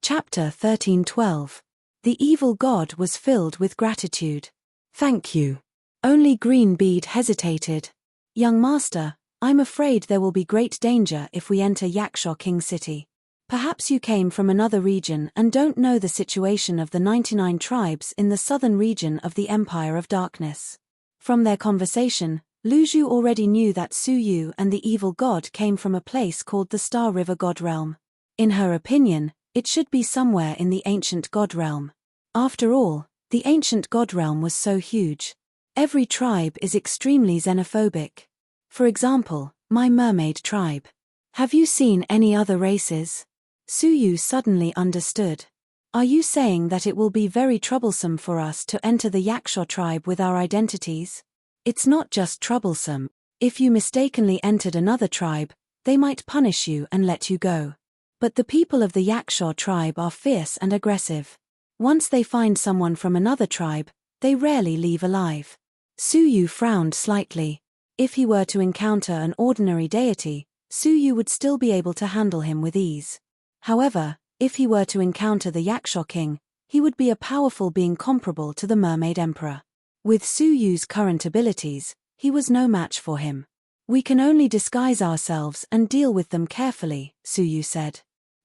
Chapter 13:12. The evil god was filled with gratitude. Thank you. Only Green Bead hesitated. Young master, I'm afraid there will be great danger if we enter Yaksha King City. Perhaps you came from another region and don't know the situation of the 99 tribes in the southern region of the Empire of Darkness. From their conversation, Luju already knew that Su Yu and the evil god came from a place called the Star River God Realm. In her opinion, it should be somewhere in the ancient god realm. After all, the ancient god realm was so huge. Every tribe is extremely xenophobic. For example, my mermaid tribe. Have you seen any other races? Su Yu suddenly understood. Are you saying that it will be very troublesome for us to enter the Yaksha tribe with our identities? It's not just troublesome. If you mistakenly entered another tribe, they might punish you and let you go. But the people of the Yaksha tribe are fierce and aggressive. Once they find someone from another tribe, they rarely leave alive. Su Yu frowned slightly. If he were to encounter an ordinary deity, Su Yu would still be able to handle him with ease. However, if he were to encounter the Yaksha king, he would be a powerful being comparable to the Mermaid Emperor. With Su Yu's current abilities, he was no match for him. We can only disguise ourselves and deal with them carefully, Su Yu said.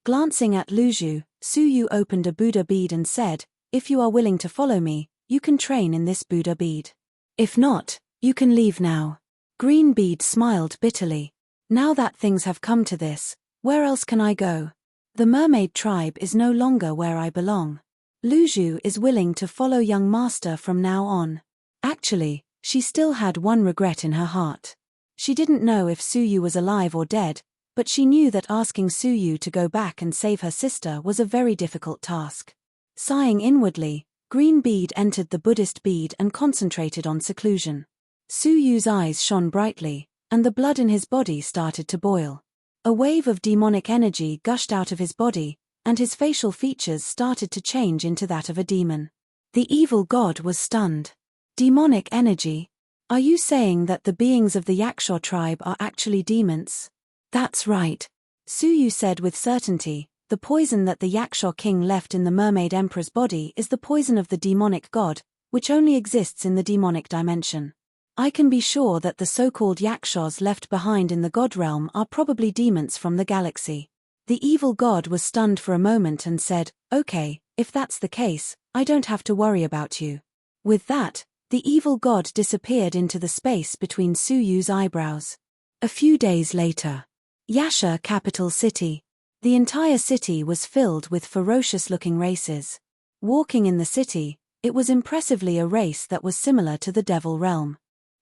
Glancing at Luju, Su Yu opened a Buddha bead and said, if you are willing to follow me, you can train in this Buddha bead. If not, you can leave now. Green Bead smiled bitterly. Now that things have come to this, where else can I go? The mermaid tribe is no longer where I belong. Luju is willing to follow young master from now on. Actually, she still had one regret in her heart. She didn't know if Su Yu was alive or dead, but she knew that asking Su Yu to go back and save her sister was a very difficult task. Sighing inwardly, Green Bead entered the Buddhist bead and concentrated on seclusion. Su Yu's eyes shone brightly, and the blood in his body started to boil. A wave of demonic energy gushed out of his body, and his facial features started to change into that of a demon. The evil god was stunned. Demonic energy? Are you saying that the beings of the Yaksha tribe are actually demons? That's right. Su Yu said with certainty, the poison that the Yaksha king left in the Mermaid Emperor's body is the poison of the demonic god, which only exists in the demonic dimension. I can be sure that the so-called Yakshas left behind in the god realm are probably demons from the galaxy. The evil god was stunned for a moment and said, okay, if that's the case, I don't have to worry about you. With that, the evil god disappeared into the space between Su Yu's eyebrows. A few days later. Yasha capital city. The entire city was filled with ferocious-looking races. Walking in the city, it was impressively a race that was similar to the devil realm.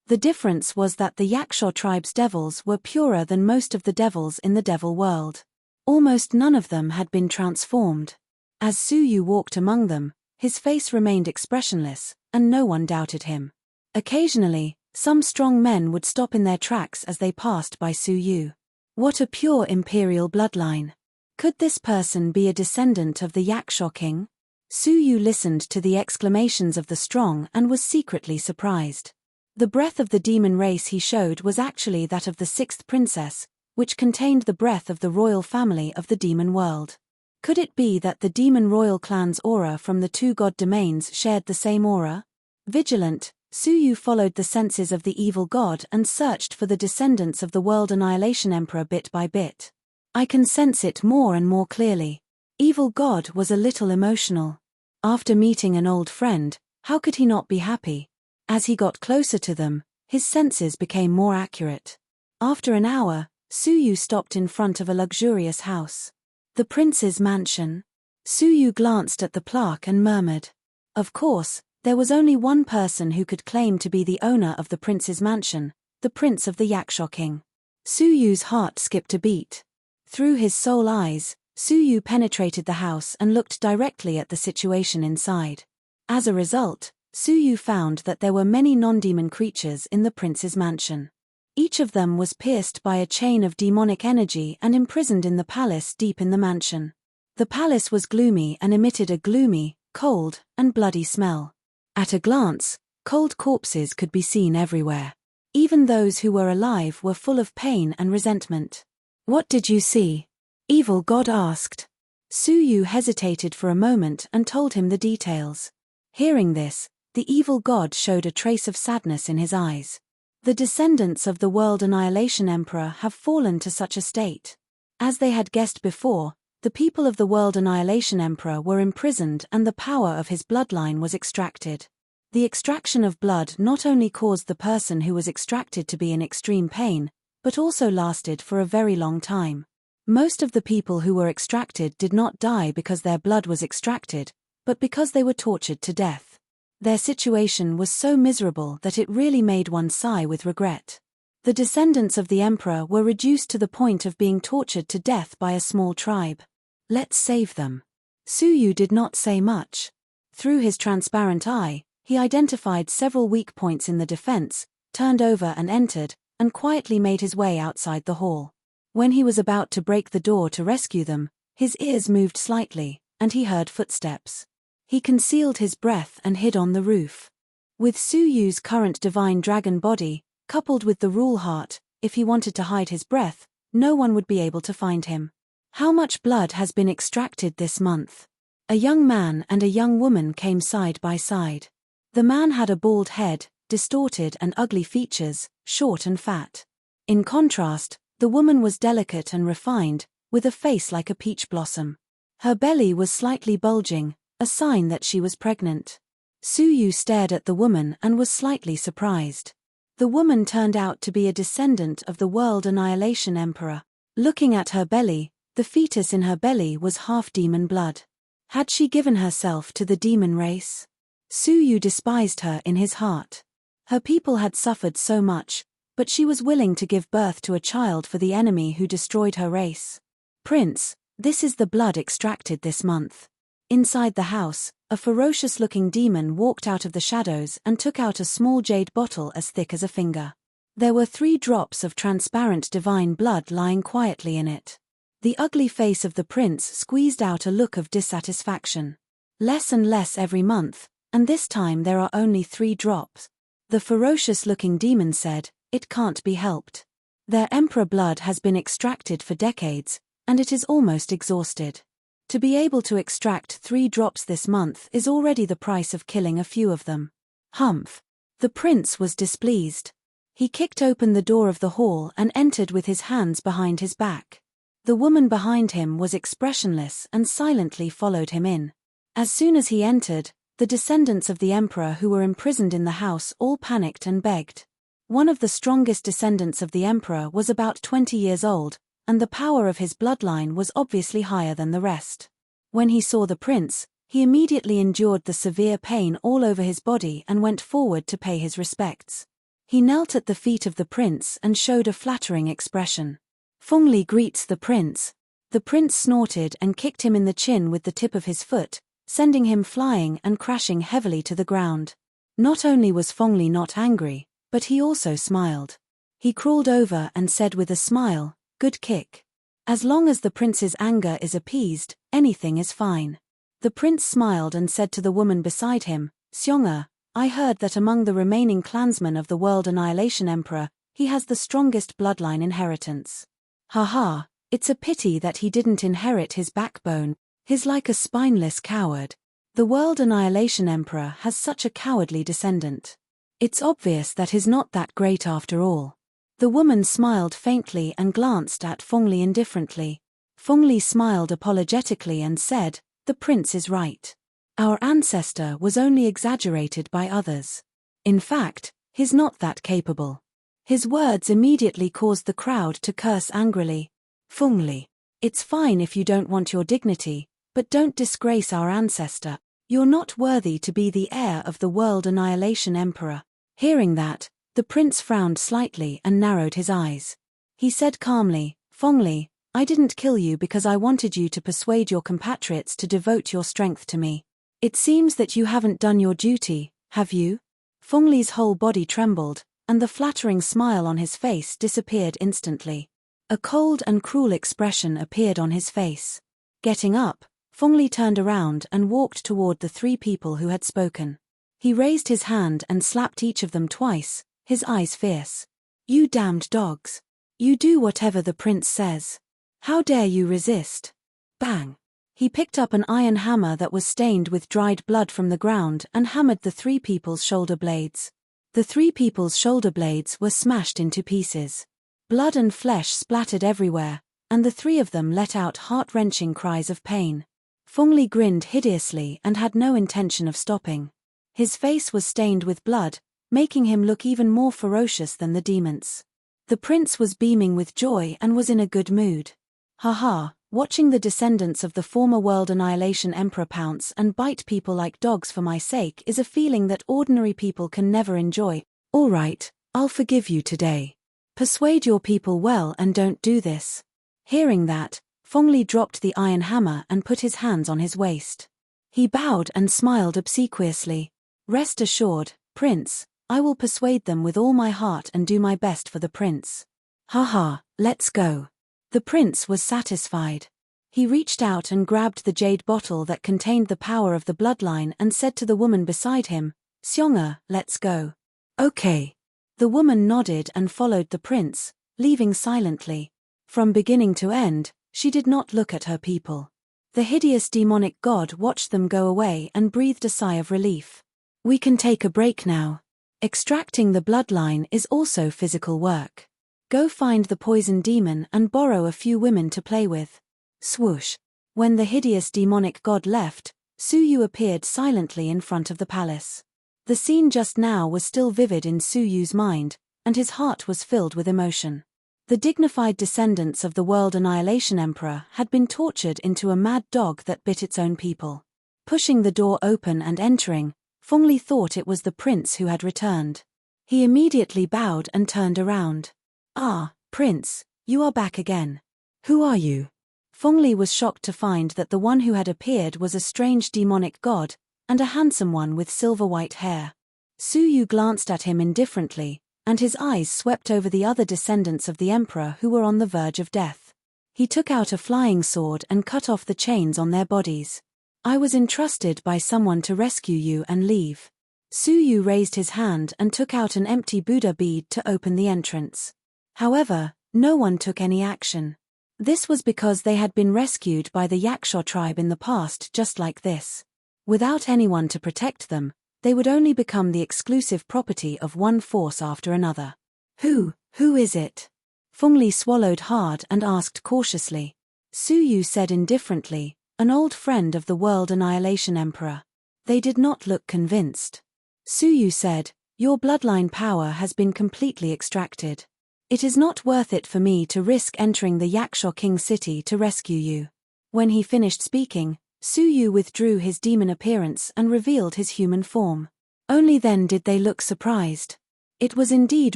The difference was that the Yaksha tribe's devils were purer than most of the devils in the devil world. Almost none of them had been transformed. As Su Yu walked among them, his face remained expressionless, and no one doubted him. Occasionally, some strong men would stop in their tracks as they passed by Su Yu. What a pure imperial bloodline. Could this person be a descendant of the Yaksha king? Su Yu listened to the exclamations of the strong and was secretly surprised. The breath of the demon race he showed was actually that of the sixth princess, which contained the breath of the royal family of the demon world. Could it be that the demon royal clan's aura from the two god domains shared the same aura? Vigilant, Su Yu followed the senses of the evil god and searched for the descendants of the World Annihilation Emperor bit by bit. I can sense it more and more clearly. Evil god was a little emotional. After meeting an old friend, how could he not be happy? As he got closer to them, his senses became more accurate. After an hour, Su Yu stopped in front of a luxurious house. The prince's mansion. Su Yu glanced at the plaque and murmured. Of course, there was only one person who could claim to be the owner of the prince's mansion, the prince of the Yaksha king. Su Yu's heart skipped a beat. Through his soul eyes, Su Yu penetrated the house and looked directly at the situation inside. As a result, Su Yu found that there were many non-demon creatures in the prince's mansion. Each of them was pierced by a chain of demonic energy and imprisoned in the palace deep in the mansion. The palace was gloomy and emitted a gloomy, cold, and bloody smell. At a glance, cold corpses could be seen everywhere. Even those who were alive were full of pain and resentment. What did you see? Evil God asked. Su Yu hesitated for a moment and told him the details. Hearing this, the evil god showed a trace of sadness in his eyes. The descendants of the World Annihilation Emperor have fallen to such a state. As they had guessed before, the people of the World Annihilation Emperor were imprisoned and the power of his bloodline was extracted. The extraction of blood not only caused the person who was extracted to be in extreme pain, but also lasted for a very long time. Most of the people who were extracted did not die because their blood was extracted, but because they were tortured to death. Their situation was so miserable that it really made one sigh with regret. The descendants of the emperor were reduced to the point of being tortured to death by a small tribe. Let's save them. Su Yu did not say much. Through his transparent eye, he identified several weak points in the defense, turned over and entered, and quietly made his way outside the hall. When he was about to break the door to rescue them, his ears moved slightly, and he heard footsteps. He concealed his breath and hid on the roof. With Su Yu's current divine dragon body, coupled with the rule heart, if he wanted to hide his breath, no one would be able to find him. How much blood has been extracted this month? A young man and a young woman came side by side. The man had a bald head, distorted and ugly features, short and fat. In contrast, the woman was delicate and refined, with a face like a peach blossom. Her belly was slightly bulging, a sign that she was pregnant. Su Yu stared at the woman and was slightly surprised. The woman turned out to be a descendant of the World Annihilation Emperor. Looking at her belly, the fetus in her belly was half demon blood. Had she given herself to the demon race? Su Yu despised her in his heart. Her people had suffered so much, but she was willing to give birth to a child for the enemy who destroyed her race. Prince, this is the blood extracted this month. Inside the house, a ferocious-looking demon walked out of the shadows and took out a small jade bottle as thick as a finger. There were 3 drops of transparent divine blood lying quietly in it. The ugly face of the prince squeezed out a look of dissatisfaction. Less and less every month, and this time there are only 3 drops. The ferocious-looking demon said, "It can't be helped. Their emperor blood has been extracted for decades, and it is almost exhausted. To be able to extract 3 drops this month is already the price of killing a few of them." Humph! The prince was displeased. He kicked open the door of the hall and entered with his hands behind his back. The woman behind him was expressionless and silently followed him in. As soon as he entered, the descendants of the emperor who were imprisoned in the house all panicked and begged. One of the strongest descendants of the emperor was about 20 years old, and the power of his bloodline was obviously higher than the rest. When he saw the prince, he immediately endured the severe pain all over his body and went forward to pay his respects. He knelt at the feet of the prince and showed a flattering expression. "Fengli greets the prince." The prince snorted and kicked him in the chin with the tip of his foot, sending him flying and crashing heavily to the ground. Not only was Fengli not angry, but he also smiled. He crawled over and said with a smile, "Good kick. As long as the prince's anger is appeased, anything is fine." The prince smiled and said to the woman beside him, "Xiong'er, I heard that among the remaining clansmen of the World Annihilation Emperor, he has the strongest bloodline inheritance. Haha, it's a pity that he didn't inherit his backbone. He's like a spineless coward. The World Annihilation Emperor has such a cowardly descendant. It's obvious that he's not that great after all." The woman smiled faintly and glanced at Fengli indifferently. Fengli smiled apologetically and said, "The prince is right. Our ancestor was only exaggerated by others. In fact, he's not that capable." His words immediately caused the crowd to curse angrily. "Fengli, it's fine if you don't want your dignity, but don't disgrace our ancestor. You're not worthy to be the heir of the World Annihilation Emperor." Hearing that, the prince frowned slightly and narrowed his eyes. He said calmly, "Fengli, I didn't kill you because I wanted you to persuade your compatriots to devote your strength to me. It seems that you haven't done your duty, have you?" Fengli's whole body trembled, and the flattering smile on his face disappeared instantly. A cold and cruel expression appeared on his face. Getting up, Fengli turned around and walked toward the 3 people who had spoken. He raised his hand and slapped each of them twice, his eyes fierce. "You damned dogs. You do whatever the prince says. How dare you resist?" Bang! He picked up an iron hammer that was stained with dried blood from the ground and hammered the three people's shoulder blades. The three people's shoulder blades were smashed into pieces. Blood and flesh splattered everywhere, and the three of them let out heart-wrenching cries of pain. Fengli grinned hideously and had no intention of stopping. His face was stained with blood, making him look even more ferocious than the demons. The prince was beaming with joy and was in a good mood. Haha, watching the descendants of the former World Annihilation Emperor pounce and bite people like dogs for my sake is a feeling that ordinary people can never enjoy. All right, I'll forgive you today. Persuade your people well and don't do this. Hearing that, Fengli dropped the iron hammer and put his hands on his waist. He bowed and smiled obsequiously. Rest assured, Prince, I will persuade them with all my heart and do my best for the prince. Haha, let's go. The prince was satisfied. He reached out and grabbed the jade bottle that contained the power of the bloodline and said to the woman beside him, Xiong'er, let's go. Okay. The woman nodded and followed the prince, leaving silently. From beginning to end, she did not look at her people. The hideous demonic god watched them go away and breathed a sigh of relief. We can take a break now. Extracting the bloodline is also physical work. Go find the poison demon and borrow a few women to play with. Swoosh. When the hideous demonic god left, Su Yu appeared silently in front of the palace. The scene just now was still vivid in Su Yu's mind, and his heart was filled with emotion. The dignified descendants of the World Annihilation Emperor had been tortured into a mad dog that bit its own people. Pushing the door open and entering, Fengli thought it was the prince who had returned. He immediately bowed and turned around. Ah, Prince, you are back again. Who are you? Fengli was shocked to find that the one who had appeared was a strange demonic god, and a handsome one with silver-white hair. Su Yu glanced at him indifferently, and his eyes swept over the other descendants of the emperor who were on the verge of death. He took out a flying sword and cut off the chains on their bodies. I was entrusted by someone to rescue you and leave. Su Yu raised his hand and took out an empty Buddha bead to open the entrance. However, no one took any action. This was because they had been rescued by the Yaksha tribe in the past just like this. Without anyone to protect them, they would only become the exclusive property of one force after another. Who is it? Fengli swallowed hard and asked cautiously. Su Yu said indifferently, an old friend of the World Annihilation Emperor. They did not look convinced. Su Yu said, your bloodline power has been completely extracted. It is not worth it for me to risk entering the Yaksha King city to rescue you. When he finished speaking, Su Yu withdrew his demon appearance and revealed his human form. Only then did they look surprised. It was indeed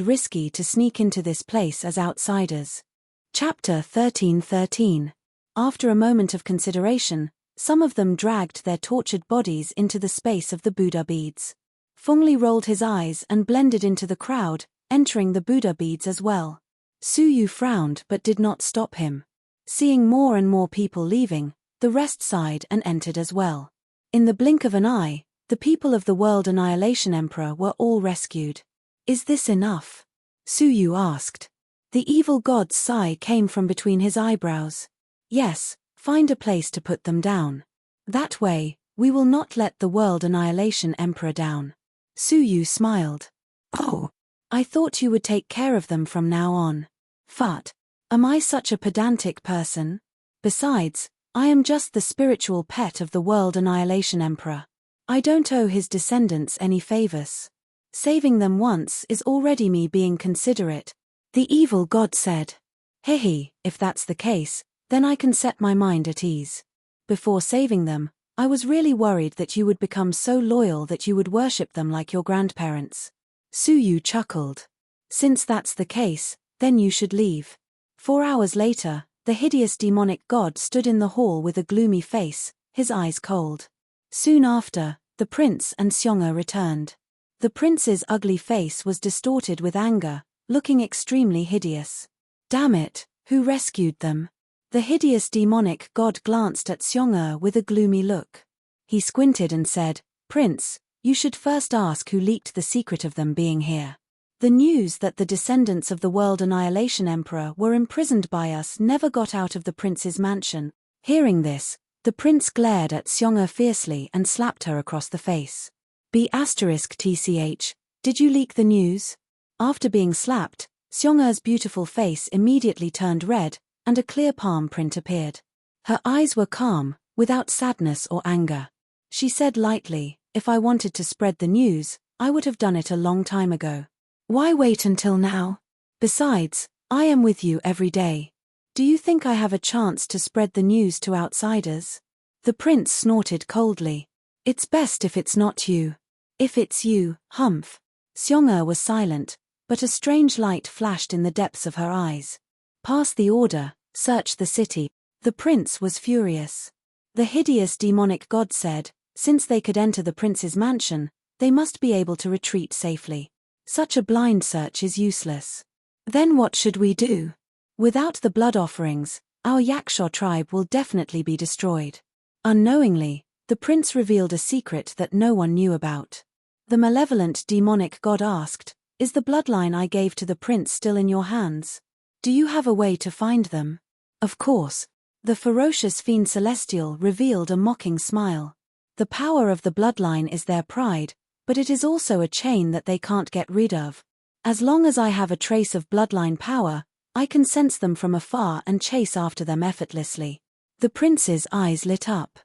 risky to sneak into this place as outsiders. Chapter 1313. After a moment of consideration, some of them dragged their tortured bodies into the space of the Buddha beads. Fengli rolled his eyes and blended into the crowd, entering the Buddha beads as well. Su Yu frowned but did not stop him. Seeing more and more people leaving, the rest sighed and entered as well. In the blink of an eye, the people of the World Annihilation Emperor were all rescued. Is this enough? Su Yu asked. The evil god's sigh came from between his eyebrows. Yes, find a place to put them down. That way, we will not let the World Annihilation Emperor down. Su Yu smiled. Oh, I thought you would take care of them from now on. Phut, am I such a pedantic person? Besides, I am just the spiritual pet of the World Annihilation Emperor. I don't owe his descendants any favors. Saving them once is already me being considerate. The evil god said. Hehe, if that's the case, then I can set my mind at ease. Before saving them, I was really worried that you would become so loyal that you would worship them like your grandparents. Su Yu chuckled. Since that's the case, then you should leave. 4 hours later, the hideous demonic god stood in the hall with a gloomy face, his eyes cold. Soon after, the prince and Xiong'er returned. The prince's ugly face was distorted with anger, looking extremely hideous. Damn it, who rescued them? The hideous demonic god glanced at Xiong'er with a gloomy look. He squinted and said, Prince, you should first ask who leaked the secret of them being here. The news that the descendants of the World Annihilation Emperor were imprisoned by us never got out of the prince's mansion. Hearing this, The prince glared at Seong-er fiercely and slapped her across the face. B***tch, did you leak the news? After being slapped, Seong-er's beautiful face immediately turned red, and a clear palm print appeared. Her eyes were calm, without sadness or anger. She said lightly, "If I wanted to spread the news, I would have done it a long time ago. Why wait until now? Besides, I am with you every day. Do you think I have a chance to spread the news to outsiders?" The prince snorted coldly. "It's best if it's not you. If it's you, Humph." Seong-er was silent, but a strange light flashed in the depths of her eyes. "Pass the order, search the city." The prince was furious. The hideous demonic god said, since they could enter the prince's mansion, they must be able to retreat safely. Such a blind search is useless. Then what should we do? Without the blood offerings, our Yakshaw tribe will definitely be destroyed. Unknowingly, the prince revealed a secret that no one knew about. The malevolent demonic god asked, "Is the bloodline I gave to the prince still in your hands? Do you have a way to find them?" Of course. The ferocious fiend celestial revealed a mocking smile. The power of the bloodline is their pride, but it is also a chain that they can't get rid of. As long as I have a trace of bloodline power, I can sense them from afar and chase after them effortlessly. The prince's eyes lit up.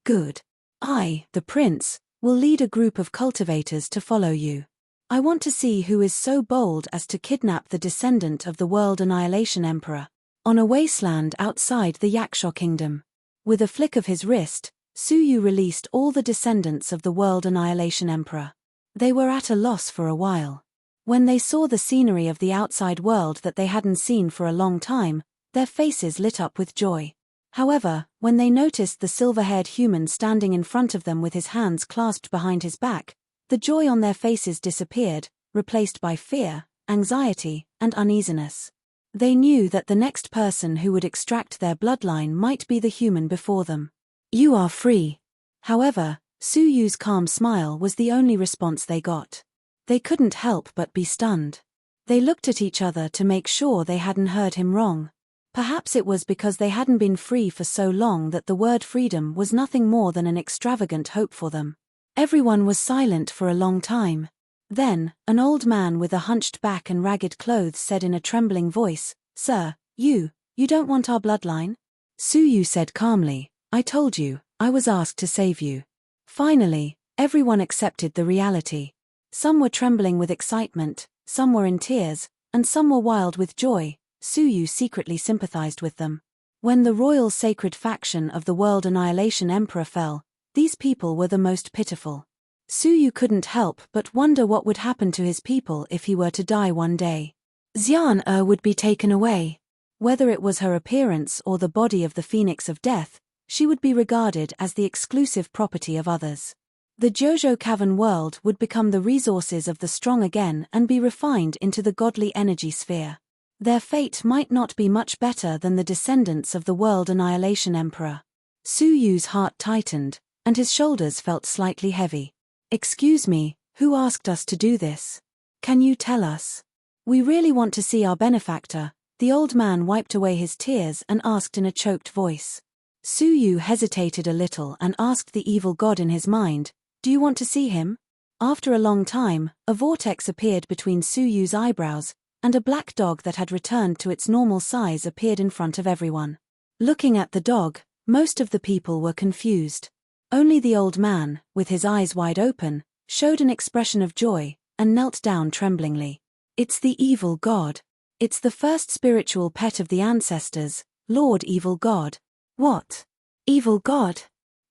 Good. I, the prince, will lead a group of cultivators to follow you. I want to see who is so bold as to kidnap the descendant of the World Annihilation Emperor. On a wasteland outside the Yakshaw Kingdom. With a flick of his wrist, Suyu released all the descendants of the World Annihilation Emperor. They were at a loss for a while. When they saw the scenery of the outside world that they hadn't seen for a long time, their faces lit up with joy. However, when they noticed the silver-haired human standing in front of them with his hands clasped behind his back, the joy on their faces disappeared, replaced by fear, anxiety, and uneasiness. They knew that the next person who would extract their bloodline might be the human before them. "You are free." However, Suyu's calm smile was the only response they got. They couldn't help but be stunned. They looked at each other to make sure they hadn't heard him wrong. Perhaps it was because they hadn't been free for so long that the word freedom was nothing more than an extravagant hope for them. Everyone was silent for a long time. Then, an old man with a hunched back and ragged clothes said in a trembling voice, "Sir, you don't want our bloodline?" Suyu said calmly, "I told you, I was asked to save you." Finally, everyone accepted the reality. Some were trembling with excitement, some were in tears, and some were wild with joy. Suyu secretly sympathized with them. When the royal sacred faction of the World Annihilation Emperor fell, these people were the most pitiful. Suyu couldn't help but wonder what would happen to his people if he were to die one day. Xian would be taken away. Whether it was her appearance or the body of the Phoenix of Death, she would be regarded as the exclusive property of others. The Jojo Cavern world would become the resources of the strong again and be refined into the godly energy sphere. Their fate might not be much better than the descendants of the World Annihilation Emperor. Suyu's heart tightened, and his shoulders felt slightly heavy. "Excuse me, who asked us to do this? Can you tell us? We really want to see our benefactor." The old man wiped away his tears and asked in a choked voice. Suyu hesitated a little and asked the evil god in his mind, "Do you want to see him?" After a long time, a vortex appeared between Suyu's eyebrows, and a black dog that had returned to its normal size appeared in front of everyone. Looking at the dog, most of the people were confused. Only the old man, with his eyes wide open, showed an expression of joy, and knelt down tremblingly. "It's the evil god. It's the first spiritual pet of the ancestors, Lord Evil God." "What? Evil God?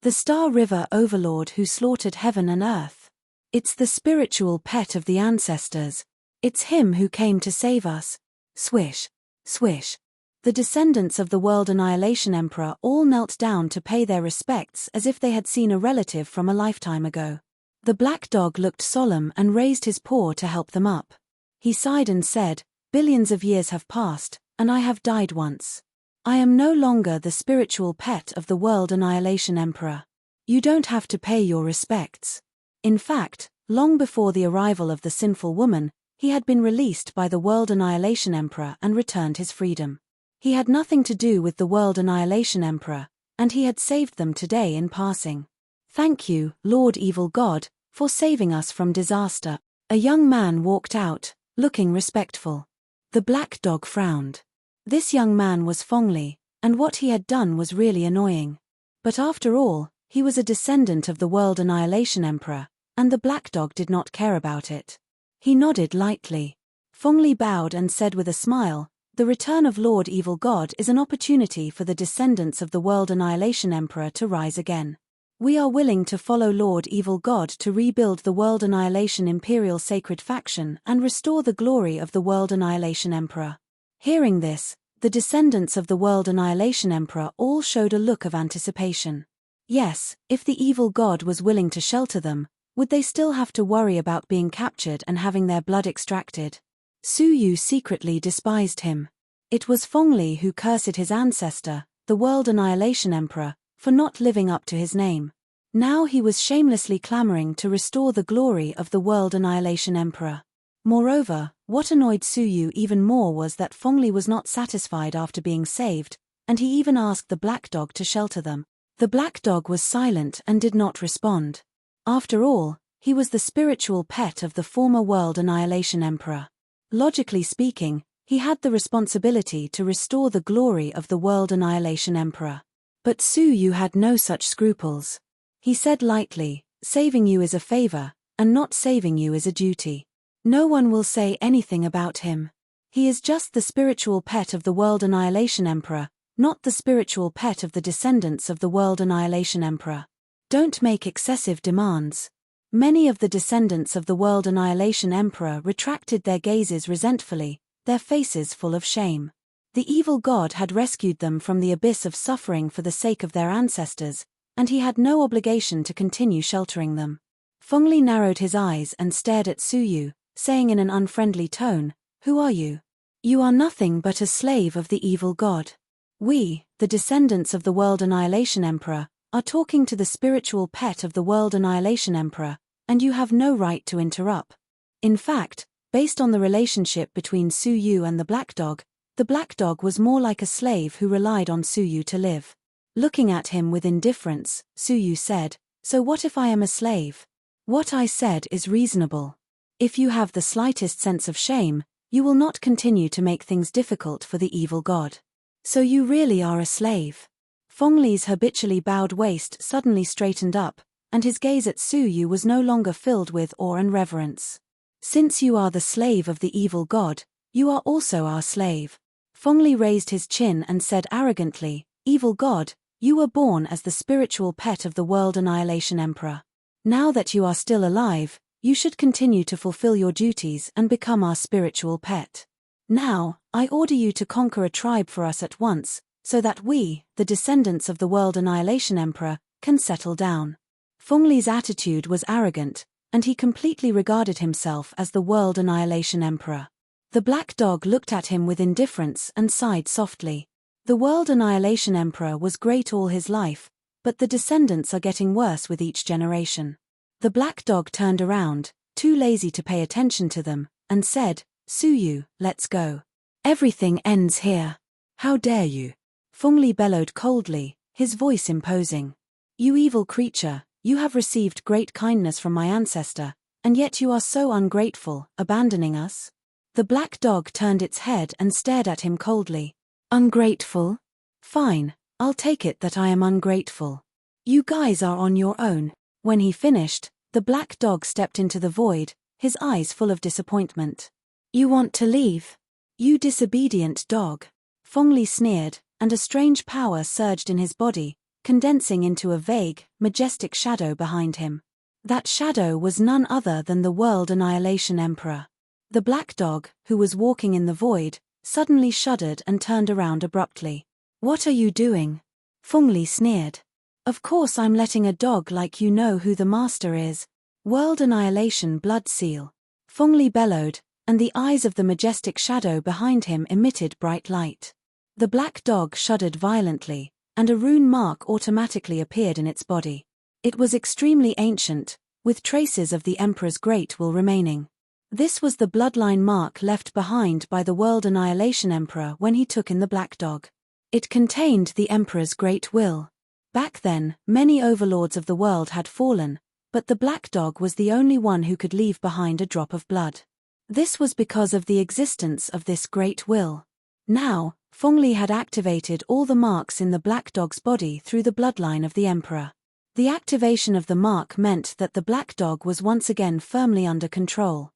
The Star River Overlord who slaughtered heaven and earth? It's the spiritual pet of the ancestors. It's him who came to save us." Swish, swish. The descendants of the World Annihilation Emperor all knelt down to pay their respects as if they had seen a relative from a lifetime ago. The black dog looked solemn and raised his paw to help them up. He sighed and said, "Billions of years have passed, and I have died once. I am no longer the spiritual pet of the World Annihilation Emperor. You don't have to pay your respects." In fact, long before the arrival of the sinful woman, he had been released by the World Annihilation Emperor and returned his freedom. He had nothing to do with the World Annihilation Emperor, and he had saved them today in passing. Thank you, Lord Evil God, for saving us from disaster. A young man walked out, looking respectful. The black dog frowned. This young man was Fengli, and what he had done was really annoying. But after all, he was a descendant of the World Annihilation Emperor, and the black dog did not care about it. He nodded lightly. Fengli bowed and said with a smile, "The return of Lord Evil God is an opportunity for the descendants of the World Annihilation Emperor to rise again. We are willing to follow Lord Evil God to rebuild the World Annihilation Imperial Sacred Faction and restore the glory of the World Annihilation Emperor." Hearing this, the descendants of the World Annihilation Emperor all showed a look of anticipation. Yes, if the Evil God was willing to shelter them, would they still have to worry about being captured and having their blood extracted? Su Yu secretly despised him. It was Fengli who cursed his ancestor, the World Annihilation Emperor, for not living up to his name. Now he was shamelessly clamoring to restore the glory of the World Annihilation Emperor. Moreover, what annoyed Su Yu even more was that Fengli was not satisfied after being saved, and he even asked the black dog to shelter them. The black dog was silent and did not respond. After all, he was the spiritual pet of the former World Annihilation Emperor. Logically speaking, he had the responsibility to restore the glory of the World Annihilation Emperor. But Su Yu had no such scruples. He said lightly, "Saving you is a favor, and not saving you is a duty. No one will say anything about him. He is just the spiritual pet of the World Annihilation Emperor, not the spiritual pet of the descendants of the World Annihilation Emperor. Don't make excessive demands." Many of the descendants of the World Annihilation Emperor retracted their gazes resentfully, their faces full of shame. The evil god had rescued them from the abyss of suffering for the sake of their ancestors, and he had no obligation to continue sheltering them. Fengli narrowed his eyes and stared at Su Yu, saying in an unfriendly tone, "Who are you?" "You are nothing but a slave of the evil god. We, the descendants of the World Annihilation Emperor, are talking to the spiritual pet of the World Annihilation Emperor, and you have no right to interrupt." In fact, based on the relationship between Su Yu and the black dog was more like a slave who relied on Su Yu to live. Looking at him with indifference, Su Yu said, "So what if I am a slave? What I said is reasonable. If you have the slightest sense of shame, you will not continue to make things difficult for the evil god. So you really are a slave." Fengli's habitually bowed waist suddenly straightened up, and his gaze at Su Yu was no longer filled with awe and reverence. "Since you are the slave of the evil god, you are also our slave." Fengli raised his chin and said arrogantly, "Evil god, you were born as the spiritual pet of the World Annihilation Emperor. Now that you are still alive, you should continue to fulfill your duties and become our spiritual pet. Now, I order you to conquer a tribe for us at once, so that we, the descendants of the World Annihilation Emperor, can settle down." Fengli's attitude was arrogant, and he completely regarded himself as the World Annihilation Emperor. The black dog looked at him with indifference and sighed softly. The World Annihilation Emperor was great all his life, but the descendants are getting worse with each generation. The black dog turned around, too lazy to pay attention to them, and said, "Su Yu, let's go. Everything ends here." "How dare you?" Fengli bellowed coldly, his voice imposing. "You evil creature, you have received great kindness from my ancestor, and yet you are so ungrateful, abandoning us?" The black dog turned its head and stared at him coldly. "Ungrateful? Fine, I'll take it that I am ungrateful. You guys are on your own." When he finished, the black dog stepped into the void, his eyes full of disappointment. "You want to leave? You disobedient dog." Fengli sneered, and a strange power surged in his body, condensing into a vague, majestic shadow behind him. That shadow was none other than the World Annihilation Emperor. The black dog, who was walking in the void, suddenly shuddered and turned around abruptly. "What are you doing?" Fengli sneered. "Of course I'm letting a dog like you know who the master is. World Annihilation Blood Seal." Fengli bellowed, and the eyes of the majestic shadow behind him emitted bright light. The black dog shuddered violently, and a rune mark automatically appeared in its body. It was extremely ancient, with traces of the Emperor's Great Will remaining. This was the bloodline mark left behind by the World Annihilation Emperor when he took in the black dog. It contained the Emperor's Great Will. Back then, many overlords of the world had fallen, but the black dog was the only one who could leave behind a drop of blood. This was because of the existence of this great will. Now, Fengli had activated all the marks in the black dog's body through the bloodline of the emperor. The activation of the mark meant that the black dog was once again firmly under control.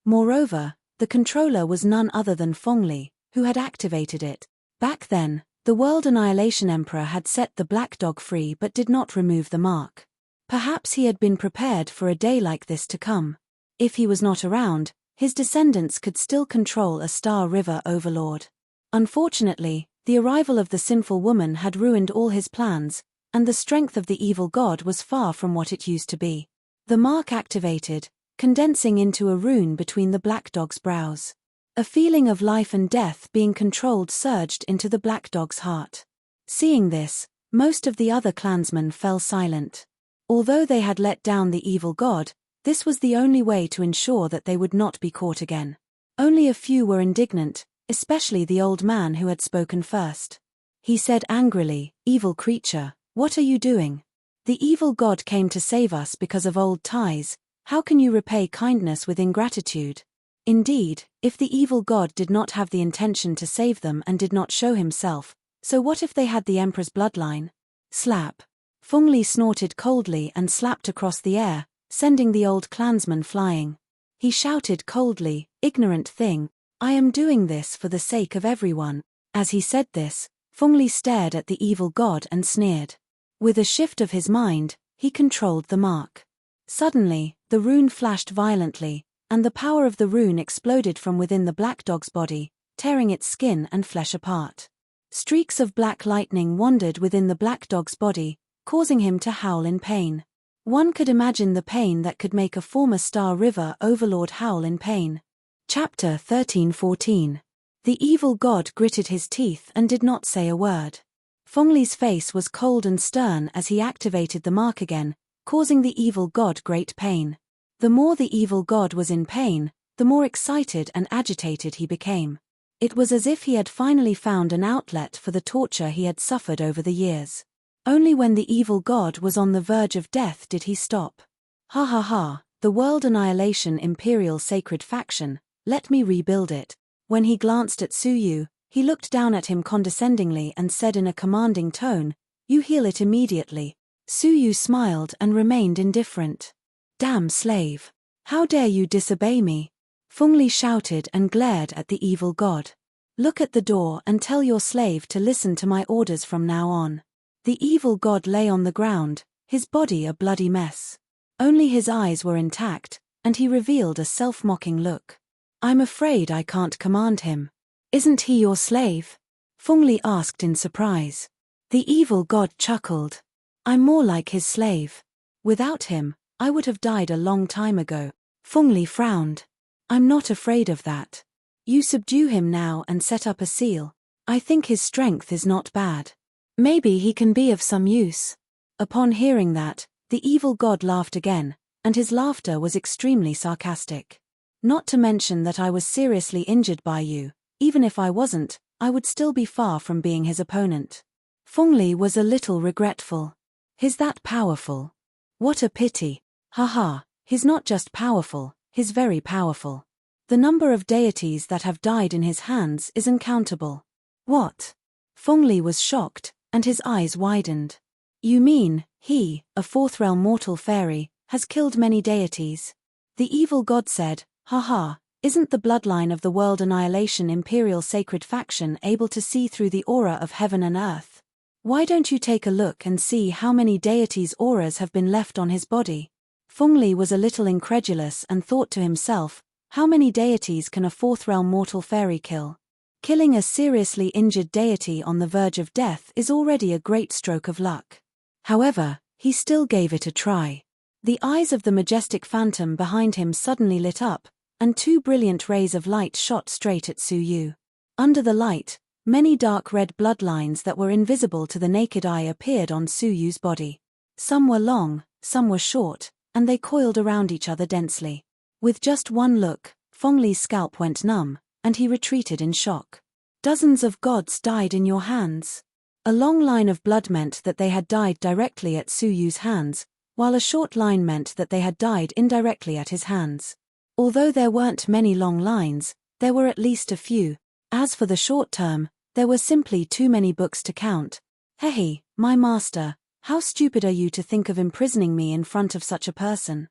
Moreover, the controller was none other than Fengli, who had activated it. Back then, the World Annihilation Emperor had set the black dog free but did not remove the mark. Perhaps he had been prepared for a day like this to come. If he was not around, his descendants could still control a Star River overlord. Unfortunately, the arrival of the sinful woman had ruined all his plans, and the strength of the evil god was far from what it used to be. The mark activated, condensing into a rune between the black dog's brows. A feeling of life and death being controlled surged into the black dog's heart. Seeing this, most of the other clansmen fell silent. Although they had let down the evil god, this was the only way to ensure that they would not be caught again. Only a few were indignant, especially the old man who had spoken first. He said angrily, "Evil creature, what are you doing? The evil god came to save us because of old ties. How can you repay kindness with ingratitude?" Indeed, if the evil god did not have the intention to save them and did not show himself, so what if they had the emperor's bloodline? Slap. Fengli snorted coldly and slapped across the air, sending the old clansman flying. He shouted coldly, "Ignorant thing, I am doing this for the sake of everyone." As he said this, Fengli stared at the evil god and sneered. With a shift of his mind, he controlled the mark. Suddenly, the rune flashed violently, and the power of the rune exploded from within the black dog's body, tearing its skin and flesh apart. Streaks of black lightning wandered within the black dog's body, causing him to howl in pain. One could imagine the pain that could make a former Star River overlord howl in pain. Chapter 13-14. The evil god gritted his teeth and did not say a word. Fengli's face was cold and stern as he activated the mark again, causing the evil god great pain. The more the evil god was in pain, the more excited and agitated he became. It was as if he had finally found an outlet for the torture he had suffered over the years. Only when the evil god was on the verge of death did he stop. "Ha ha ha, the World Annihilation Imperial Sacred Faction, let me rebuild it." When he glanced at Suyu, he looked down at him condescendingly and said in a commanding tone, "You heal it immediately." Suyu smiled and remained indifferent. "Damn slave! How dare you disobey me?" Fengli shouted and glared at the evil god. "Look at the door and tell your slave to listen to my orders from now on." The evil god lay on the ground, his body a bloody mess. Only his eyes were intact, and he revealed a self-mocking look. "I'm afraid I can't command him." "Isn't he your slave?" Fengli asked in surprise. The evil god chuckled. "I'm more like his slave. Without him, I would have died a long time ago." Fengli frowned. "I'm not afraid of that. You subdue him now and set up a seal. I think his strength is not bad. Maybe he can be of some use." Upon hearing that, the evil god laughed again, and his laughter was extremely sarcastic. "Not to mention that I was seriously injured by you. Even if I wasn't, I would still be far from being his opponent." Fengli was a little regretful. "He's that powerful. What a pity. Haha, he's not just powerful, he's very powerful. The number of deities that have died in his hands is uncountable." "What?" Fengli was shocked, and his eyes widened. "You mean, he, a fourth realm mortal fairy, has killed many deities?" The evil god said, "Haha, isn't the bloodline of the World Annihilation Imperial Sacred Faction able to see through the aura of heaven and earth? Why don't you take a look and see how many deities' auras have been left on his body?" Fengli was a little incredulous and thought to himself, how many deities can a fourth realm mortal fairy kill? Killing a seriously injured deity on the verge of death is already a great stroke of luck. However, he still gave it a try. The eyes of the majestic phantom behind him suddenly lit up, and two brilliant rays of light shot straight at Suyu. Under the light, many dark red bloodlines that were invisible to the naked eye appeared on Suyu's body. Some were long, some were short, and they coiled around each other densely. With just one look, Fengli's scalp went numb, and he retreated in shock. "Dozens of gods died in your hands." A long line of blood meant that they had died directly at Su Yu's hands, while a short line meant that they had died indirectly at his hands. Although there weren't many long lines, there were at least a few. As for the short term, there were simply too many books to count. Hey, my master, how stupid are you to think of imprisoning me in front of such a person?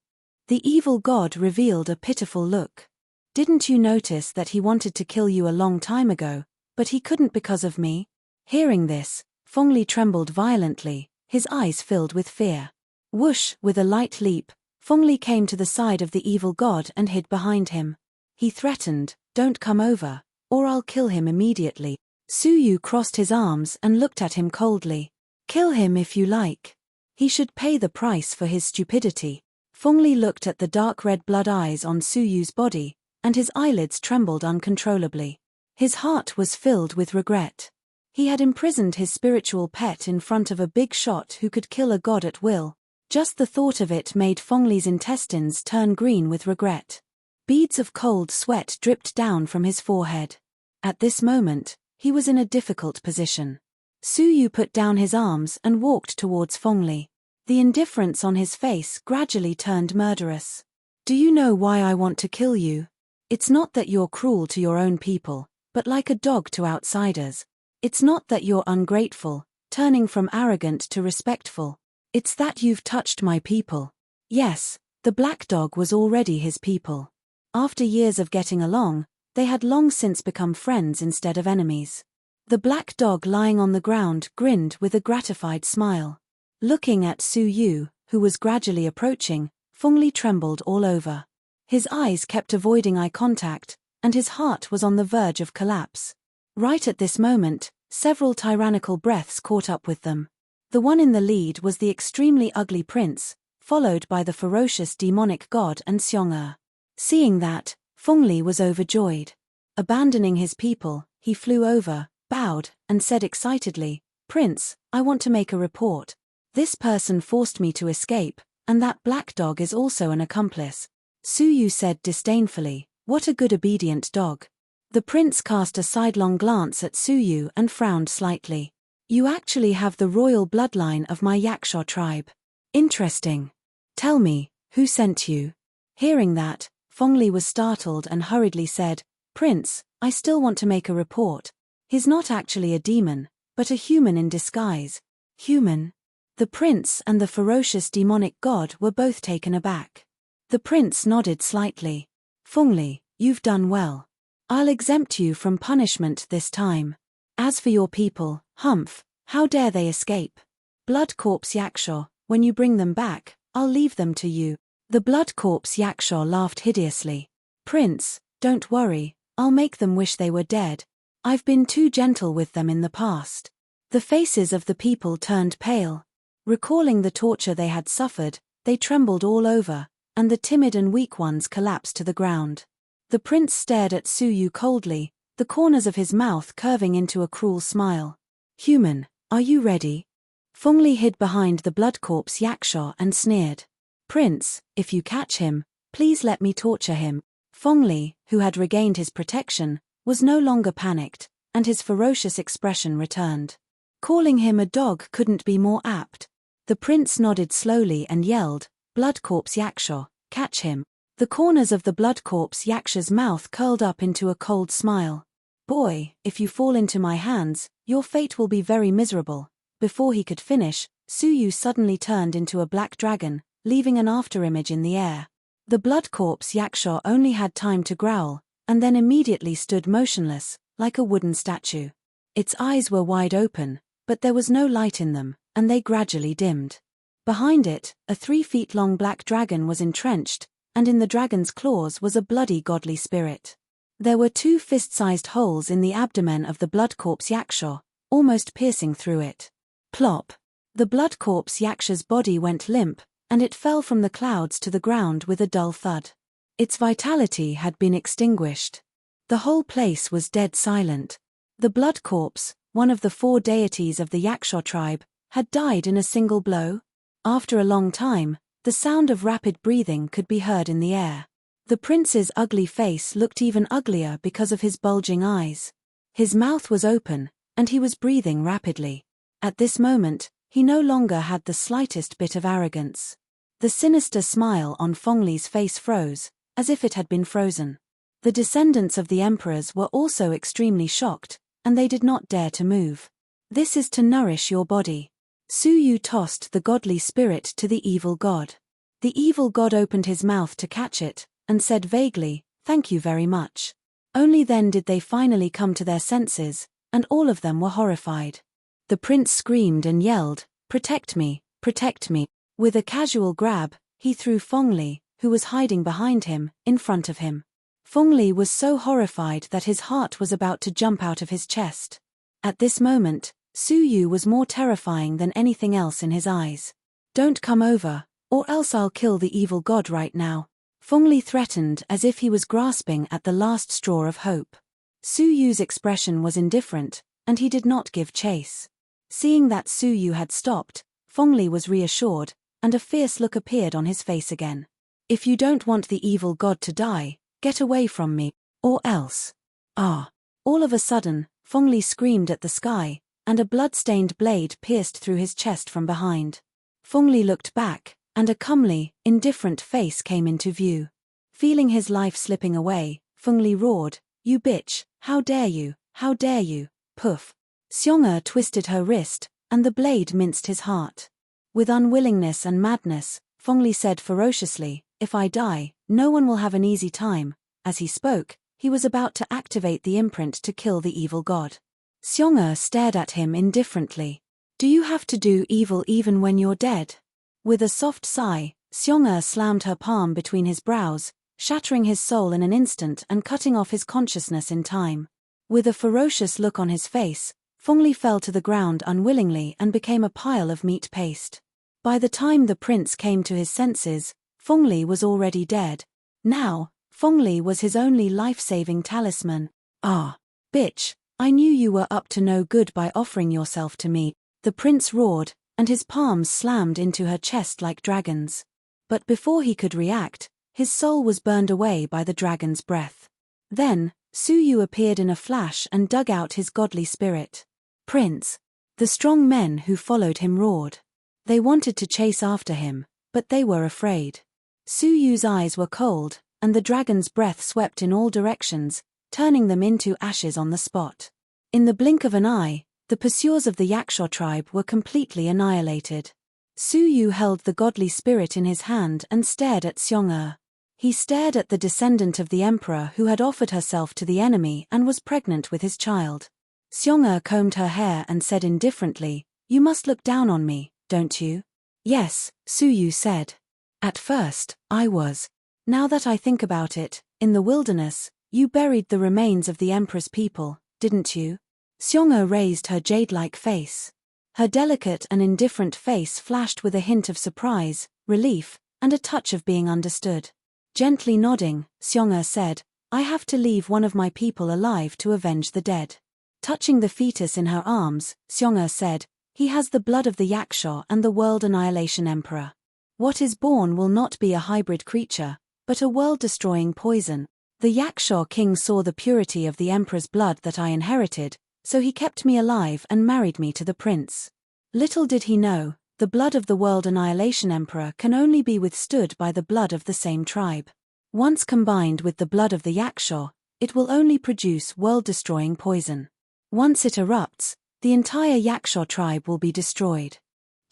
The evil god revealed a pitiful look. Didn't you notice that he wanted to kill you a long time ago, but he couldn't because of me? Hearing this, Fengli trembled violently, his eyes filled with fear. Whoosh, with a light leap, Fengli came to the side of the evil god and hid behind him. He threatened, "Don't come over, or I'll kill him immediately." Su Yu crossed his arms and looked at him coldly. "Kill him if you like. He should pay the price for his stupidity." Fengli looked at the dark red blood eyes on Su Yu's body, and his eyelids trembled uncontrollably. His heart was filled with regret. He had imprisoned his spiritual pet in front of a big shot who could kill a god at will. Just the thought of it made Fengli's intestines turn green with regret. Beads of cold sweat dripped down from his forehead. At this moment, he was in a difficult position. Su Yu put down his arms and walked towards Fengli. The indifference on his face gradually turned murderous. "Do you know why I want to kill you? It's not that you're cruel to your own people, but like a dog to outsiders. It's not that you're ungrateful, turning from arrogant to respectful. It's that you've touched my people." Yes, the black dog was already his people. After years of getting along, they had long since become friends instead of enemies. The black dog lying on the ground grinned with a gratified smile. Looking at Su Yu, who was gradually approaching, Fengli trembled all over. His eyes kept avoiding eye contact, and his heart was on the verge of collapse. Right at this moment, several tyrannical breaths caught up with them. The one in the lead was the extremely ugly prince, followed by the ferocious demonic god and Xiong-er. Seeing that, Fengli was overjoyed. Abandoning his people, he flew over, bowed, and said excitedly, "Prince, I want to make a report. This person forced me to escape, and that black dog is also an accomplice." Su Yu said disdainfully, "What a good obedient dog." The prince cast a sidelong glance at Su Yu and frowned slightly. "You actually have the royal bloodline of my Yaksha tribe. Interesting. Tell me, who sent you?" Hearing that, Fengli was startled and hurriedly said, "Prince, I still want to make a report. He's not actually a demon, but a human in disguise." "Human?" The prince and the ferocious demonic god were both taken aback. The prince nodded slightly. "Fengli, you've done well. I'll exempt you from punishment this time. As for your people, Humph, how dare they escape? Blood Corpse Yaksha, when you bring them back, I'll leave them to you." The Blood Corpse Yaksha laughed hideously. "Prince, don't worry, I'll make them wish they were dead. I've been too gentle with them in the past." The faces of the people turned pale. Recalling the torture they had suffered, they trembled all over, and the timid and weak ones collapsed to the ground. The prince stared at Su Yu coldly, the corners of his mouth curving into a cruel smile. "Human, are you ready?" Fengli hid behind the Blood Corpse Yaksha and sneered. "Prince, if you catch him, please let me torture him." Fengli, who had regained his protection, was no longer panicked, and his ferocious expression returned. Calling him a dog couldn't be more apt. The prince nodded slowly and yelled, "Blood Corpse Yaksha, catch him." The corners of the Blood Corpse Yaksha's mouth curled up into a cold smile. "Boy, if you fall into my hands, your fate will be very miserable." Before he could finish, Su Yu suddenly turned into a black dragon, leaving an afterimage in the air. The Blood Corpse Yaksha only had time to growl, and then immediately stood motionless, like a wooden statue. Its eyes were wide open, but there was no light in them, and they gradually dimmed. Behind it, a 3-feet-long black dragon was entrenched, and in the dragon's claws was a bloody godly spirit. There were 2 fist-sized holes in the abdomen of the Blood Corpse Yaksha, almost piercing through it. Plop! The Blood Corpse Yaksha's body went limp, and it fell from the clouds to the ground with a dull thud. Its vitality had been extinguished. The whole place was dead silent. The Blood Corpse, one of the 4 deities of the Yaksha tribe, had died in a single blow. After a long time, the sound of rapid breathing could be heard in the air. The prince's ugly face looked even uglier because of his bulging eyes. His mouth was open, and he was breathing rapidly. At this moment, he no longer had the slightest bit of arrogance. The sinister smile on Feng face froze, as if it had been frozen. The descendants of the emperors were also extremely shocked, and they did not dare to move. This is to nourish your body. Su Yu tossed the godly spirit to the evil god. The evil god opened his mouth to catch it, and said vaguely, "Thank you very much." Only then did they finally come to their senses, and all of them were horrified. The prince screamed and yelled, "Protect me, protect me." With a casual grab, he threw Feng, who was hiding behind him, in front of him. Feng was so horrified that his heart was about to jump out of his chest. At this moment, Su Yu was more terrifying than anything else in his eyes. "Don't come over, or else I'll kill the evil god right now." Feng threatened as if he was grasping at the last straw of hope. Su Yu's expression was indifferent, and he did not give chase. Seeing that Su Yu had stopped, Feng was reassured, and a fierce look appeared on his face again. "If you don't want the evil god to die, get away from me, or else." Ah! All of a sudden, Feng screamed at the sky, and a blood-stained blade pierced through his chest from behind. Feng looked back, and a comely, indifferent face came into view. Feeling his life slipping away, Feng roared, "You bitch, how dare you, how dare you!" Poof! Xiong'er twisted her wrist, and the blade minced his heart. With unwillingness and madness, Feng said ferociously, "If I die, no one will have an easy time." As he spoke, he was about to activate the imprint to kill the evil god. Xiong'er stared at him indifferently. "Do you have to do evil even when you're dead?" With a soft sigh, Xiong'er slammed her palm between his brows, shattering his soul in an instant and cutting off his consciousness in time. With a ferocious look on his face, Feng fell to the ground unwillingly and became a pile of meat paste. By the time the prince came to his senses, Feng was already dead. Now, Feng was his only life-saving talisman. "Ah, bitch, I knew you were up to no good by offering yourself to me," the prince roared, and his palms slammed into her chest like dragons. But before he could react, his soul was burned away by the dragon's breath. Then, Su Yu appeared in a flash and dug out his godly spirit. "Prince!" The strong men who followed him roared. They wanted to chase after him, but they were afraid. Su Yu's eyes were cold, and the dragon's breath swept in all directions, turning them into ashes on the spot. In the blink of an eye, the pursuers of the Yaksha tribe were completely annihilated. Su Yu held the godly spirit in his hand and stared at Xiong'er. He stared at the descendant of the emperor who had offered herself to the enemy and was pregnant with his child. Xiong'er combed her hair and said indifferently, "You must look down on me, don't you?" "Yes," Su Yu said. "At first, I was. Now that I think about it, in the wilderness, you buried the remains of the emperor's people, didn't you?" Xiong'er raised her jade-like face. Her delicate and indifferent face flashed with a hint of surprise, relief, and a touch of being understood. Gently nodding, Xiong'er said, "I have to leave one of my people alive to avenge the dead." Touching the fetus in her arms, Xiong'er said, "He has the blood of the Yaksha and the World Annihilation Emperor. What is born will not be a hybrid creature, but a world-destroying poison. The Yaksha king saw the purity of the emperor's blood that I inherited, so he kept me alive and married me to the prince. Little did he know, the blood of the World Annihilation Emperor can only be withstood by the blood of the same tribe. Once combined with the blood of the Yaksha, it will only produce world-destroying poison. Once it erupts, the entire Yaksha tribe will be destroyed."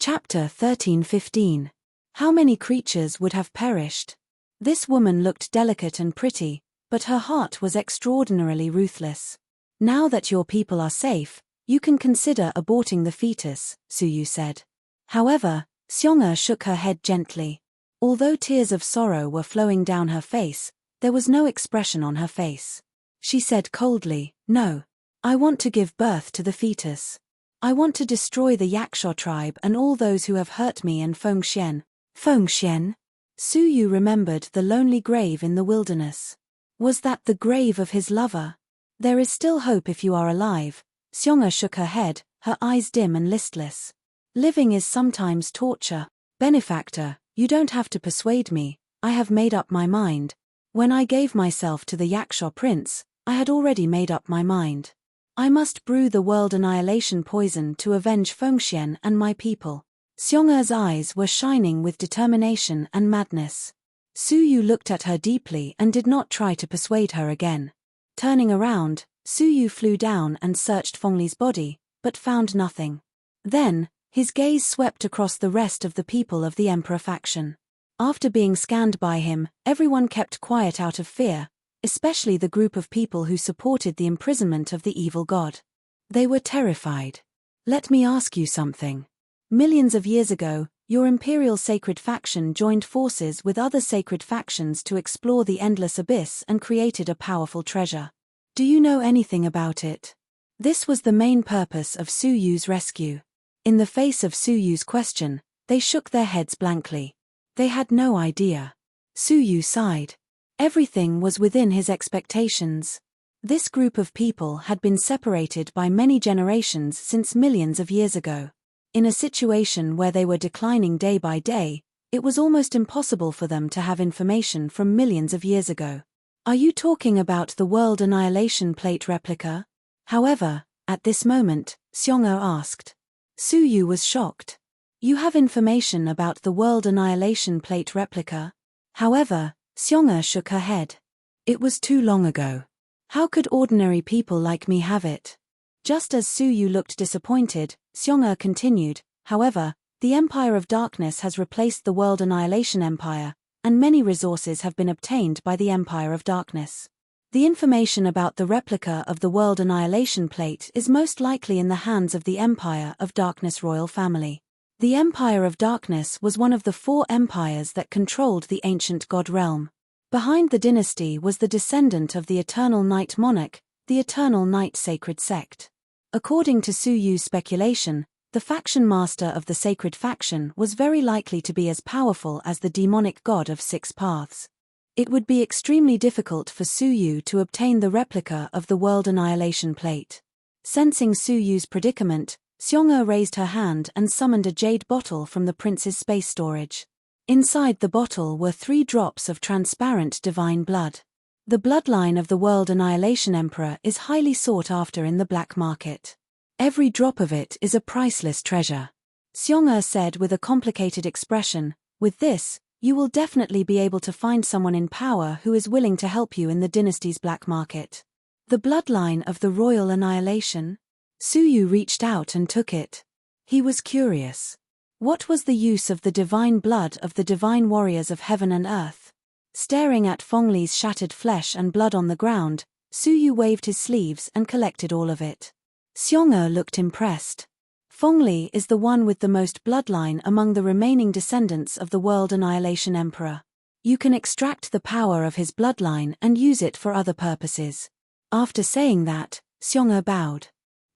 Chapter 13-15. How many creatures would have perished? This woman looked delicate and pretty, but her heart was extraordinarily ruthless. "Now that your people are safe, you can consider aborting the fetus," Su Yu said. However, Xiong'er shook her head gently. Although tears of sorrow were flowing down her face, there was no expression on her face. She said coldly, "No. I want to give birth to the fetus. I want to destroy the Yaksha tribe and all those who have hurt me and Feng Xian." Feng Xian? Su Yu remembered the lonely grave in the wilderness. Was that the grave of his lover? "There is still hope if you are alive." Xiong'er shook her head, her eyes dim and listless. "Living is sometimes torture. Benefactor, you don't have to persuade me, I have made up my mind. When I gave myself to the Yaksha prince, I had already made up my mind." I must brew the world annihilation poison to avenge Fengxian and my people. Xiong'er's eyes were shining with determination and madness. Su Yu looked at her deeply and did not try to persuade her again. Turning around, Su Yu flew down and searched Fengli's body, but found nothing. Then, his gaze swept across the rest of the people of the Emperor faction. After being scanned by him, everyone kept quiet out of fear, especially the group of people who supported the imprisonment of the evil god. They were terrified. Let me ask you something. Millions of years ago, your imperial sacred faction joined forces with other sacred factions to explore the endless abyss and created a powerful treasure. Do you know anything about it? This was the main purpose of Su Yu's rescue. In the face of Su Yu's question, they shook their heads blankly. They had no idea. Su Yu sighed. Everything was within his expectations. This group of people had been separated by many generations since millions of years ago. In a situation where they were declining day by day, it was almost impossible for them to have information from millions of years ago. Are you talking about the World Annihilation Plate replica? However, at this moment, Xiong'er asked. Su Yu was shocked. You have information about the World Annihilation Plate replica? However, Xiong'er shook her head. It was too long ago. How could ordinary people like me have it? Just as Su Yu looked disappointed, Xiong'er continued, however, the Empire of Darkness has replaced the World Annihilation Empire, and many resources have been obtained by the Empire of Darkness. The information about the replica of the World Annihilation Plate is most likely in the hands of the Empire of Darkness royal family. The Empire of Darkness was one of the 4 empires that controlled the ancient god realm. Behind the dynasty was the descendant of the Eternal Night Monarch, the Eternal Night Sacred Sect. According to Su Yu's speculation, the faction master of the sacred faction was very likely to be as powerful as the demonic god of 6 paths. It would be extremely difficult for Su Yu to obtain the replica of the World Annihilation Plate. Sensing Su Yu's predicament, Xiong'er raised her hand and summoned a jade bottle from the prince's space storage. Inside the bottle were 3 drops of transparent divine blood. The bloodline of the World Annihilation Emperor is highly sought after in the black market. Every drop of it is a priceless treasure. Xiong'er said with a complicated expression, with this, you will definitely be able to find someone in power who is willing to help you in the dynasty's black market. The bloodline of the Royal Annihilation? Su Yu reached out and took it. He was curious. What was the use of the divine blood of the divine warriors of heaven and earth? Staring at Fengli's shattered flesh and blood on the ground, Su Yu waved his sleeves and collected all of it. Xiong'er looked impressed. Fengli is the one with the most bloodline among the remaining descendants of the World Annihilation Emperor. You can extract the power of his bloodline and use it for other purposes. After saying that, Xiong'er bowed.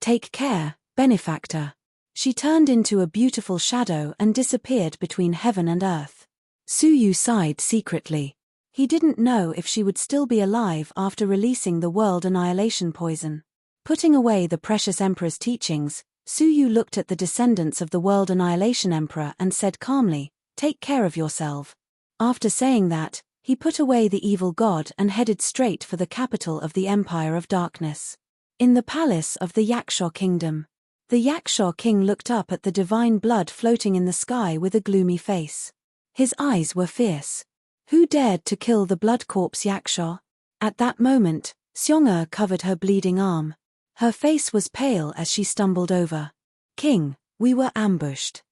Take care, benefactor. She turned into a beautiful shadow and disappeared between heaven and earth. Su Yu sighed secretly. He didn't know if she would still be alive after releasing the World Annihilation poison. Putting away the precious Emperor's teachings, Su Yu looked at the descendants of the World Annihilation Emperor and said calmly, "Take care of yourself." After saying that, he put away the evil god and headed straight for the capital of the Empire of Darkness. In the palace of the Yakshaw Kingdom, the Yakshaw king looked up at the divine blood floating in the sky with a gloomy face. His eyes were fierce. Who dared to kill the blood corpse Yakshaw? At that moment, Xiong'er covered her bleeding arm. Her face was pale as she stumbled over. King, we were ambushed.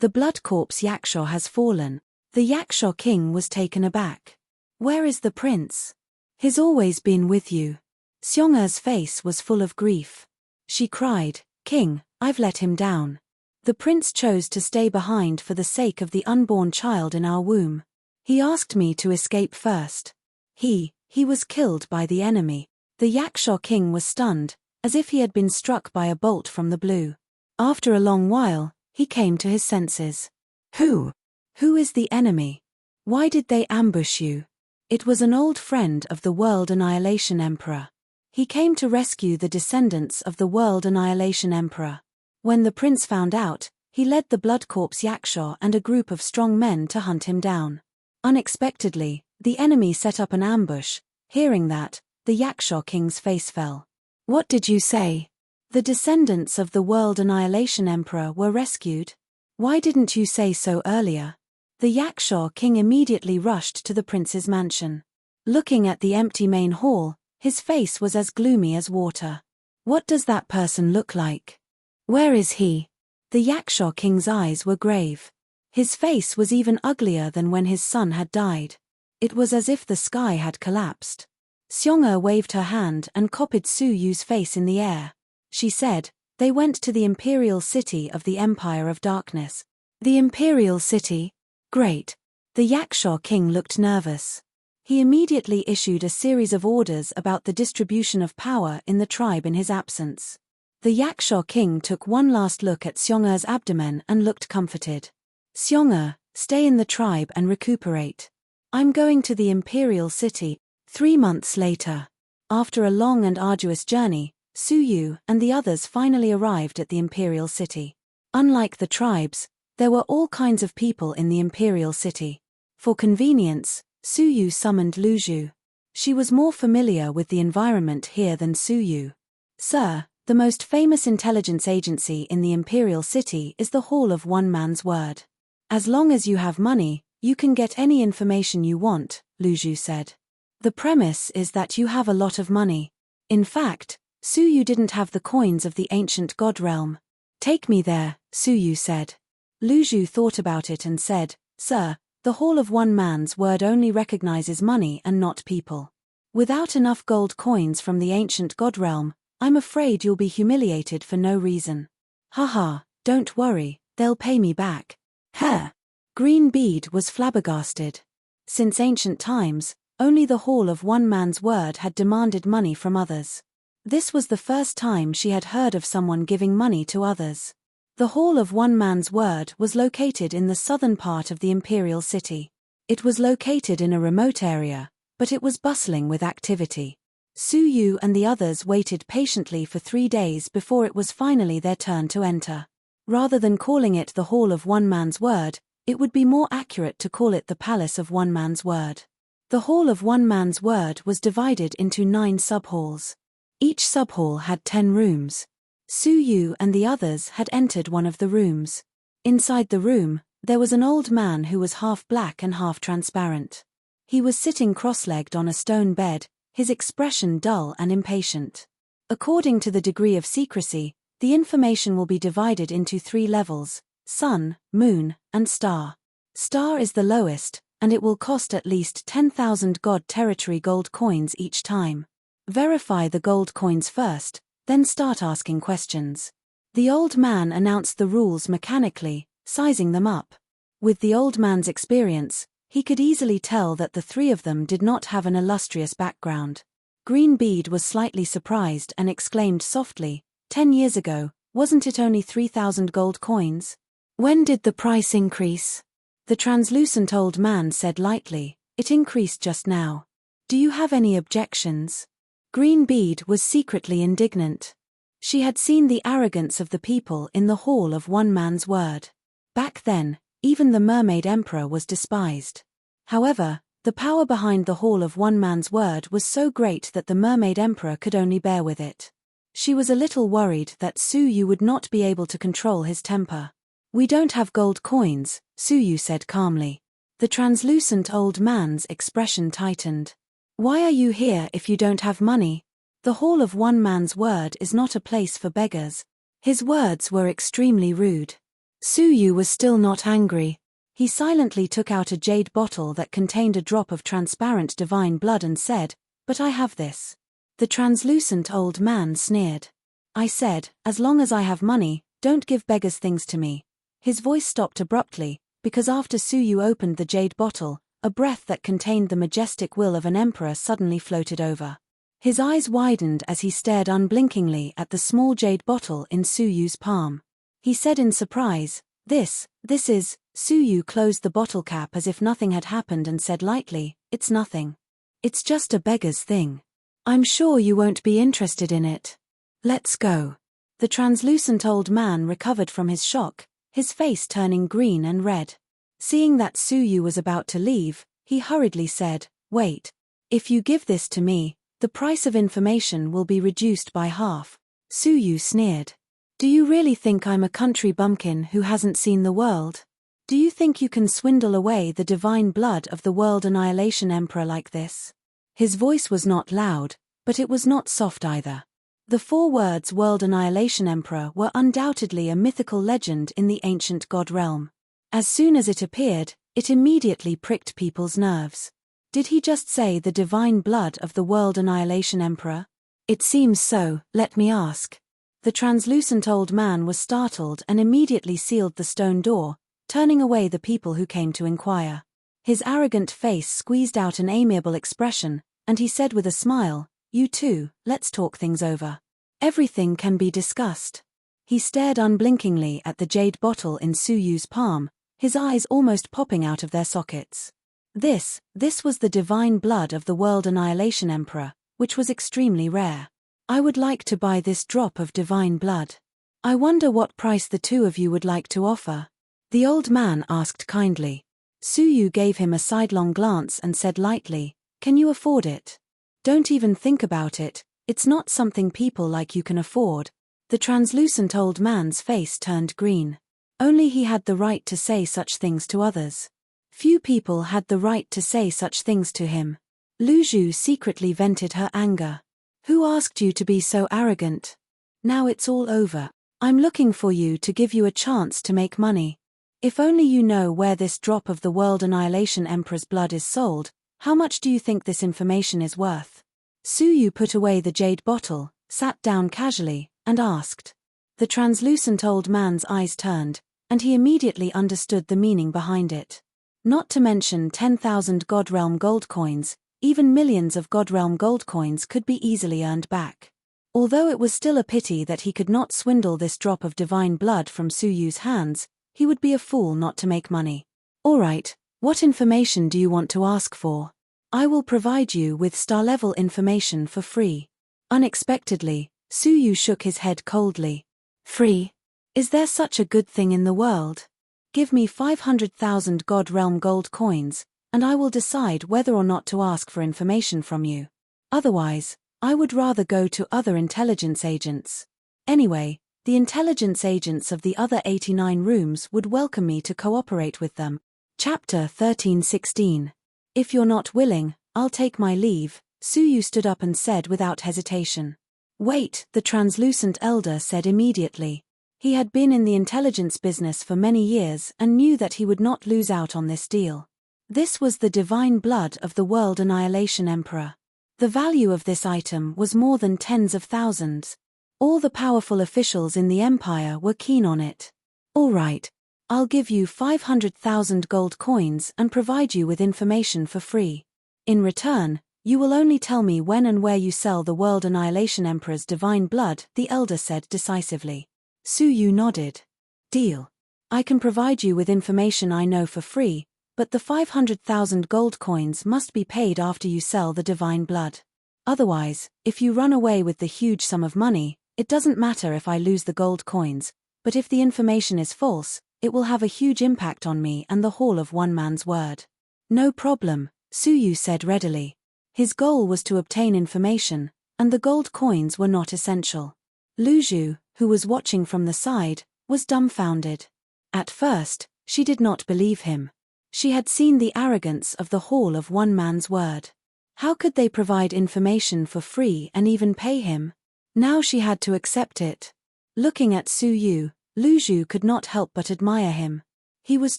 The blood corpse Yakshaw has fallen. The Yakshaw king was taken aback. Where is the prince? He's always been with you. Xiong'er's face was full of grief. She cried, King, I've let him down. The prince chose to stay behind for the sake of the unborn child in our womb. He asked me to escape first. He was killed by the enemy. The Yakshaw king was stunned, as if he had been struck by a bolt from the blue. After a long while, he came to his senses. Who is the enemy? Why did they ambush you? It was an old friend of the World Annihilation Emperor. He came to rescue the descendants of the World Annihilation Emperor. When the prince found out, he led the blood corpse Yakshaw and a group of strong men to hunt him down. Unexpectedly, the enemy set up an ambush. Hearing that, the Yakshaw king's face fell. What did you say? The descendants of the World Annihilation Emperor were rescued? Why didn't you say so earlier? The Yakshaw king immediately rushed to the prince's mansion. Looking at the empty main hall, his face was as gloomy as water. What does that person look like? Where is he? The Yakshaw king's eyes were grave. His face was even uglier than when his son had died. It was as if the sky had collapsed. Seong-er waved her hand and copied Su-yu's face in the air. She said, "They went to the imperial city of the Empire of Darkness." The imperial city? Great. The Yakshaw king looked nervous. He immediately issued a series of orders about the distribution of power in the tribe in his absence. The Yakshaw king took one last look at Seong-er's abdomen and looked comforted. "Seong-er, stay in the tribe and recuperate. I'm going to the imperial city." 3 months later, after a long and arduous journey, Su-yu and the others finally arrived at the imperial city. Unlike the tribes, there were all kinds of people in the imperial city. For convenience, Su-yu summoned Lu-ju. She was more familiar with the environment here than Su-yu. "Sir, the most famous intelligence agency in the imperial city is the Hall of One Man's Word. As long as you have money, you can get any information you want," Lu-ju said. "The premise is that you have a lot of money. In fact, Su-yu didn't have the coins of the ancient god realm." "Take me there," Su-yu said. Lu-ju thought about it and said, "Sir, the Hall of One Man's Word only recognizes money and not people. Without enough gold coins from the ancient god realm, I'm afraid you'll be humiliated for no reason." "Haha, don't worry, they'll pay me back." "Huh." Green Bead was flabbergasted. Since ancient times, only the Hall of One Man's Word had demanded money from others. This was the first time she had heard of someone giving money to others. The Hall of One Man's Word was located in the southern part of the imperial city. It was located in a remote area, but it was bustling with activity. Su-yu and the others waited patiently for 3 days before it was finally their turn to enter. Rather than calling it the Hall of One Man's Word, it would be more accurate to call it the Palace of One Man's Word. The Hall of One Man's Word was divided into 9 sub-halls. Each sub-hall had 10 rooms. Su-yu and the others had entered one of the rooms. Inside the room, there was an old man who was half black and half transparent. He was sitting cross-legged on a stone bed, his expression dull and impatient. According to the degree of secrecy, the information will be divided into 3 levels: sun, moon, and star. Star is the lowest, and it will cost at least 10,000 God Territory gold coins each time. Verify the gold coins first, then start asking questions. The old man announced the rules mechanically, sizing them up. With the old man's experience, he could easily tell that the 3 of them did not have an illustrious background. Green Bead was slightly surprised and exclaimed softly, 10 years ago, wasn't it only 3,000 gold coins? When did the price increase? The translucent old man said lightly, it increased just now. Do you have any objections? Green Bead was secretly indignant. She had seen the arrogance of the people in the Hall of One Man's Word. Back then, even the Mermaid Emperor was despised. However, the power behind the Hall of One Man's Word was so great that the Mermaid Emperor could only bear with it. She was a little worried that Su-yu would not be able to control his temper. "We don't have gold coins," Su-yu said calmly. The translucent old man's expression tightened. "Why are you here if you don't have money? The Hall of One Man's Word is not a place for beggars." His words were extremely rude. Su-yu was still not angry. He silently took out a jade bottle that contained a drop of transparent divine blood and said, "But I have this." The translucent old man sneered. "I said, as long as I have money, don't give beggars things to me." His voice stopped abruptly, because after Su-yu opened the jade bottle, a breath that contained the majestic will of an emperor suddenly floated over. His eyes widened as he stared unblinkingly at the small jade bottle in Su-yu's palm. He said in surprise, This is." Su-yu closed the bottle cap as if nothing had happened and said lightly, "It's nothing. It's just a beggar's thing. I'm sure you won't be interested in it. Let's go." The translucent old man recovered from his shock, his face turning green and red. Seeing that Su-yu was about to leave, he hurriedly said, "Wait. If you give this to me, the price of information will be reduced by half." Suyu sneered. Do you really think I'm a country bumpkin who hasn't seen the world? Do you think you can swindle away the divine blood of the World Annihilation Emperor like this? His voice was not loud, but it was not soft either. The 4 words World Annihilation Emperor were undoubtedly a mythical legend in the ancient god realm. As soon as it appeared, it immediately pricked people's nerves. Did he just say the divine blood of the World Annihilation Emperor? It seems so, let me ask. The translucent old man was startled and immediately sealed the stone door, turning away the people who came to inquire. His arrogant face squeezed out an amiable expression, and he said with a smile, "You two, let's talk things over. Everything can be discussed." He stared unblinkingly at the jade bottle in Suyu's palm, his eyes almost popping out of their sockets. This was the divine blood of the World Annihilation Emperor, which was extremely rare. I would like to buy this drop of divine blood. I wonder what price the 2 of you would like to offer. The old man asked kindly. Suyu gave him a sidelong glance and said lightly, "Can you afford it? Don't even think about it, it's not something people like you can afford." The translucent old man's face turned green. Only he had the right to say such things to others. Few people had the right to say such things to him. Luzhu secretly vented her anger. Who asked you to be so arrogant? Now it's all over. I'm looking for you to give you a chance to make money. If only you know where this drop of the World Annihilation Emperor's blood is sold, how much do you think this information is worth? Suyu put away the jade bottle, sat down casually, and asked. The translucent old man's eyes turned, and he immediately understood the meaning behind it. Not to mention 10,000 God Realm gold coins, even millions of God Realm gold coins could be easily earned back. Although it was still a pity that he could not swindle this drop of divine blood from Suyu's hands, he would be a fool not to make money. All right, what information do you want to ask for? I will provide you with star-level information for free. Unexpectedly, Suyu shook his head coldly. Free? Is there such a good thing in the world? Give me 500,000 God Realm gold coins, and I will decide whether or not to ask for information from you. Otherwise, I would rather go to other intelligence agents. Anyway, the intelligence agents of the other 89 rooms would welcome me to cooperate with them. Chapter 13:16. If you're not willing, I'll take my leave, Suyu stood up and said without hesitation. Wait, the translucent elder said immediately. He had been in the intelligence business for many years and knew that he would not lose out on this deal. This was the divine blood of the World Annihilation Emperor. The value of this item was more than tens of thousands. All the powerful officials in the empire were keen on it. All right, I'll give you 500,000 gold coins and provide you with information for free. In return, you will only tell me when and where you sell the World Annihilation Emperor's divine blood, the elder said decisively. Suyu nodded. Deal. I can provide you with information I know for free, but the 500,000 gold coins must be paid after you sell the divine blood. Otherwise, if you run away with the huge sum of money, it doesn't matter if I lose the gold coins, but if the information is false, it will have a huge impact on me and the Hall of One Man's Word. No problem, Suyu said readily. His goal was to obtain information, and the gold coins were not essential. Luzhu, who was watching from the side, was dumbfounded. At first, she did not believe him. She had seen the arrogance of the Hall of One Man's Word. How could they provide information for free and even pay him? Now she had to accept it. Looking at Suyu, Luzhu could not help but admire him. He was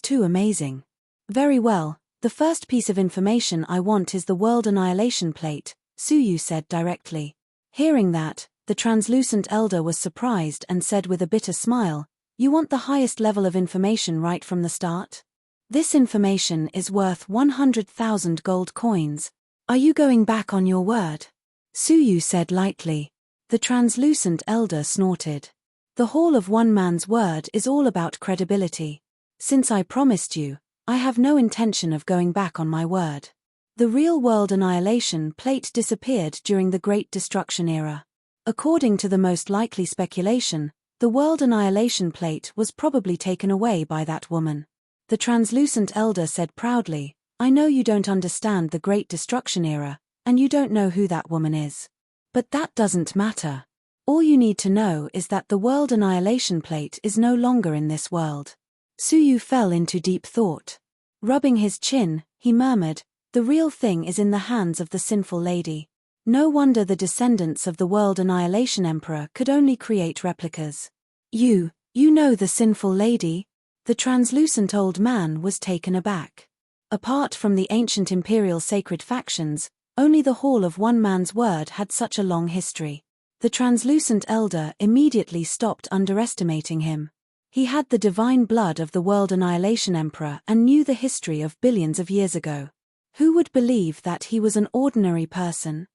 too amazing. Very well, the first piece of information I want is the World Annihilation Plate, Suyu said directly. Hearing that, the translucent elder was surprised and said with a bitter smile, "You want the highest level of information right from the start? This information is worth 100,000 gold coins. Are you going back on your word?" Suyu said lightly. The translucent elder snorted. The Hall of One Man's Word is all about credibility. Since I promised you, I have no intention of going back on my word. The real World Annihilation Plate disappeared during the Great Destruction era. According to the most likely speculation, the World Annihilation Plate was probably taken away by that woman. The translucent elder said proudly, "I know you don't understand the Great Destruction era, and you don't know who that woman is. But that doesn't matter. All you need to know is that the world annihilation plate is no longer in this world. Suyu fell into deep thought. Rubbing his chin, he murmured, "The real thing is in the hands of the sinful lady. No wonder the descendants of the world annihilation emperor could only create replicas." You know the sinful lady?" The translucent old man was taken aback. Apart from the ancient imperial sacred factions, only the Hall of One Man's Word had such a long history. The translucent elder immediately stopped underestimating him. He had the divine blood of the world annihilation emperor and knew the history of billions of years ago. Who would believe that he was an ordinary person?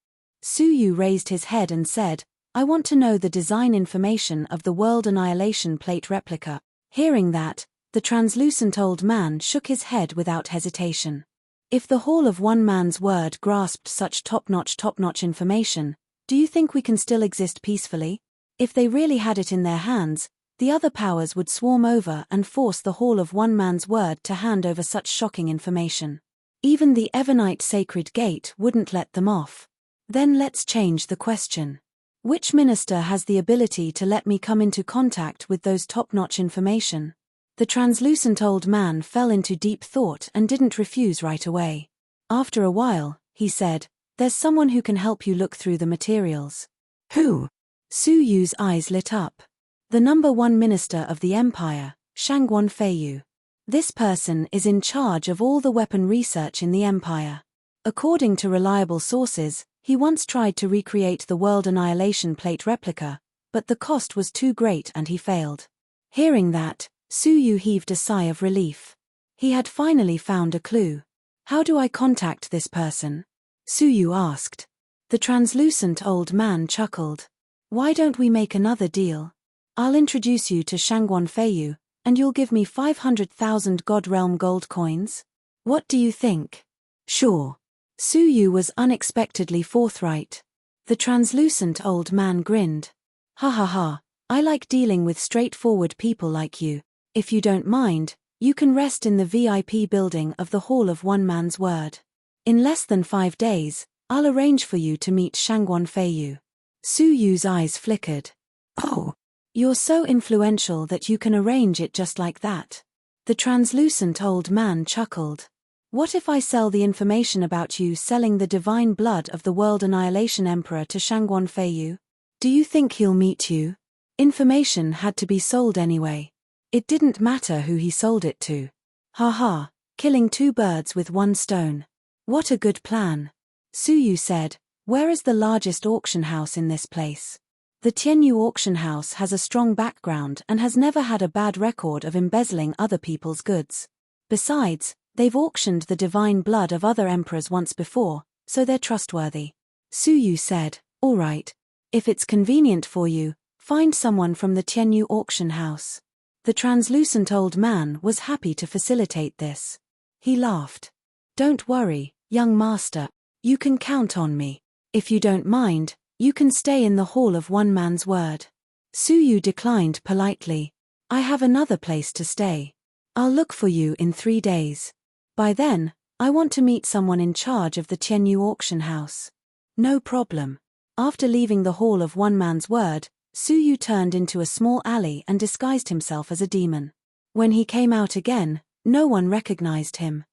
Suyu raised his head and said, "I want to know the design information of the world annihilation plate replica." Hearing that, the translucent old man shook his head without hesitation. If the Hall of One Man's Word grasped such top-notch information, do you think we can still exist peacefully? If they really had it in their hands, the other powers would swarm over and force the Hall of One Man's Word to hand over such shocking information. Even the Evernite Sacred Gate wouldn't let them off. Then let's change the question. Which minister has the ability to let me come into contact with those top-notch information? The translucent old man fell into deep thought and didn't refuse right away. After a while, he said, "There's someone who can help you look through the materials." "Who?" Suyu's eyes lit up. "The number one minister of the empire, Shangguan Feiyu. This person is in charge of all the weapon research in the empire. According to reliable sources, he once tried to recreate the world annihilation plate replica, but the cost was too great and he failed." Hearing that, Suyu heaved a sigh of relief. He had finally found a clue. "How do I contact this person?" Suyu asked. The translucent old man chuckled. "Why don't we make another deal? I'll introduce you to Shangguan Feiyu, and you'll give me 500,000 God Realm gold coins? What do you think?" "Sure." Suyu was unexpectedly forthright. The translucent old man grinned. "Ha ha ha, I like dealing with straightforward people like you. If you don't mind, you can rest in the VIP building of the Hall of One Man's Word. In less than 5 days, I'll arrange for you to meet Shangguan Feiyu." Suyu's eyes flickered. "Oh, you're so influential that you can arrange it just like that." The translucent old man chuckled. "What if I sell the information about you selling the divine blood of the world annihilation emperor to Shangguan Feiyu? Do you think he'll meet you?" Information had to be sold anyway. It didn't matter who he sold it to. Ha ha, killing 2 birds with 1 stone. What a good plan. Suyu said, "Where is the largest auction house in this place?" The Tianyu auction house has a strong background and has never had a bad record of embezzling other people's goods. Besides, they've auctioned the divine blood of other emperors once before, so they're trustworthy. Suyu said, "All right. If it's convenient for you, find someone from the Tianyu auction house." The translucent old man was happy to facilitate this. He laughed. "Don't worry, young master. You can count on me. If you don't mind, you can stay in the Hall of One Man's Word." Suyu declined politely. "I have another place to stay. I'll look for you in 3 days. By then, I want to meet someone in charge of the Tianyu auction house." "No problem." After leaving the Hall of One Man's Word, Suyu turned into a small alley and disguised himself as a demon. When he came out again, no one recognized him.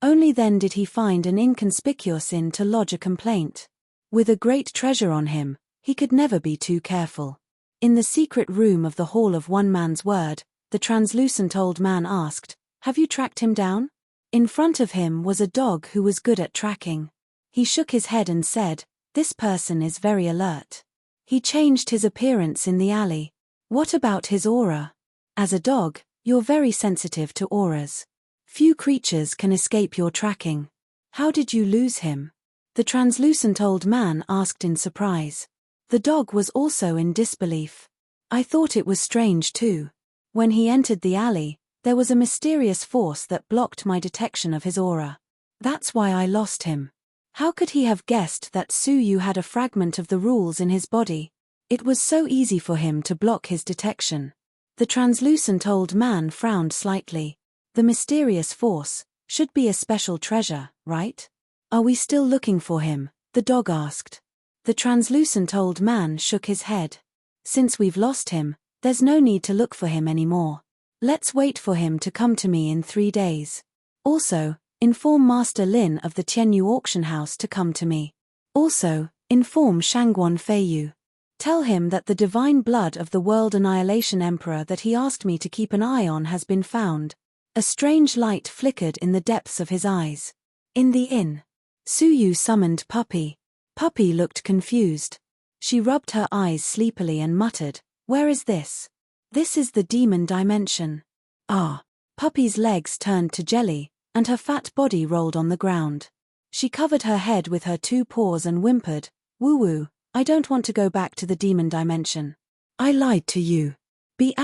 Only then did he find an inconspicuous inn to lodge a complaint. With a great treasure on him, he could never be too careful. In the secret room of the Hall of One Man's Word, the translucent old man asked, "Have you tracked him down?" In front of him was a dog who was good at tracking. He shook his head and said, "This person is very alert." He changed his appearance in the alley. "What about his aura?" "As a dog, you're very sensitive to auras. Few creatures can escape your tracking." "How did you lose him?" the translucent old man asked in surprise. The dog was also in disbelief. "I thought it was strange too. When he entered the alley, there was a mysterious force that blocked my detection of his aura. That's why I lost him." How could he have guessed that Suyu had a fragment of the rules in his body? It was so easy for him to block his detection. The translucent old man frowned slightly. "The mysterious force should be a special treasure, right? Are we still looking for him?" the dog asked. The translucent old man shook his head. Since we've lost him, there's no need to look for him anymore. Let's wait for him to come to me in 3 days. Also, inform Master Lin of the Tianyu auction house to come to me. Also, inform Shangguan Feiyu. Tell him that the divine blood of the World Annihilation Emperor that he asked me to keep an eye on has been found. A strange light flickered in the depths of his eyes. In the inn, Su Yu summoned Puppy. Puppy looked confused. She rubbed her eyes sleepily and muttered, "Where is this?" "This is the demon dimension." Ah. Puppy's legs turned to jelly, and her fat body rolled on the ground. She covered her head with her 2 paws and whimpered, "Woo-woo, I don't want to go back to the demon dimension. I lied to you." B*****.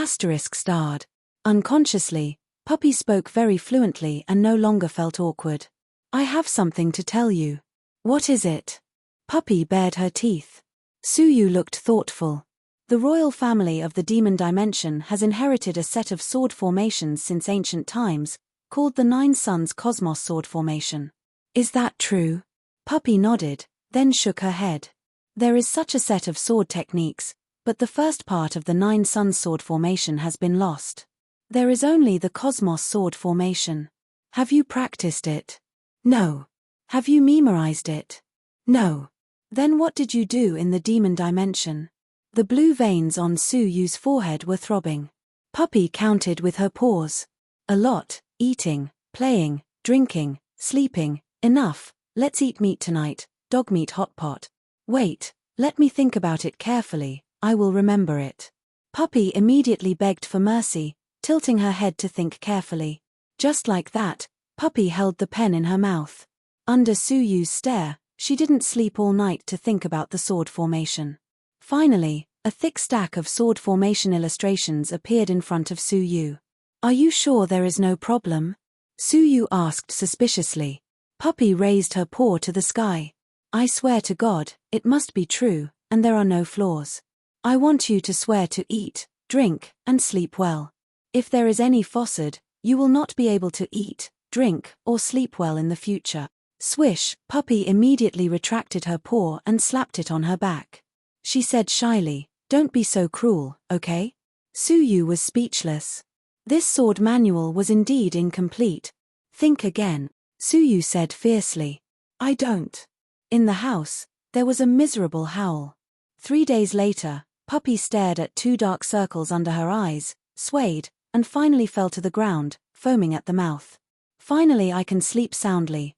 Unconsciously, Puppy spoke very fluently and no longer felt awkward. "I have something to tell you." "What is it?" Puppy bared her teeth. Su Yu looked thoughtful. The royal family of the demon dimension has inherited a set of sword formations since ancient times, called the 9 Suns Cosmos Sword Formation. "Is that true?" Puppy nodded, then shook her head. "There is such a set of sword techniques, but the first part of the 9 Suns Sword Formation has been lost. There is only the Cosmos Sword Formation. Have you practiced it?" "No." "Have you memorized it?" "No." "Then what did you do in the demon dimension?" The blue veins on Su Yu's forehead were throbbing. Puppy counted with her paws. "A lot, eating, playing, drinking, sleeping, enough, let's eat meat tonight, dog meat hot pot. Wait, let me think about it carefully, I will remember it." Puppy immediately begged for mercy, tilting her head to think carefully. Just like that, Puppy held the pen in her mouth. Under Su Yu's stare, she didn't sleep all night to think about the sword formation. Finally, a thick stack of sword formation illustrations appeared in front of Su Yu. "Are you sure there is no problem?" Su Yu asked suspiciously. Puppy raised her paw to the sky. "I swear to God, it must be true, and there are no flaws. I want you to swear to eat, drink, and sleep well. If there is any falsehood, you will not be able to eat, drink, or sleep well in the future." Swish, Puppy immediately retracted her paw and slapped it on her back. She said shyly, "Don't be so cruel, okay?" Su Yu was speechless. This sword manual was indeed incomplete. "Think again," Su Yu said fiercely. "I don't." In the house, there was a miserable howl. 3 days later, Puppy stared at 2 dark circles under her eyes, swayed, and finally fell to the ground, foaming at the mouth. "Finally I can sleep soundly."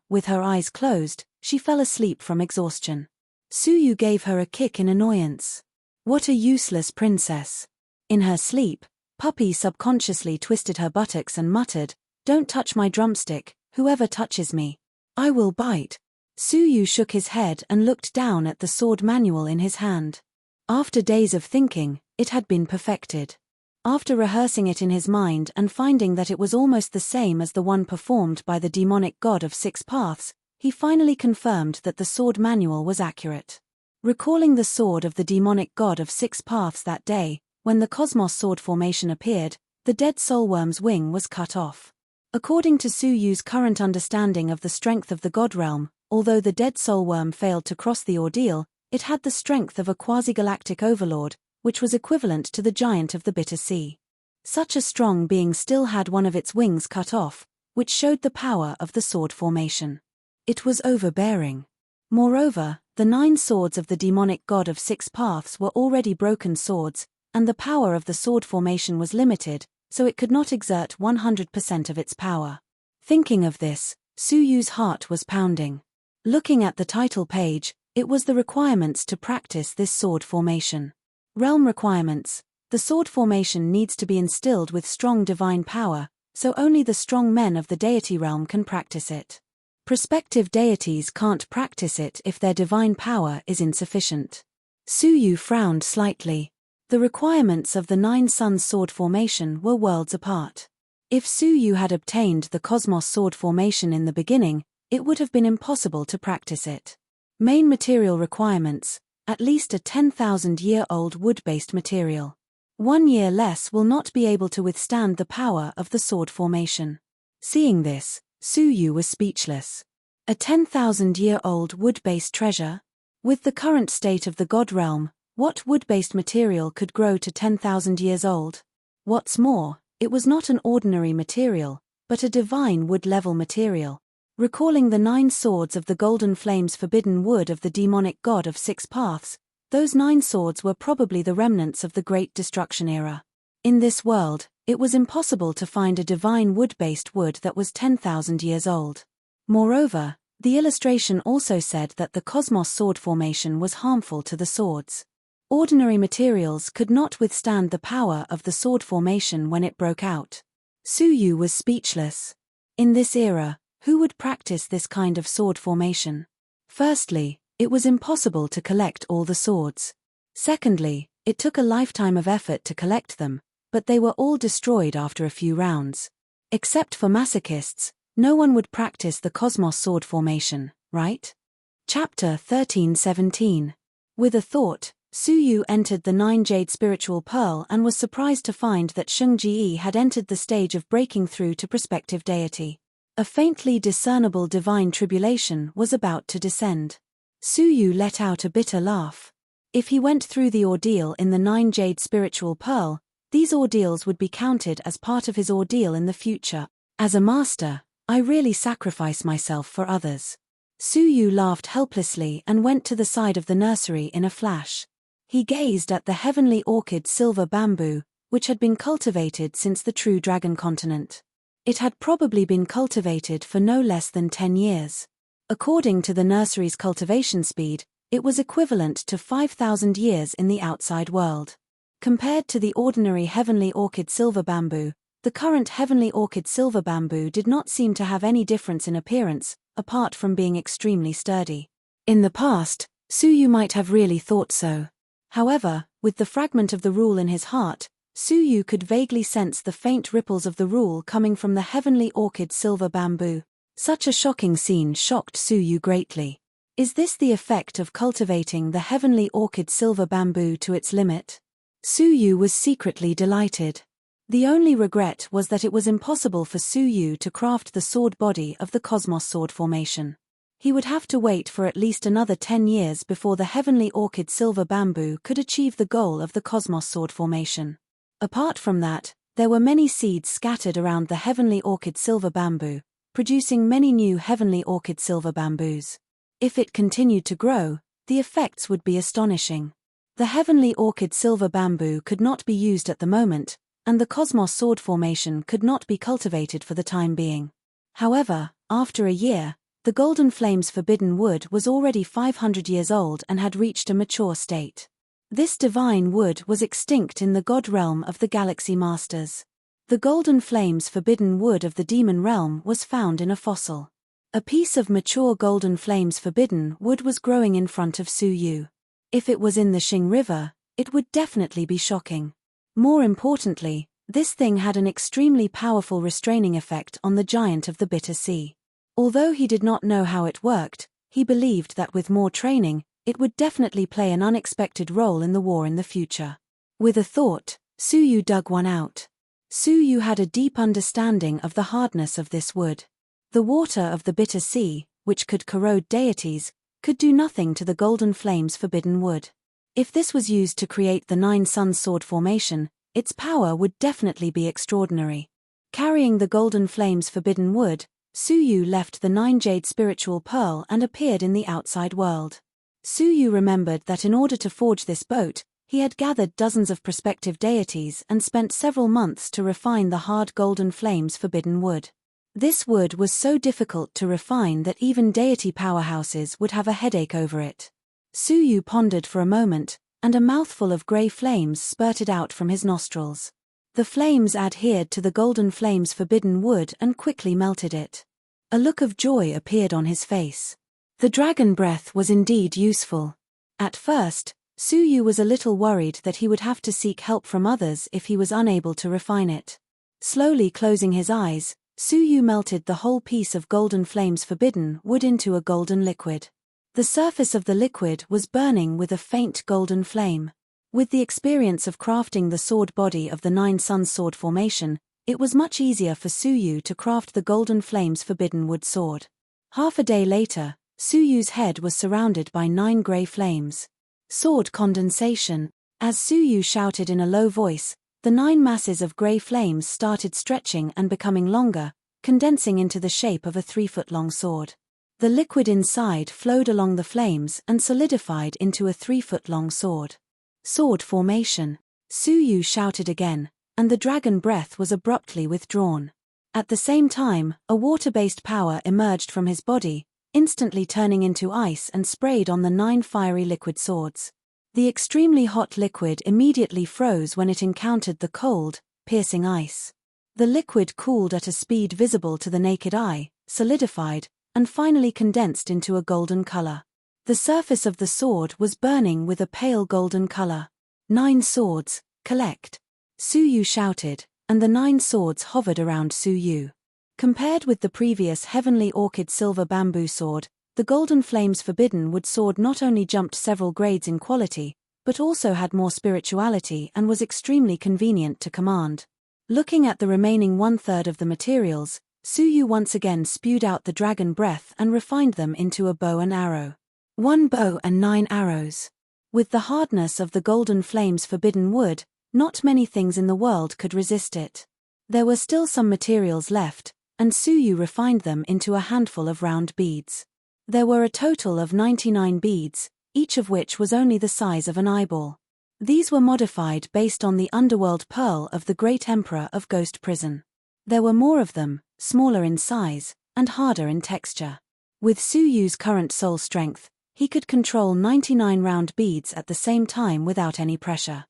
With her eyes closed, she fell asleep from exhaustion. Su Yu gave her a kick in annoyance. What a useless princess. In her sleep, Puppy subconsciously twisted her buttocks and muttered, "Don't touch my drumstick, whoever touches me. I will bite." Su Yu shook his head and looked down at the sword manual in his hand. After days of thinking, it had been perfected. After rehearsing it in his mind and finding that it was almost the same as the one performed by the demonic god of 6 paths, he finally confirmed that the sword manual was accurate. Recalling the sword of the demonic god of 6 paths that day, when the Cosmos Sword Formation appeared, the dead soulworm's wing was cut off. According to Su Yu's current understanding of the strength of the god realm, although the dead soulworm failed to cross the ordeal, it had the strength of a quasi-galactic overlord, which was equivalent to the giant of the Bitter Sea. Such a strong being still had one of its wings cut off, which showed the power of the sword formation. It was overbearing. Moreover, the 9 swords of the demonic god of 6 paths were already broken swords, and the power of the sword formation was limited, so it could not exert 100% of its power. Thinking of this, Su Yu's heart was pounding. Looking at the title page, it was the requirements to practice this sword formation. Realm requirements. The sword formation needs to be instilled with strong divine power, so only the strong men of the deity realm can practice it. Prospective deities can't practice it if their divine power is insufficient. Su Yu frowned slightly. The requirements of the 9 Suns sword formation were worlds apart. If Su Yu had obtained the Cosmos sword formation in the beginning, it would have been impossible to practice it. Main material requirements. At least a 10,000-year-old wood-based material. 1 year less will not be able to withstand the power of the sword formation. Seeing this, Su Yu was speechless. A 10,000-year-old wood-based treasure? With the current state of the god realm, What wood-based material could grow to 10,000 years old? What's more, it was not an ordinary material, but a divine wood-level material. Recalling the 9 swords of the golden flames forbidden wood of the demonic god of 6 paths, those 9 swords were probably the remnants of the Great Destruction era. In this world, it was impossible to find a divine wood-based wood that was 10,000 years old. Moreover, the illustration also said that the cosmos sword formation was harmful to the swords. Ordinary materials could not withstand the power of the sword formation when it broke out. Su Yu was speechless. In this era, who would practice this kind of sword formation? Firstly, it was impossible to collect all the swords. Secondly, it took a lifetime of effort to collect them, but they were all destroyed after a few rounds. Except for masochists, no one would practice the cosmos sword formation, right? Chapter 13:17. With a thought, Su Yu entered the 9-jade spiritual pearl and was surprised to find that Sheng Ji had entered the stage of breaking through to prospective deity. A faintly discernible divine tribulation was about to descend. Su Yu let out a bitter laugh. If he went through the ordeal in the 9-jade spiritual pearl, these ordeals would be counted as part of his ordeal in the future. As a master, I really sacrifice myself for others. Su Yu laughed helplessly and went to the side of the nursery in a flash. He gazed at the heavenly orchid silver bamboo, which had been cultivated since the true dragon continent. It had probably been cultivated for no less than 10 years. According to the nursery's cultivation speed, it was equivalent to 5,000 years in the outside world. Compared to the ordinary heavenly orchid silver bamboo, the current heavenly orchid silver bamboo did not seem to have any difference in appearance, apart from being extremely sturdy. In the past, Su Yu might have really thought so. However, with the fragment of the rule in his heart, Su Yu could vaguely sense the faint ripples of the rule coming from the heavenly orchid silver bamboo. Such a shocking scene shocked Su Yu greatly. Is this the effect of cultivating the heavenly orchid silver bamboo to its limit? Su Yu was secretly delighted. The only regret was that it was impossible for Su Yu to craft the sword body of the cosmos sword formation. He would have to wait for at least another 10 years before the heavenly orchid silver bamboo could achieve the goal of the cosmos sword formation. Apart from that, there were many seeds scattered around the heavenly orchid silver bamboo, producing many new heavenly orchid silver bamboos. If it continued to grow, the effects would be astonishing. The heavenly orchid silver bamboo could not be used at the moment, and the cosmos sword formation could not be cultivated for the time being. However, after a year, the golden flames forbidden wood was already 500 years old and had reached a mature state. This divine wood was extinct in the god realm of the galaxy masters. The golden flames forbidden wood of the demon realm was found in a fossil. A piece of mature golden flames forbidden wood was growing in front of Su Yu. If it was in the Xing River, it would definitely be shocking. More importantly, this thing had an extremely powerful restraining effect on the giant of the bitter sea. Although he did not know how it worked, he believed that with more training, it would definitely play an unexpected role in the war in the future. With a thought, Su Yu dug one out. Su Yu had a deep understanding of the hardness of this wood. The water of the bitter sea, which could corrode deities, could do nothing to the golden flames forbidden wood. If this was used to create the 9 suns sword formation, its power would definitely be extraordinary. Carrying the golden flames forbidden wood, Su Yu left the 9-jade spiritual pearl and appeared in the outside world. Su Yu remembered that in order to forge this boat, he had gathered dozens of prospective deities and spent several months to refine the hard golden flames forbidden wood. This wood was so difficult to refine that even deity powerhouses would have a headache over it. Su Yu pondered for a moment, and a mouthful of grey flames spurted out from his nostrils. The flames adhered to the golden flames forbidden wood and quickly melted it. A look of joy appeared on his face. The dragon breath was indeed useful. At first, Su Yu was a little worried that he would have to seek help from others if he was unable to refine it. Slowly closing his eyes, Su Yu melted the whole piece of golden flames forbidden wood into a golden liquid. The surface of the liquid was burning with a faint golden flame. With the experience of crafting the sword body of the 9 suns sword formation, it was much easier for Su Yu to craft the golden flames forbidden wood sword. Half a day later, Su Yu's head was surrounded by 9 grey flames. Sword condensation. As Su Yu shouted in a low voice, the 9 masses of grey flames started stretching and becoming longer, condensing into the shape of a 3-foot-long sword. The liquid inside flowed along the flames and solidified into a 3-foot-long sword. Sword formation. Su Yu shouted again, and the dragon breath was abruptly withdrawn. At the same time, a water-based power emerged from his body, instantly turning into ice and sprayed on the 9 fiery liquid swords. The extremely hot liquid immediately froze when it encountered the cold, piercing ice. The liquid cooled at a speed visible to the naked eye, solidified, and finally condensed into a golden color. The surface of the sword was burning with a pale golden color. 9 swords, collect. Su Yu shouted, and the 9 swords hovered around Su Yu. Compared with the previous heavenly orchid silver bamboo sword, the Golden Flames Forbidden Wood sword not only jumped several grades in quality, but also had more spirituality and was extremely convenient to command. Looking at the remaining 1/3 of the materials, Su Yu once again spewed out the dragon breath and refined them into a bow and arrow. 1 bow and 9 arrows. With the hardness of the Golden Flames Forbidden Wood, not many things in the world could resist it. There were still some materials left, and Su Yu refined them into a handful of round beads. There were a total of 99 beads, each of which was only the size of an eyeball. These were modified based on the underworld pearl of the Great Emperor of Ghost Prison. There were more of them, smaller in size, and harder in texture. With Su Yu's current soul strength, he could control 99 round beads at the same time without any pressure.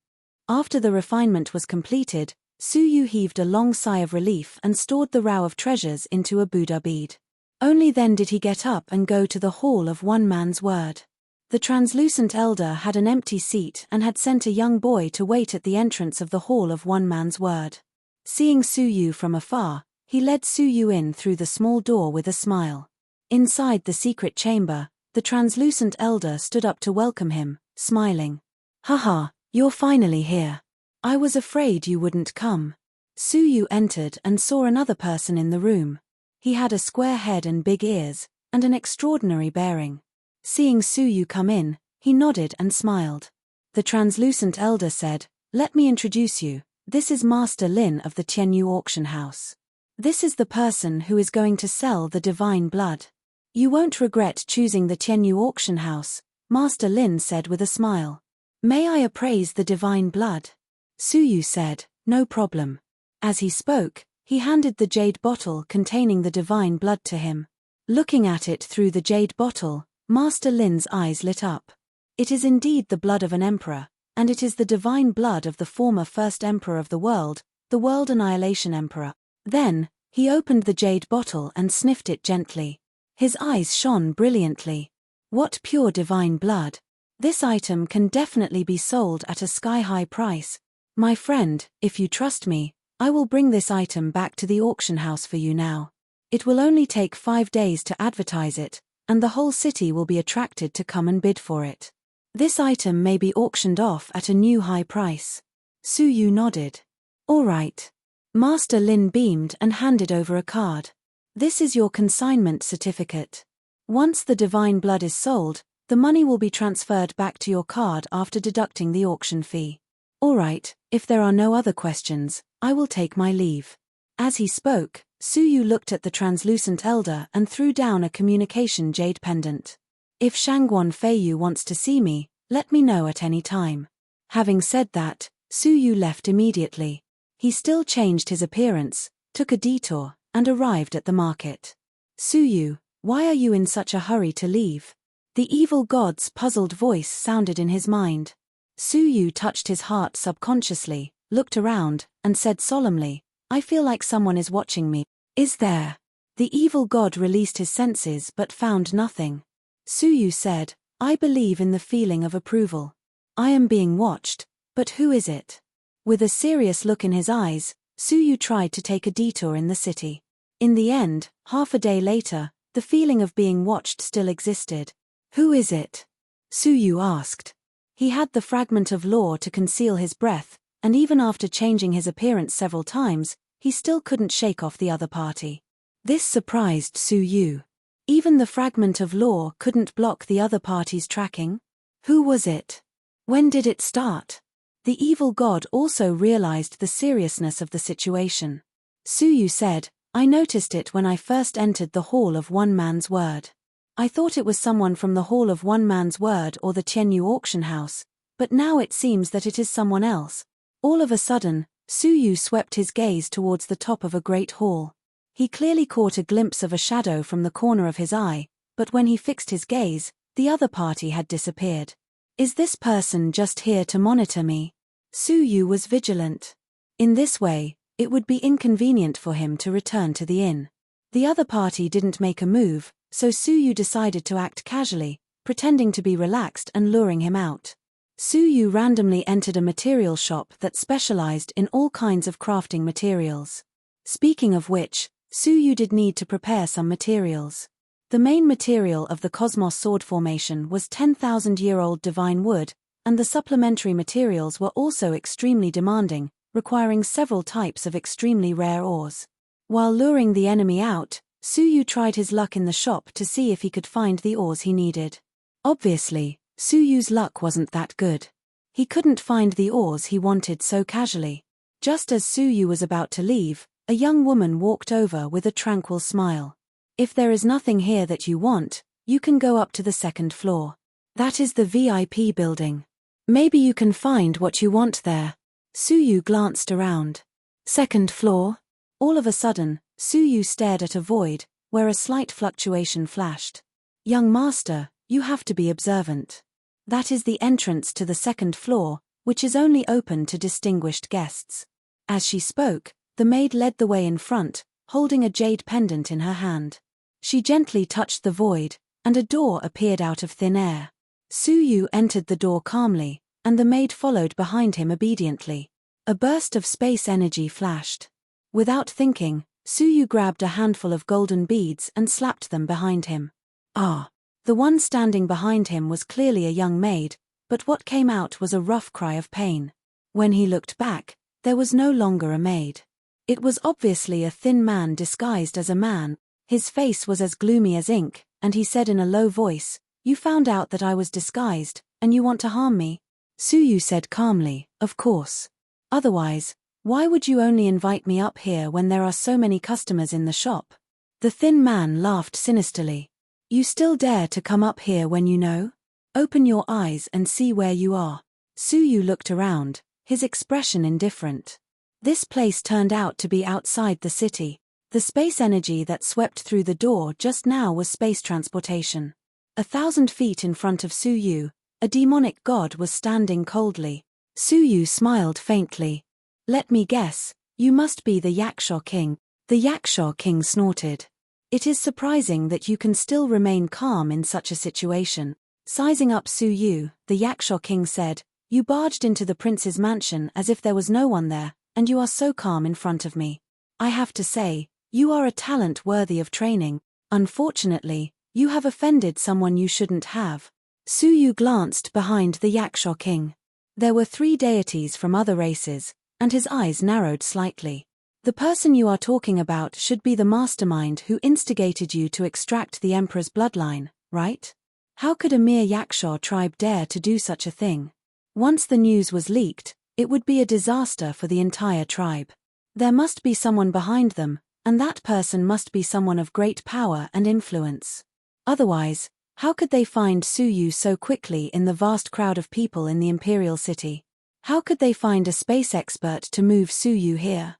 After the refinement was completed, Su Yu heaved a long sigh of relief and stored the row of treasures into a Buddha bead. Only then did he get up and go to the Hall of One Man's Word. The translucent elder had an empty seat and had sent a young boy to wait at the entrance of the Hall of One Man's Word. Seeing Su Yu from afar, he led Su Yu in through the small door with a smile. Inside the secret chamber, the translucent elder stood up to welcome him, smiling. "Haha, you're finally here. I was afraid you wouldn't come." Su Yu entered and saw another person in the room. He had a square head and big ears, and an extraordinary bearing. Seeing Su Yu come in, he nodded and smiled. The translucent elder said, "Let me introduce you, this is Master Lin of the Tianyu auction house. This is the person who is going to sell the divine blood. You won't regret choosing the Tianyu auction house," Master Lin said with a smile. "May I appraise the divine blood?" Su Yu said, "No problem." As he spoke, he handed the jade bottle containing the divine blood to him. Looking at it through the jade bottle, Master Lin's eyes lit up. It is indeed the blood of an emperor, and it is the divine blood of the former first emperor of the World Annihilation Emperor. Then, he opened the jade bottle and sniffed it gently. His eyes shone brilliantly. What pure divine blood! This item can definitely be sold at a sky-high price. My friend, if you trust me, I will bring this item back to the auction house for you now. It will only take 5 days to advertise it, and the whole city will be attracted to come and bid for it. This item may be auctioned off at a new high price. Su Yu nodded. All right. Master Lin beamed and handed over a card. This is your consignment certificate. Once the divine blood is sold, the money will be transferred back to your card after deducting the auction fee. All right, if there are no other questions, I will take my leave. As he spoke, Su Yu looked at the translucent elder and threw down a communication jade pendant. If Shangguan Feiyu wants to see me, let me know at any time. Having said that, Su Yu left immediately. He still changed his appearance, took a detour, and arrived at the market. Su Yu, why are you in such a hurry to leave? The evil god's puzzled voice sounded in his mind. Su Yu touched his heart subconsciously, looked around, and said solemnly, I feel like someone is watching me. Is there? The evil god released his senses but found nothing. Su Yu said, I believe in the feeling of approval. I am being watched, but who is it? With a serious look in his eyes, Su Yu tried to take a detour in the city. In the end, half a day later, the feeling of being watched still existed. Who is it? Su Yu asked. He had the fragment of law to conceal his breath, and even after changing his appearance several times, he still couldn't shake off the other party. This surprised Su Yu. Even the fragment of law couldn't block the other party's tracking? Who was it? When did it start? The evil god also realized the seriousness of the situation. Suyu said, I noticed it when I first entered the Hall of One Man's Word. I thought it was someone from the Hall of One Man's Word or the Tianyu auction house, but now it seems that it is someone else. All of a sudden, Suyu swept his gaze towards the top of a great hall. He clearly caught a glimpse of a shadow from the corner of his eye, but when he fixed his gaze, the other party had disappeared. Is this person just here to monitor me? Suyu was vigilant. In this way, it would be inconvenient for him to return to the inn. The other party didn't make a move, so Suyu decided to act casually, pretending to be relaxed and luring him out. Suyu randomly entered a material shop that specialized in all kinds of crafting materials. Speaking of which, Suyu did need to prepare some materials. The main material of the Cosmos sword formation was 10,000-year-old divine wood, and the supplementary materials were also extremely demanding, requiring several types of extremely rare ores. While luring the enemy out, Suyu tried his luck in the shop to see if he could find the ores he needed. Obviously, Suyu's luck wasn't that good. He couldn't find the ores he wanted so casually. Just as Suyu was about to leave, a young woman walked over with a tranquil smile. If there is nothing here that you want, you can go up to the second floor. That is the VIP building. Maybe you can find what you want there. Suyu glanced around. Second floor? All of a sudden, Suyu stared at a void, where a slight fluctuation flashed. Young master, you have to be observant. That is the entrance to the second floor, which is only open to distinguished guests. As she spoke, the maid led the way in front, holding a jade pendant in her hand. She gently touched the void, and a door appeared out of thin air. Suyu entered the door calmly, and the maid followed behind him obediently. A burst of space energy flashed. Without thinking, Suyu grabbed a handful of golden beads and slapped them behind him. Ah! The one standing behind him was clearly a young maid, but what came out was a rough cry of pain. When he looked back, there was no longer a maid. It was obviously a thin man disguised as a man. His face was as gloomy as ink, and he said in a low voice, "You found out that I was disguised, and you want to harm me?" Suyu said calmly, "Of course. Otherwise, why would you only invite me up here when there are so many customers in the shop?" The thin man laughed sinisterly. "You still dare to come up here when you know? Open your eyes and see where you are." Suyu looked around, his expression indifferent. This place turned out to be outside the city. The space energy that swept through the door just now was space transportation. 1,000 feet in front of Suyu, a demonic god was standing coldly. Suyu smiled faintly. "Let me guess, you must be the Yaksha King." The Yaksha King snorted. "It is surprising that you can still remain calm in such a situation." Sizing up Suyu, the Yaksha King said, "You barged into the prince's mansion as if there was no one there, and you are so calm in front of me. I have to say, you are a talent worthy of training. Unfortunately, you have offended someone you shouldn't have." Suyu glanced behind the Yaksha King. There were 3 deities from other races, and his eyes narrowed slightly. "The person you are talking about should be the mastermind who instigated you to extract the emperor's bloodline, right? How could a mere Yaksha tribe dare to do such a thing? Once the news was leaked, it would be a disaster for the entire tribe. There must be someone behind them, and that person must be someone of great power and influence. Otherwise, how could they find Suyu so quickly in the vast crowd of people in the Imperial City? How could they find a space expert to move Suyu here?"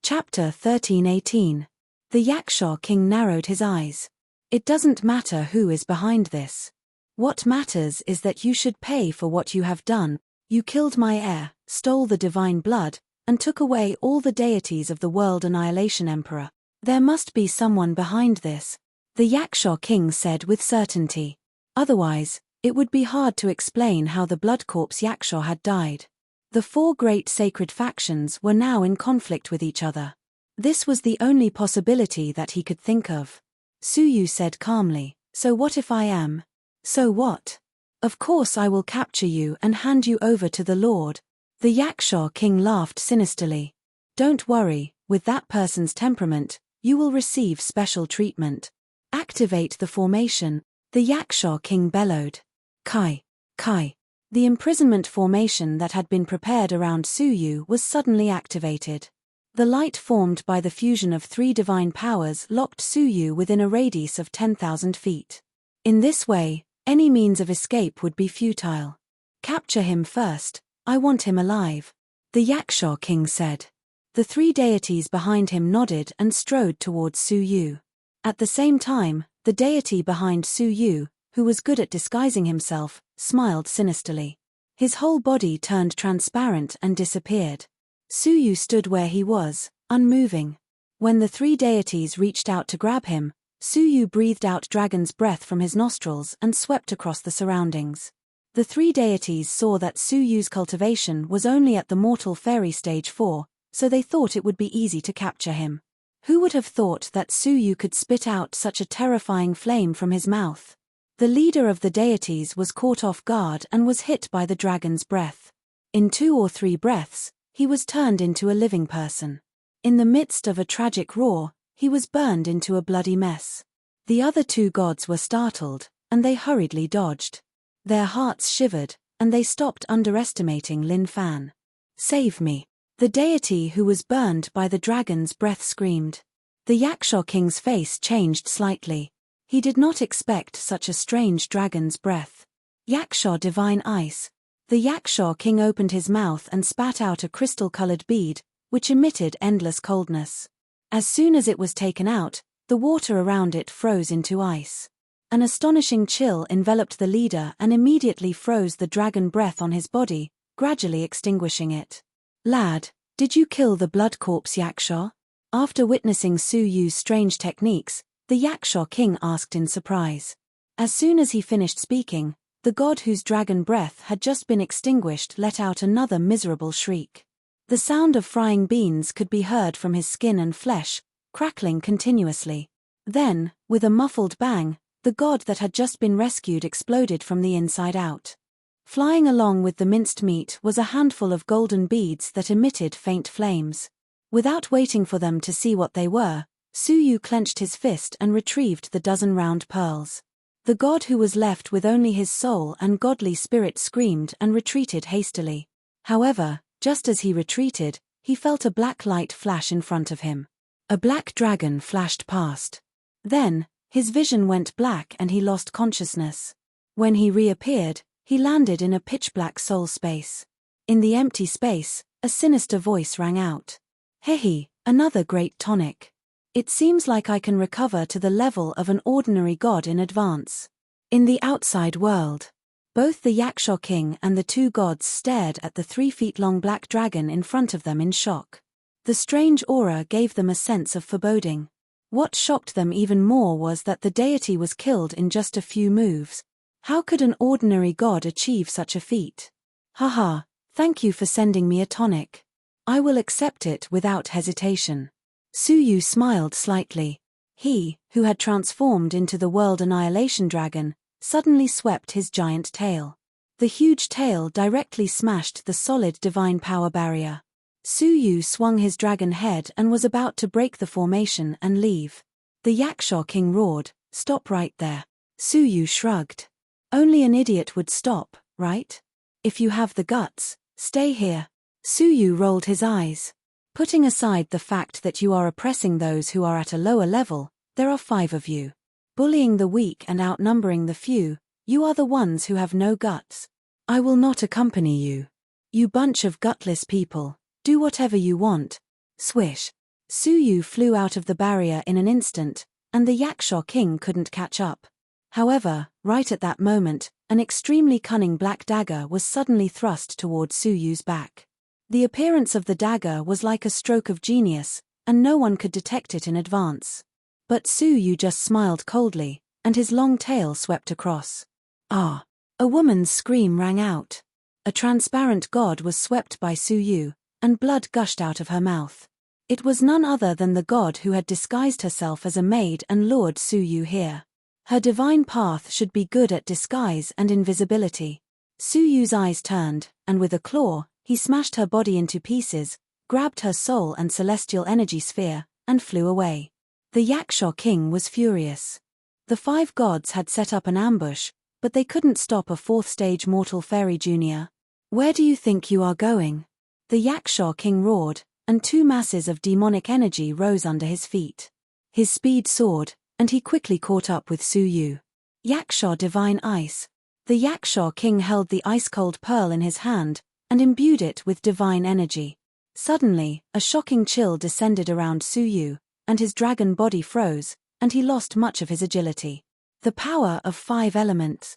Chapter 13:18. The Yaksha King narrowed his eyes. "It doesn't matter who is behind this. What matters is that you should pay for what you have done. You killed my heir, stole the divine blood, and took away all the deities of the World Annihilation Emperor. There must be someone behind this," the Yaksha King said with certainty. "Otherwise, it would be hard to explain how the Blood Corpse Yaksha had died." The 4 great sacred factions were now in conflict with each other. This was the only possibility that he could think of. Suyu said calmly, "So what if I am? So what? Of course I will capture you and hand you over to the Lord." The Yaksha King laughed sinisterly. "Don't worry, with that person's temperament, you will receive special treatment. Activate the formation," the Yaksha King bellowed. Kai, Kai. The imprisonment formation that had been prepared around Suyu was suddenly activated. The light formed by the fusion of 3 divine powers locked Suyu within a radius of 10,000 feet. In this way, any means of escape would be futile. Capture him first, I want him alive, the Yaksha king said. The 3 deities behind him nodded and strode towards Suyu. At the same time, the deity behind Suyu, who was good at disguising himself, smiled sinisterly. His whole body turned transparent and disappeared. Suyu stood where he was, unmoving. When the 3 deities reached out to grab him, Suyu breathed out dragon's breath from his nostrils and swept across the surroundings. The 3 deities saw that Suyu's cultivation was only at the mortal fairy stage 4, so they thought it would be easy to capture him. Who would have thought that Suyu could spit out such a terrifying flame from his mouth? The leader of the deities was caught off guard and was hit by the dragon's breath. In 2 or 3 breaths, he was turned into a living person. In the midst of a tragic roar, he was burned into a bloody mess. The other 2 gods were startled, and they hurriedly dodged. Their hearts shivered, and they stopped underestimating Lin Fan. Save me! The deity who was burned by the dragon's breath screamed. The Yaksha king's face changed slightly. He did not expect such a strange dragon's breath. Yaksha divine ice. The Yaksha king opened his mouth and spat out a crystal-colored bead, which emitted endless coldness. As soon as it was taken out, the water around it froze into ice. An astonishing chill enveloped the leader and immediately froze the dragon breath on his body, gradually extinguishing it. Lad, did you kill the blood corpse Yaksha? After witnessing Suyu's strange techniques, the Yaksha king asked in surprise. As soon as he finished speaking, the god whose dragon breath had just been extinguished let out another miserable shriek. The sound of frying beans could be heard from his skin and flesh, crackling continuously. Then, with a muffled bang, the god that had just been rescued exploded from the inside out. Flying along with the minced meat was a handful of golden beads that emitted faint flames. Without waiting for them to see what they were, Suyu clenched his fist and retrieved the 12 round pearls. The god who was left with only his soul and godly spirit screamed and retreated hastily. However, just as he retreated, he felt a black light flash in front of him. A black dragon flashed past. Then, his vision went black and he lost consciousness. When he reappeared, he landed in a pitch-black soul space. In the empty space, a sinister voice rang out. "Hehe, another great tonic. It seems like I can recover to the level of an ordinary god in advance." In the outside world, both the Yaksha king and the 2 gods stared at the 3 feet long black dragon in front of them in shock. The strange aura gave them a sense of foreboding. What shocked them even more was that the deity was killed in just a few moves. How could an ordinary god achieve such a feat? Haha, thank you for sending me a tonic. I will accept it without hesitation. Suyu smiled slightly. He, who had transformed into the World Annihilation Dragon, suddenly swept his giant tail. The huge tail directly smashed the solid divine power barrier. Suyu swung his dragon head and was about to break the formation and leave. The Yaksha king roared, "Stop right there." Suyu shrugged. "Only an idiot would stop, right? If you have the guts, stay here." Suyu rolled his eyes. "Putting aside the fact that you are oppressing those who are at a lower level, there are 5 of you. Bullying the weak and outnumbering the few, you are the ones who have no guts. I will not accompany you. You bunch of gutless people, do whatever you want." Swish. Suyu flew out of the barrier in an instant, and the Yaksha king couldn't catch up. However, right at that moment, an extremely cunning black dagger was suddenly thrust toward Suyu's back. The appearance of the dagger was like a stroke of genius, and no one could detect it in advance. But Suyu just smiled coldly, and his long tail swept across. Ah! A woman's scream rang out. A transparent god was swept by Suyu, and blood gushed out of her mouth. It was none other than the god who had disguised herself as a maid and lured Suyu here. Her divine path should be good at disguise and invisibility. Suyu's eyes turned, and with a claw, he smashed her body into pieces, grabbed her soul and celestial energy sphere, and flew away. The Yaksha king was furious. The 5 gods had set up an ambush, but they couldn't stop a 4th-stage mortal fairy junior. Where do you think you are going? The Yaksha king roared, and 2 masses of demonic energy rose under his feet. His speed soared, and he quickly caught up with Su Yu. Yaksha divine ice. The Yaksha king held the ice-cold pearl in his hand, and imbued it with divine energy. Suddenly, a shocking chill descended around Su Yu, and his dragon body froze, and he lost much of his agility. The power of 5 elements.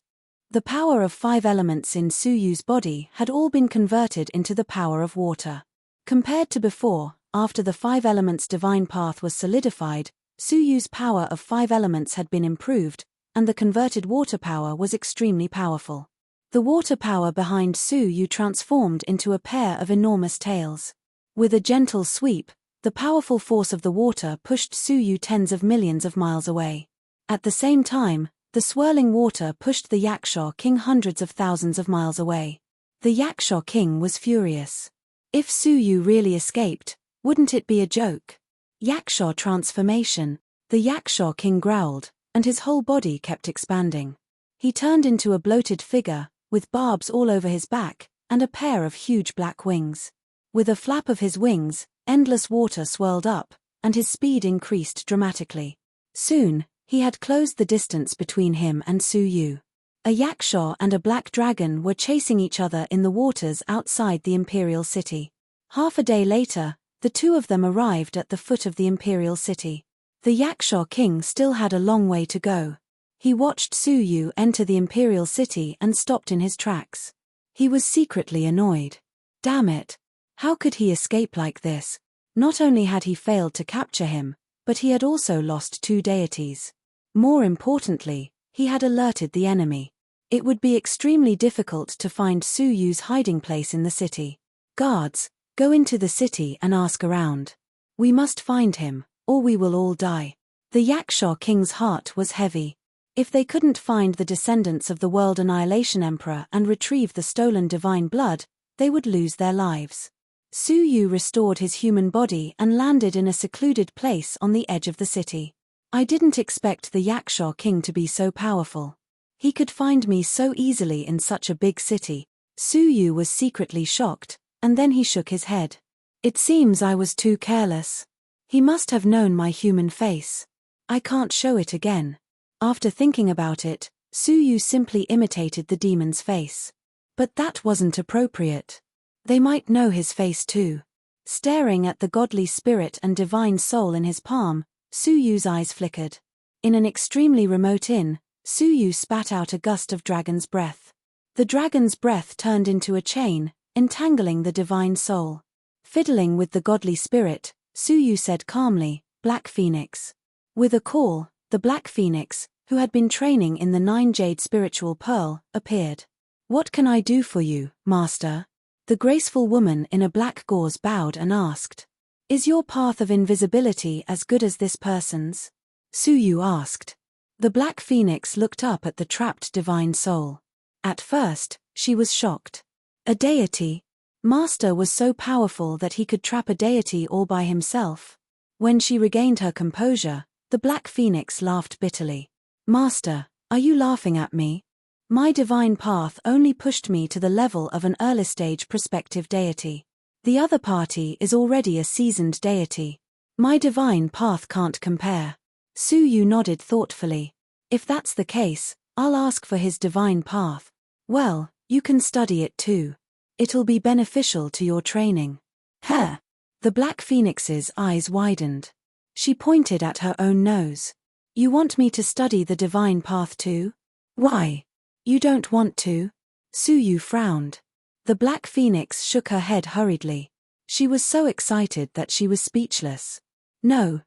The power of 5 elements in Su Yu's body had all been converted into the power of water. Compared to before, after the 5 elements divine path was solidified, Su Yu's power of 5 elements had been improved, and the converted water power was extremely powerful. The water power behind Su Yu transformed into a pair of enormous tails. With a gentle sweep, the powerful force of the water pushed Su Yu tens of millions of miles away. At the same time, the swirling water pushed the Yaksha king hundreds of thousands of miles away. The Yaksha king was furious. If Su Yu really escaped, wouldn't it be a joke? Yaksha transformation. The Yaksha king growled, and his whole body kept expanding. He turned into a bloated figure, with barbs all over his back, and a pair of huge black wings. With a flap of his wings, endless water swirled up, and his speed increased dramatically. Soon, he had closed the distance between him and Su Yu. A Yaksha and a black dragon were chasing each other in the waters outside the imperial city. Half a day later, the 2 of them arrived at the foot of the imperial city. The Yaksha king still had a long way to go. He watched Su Yu enter the imperial city and stopped in his tracks. He was secretly annoyed. Damn it! How could he escape like this? Not only had he failed to capture him, but he had also lost 2 deities. More importantly, he had alerted the enemy. It would be extremely difficult to find Su Yu's hiding place in the city. Guards, go into the city and ask around. We must find him, or we will all die. The Yaksha king's heart was heavy. If they couldn't find the descendants of the World Annihilation Emperor and retrieve the stolen divine blood, they would lose their lives. Su Yu restored his human body and landed in a secluded place on the edge of the city. I didn't expect the Yaksha king to be so powerful. He could find me so easily in such a big city. Su Yu was secretly shocked, and then he shook his head. It seems I was too careless. He must have known my human face. I can't show it again. After thinking about it, Su Yu simply imitated the demon's face. But that wasn't appropriate. They might know his face too. Staring at the godly spirit and divine soul in his palm, Su Yu's eyes flickered. In an extremely remote inn, Su Yu spat out a gust of dragon's breath. The dragon's breath turned into a chain, entangling the divine soul. Fiddling with the godly spirit, Su Yu said calmly, "Black Phoenix." With a call, the Black Phoenix, who had been training in the 9-jade spiritual pearl, appeared. "What can I do for you, master?" The graceful woman in a black gauze bowed and asked. "Is your path of invisibility as good as this person's?" Su Yu asked. The Black Phoenix looked up at the trapped divine soul. At first, she was shocked. A deity? Master was so powerful that he could trap a deity all by himself. When she regained her composure, the Black Phoenix laughed bitterly. "Master, are you laughing at me? My divine path only pushed me to the level of an early-stage prospective deity. The other party is already a seasoned deity. My divine path can't compare." Su Yu nodded thoughtfully. "If that's the case, I'll ask for his divine path. Well, you can study it too. It'll be beneficial to your training." "Huh?" The Black Phoenix's eyes widened. She pointed at her own nose. "You want me to study the divine path too? Why? You don't want to?" Su Yu frowned. The Black Phoenix shook her head hurriedly. She was so excited that she was speechless. No,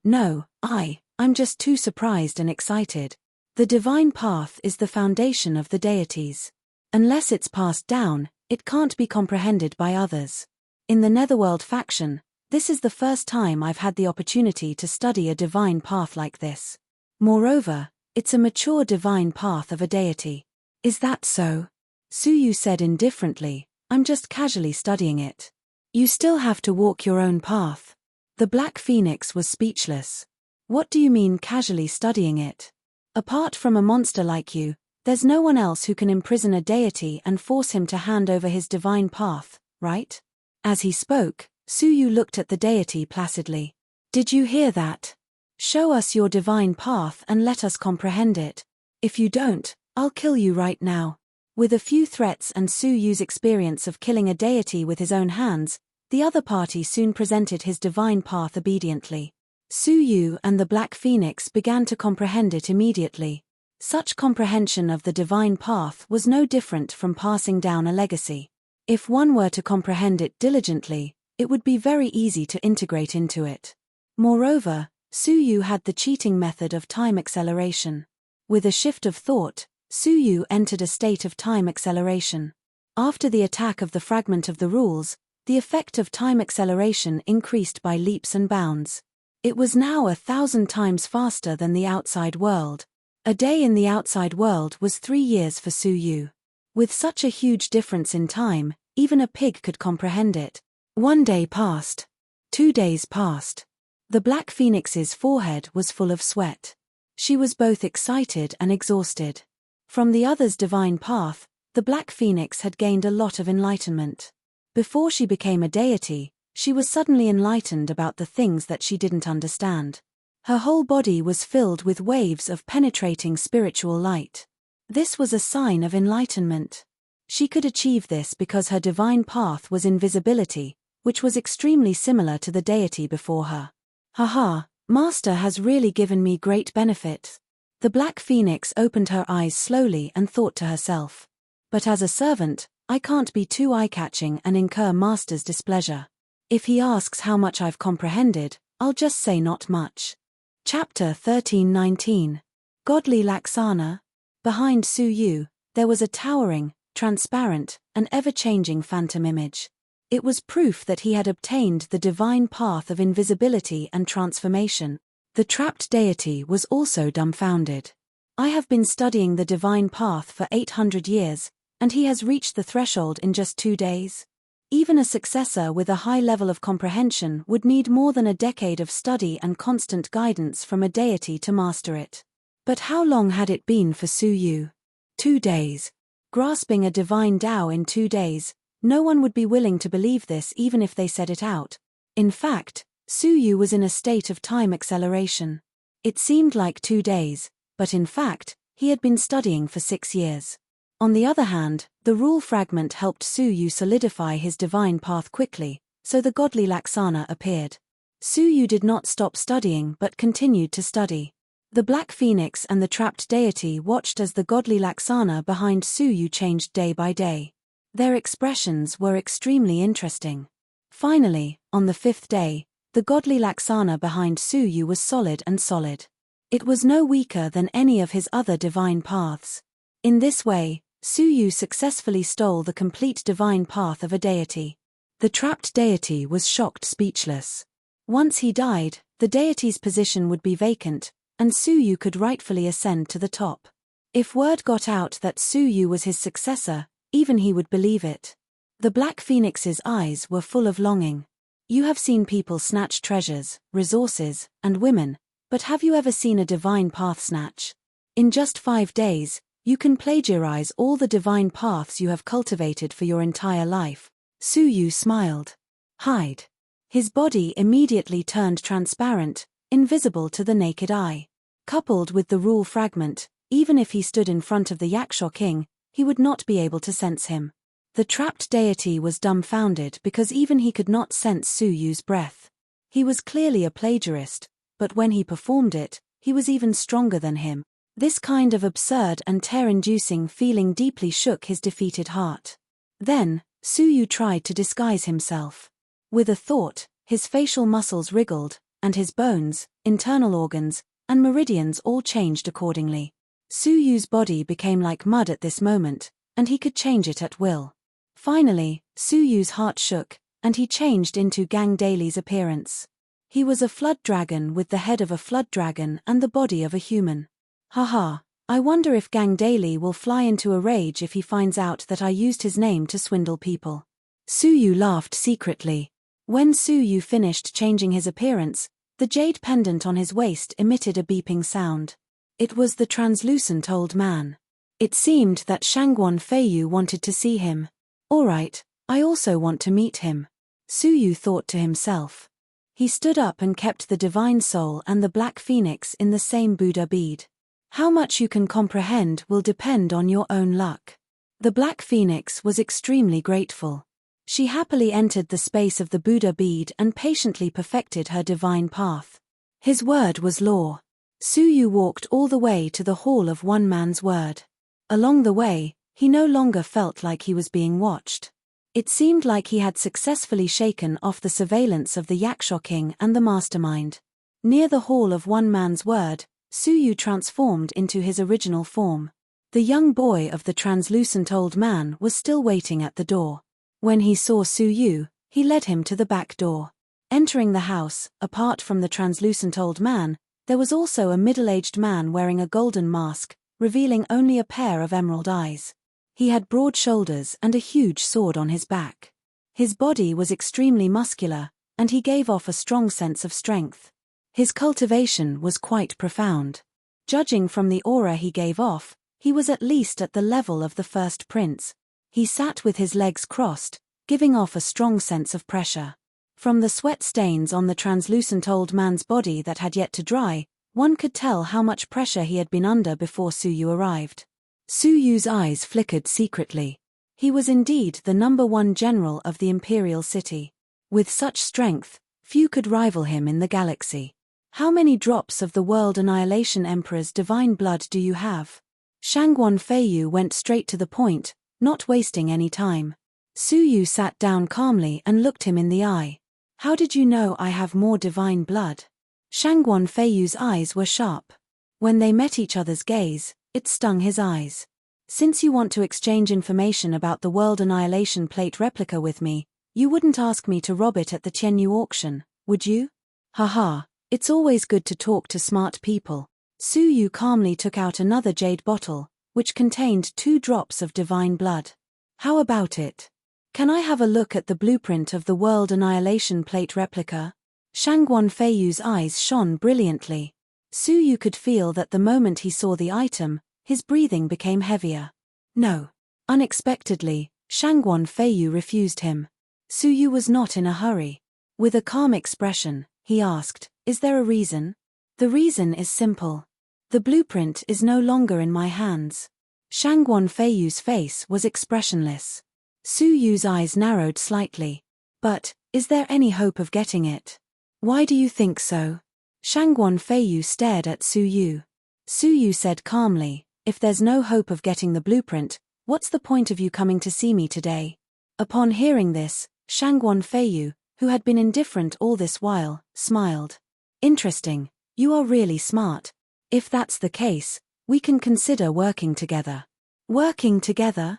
I'm just too surprised and excited. The divine path is the foundation of the deities. Unless it's passed down, it can't be comprehended by others. In the Netherworld faction, this is the first time I've had the opportunity to study a divine path like this. Moreover, it's a mature divine path of a deity. "Is that so?" Su Yu said indifferently, "I'm just casually studying it." "You still have to walk your own path." The Black Phoenix was speechless. "What do you mean casually studying it? Apart from a monster like you, There's no one else who can imprison a deity and force him to hand over his divine path, right? As he spoke, Suyu looked at the deity placidly. Did you hear that? Show us your divine path and let us comprehend it. If you don't, I'll kill you right now. With a few threats and Suyu's experience of killing a deity with his own hands, the other party soon presented his divine path obediently. Suyu and the Black Phoenix began to comprehend it immediately. Such comprehension of the divine path was no different from passing down a legacy. If one were to comprehend it diligently, it would be very easy to integrate into it. Moreover, Suyu had the cheating method of time acceleration. With a shift of thought, Suyu entered a state of time acceleration. After the attack of the fragment of the rules, the effect of time acceleration increased by leaps and bounds. It was now 1,000 times faster than the outside world. A day in the outside world was 3 years for Suyu. With such a huge difference in time, even a pig could comprehend it. 1 day passed. 2 days passed. The Black Phoenix's forehead was full of sweat. She was both excited and exhausted. From the other's divine path, the Black Phoenix had gained a lot of enlightenment. Before she became a deity, she was suddenly enlightened about the things that she didn't understand. Her whole body was filled with waves of penetrating spiritual light. This was a sign of enlightenment. She could achieve this because her divine path was invisibility, which was extremely similar to the deity before her. Haha, Master has really given me great benefit. The Black Phoenix opened her eyes slowly and thought to herself. But as a servant, I can't be too eye-catching and incur Master's displeasure. If he asks how much I've comprehended, I'll just say not much. Chapter 1319. Godly Laksana. Behind Suyu, there was a towering, transparent, and ever-changing phantom image. It was proof that he had obtained the divine path of invisibility and transformation. The trapped deity was also dumbfounded. I have been studying the divine path for 800 years, and he has reached the threshold in just 2 days? Even a successor with a high level of comprehension would need more than a decade of study and constant guidance from a deity to master it. But how long had it been for Suyu? 2 days. Grasping a divine Tao in 2 days, no one would be willing to believe this even if they said it out. In fact, Suyu was in a state of time acceleration. It seemed like 2 days, but in fact, he had been studying for 6 years. On the other hand, the rule fragment helped Suyu solidify his divine path quickly, so the godly Laksana appeared. Suyu did not stop studying but continued to study. The Black Phoenix and the trapped deity watched as the godly Laksana behind Suyu changed day by day. Their expressions were extremely interesting. Finally, on the 5th day, the godly Laksana behind Suyu was solid and solid. It was no weaker than any of his other divine paths. In this way, Suyu successfully stole the complete divine path of a deity. The trapped deity was shocked speechless. Once he died, the deity's position would be vacant, and Suyu could rightfully ascend to the top. If word got out that Suyu was his successor, even he would believe it. The Black Phoenix's eyes were full of longing. You have seen people snatch treasures, resources, and women, but have you ever seen a divine path snatch? In just 5 days, you can plagiarize all the divine paths you have cultivated for your entire life. Suyu smiled. Hide. His body immediately turned transparent, invisible to the naked eye. Coupled with the rule fragment, even if he stood in front of the Yaksha king, he would not be able to sense him. The trapped deity was dumbfounded because even he could not sense Suyu's breath. He was clearly a plagiarist, but when he performed it, he was even stronger than him. This kind of absurd and terror-inducing feeling deeply shook his defeated heart. Then, Suyu tried to disguise himself. With a thought, his facial muscles wriggled, and his bones, internal organs, and meridians all changed accordingly. Suyu's body became like mud at this moment, and he could change it at will. Finally, Suyu's heart shook, and he changed into Gang Daily's appearance. He was a flood dragon with the head of a flood dragon and the body of a human. Haha, I wonder if Gang Daily will fly into a rage if he finds out that I used his name to swindle people. Suyu laughed secretly. When Suyu finished changing his appearance, the jade pendant on his waist emitted a beeping sound. It was the translucent old man. It seemed that Shangguan Feiyu wanted to see him. All right, I also want to meet him, Su Yu thought to himself. He stood up and kept the divine soul and the black phoenix in the same Buddha bead. How much you can comprehend will depend on your own luck. The black phoenix was extremely grateful. She happily entered the space of the Buddha bead and patiently perfected her divine path. His word was law. Su Yu walked all the way to the hall of one man's word. Along the way, he no longer felt like he was being watched. It seemed like he had successfully shaken off the surveillance of the Yaksha King and the mastermind. Near the hall of one man's word, Su Yu transformed into his original form. The young boy of the translucent old man was still waiting at the door. When he saw Su Yu, he led him to the back door. Entering the house, apart from the translucent old man, there was also a middle-aged man wearing a golden mask, revealing only a pair of emerald eyes. He had broad shoulders and a huge sword on his back. His body was extremely muscular, and he gave off a strong sense of strength. His cultivation was quite profound. Judging from the aura he gave off, he was at least at the level of the first prince. He sat with his legs crossed, giving off a strong sense of pressure. From the sweat stains on the translucent old man's body that had yet to dry, one could tell how much pressure he had been under before Su Yu arrived. Su Yu's eyes flickered secretly. He was indeed the #1 general of the imperial city. With such strength, few could rival him in the galaxy. How many drops of the World Annihilation Emperor's divine blood do you have? Shangguan Feiyu went straight to the point, not wasting any time. Su Yu sat down calmly and looked him in the eye. How did you know I have more divine blood? Shangguan Feiyu's eyes were sharp. When they met each other's gaze, it stung his eyes. Since you want to exchange information about the World Annihilation Plate replica with me, you wouldn't ask me to rob it at the Tianyu auction, would you? Haha, it's always good to talk to smart people. Su Yu calmly took out another jade bottle, which contained 2 drops of divine blood. How about it? Can I have a look at the blueprint of the World Annihilation Plate replica? Shangguan Feiyu's eyes shone brilliantly. Su Yu could feel that the moment he saw the item, his breathing became heavier. No. Unexpectedly, Shangguan Feiyu refused him. Su Yu was not in a hurry. With a calm expression, he asked, "Is there a reason?" "The reason is simple. The blueprint is no longer in my hands." Shangguan Feiyu's face was expressionless. Su Yu's eyes narrowed slightly. "But, is there any hope of getting it?" "Why do you think so?" Shangguan Feiyu stared at Su Yu. Su Yu said calmly, "If there's no hope of getting the blueprint, what's the point of you coming to see me today?" Upon hearing this, Shangguan Feiyu, who had been indifferent all this while, smiled. "Interesting, you are really smart. If that's the case, we can consider working together." "Working together?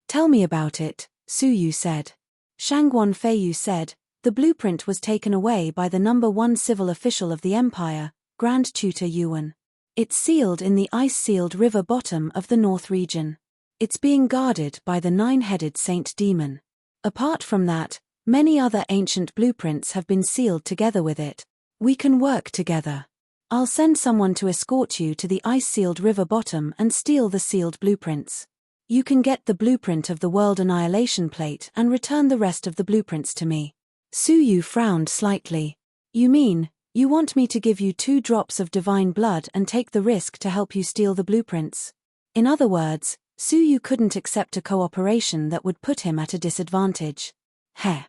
Tell me about it," Su Yu said. Shangguan Feiyu said, "The blueprint was taken away by the #1 civil official of the empire, Grand Tutor Yuan. It's sealed in the ice-sealed river bottom of the North region. It's being guarded by the 9-headed Saint Demon. Apart from that, many other ancient blueprints have been sealed together with it. We can work together. I'll send someone to escort you to the ice-sealed river bottom and steal the sealed blueprints. You can get the blueprint of the World Annihilation Plate and return the rest of the blueprints to me." Su Yu frowned slightly. "You mean, you want me to give you 2 drops of divine blood and take the risk to help you steal the blueprints?" In other words, Su Yu couldn't accept a cooperation that would put him at a disadvantage. Heh.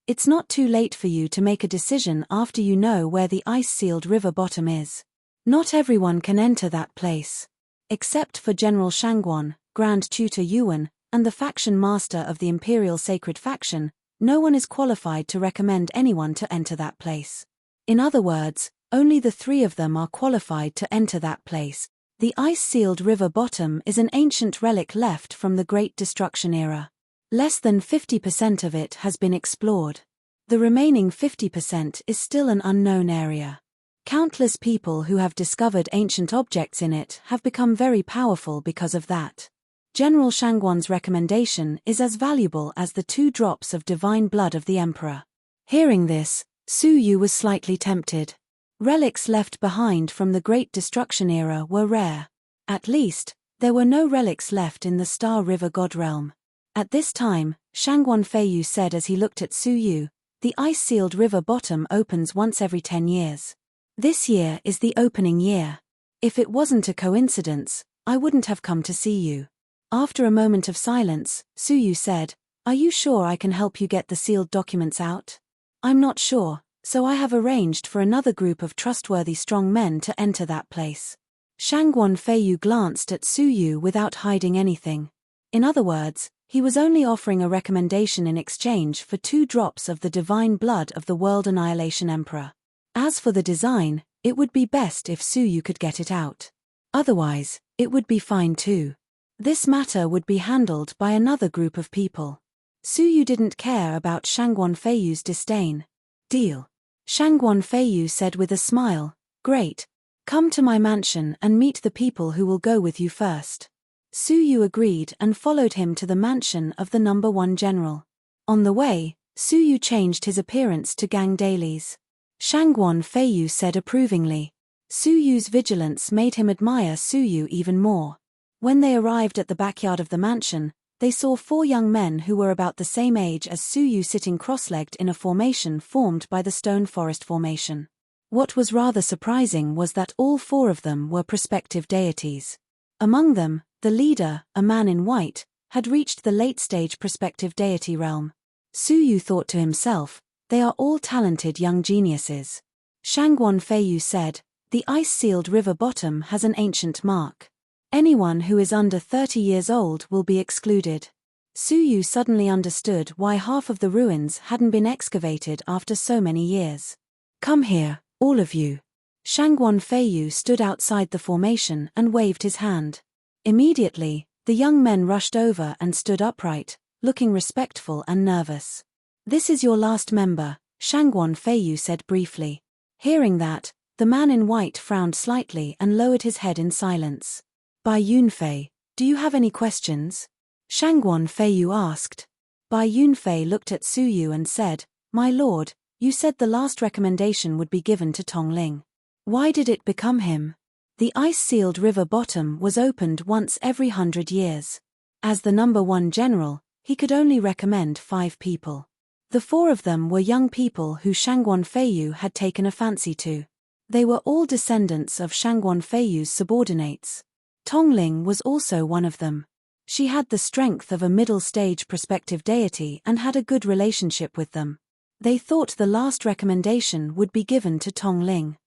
It's not too late for you to make a decision after you know where the ice-sealed river bottom is. Not everyone can enter that place. Except for General Shangguan, Grand Tutor Yuan, and the faction master of the Imperial Sacred Faction, no one is qualified to recommend anyone to enter that place. In other words, only the 3 of them are qualified to enter that place. The ice-sealed river bottom is an ancient relic left from the Great Destruction era. Less than 50% of it has been explored. The remaining 50% is still an unknown area. Countless people who have discovered ancient objects in it have become very powerful because of that. General Shangguan's recommendation is as valuable as the 2 drops of divine blood of the Emperor. Hearing this, Su Yu was slightly tempted. Relics left behind from the Great Destruction era were rare. At least, There were no relics left in the Star River God realm. At this time, Shangguan Feiyu said as he looked at Su Yu, the ice-sealed river bottom opens once every 10 years. This year is the opening year. If it wasn't a coincidence, I wouldn't have come to see you. After a moment of silence, Su Yu said, "Are you sure I can help you get the sealed documents out?" "I'm not sure, so I have arranged for another group of trustworthy strong men to enter that place." Shangguan Feiyu glanced at Su Yu without hiding anything. In other words, he was only offering a recommendation in exchange for 2 drops of the divine blood of the World Annihilation Emperor. As for the design, it would be best if Su Yu could get it out. Otherwise, it would be fine too. This matter would be handled by another group of people. Su Yu didn't care about Shangguan Feiyu's disdain. "Deal." Shangguan Feiyu said with a smile, "Great. Come to my mansion and meet the people who will go with you first." Su Yu agreed and followed him to the mansion of the number 1 general. On the way, Su Yu changed his appearance to gang dailies. Shangguan Feiyu said approvingly. Su Yu's vigilance made him admire Su Yu even more. When they arrived at the backyard of the mansion, they saw 4 young men who were about the same age as Su Yu sitting cross-legged in a formation formed by the Stone Forest Formation. What was rather surprising was that all 4 of them were prospective deities. Among them, the leader, a man in white, had reached the late-stage prospective deity realm. Su Yu thought to himself, they are all talented young geniuses. Shangguan Feiyu said, the ice-sealed river bottom has an ancient mark. Anyone who is under 30 years old will be excluded. Su Yu suddenly understood why half of the ruins hadn't been excavated after so many years. "Come here, all of you." Shangguan Feiyu stood outside the formation and waved his hand. Immediately, the young men rushed over and stood upright, looking respectful and nervous. "This is your last member," Shangguan Feiyu said briefly. Hearing that, the man in white frowned slightly and lowered his head in silence. "Bai Yunfei, do you have any questions?" Shangguan Feiyu asked. Bai Yunfei looked at Su Yu and said, "My lord, you said the last recommendation would be given to Tongling. Why did it become him?" The ice-sealed river bottom was opened once every 100 years. As the number 1 general, he could only recommend 5 people. The 4 of them were young people who Shangguan Feiyu had taken a fancy to. They were all descendants of Shangguan Feiyu's subordinates. Tongling was also one of them. She had the strength of a middle-stage prospective deity and had a good relationship with them. They thought the last recommendation would be given to Tongling.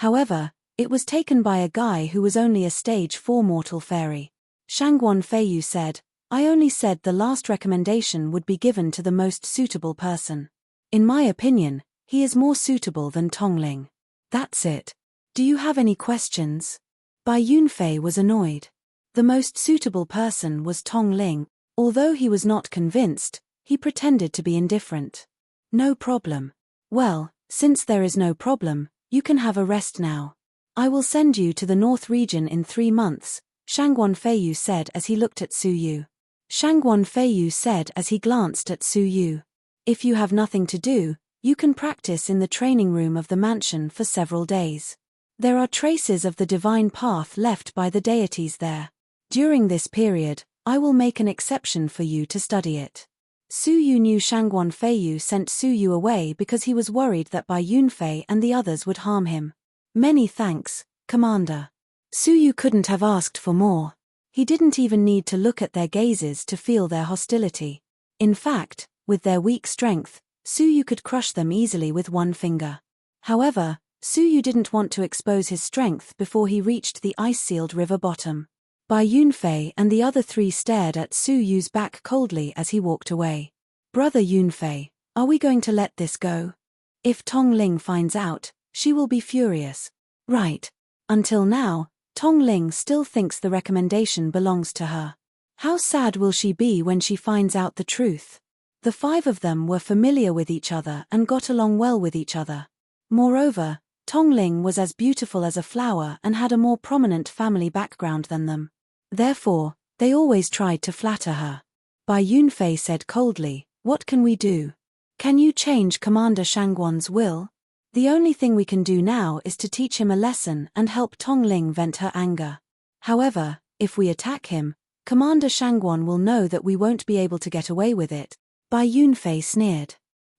However, it was taken by a guy who was only a stage 4 mortal fairy. Shangguan Feiyu said, "I only said the last recommendation would be given to the most suitable person. In my opinion, he is more suitable than Tongling. That's it. Do you have any questions?" Bai Yunfei was annoyed. The most suitable person was Tongling. Although he was not convinced, he pretended to be indifferent. "No problem." "Well, since there is no problem, you can have a rest now. I will send you to the North region in 3 months, Shangguan Feiyu said as he looked at Su Yu. Shangguan Feiyu said as he glanced at Su Yu. "If you have nothing to do, you can practice in the training room of the mansion for several days. There are traces of the divine path left by the deities there. During this period, I will make an exception for you to study it." Su Yu knew Shangguan Feiyu sent Su Yu away because he was worried that Bai Yunfei and the others would harm him. "Many thanks, Commander." Su Yu couldn't have asked for more. He didn't even need to look at their gazes to feel their hostility. In fact, with their weak strength, Su Yu could crush them easily with 1 finger. However, Su Yu didn't want to expose his strength before he reached the ice-sealed river bottom. Bai Yunfei and the other 3 stared at Su Yu's back coldly as he walked away. "Brother Yunfei, are we going to let this go? If Tongling finds out, she will be furious." "Right. Until now, Tongling still thinks the recommendation belongs to her. How sad will she be when she finds out the truth?" The 5 of them were familiar with each other and got along well with each other. Moreover, Tongling was as beautiful as a flower and had a more prominent family background than them. Therefore, they always tried to flatter her. Bai Yunfei said coldly, "What can we do? Can you change Commander Shangguan's will?" "The only thing we can do now is to teach him a lesson and help Tongling vent her anger. However, If we attack him, Commander Shangguan will know that we won't be able to get away with it. Bai Yunfei sneered.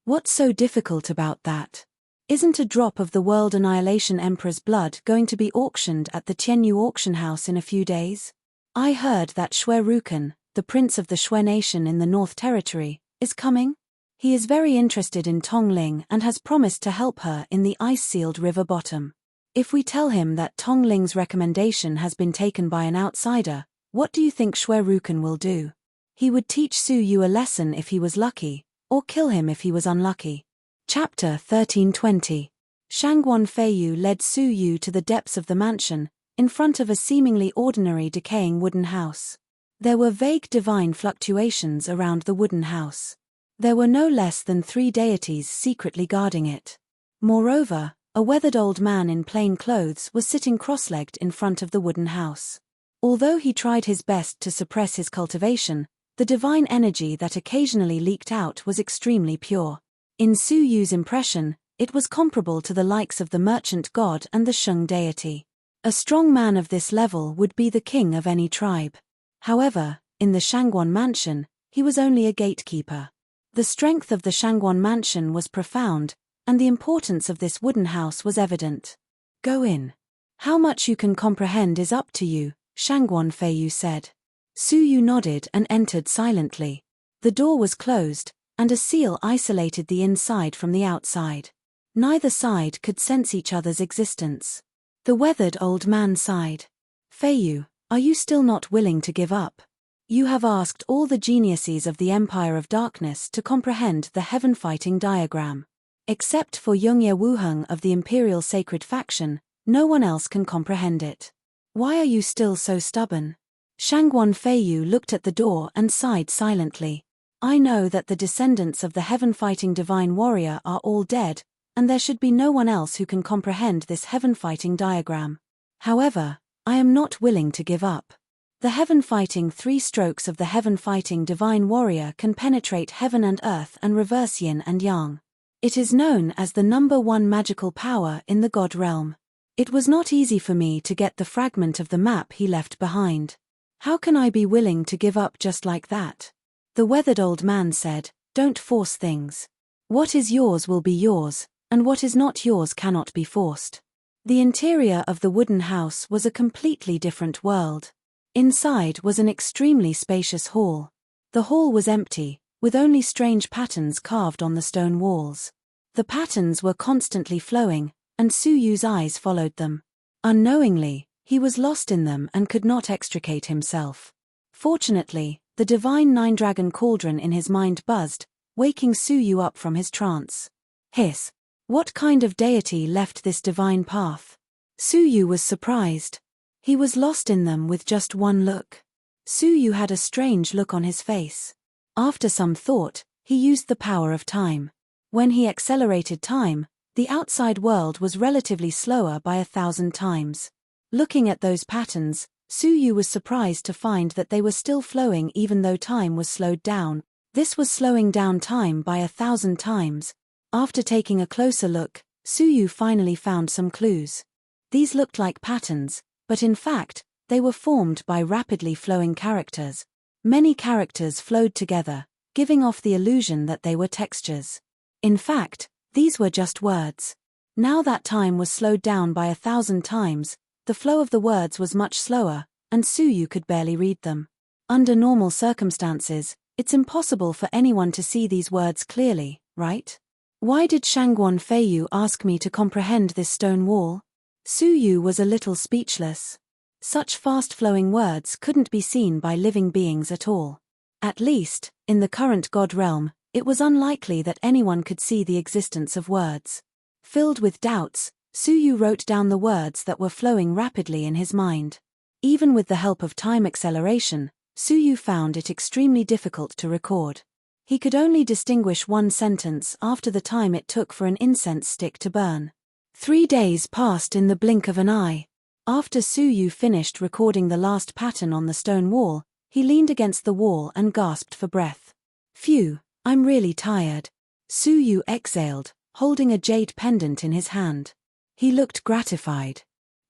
What's so difficult about that? Isn't a drop of the World Annihilation Emperor's blood going to be auctioned at the Tianyu auction house in a few days? I heard that Xue Rukan, the prince of the Xue nation in the North Territory, is coming. He is very interested in Tongling and has promised to help her in the ice-sealed river bottom. If we tell him that Tongling's recommendation has been taken by an outsider, what do you think Xue Rukan will do? He would teach Su Yu a lesson if he was lucky, or kill him if he was unlucky. Chapter 1320. Shangguan Feiyu led Su Yu to the depths of the mansion, in front of a seemingly ordinary decaying wooden house. There were vague divine fluctuations around the wooden house. There were no less than 3 deities secretly guarding it. Moreover, a weathered old man in plain clothes was sitting cross-legged in front of the wooden house. Although he tried his best to suppress his cultivation, the divine energy that occasionally leaked out was extremely pure. In Su Yu's impression, it was comparable to the likes of the merchant god and the Sheng deity. A strong man of this level would be the king of any tribe. However, in the Shangguan mansion, he was only a gatekeeper. The strength of the Shangguan mansion was profound, and the importance of this wooden house was evident. Go in. How much you can comprehend is up to you, Shangguan Feiyu said. Su Yu nodded and entered silently. The door was closed, and a seal isolated the inside from the outside. Neither side could sense each other's existence. The weathered old man sighed. Feiyu, are you still not willing to give up? You have asked all the geniuses of the Empire of Darkness to comprehend the heaven-fighting diagram. Except for Yongye Wuheng of the Imperial Sacred Faction, no one else can comprehend it. Why are you still so stubborn? Shangguan Feiyu looked at the door and sighed silently. I know that the descendants of the heaven-fighting divine warrior are all dead, and there should be no one else who can comprehend this heaven-fighting diagram. However, I am not willing to give up. The heaven-fighting 3 strokes of the heaven-fighting divine warrior can penetrate heaven and earth and reverse yin and yang. It is known as the number 1 magical power in the god realm. It was not easy for me to get the fragment of the map he left behind. How can I be willing to give up just like that? The weathered old man said, don't force things. What is yours will be yours, and what is not yours cannot be forced. The interior of the wooden house was a completely different world. Inside was an extremely spacious hall. The hall was empty, with only strange patterns carved on the stone walls. The patterns were constantly flowing, and Su Yu's eyes followed them. Unknowingly, he was lost in them and could not extricate himself. Fortunately, the divine 9-dragon cauldron in his mind buzzed, waking Su Yu up from his trance. Hiss! What kind of deity left this divine path? Su Yu was surprised. He was lost in them with just one look. Su Yu had a strange look on his face. After some thought, he used the power of time. When he accelerated time, the outside world was relatively slower by 1,000 times. Looking at those patterns, Su Yu was surprised to find that they were still flowing even though time was slowed down. This was slowing down time by 1,000 times. After taking a closer look, Su Yu finally found some clues. These looked like patterns, but in fact, they were formed by rapidly flowing characters. Many characters flowed together, giving off the illusion that they were textures. In fact, these were just words. Now that time was slowed down by 1,000 times, the flow of the words was much slower, and Su Yu could barely read them. Under normal circumstances, it's impossible for anyone to see these words clearly, right? Why did Shangguan Feiyu ask me to comprehend this stone wall? Su Yu was a little speechless. Such fast-flowing words couldn't be seen by living beings at all. At least, in the current god realm, it was unlikely that anyone could see the existence of words. Filled with doubts, Su Yu wrote down the words that were flowing rapidly in his mind. Even with the help of time acceleration, Su Yu found it extremely difficult to record. He could only distinguish one sentence after the time it took for an incense stick to burn. 3 days passed in the blink of an eye. After Su Yu finished recording the last pattern on the stone wall, he leaned against the wall and gasped for breath. Phew, I'm really tired. Su Yu exhaled, holding a jade pendant in his hand. He looked gratified.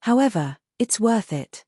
However, it's worth it.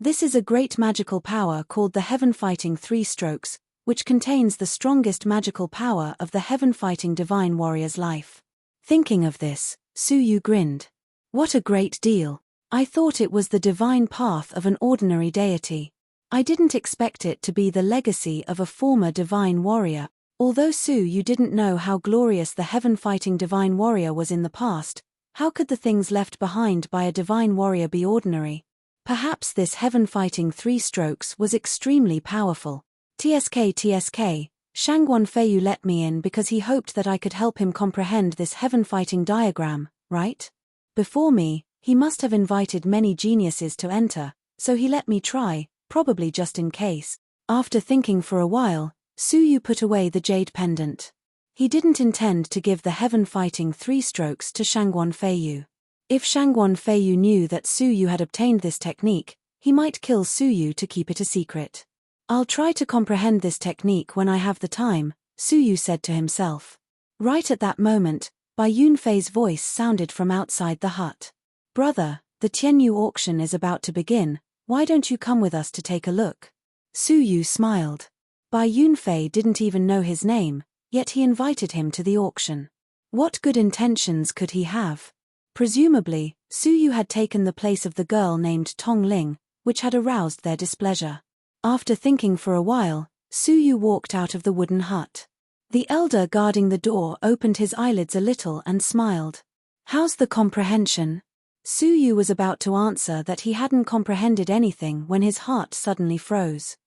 This is a great magical power called the Heaven-Fighting 3 Strokes, which contains the strongest magical power of the heaven-fighting divine warrior's life. Thinking of this, Suyu grinned. What a great deal. I thought it was the divine path of an ordinary deity. I didn't expect it to be the legacy of a former divine warrior. Although Suyu didn't know how glorious the heaven-fighting divine warrior was in the past, how could the things left behind by a divine warrior be ordinary? Perhaps this heaven-fighting 3 strokes was extremely powerful. TSK, Shangguan Feiyu let me in because he hoped that I could help him comprehend this heaven-fighting diagram, right? Before me, he must have invited many geniuses to enter, so he let me try, probably just in case. After thinking for a while, Suyu put away the jade pendant. He didn't intend to give the heaven-fighting 3 strokes to Shangguan Feiyu. If Shangguan Feiyu knew that Suyu had obtained this technique, he might kill Suyu to keep it a secret. I'll try to comprehend this technique when I have the time, Suyu said to himself. Right at that moment, Bai Yunfei's voice sounded from outside the hut. Brother, the Tianyu auction is about to begin, why don't you come with us to take a look? Suyu smiled. Bai Yunfei didn't even know his name, yet he invited him to the auction. What good intentions could he have? Presumably, Suyu had taken the place of the girl named Tong Ling, which had aroused their displeasure. After thinking for a while, Suyu walked out of the wooden hut. The elder guarding the door opened his eyelids a little and smiled. How's the comprehension? Suyu was about to answer that he hadn't comprehended anything when his heart suddenly froze.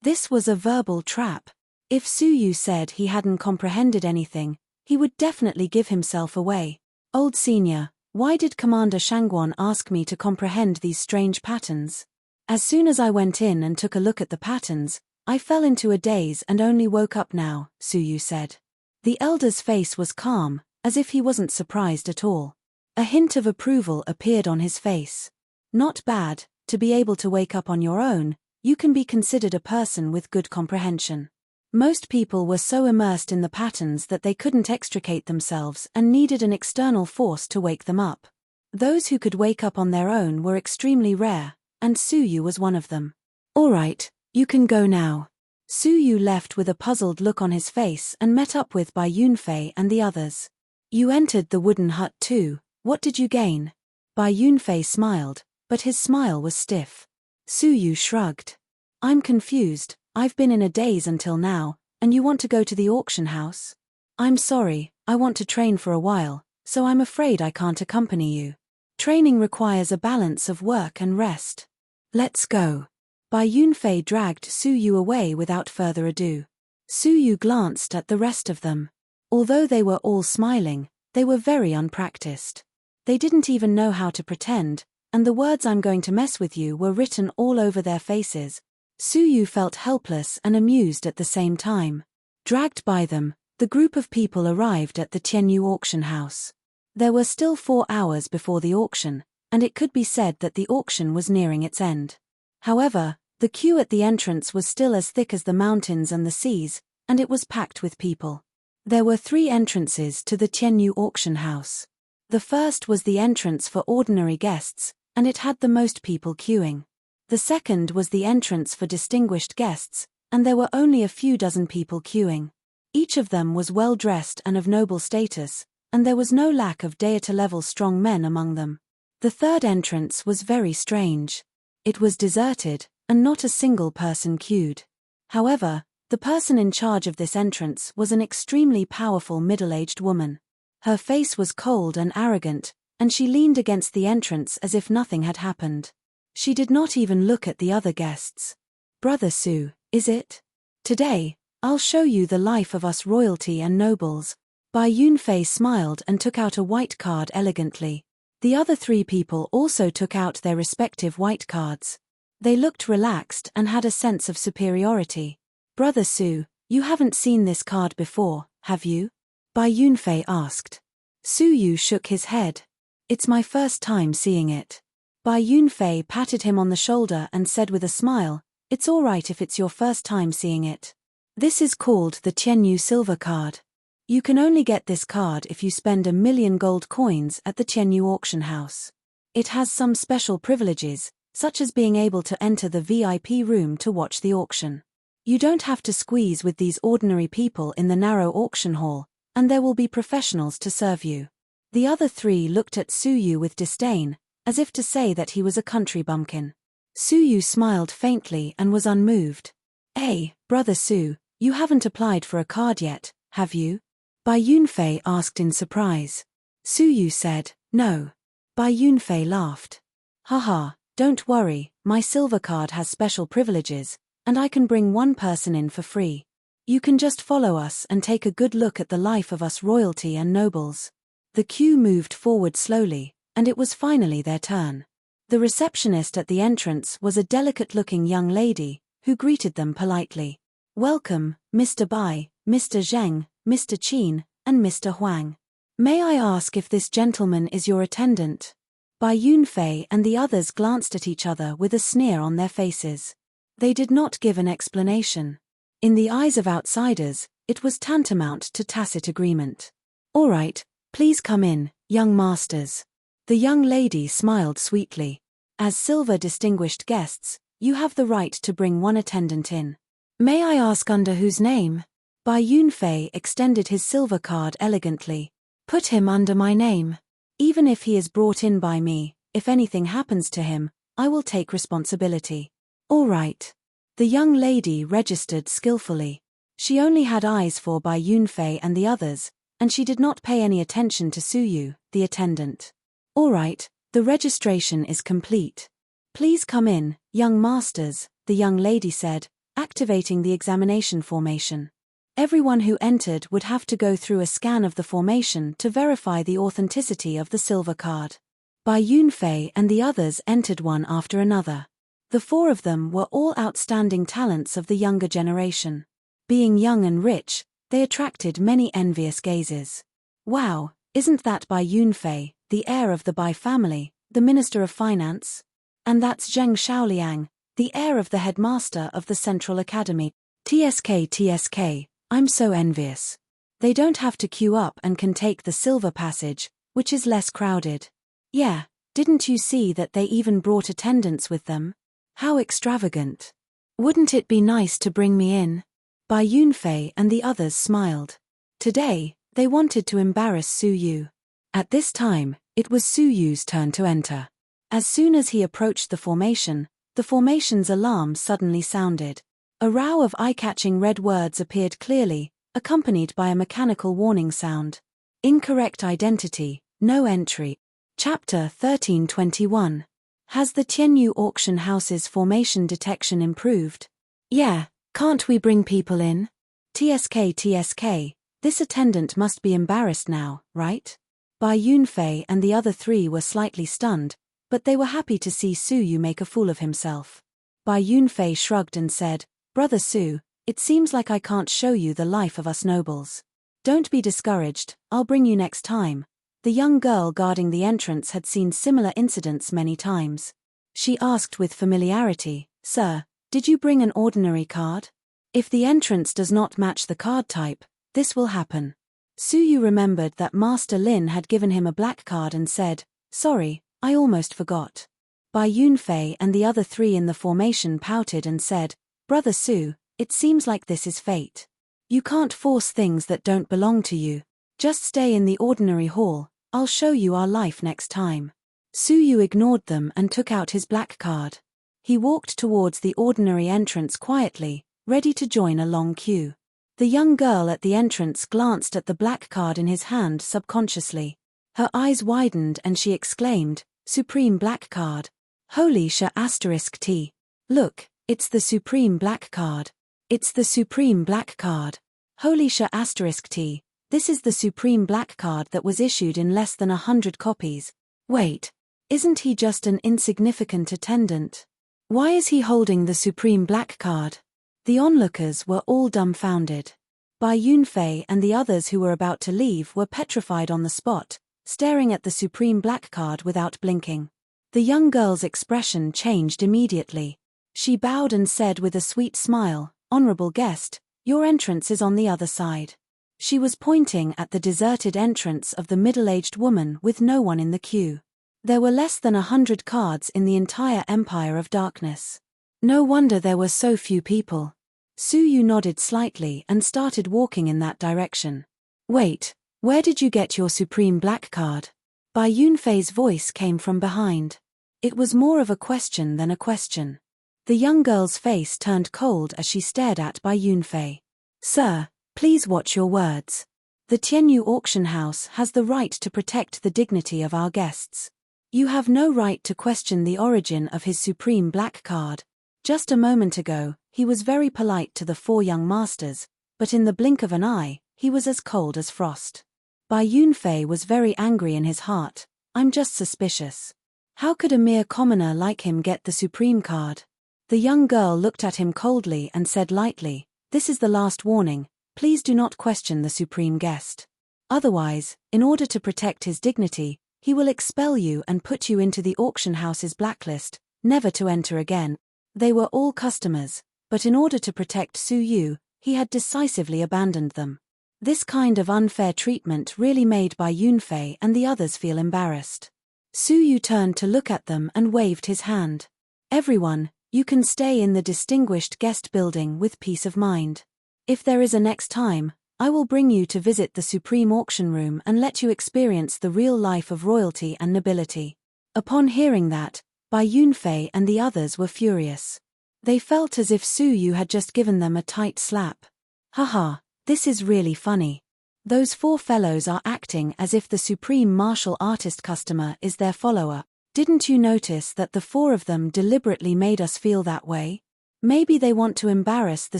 This was a verbal trap. If Suyu said he hadn't comprehended anything, he would definitely give himself away. Old senior, why did Commander Shangguan ask me to comprehend these strange patterns? As soon as I went in and took a look at the patterns, I fell into a daze and only woke up now, Suyu said. The elder's face was calm, as if he wasn't surprised at all. A hint of approval appeared on his face. Not bad, to be able to wake up on your own, you can be considered a person with good comprehension. Most people were so immersed in the patterns that they couldn't extricate themselves and needed an external force to wake them up. Those who could wake up on their own were extremely rare, and Suyu was one of them. All right, you can go now. Suyu left with a puzzled look on his face and met up with Bai Yunfei and the others. You entered the wooden hut too, what did you gain? Bai Yunfei smiled, but his smile was stiff. Suyu shrugged. I'm confused. I've been in a daze until now, and you want to go to the auction house? I'm sorry, I want to train for a while, so I'm afraid I can't accompany you. Training requires a balance of work and rest. Let's go. Bai Yunfei dragged Suyu away without further ado. Suyu glanced at the rest of them. Although they were all smiling, they were very unpracticed. They didn't even know how to pretend, and the words "I'm going to mess with you" were written all over their faces. Suyu felt helpless and amused at the same time. Dragged by them, the group of people arrived at the Tianyu auction house. There were still 4 hours before the auction, and it could be said that the auction was nearing its end. However, the queue at the entrance was still as thick as the mountains and the seas, and it was packed with people. There were 3 entrances to the Tianyu auction house. The first was the entrance for ordinary guests, and it had the most people queuing. The second was the entrance for distinguished guests, and there were only a few dozen people queuing. Each of them was well dressed and of noble status, and there was no lack of deity-level strong men among them. The third entrance was very strange. It was deserted, and not a single person queued. However, the person in charge of this entrance was an extremely powerful middle-aged woman. Her face was cold and arrogant, and she leaned against the entrance as if nothing had happened. She did not even look at the other guests. Brother Su, is it? Today, I'll show you the life of us royalty and nobles. Bai Yunfei smiled and took out a white card elegantly. The other 3 people also took out their respective white cards. They looked relaxed and had a sense of superiority. Brother Su, you haven't seen this card before, have you? Bai Yunfei asked. Suyu shook his head. It's my first time seeing it. Bai Yunfei patted him on the shoulder and said with a smile, it's all right if it's your first time seeing it. This is called the Tianyu silver card. You can only get this card if you spend 1 million gold coins at the Tianyu auction house. It has some special privileges, such as being able to enter the VIP room to watch the auction. You don't have to squeeze with these ordinary people in the narrow auction hall, and there will be professionals to serve you. The other three looked at Suyu with disdain, as if to say that he was a country bumpkin. Suyu smiled faintly and was unmoved. "Hey, Brother Su, you haven't applied for a card yet, have you?" Bai Yunfei asked in surprise. Suyu said, "No." Bai Yunfei laughed. "Haha, don't worry, my silver card has special privileges, and I can bring one person in for free. You can just follow us and take a good look at the life of us royalty and nobles." The queue moved forward slowly, and it was finally their turn. The receptionist at the entrance was a delicate-looking young lady, who greeted them politely. "Welcome, Mr. Bai, Mr. Zheng, Mr. Qin, and Mr. Huang. May I ask if this gentleman is your attendant?" Bai Yunfei and the others glanced at each other with a sneer on their faces. They did not give an explanation. In the eyes of outsiders, it was tantamount to tacit agreement. "All right, please come in, young masters." The young lady smiled sweetly. "As silver distinguished guests, you have the right to bring one attendant in. May I ask under whose name?" Bai Yunfei extended his silver card elegantly. "Put him under my name. Even if he is brought in by me, if anything happens to him, I will take responsibility." "All right." The young lady registered skillfully. She only had eyes for Bai Yunfei and the others, and she did not pay any attention to Suyu, the attendant. "All right, the registration is complete. Please come in, young masters," the young lady said, activating the examination formation. Everyone who entered would have to go through a scan of the formation to verify the authenticity of the silver card. Bai Yunfei and the others entered one after another. The four of them were all outstanding talents of the younger generation. Being young and rich, they attracted many envious gazes. "Wow, isn't that Bai Yunfei, the heir of the Bai family, the Minister of Finance? And that's Zheng Shaoliang, the heir of the headmaster of the Central Academy. TSK, I'm so envious. They don't have to queue up and can take the silver passage, which is less crowded. Yeah, didn't you see that they even brought attendants with them? How extravagant. Wouldn't it be nice to bring me in?" Bai Yunfei and the others smiled. Today, they wanted to embarrass Suyu. At this time, it was Suyu's turn to enter. As soon as he approached the formation's alarm suddenly sounded. A row of eye-catching red words appeared clearly, accompanied by a mechanical warning sound. "Incorrect identity, no entry." Chapter 1321. Has the Tianyu auction house's formation detection improved? Yeah, can't we bring people in? TSK, this attendant must be embarrassed now, right? Bai Yunfei and the other three were slightly stunned, but they were happy to see Suyu make a fool of himself. Bai Yunfei shrugged and said, "Brother Su, it seems like I can't show you the life of us nobles. Don't be discouraged, I'll bring you next time." The young girl guarding the entrance had seen similar incidents many times. She asked with familiarity, "Sir, did you bring an ordinary card? If the entrance does not match the card type, this will happen." Suyu remembered that Master Lin had given him a black card and said, "Sorry, I almost forgot." Bai Yunfei and the other three in the formation pouted and said, "Brother Su, it seems like this is fate. You can't force things that don't belong to you. Just stay in the ordinary hall, I'll show you our life next time." Suyu ignored them and took out his black card. He walked towards the ordinary entrance quietly, ready to join a long queue. The young girl at the entrance glanced at the black card in his hand subconsciously. Her eyes widened and she exclaimed, "Supreme Black Card. Holy *T. Look, it's the Supreme Black Card. It's the Supreme Black Card. Holy *T. This is the Supreme Black Card that was issued in less than 100 copies. Wait, isn't he just an insignificant attendant? Why is he holding the Supreme Black Card?" The onlookers were all dumbfounded. Bai Yunfei and the others who were about to leave were petrified on the spot, staring at the Supreme Black Card without blinking. The young girl's expression changed immediately. She bowed and said with a sweet smile, "Honorable guest, your entrance is on the other side." She was pointing at the deserted entrance of the middle-aged woman with no one in the queue. There were less than 100 cards in the entire Empire of Darkness. No wonder there were so few people. Su Yu nodded slightly and started walking in that direction. Wait, where did you get your Supreme Black card? Bai Yunfei's voice came from behind. It was more of a question than a question. The young girl's face turned cold as she stared at Bai Yunfei. Sir, please watch your words. The Tianyu auction house has the right to protect the dignity of our guests. You have no right to question the origin of his Supreme Black card. Just a moment ago, he was very polite to the 4 young masters, but in the blink of an eye, he was as cold as frost. Bai Yunfei was very angry in his heart. I'm just suspicious. How could a mere commoner like him get the Supreme card? The young girl looked at him coldly and said lightly, "This is the last warning, please do not question the Supreme Guest. Otherwise, in order to protect his dignity, he will expel you and put you into the auction house's blacklist, never to enter again." They were all customers, but in order to protect Su Yu, he had decisively abandoned them. This kind of unfair treatment really made Bai Yunfei and the others feel embarrassed. Su Yu turned to look at them and waved his hand. "Everyone, you can stay in the distinguished guest building with peace of mind. If there is a next time, I will bring you to visit the Supreme Auction Room and let you experience the real life of royalty and nobility." Upon hearing that, Bai Yunfei and the others were furious. They felt as if Su Yu had just given them a tight slap. Haha, this is really funny. Those 4 fellows are acting as if the Supreme Martial Artist customer is their follower. Didn't you notice that the 4 of them deliberately made us feel that way? Maybe they want to embarrass the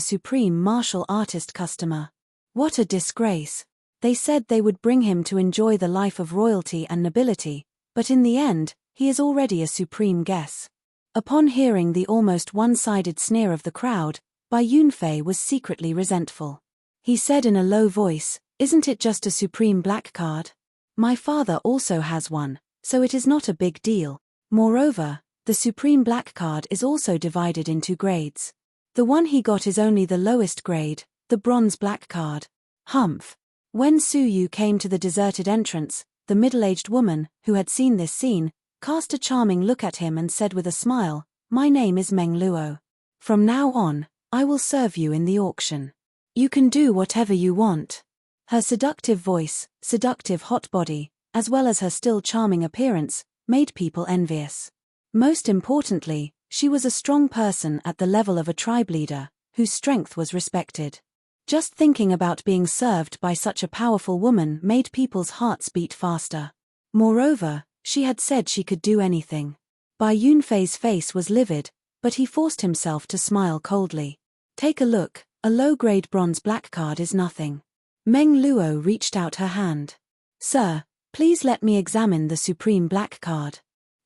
Supreme Martial Artist customer. What a disgrace. They said they would bring him to enjoy the life of royalty and nobility, but in the end, he is already a supreme guest. Upon hearing the almost one-sided sneer of the crowd, Bai Yunfei was secretly resentful. He said in a low voice, "Isn't it just a Supreme Black card? My father also has one, so it is not a big deal. Moreover, the Supreme Black card is also divided into grades. The one he got is only the lowest grade, the Bronze Black card." Humph. When Su Yu came to the deserted entrance, the middle-aged woman, who had seen this scene, cast a charming look at him and said with a smile, "My name is Meng Luo. From now on, I will serve you in the auction. You can do whatever you want." Her seductive voice, seductive hot body, as well as her still charming appearance, made people envious. Most importantly, she was a strong person at the level of a tribe leader, whose strength was respected. Just thinking about being served by such a powerful woman made people's hearts beat faster. Moreover, she had said she could do anything. Bai Yunfei's face was livid, but he forced himself to smile coldly. "Take a look, a low-grade Bronze Black card is nothing." Meng Luo reached out her hand. "Sir, please let me examine the Supreme Black card."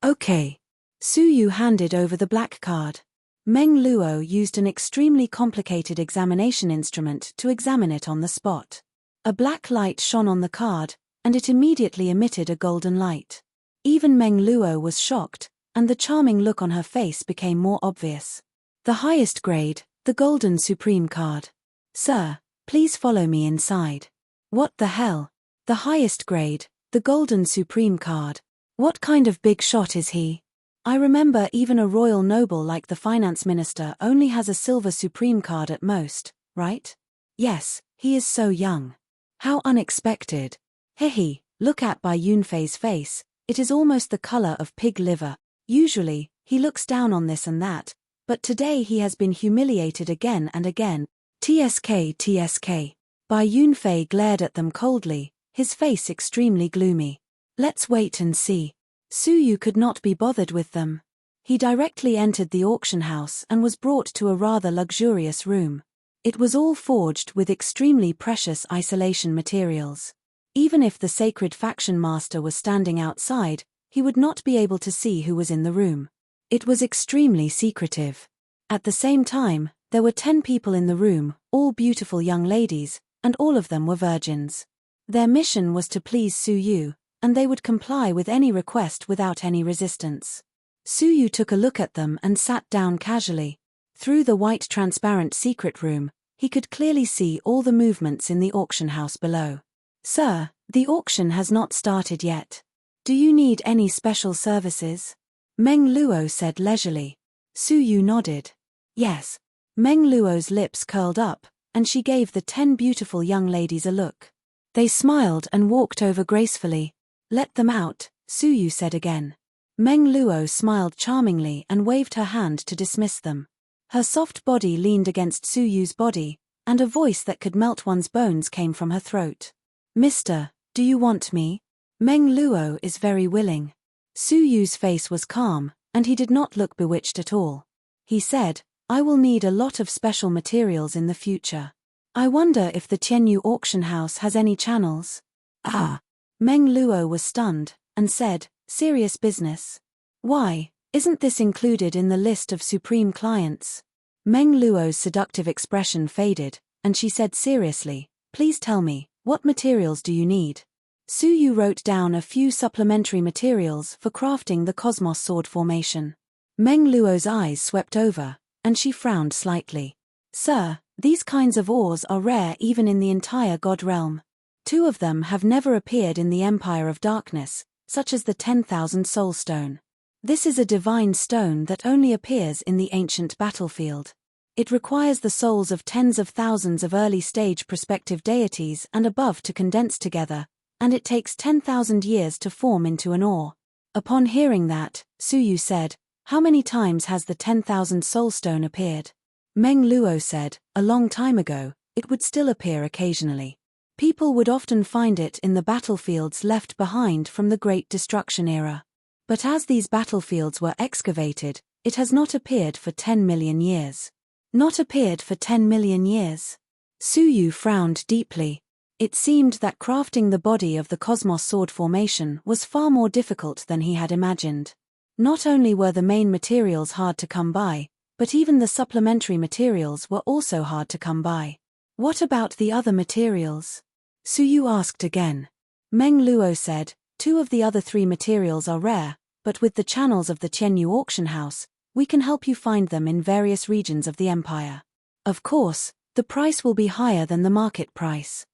"Okay." Su Yu handed over the black card. Meng Luo used an extremely complicated examination instrument to examine it on the spot. A black light shone on the card, and it immediately emitted a golden light. Even Meng Luo was shocked, and the charming look on her face became more obvious. "The highest grade, the Golden Supreme card. Sir, please follow me inside." "What the hell? The highest grade, the Golden Supreme card. What kind of big shot is he? I remember even a royal noble like the finance minister only has a silver Supreme card at most, right? Yes, he is so young. How unexpected." Hehe, look at Bai Yunfei's face, it is almost the color of pig liver. Usually, he looks down on this and that, but today he has been humiliated again and again. TSK. Bai Yunfei glared at them coldly, his face extremely gloomy. "Let's wait and see." Su Yu could not be bothered with them. He directly entered the auction house and was brought to a rather luxurious room. It was all forged with extremely precious isolation materials. Even if the sacred faction master was standing outside, he would not be able to see who was in the room. It was extremely secretive. At the same time, there were 10 people in the room, all beautiful young ladies, and all of them were virgins. Their mission was to please Su Yu, and they would comply with any request without any resistance. Su Yu took a look at them and sat down casually. Through the white transparent secret room, he could clearly see all the movements in the auction house below. "Sir, the auction has not started yet. Do you need any special services? Meng Luo said leisurely. Su Yu nodded. Yes. Meng Luo's lips curled up, and she gave the 10 beautiful young ladies a look. They smiled and walked over gracefully. Let them out, Su Yu said again. Meng Luo smiled charmingly and waved her hand to dismiss them. Her soft body leaned against Su Yu's body, and a voice that could melt one's bones came from her throat. Mister, do you want me? Meng Luo is very willing. Su Yu's face was calm, and he did not look bewitched at all. He said, I will need a lot of special materials in the future. I wonder if the Tianyu auction house has any channels. Ah! Meng Luo was stunned, and said, serious business. Why, isn't this included in the list of supreme clients? Meng Luo's seductive expression faded, and she said seriously, please tell me, what materials do you need? Su Yu wrote down a few supplementary materials for crafting the cosmos sword formation. Meng Luo's eyes swept over, and she frowned slightly. Sir, these kinds of ores are rare even in the entire God realm. 2 of them have never appeared in the Empire of Darkness, such as the 10,000 Soul Stone. This is a divine stone that only appears in the ancient battlefield. It requires the souls of tens of thousands of early-stage prospective deities and above to condense together, and it takes 10,000 years to form into an ore. Upon hearing that, Su Yu said, how many times has the 10,000 Soul Stone appeared? Meng Luo said, a long time ago, it would still appear occasionally. People would often find it in the battlefields left behind from the Great Destruction era. But as these battlefields were excavated, it has not appeared for 10 million years. Not appeared for 10 million years. Su Yu frowned deeply. It seemed that crafting the body of the cosmos sword formation was far more difficult than he had imagined. Not only were the main materials hard to come by, but even the supplementary materials were also hard to come by. What about the other materials? Su Yu asked again. Meng Luo said, 2 of the other 3 materials are rare, but with the channels of the Tianyu auction house, we can help you find them in various regions of the empire. Of course, the price will be higher than the market price.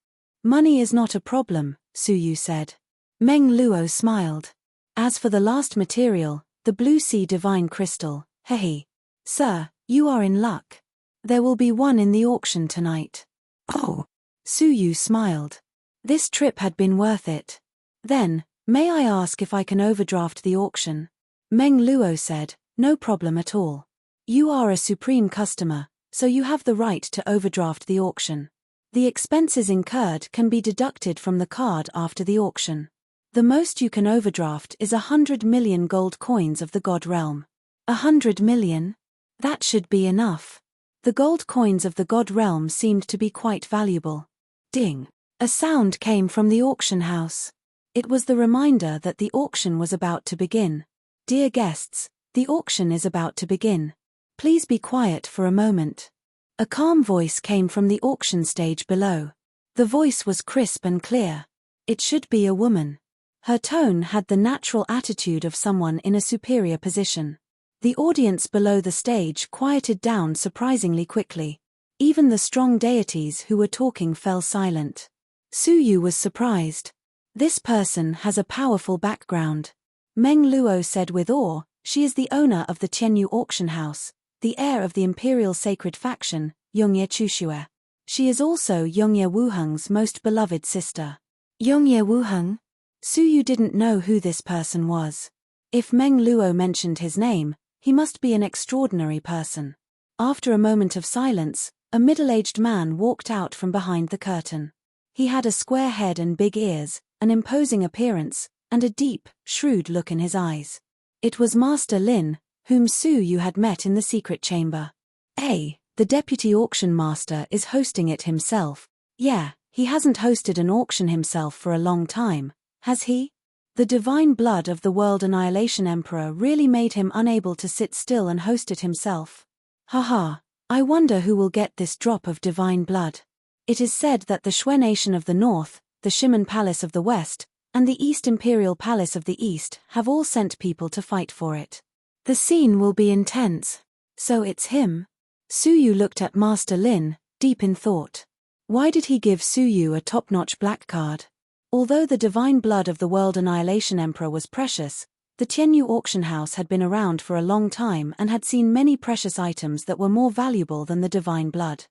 Money is not a problem, Su Yu said. Meng Luo smiled. As for the last material, the Blue Sea Divine Crystal, hehe. Sir, you are in luck. There will be one in the auction tonight. Oh. Su Yu smiled. This trip had been worth it. Then, may I ask if I can overdraft the auction? Meng Luo said, no problem at all. You are a supreme customer, so you have the right to overdraft the auction. The expenses incurred can be deducted from the card after the auction. The most you can overdraft is 100 million gold coins of the God realm. 100 million? That should be enough. The gold coins of the God realm seemed to be quite valuable. Ding! A sound came from the auction house. It was the reminder that the auction was about to begin. Dear guests, the auction is about to begin. Please be quiet for a moment. A calm voice came from the auction stage below. The voice was crisp and clear. It should be a woman. Her tone had the natural attitude of someone in a superior position. The audience below the stage quieted down surprisingly quickly. Even the strong deities who were talking fell silent. Su Yu was surprised. This person has a powerful background. Meng Luo said with awe, she is the owner of the Tianyu auction house, the heir of the imperial sacred faction, Yongye Chushue. She is also Yongye Wuheng's most beloved sister. Yongye Wuheng? Su Yu didn't know who this person was. If Meng Luo mentioned his name, he must be an extraordinary person. After a moment of silence, a middle-aged man walked out from behind the curtain. He had a square head and big ears, an imposing appearance, and a deep, shrewd look in his eyes. It was Master Lin, whom Su Yu had met in the secret chamber. The deputy auction master is hosting it himself. Yeah, he hasn't hosted an auction himself for a long time, has he? The divine blood of the World Annihilation Emperor really made him unable to sit still and host it himself. Haha, I wonder who will get this drop of divine blood. It is said that the Shui Nation of the North, the Shimen Palace of the West, and the East Imperial Palace of the East have all sent people to fight for it. The scene will be intense. So it's him? Su Yu looked at Master Lin, deep in thought. Why did he give Su Yu a top-notch black card? Although the divine blood of the World Annihilation Emperor was precious, the Tianyu auction house had been around for a long time and had seen many precious items that were more valuable than the divine blood.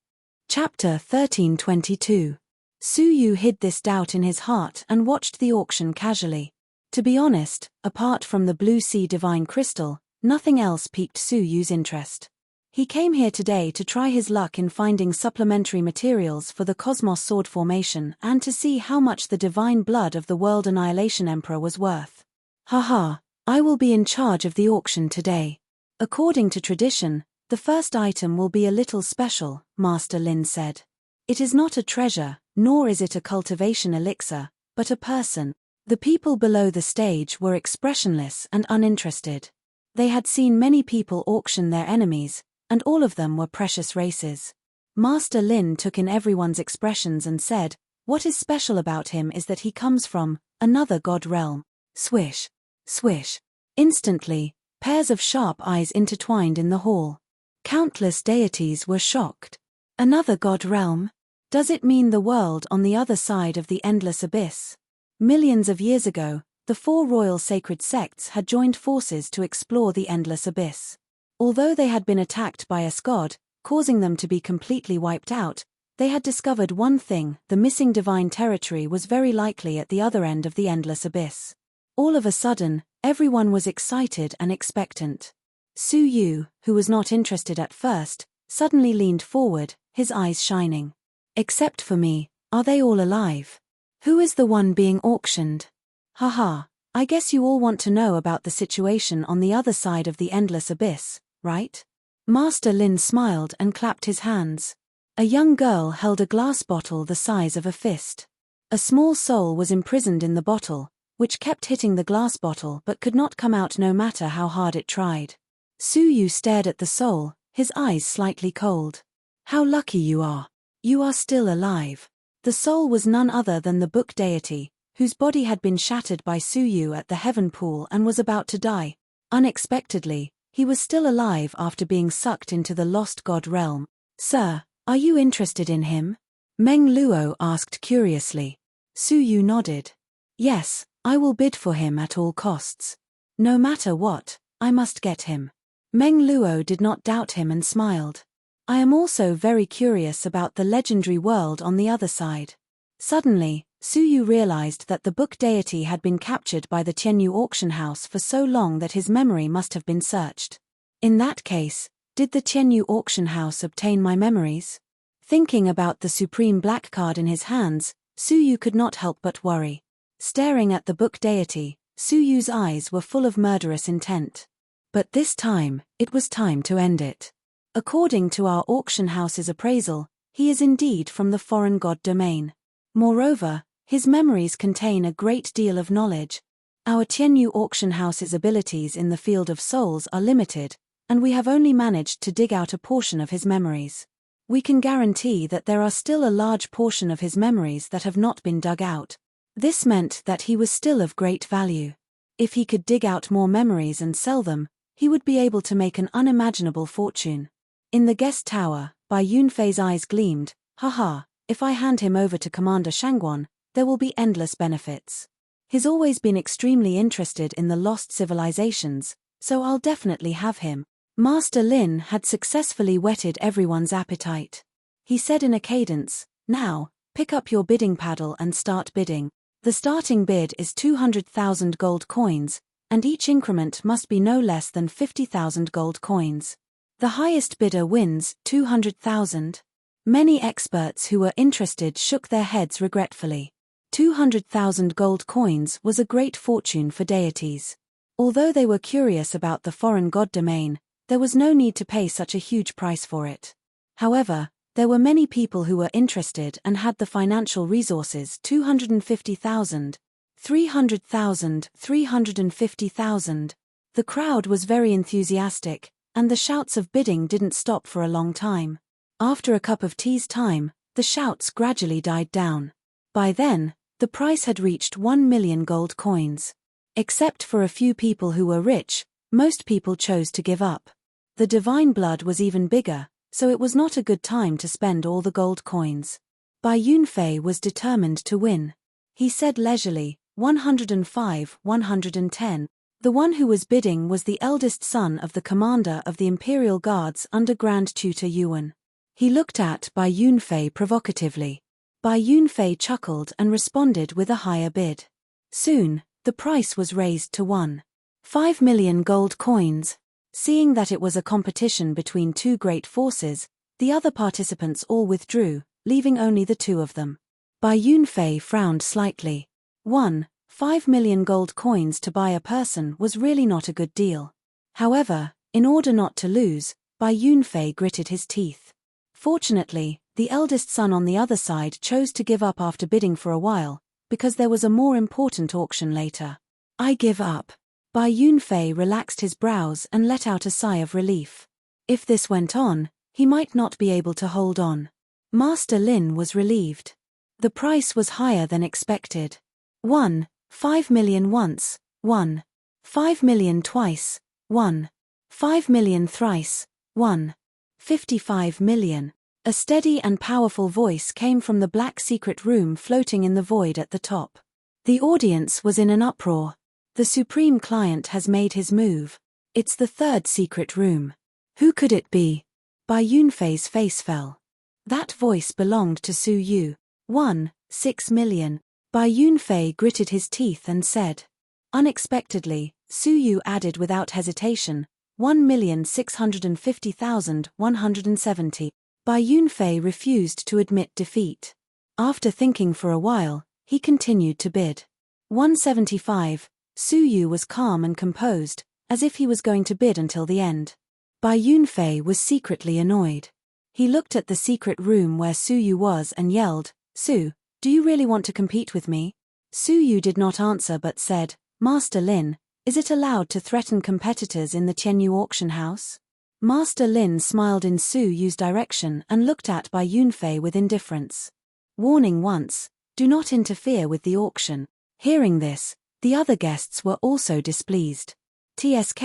Chapter 1322. Su Yu hid this doubt in his heart and watched the auction casually. To be honest, apart from the blue sea divine crystal, nothing else piqued Su Yu's interest. He came here today to try his luck in finding supplementary materials for the Cosmos sword formation and to see how much the divine blood of the World Annihilation Emperor was worth. Haha, I will be in charge of the auction today. According to tradition, the first item will be a little special, Master Lin said. It is not a treasure, nor is it a cultivation elixir, but a person. The people below the stage were expressionless and uninterested. They had seen many people auction their enemies, and all of them were precious races. Master Lin took in everyone's expressions and said, "What is special about him is that he comes from another god realm." Swish. Swish. Instantly, pairs of sharp eyes intertwined in the hall. Countless deities were shocked. Another god realm? Does it mean the world on the other side of the endless abyss? Millions of years ago, the four royal sacred sects had joined forces to explore the endless abyss. Although they had been attacked by a god, causing them to be completely wiped out, they had discovered one thing: the missing divine territory was very likely at the other end of the endless abyss. All of a sudden, everyone was excited and expectant. Su Yu, who was not interested at first, suddenly leaned forward, his eyes shining. "Except for me, are they all alive? Who is the one being auctioned? Haha, I guess you all want to know about the situation on the other side of the endless abyss, right?" Master Lin smiled and clapped his hands. A young girl held a glass bottle the size of a fist. A small soul was imprisoned in the bottle, which kept hitting the glass bottle but could not come out no matter how hard it tried. Su Yu stared at the soul, his eyes slightly cold. "How lucky you are. You are still alive." The soul was none other than the book deity, whose body had been shattered by Su Yu at the heaven pool and was about to die. Unexpectedly, he was still alive after being sucked into the lost god realm. "Sir, are you interested in him?" Meng Luo asked curiously. Su Yu nodded. "Yes, I will bid for him at all costs. No matter what, I must get him." Meng Luo did not doubt him and smiled. "I am also very curious about the legendary world on the other side." Suddenly, Su Yu realized that the book deity had been captured by the Tianyu auction house for so long that his memory must have been searched. In that case, did the Tianyu auction house obtain my memories? Thinking about the supreme black card in his hands, Su Yu could not help but worry. Staring at the book deity, Su Yu's eyes were full of murderous intent. But this time, it was time to end it. According to our auction house's appraisal, he is indeed from the foreign god domain. Moreover, his memories contain a great deal of knowledge. Our Tianyu auction house's abilities in the field of souls are limited, and we have only managed to dig out a portion of his memories. We can guarantee that there are still a large portion of his memories that have not been dug out. This meant that he was still of great value. If he could dig out more memories and sell them, he would be able to make an unimaginable fortune. In the guest tower, Bai Yunfei's eyes gleamed. "Haha, if I hand him over to Commander Shangguan, there will be endless benefits. He's always been extremely interested in the lost civilizations, so I'll definitely have him." Master Lin had successfully whetted everyone's appetite. He said in a cadence, "Now, pick up your bidding paddle and start bidding. The starting bid is 200,000 gold coins, and each increment must be no less than 50,000 gold coins. The highest bidder wins 200,000. Many experts who were interested shook their heads regretfully. 200,000 gold coins was a great fortune for deities. Although they were curious about the foreign god domain, there was no need to pay such a huge price for it. However, there were many people who were interested and had the financial resources. 250,000. 300,000, 350,000. The crowd was very enthusiastic, and the shouts of bidding didn't stop for a long time. After a cup of tea's time, the shouts gradually died down. By then, the price had reached 1 million gold coins. Except for a few people who were rich, most people chose to give up. The divine blood was even bigger, so it was not a good time to spend all the gold coins. Bai Yunfei was determined to win. He said leisurely, 105, 110. The one who was bidding was the eldest son of the commander of the Imperial Guards under Grand Tutor Yuan. He looked at Bai Yunfei provocatively. Bai Yunfei chuckled and responded with a higher bid. Soon, the price was raised to 1.5 million gold coins. Seeing that it was a competition between two great forces, the other participants all withdrew, leaving only the two of them. Bai Yunfei frowned slightly. 1.5 million gold coins to buy a person was really not a good deal. However, in order not to lose, Bai Yunfei gritted his teeth. Fortunately, the eldest son on the other side chose to give up after bidding for a while, because there was a more important auction later. I give up. Bai Yunfei relaxed his brows and let out a sigh of relief. If this went on, he might not be able to hold on. Master Lin was relieved. The price was higher than expected. 1.5 million once, 1.5 million twice, 1.5 million thrice, 1.55 million. A steady and powerful voice came from the black secret room floating in the void at the top. The audience was in an uproar. The supreme client has made his move. It's the third secret room. Who could it be? Bai Yunfei's face fell. That voice belonged to Su Yu. 1.6 million. Bai Yunfei gritted his teeth and said. Unexpectedly, Su Yu added without hesitation, 1,650,170. Bai Yunfei refused to admit defeat. After thinking for a while, he continued to bid. 175. Su Yu was calm and composed, as if he was going to bid until the end. Bai Yunfei was secretly annoyed. He looked at the secret room where Su Yu was and yelled, Su, do you really want to compete with me? Su Yu did not answer but said, Master Lin, is it allowed to threaten competitors in the Tianyu auction house? Master Lin smiled in Su Yu's direction and looked at Bai Yunfei with indifference. Warning once, do not interfere with the auction. Hearing this, the other guests were also displeased. TSK,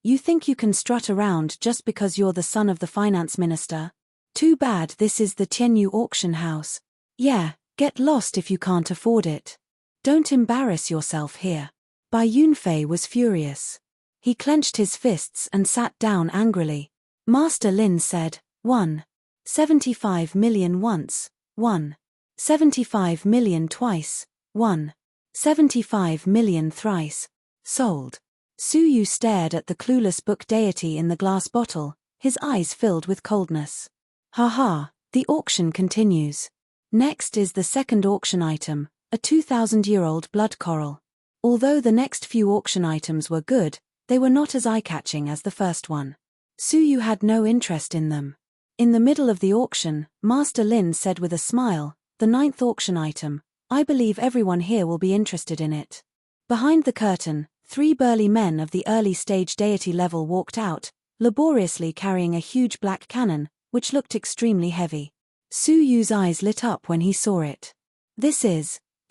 you think you can strut around just because you're the son of the finance minister? Too bad this is the Tianyu auction house. Yeah, get lost if you can't afford it. Don't embarrass yourself here. Bai Yunfei was furious. He clenched his fists and sat down angrily. Master Lin said, 1.75 million once, 1.75 million twice, 1.75 million thrice. Sold. Su Yu stared at the clueless book deity in the glass bottle, his eyes filled with coldness. Ha, the auction continues. Next is the second auction item, a 2,000-year-old blood coral. Although the next few auction items were good, they were not as eye-catching as the first one. Su Yu had no interest in them. In the middle of the auction, Master Lin said with a smile, the ninth auction item, I believe everyone here will be interested in it. Behind the curtain, 3 burly men of the early stage deity level walked out, laboriously carrying a huge black cannon, which looked extremely heavy. Su Yu's eyes lit up when he saw it.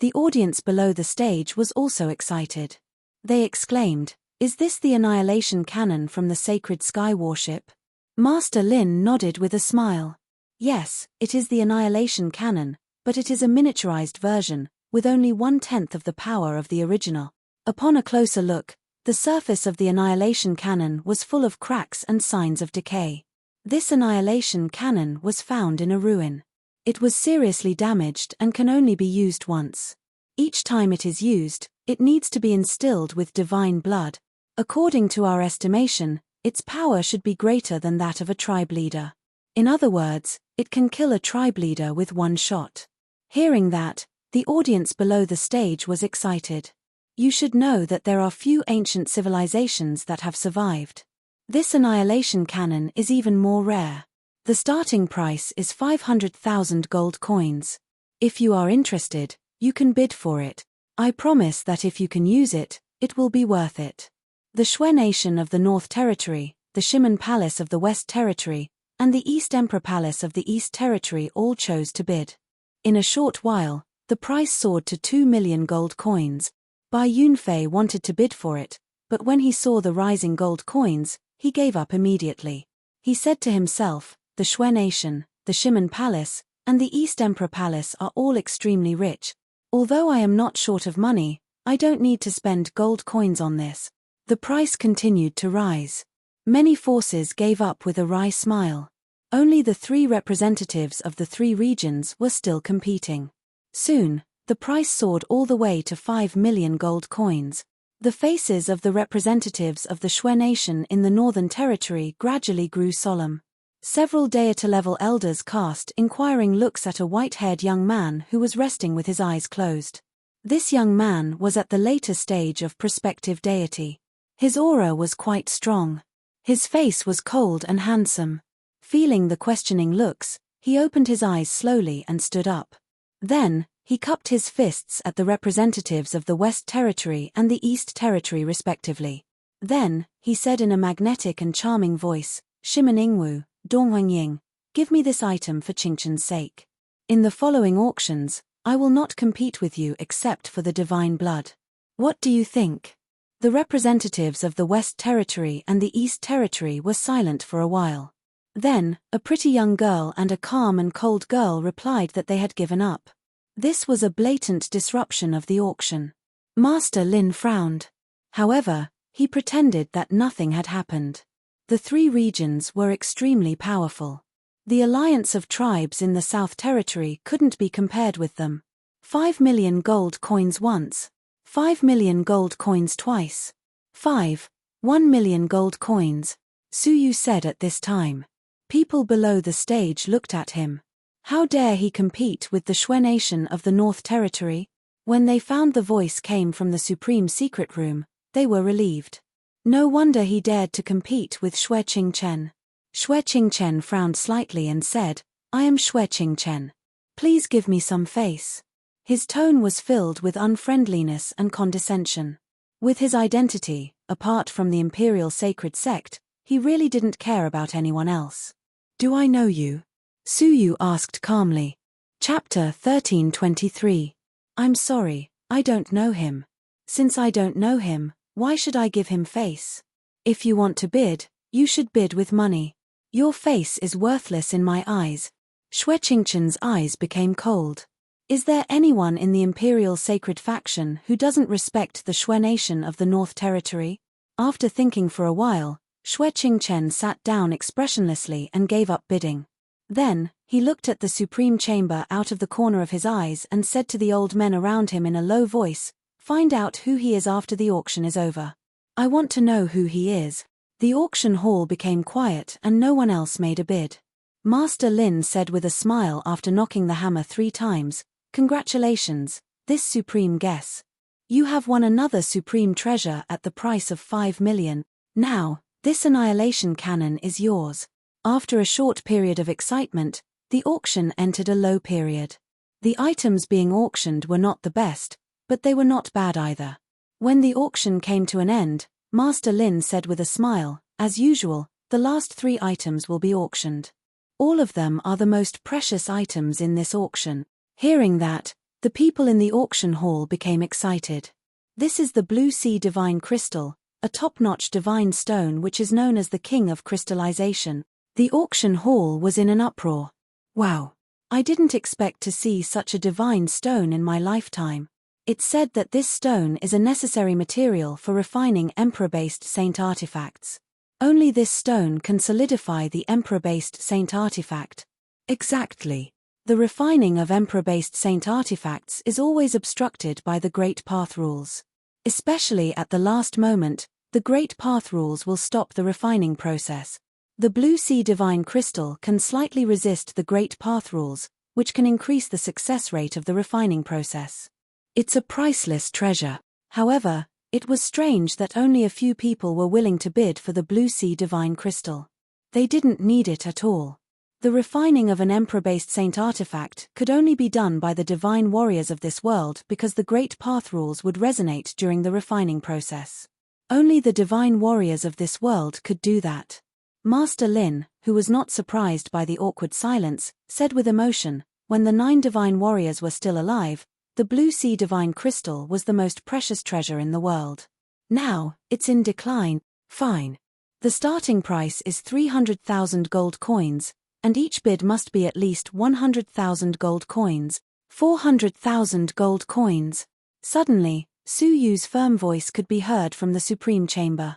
The audience below the stage was also excited. They exclaimed, is this the annihilation cannon from the sacred sky warship? Master Lin nodded with a smile. Yes, it is the annihilation cannon, but it is a miniaturized version, with only 1/10 of the power of the original. Upon a closer look, the surface of the annihilation cannon was full of cracks and signs of decay. This annihilation cannon was found in a ruin. It was seriously damaged and can only be used once. Each time it is used, it needs to be instilled with divine blood. According to our estimation, its power should be greater than that of a tribe leader. In other words, it can kill a tribe leader with one shot. Hearing that, the audience below the stage was excited. You should know that there are few ancient civilizations that have survived. This annihilation cannon is even more rare. The starting price is 500,000 gold coins. If you are interested, you can bid for it. I promise that if you can use it, it will be worth it. The Shui Nation of the North Territory, the Shimen Palace of the West Territory, and the East Emperor Palace of the East Territory all chose to bid. In a short while, the price soared to 2 million gold coins. Bai Yunfei wanted to bid for it, but when he saw the rising gold coins, he gave up immediately. He said to himself, the Shui Nation, the Shimen Palace, and the East Emperor Palace are all extremely rich. Although I am not short of money, I don't need to spend gold coins on this. The price continued to rise. Many forces gave up with a wry smile. Only the 3 representatives of the 3 regions were still competing. Soon, the price soared all the way to 5 million gold coins. The faces of the representatives of the Shui nation in the Northern Territory gradually grew solemn. Several deity-level elders cast inquiring looks at a white-haired young man who was resting with his eyes closed. This young man was at the later stage of prospective deity. His aura was quite strong. His face was cold and handsome. Feeling the questioning looks, he opened his eyes slowly and stood up. Then, he cupped his fists at the representatives of the West Territory and the East Territory respectively. Then, he said in a magnetic and charming voice, Shimeningwu, Donghuangying, give me this item for Qingchen's sake. In the following auctions, I will not compete with you except for the divine blood. What do you think? The representatives of the West Territory and the East Territory were silent for a while. Then, a pretty young girl and a calm and cold girl replied that they had given up. This was a blatant disruption of the auction. Master Lin frowned. However, he pretended that nothing had happened. The 3 regions were extremely powerful. The alliance of tribes in the South Territory couldn't be compared with them. 5 million gold coins once. 5 million gold coins twice. 1 million gold coins, Su Yu said at this time. People below the stage looked at him. How dare he compete with the Shui nation of the North Territory? When they found the voice came from the Supreme Secret Room, they were relieved. No wonder he dared to compete with Shui Qingchen. Shui Qingchen frowned slightly and said, I am Shui Qingchen. Please give me some face. His tone was filled with unfriendliness and condescension. With his identity, apart from the Imperial Sacred Sect, he really didn't care about anyone else. Do I know you? Su Yu asked calmly. Chapter 1323. I'm sorry, I don't know him. Since I don't know him, why should I give him face? If you want to bid, you should bid with money. Your face is worthless in my eyes. Shui Qingchen's eyes became cold. Is there anyone in the Imperial Sacred Faction who doesn't respect the Shui nation of the North Territory? After thinking for a while, Shui Qingchen sat down expressionlessly and gave up bidding. Then, he looked at the Supreme Chamber out of the corner of his eyes and said to the old men around him in a low voice, Find out who he is after the auction is over. I want to know who he is. The auction hall became quiet and no one else made a bid. Master Lin said with a smile after knocking the hammer 3 times, Congratulations, this supreme guess. You have won another supreme treasure at the price of 5 million. Now, this annihilation cannon is yours. After a short period of excitement, the auction entered a low period. The items being auctioned were not the best, but they were not bad either. When the auction came to an end, Master Lin said with a smile, as usual, the last 3 items will be auctioned. All of them are the most precious items in this auction. Hearing that, the people in the auction hall became excited. This is the Blue Sea Divine Crystal, a top-notch divine stone which is known as the King of Crystallization. The auction hall was in an uproar. Wow! I didn't expect to see such a divine stone in my lifetime. It's said that this stone is a necessary material for refining Emperor-based saint artifacts. Only this stone can solidify the Emperor-based saint artifact. Exactly. The refining of Emperor-based saint artifacts is always obstructed by the Great Path Rules. Especially at the last moment, the Great Path Rules will stop the refining process. The Blue Sea Divine Crystal can slightly resist the Great Path Rules, which can increase the success rate of the refining process. It's a priceless treasure. However, it was strange that only a few people were willing to bid for the Blue Sea Divine Crystal. They didn't need it at all. The refining of an Emperor-based saint artifact could only be done by the divine warriors of this world because the Great Path Rules would resonate during the refining process. Only the divine warriors of this world could do that. Master Lin, who was not surprised by the awkward silence, said with emotion, when the 9 divine warriors were still alive, the Blue Sea Divine Crystal was the most precious treasure in the world. Now, it's in decline. Fine. The starting price is 300,000 gold coins, and each bid must be at least 100,000 gold coins. 400,000 gold coins. Suddenly, Su Yu's firm voice could be heard from the Supreme Chamber.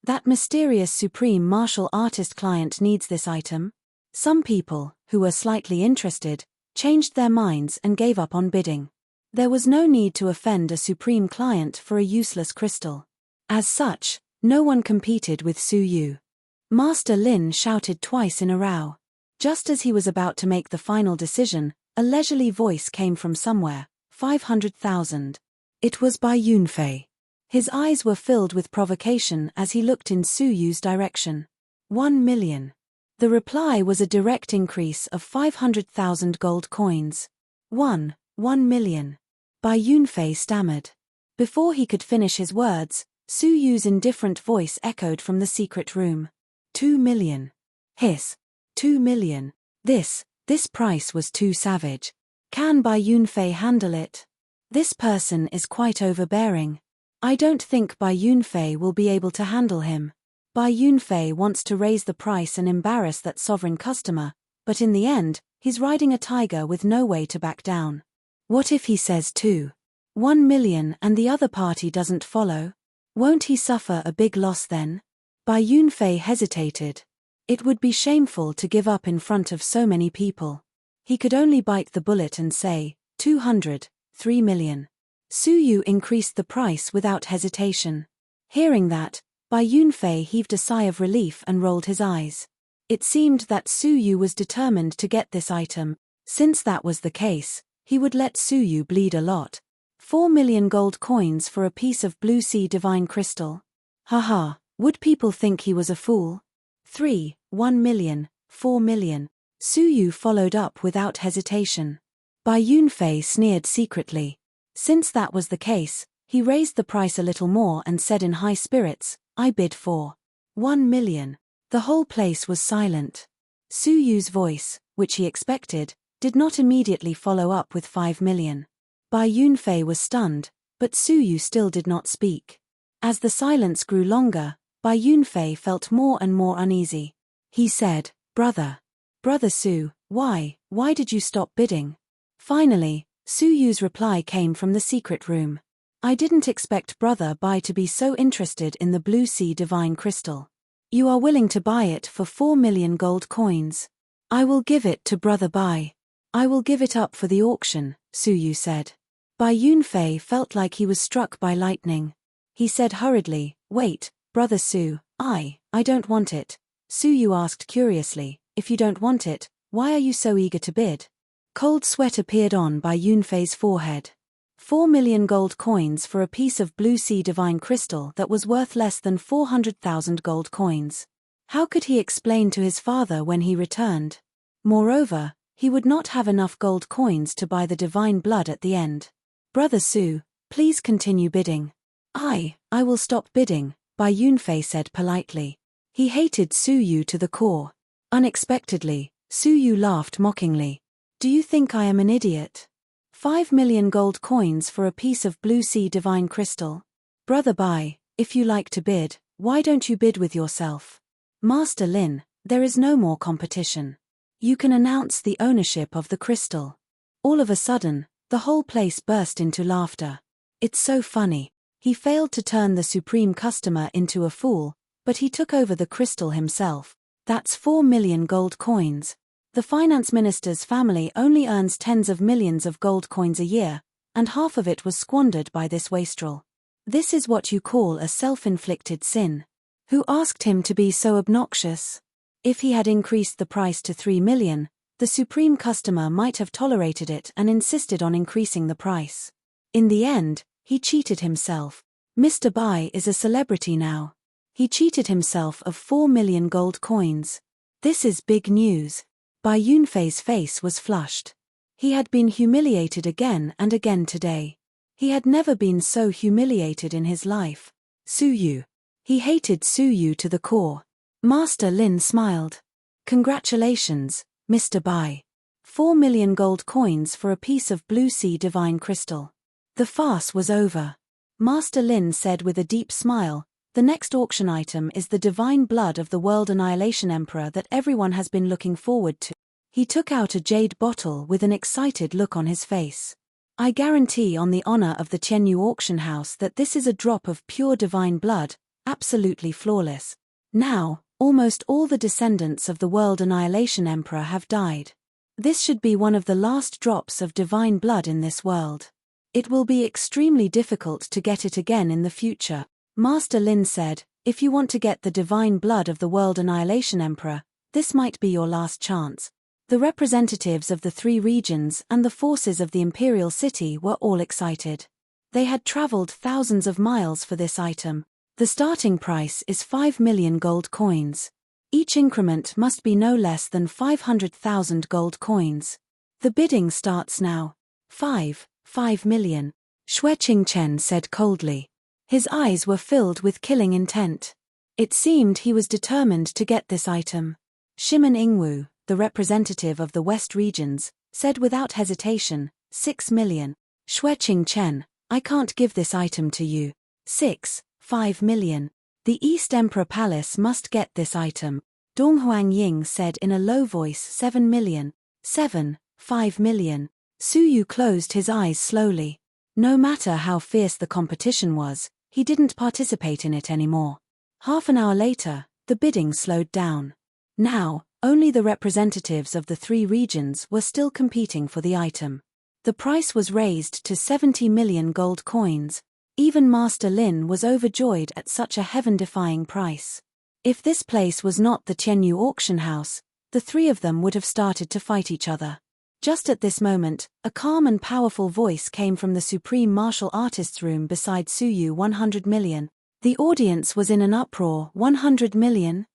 That mysterious Supreme Martial Artist client needs this item. Some people, who were slightly interested, changed their minds and gave up on bidding. There was no need to offend a Supreme client for a useless crystal. As such, no one competed with Su Yu. Master Lin shouted twice in a row. Just as he was about to make the final decision, a leisurely voice came from somewhere. 500,000. It was by Yunfei. His eyes were filled with provocation as he looked in Su Yu's direction. 1 million. The reply was a direct increase of 500,000 gold coins. 1 million. Bai Yunfei stammered. Before he could finish his words, Su Yu's indifferent voice echoed from the secret room. 2 million. Hiss. 2 million. This price was too savage. Can Bai Yunfei handle it? This person is quite overbearing. I don't think Bai Yunfei will be able to handle him. Bai Yunfei wants to raise the price and embarrass that sovereign customer, but in the end, he's riding a tiger with no way to back down. What if he says 1 million and the other party doesn't follow? Won't he suffer a big loss then? Bai Yunfei hesitated. It would be shameful to give up in front of so many people. He could only bite the bullet and say, 3 million. Su Yu increased the price without hesitation. Hearing that, Bai Yunfei heaved a sigh of relief and rolled his eyes. It seemed that Su Yu was determined to get this item. Since that was the case, he would let Su Yu bleed a lot. 4 million gold coins for a piece of blue sea divine crystal. Haha, would people think he was a fool? 1 million, 4 million. Su Yu followed up without hesitation. Bai Yunfei sneered secretly. Since that was the case, he raised the price a little more and said in high spirits, I bid for 1 million. The whole place was silent. Su Yu's voice, which he expected, did not immediately follow up with 5 million. Bai Yunfei was stunned, but Su Yu still did not speak. As the silence grew longer, Bai Yunfei felt more and more uneasy. He said, Brother Su, why did you stop bidding? Finally, Su Yu's reply came from the secret room. I didn't expect Brother Bai to be so interested in the blue sea divine crystal. You are willing to buy it for 4 million gold coins. I will give it to Brother Bai. I will give it up for the auction, Su Yu said. Bai Yunfei felt like he was struck by lightning. He said hurriedly, Wait, Brother Su, I don't want it. Su Yu asked curiously, If you don't want it, why are you so eager to bid? Cold sweat appeared on Bai Yunfei's forehead. 4 million gold coins for a piece of blue sea divine crystal that was worth less than 400,000 gold coins. How could he explain to his father when he returned? Moreover, he would not have enough gold coins to buy the divine blood at the end. Brother Su, please continue bidding. I will stop bidding, Bai Yunfei said politely. He hated Su Yu to the core. Unexpectedly, Su Yu laughed mockingly. Do you think I am an idiot? 5 million gold coins for a piece of blue sea divine crystal. Brother Bai, if you like to bid, why don't you bid with yourself? Master Lin, there is no more competition. You can announce the ownership of the crystal. All of a sudden, the whole place burst into laughter. It's so funny. He failed to turn the supreme customer into a fool, but he took over the crystal himself. That's 4 million gold coins. The finance minister's family only earns tens of millions of gold coins a year, and half of it was squandered by this wastrel. This is what you call a self-inflicted sin. Who asked him to be so obnoxious? If he had increased the price to 3 million, the supreme customer might have tolerated it and insisted on increasing the price. In the end, he cheated himself. Mr. Bai is a celebrity now. He cheated himself of 4 million gold coins. This is big news. Bai Yunfei's face was flushed. He had been humiliated again and again today. He had never been so humiliated in his life. Su Yu. He hated Su Yu to the core. Master Lin smiled. Congratulations, Mr. Bai. 4 million gold coins for a piece of blue sea divine crystal. The farce was over. Master Lin said with a deep smile, the next auction item is the divine blood of the World Annihilation Emperor that everyone has been looking forward to. He took out a jade bottle with an excited look on his face. I guarantee on the honor of the Tianyu auction house that this is a drop of pure divine blood, absolutely flawless. Now, almost all the descendants of the World Annihilation Emperor have died. This should be one of the last drops of divine blood in this world. It will be extremely difficult to get it again in the future. Master Lin said, if you want to get the divine blood of the World Annihilation Emperor, this might be your last chance. The representatives of the 3 regions and the forces of the Imperial City were all excited. They had traveled thousands of miles for this item. The starting price is 5 million gold coins. Each increment must be no less than 500,000 gold coins. The bidding starts now. 5 million. Xue Qingchen said coldly. His eyes were filled with killing intent. It seemed he was determined to get this item. Shimen Ingwu, the representative of the West regions, said without hesitation, 6 million. Xue Qingchen, I can't give this item to you. 5 million. The East Emperor Palace must get this item. Dong Huangying said in a low voice 7 million. 5 million. Su Yu closed his eyes slowly. No matter how fierce the competition was, he didn't participate in it anymore. Half an hour later, the bidding slowed down. Now, only the representatives of the 3 regions were still competing for the item. The price was raised to 70 million gold coins. Even Master Lin was overjoyed at such a heaven-defying price. If this place was not the Tianyu auction house, the 3 of them would have started to fight each other. Just at this moment, a calm and powerful voice came from the Supreme Martial Artists room beside Su Yu. 100 million. The audience was in an uproar. 100 million?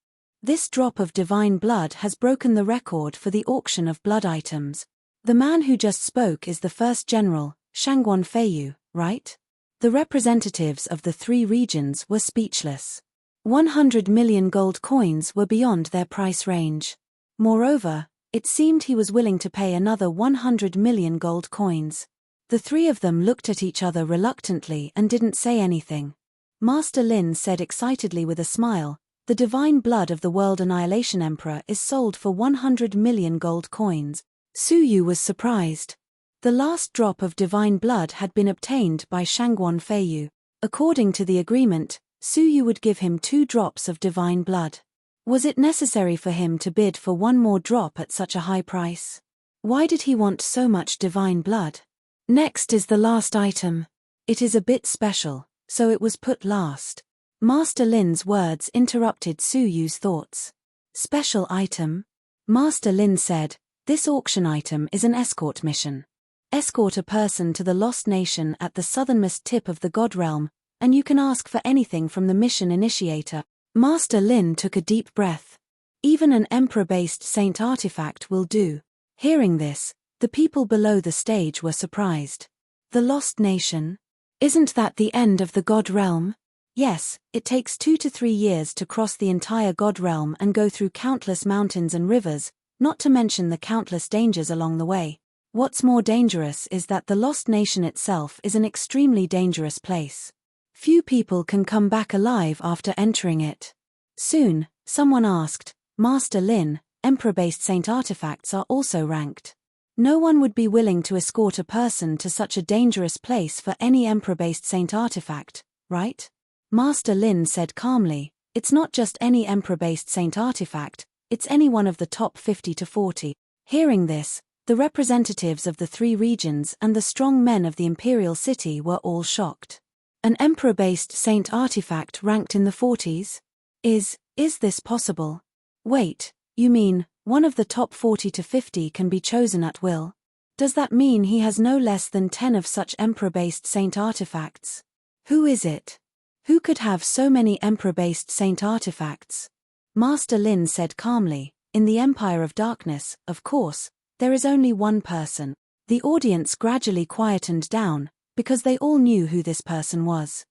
This drop of divine blood has broken the record for the auction of blood items. The man who just spoke is the first general, Shangguan Feiyu, right? The representatives of the 3 regions were speechless. 100 million gold coins were beyond their price range. Moreover, it seemed he was willing to pay another 100 million gold coins. The 3 of them looked at each other reluctantly and didn't say anything. Master Lin said excitedly with a smile, the divine blood of the World Annihilation Emperor is sold for 100 million gold coins. Su Yu was surprised. The last drop of divine blood had been obtained by Shangguan Feiyu. According to the agreement, Su Yu would give him 2 drops of divine blood. Was it necessary for him to bid for 1 more drop at such a high price? Why did he want so much divine blood? Next is the last item. It is a bit special, so it was put last. Master Lin's words interrupted Su Yu's thoughts. Special item? Master Lin said, this auction item is an escort mission. Escort a person to the Lost Nation at the southernmost tip of the God Realm, and you can ask for anything from the mission initiator. Master Lin took a deep breath. Even an Emperor-based Saint artifact will do. Hearing this, the people below the stage were surprised. The Lost Nation? Isn't that the end of the God Realm? Yes, it takes 2 to 3 years to cross the entire God Realm and go through countless mountains and rivers, not to mention the countless dangers along the way. What's more dangerous is that the Lost Nation itself is an extremely dangerous place. Few people can come back alive after entering it. Soon, someone asked, Master Lin, Emperor-based Saint artifacts are also ranked. No one would be willing to escort a person to such a dangerous place for any Emperor-based Saint artifact, right? Master Lin said calmly, it's not just any Emperor-based Saint artifact, it's any one of the top 50 to 40. Hearing this, the representatives of the 3 regions and the strong men of the Imperial City were all shocked. An Emperor-based Saint artifact ranked in the 40s? Is this possible? Wait, you mean, one of the top 40 to 50 can be chosen at will? Does that mean he has no less than 10 of such Emperor-based Saint artifacts? Who is it? Who could have so many Emperor-based Saint artifacts? Master Lin said calmly, in the Empire of Darkness, of course, there is only one person. The audience gradually quietened down, because they all knew who this person was.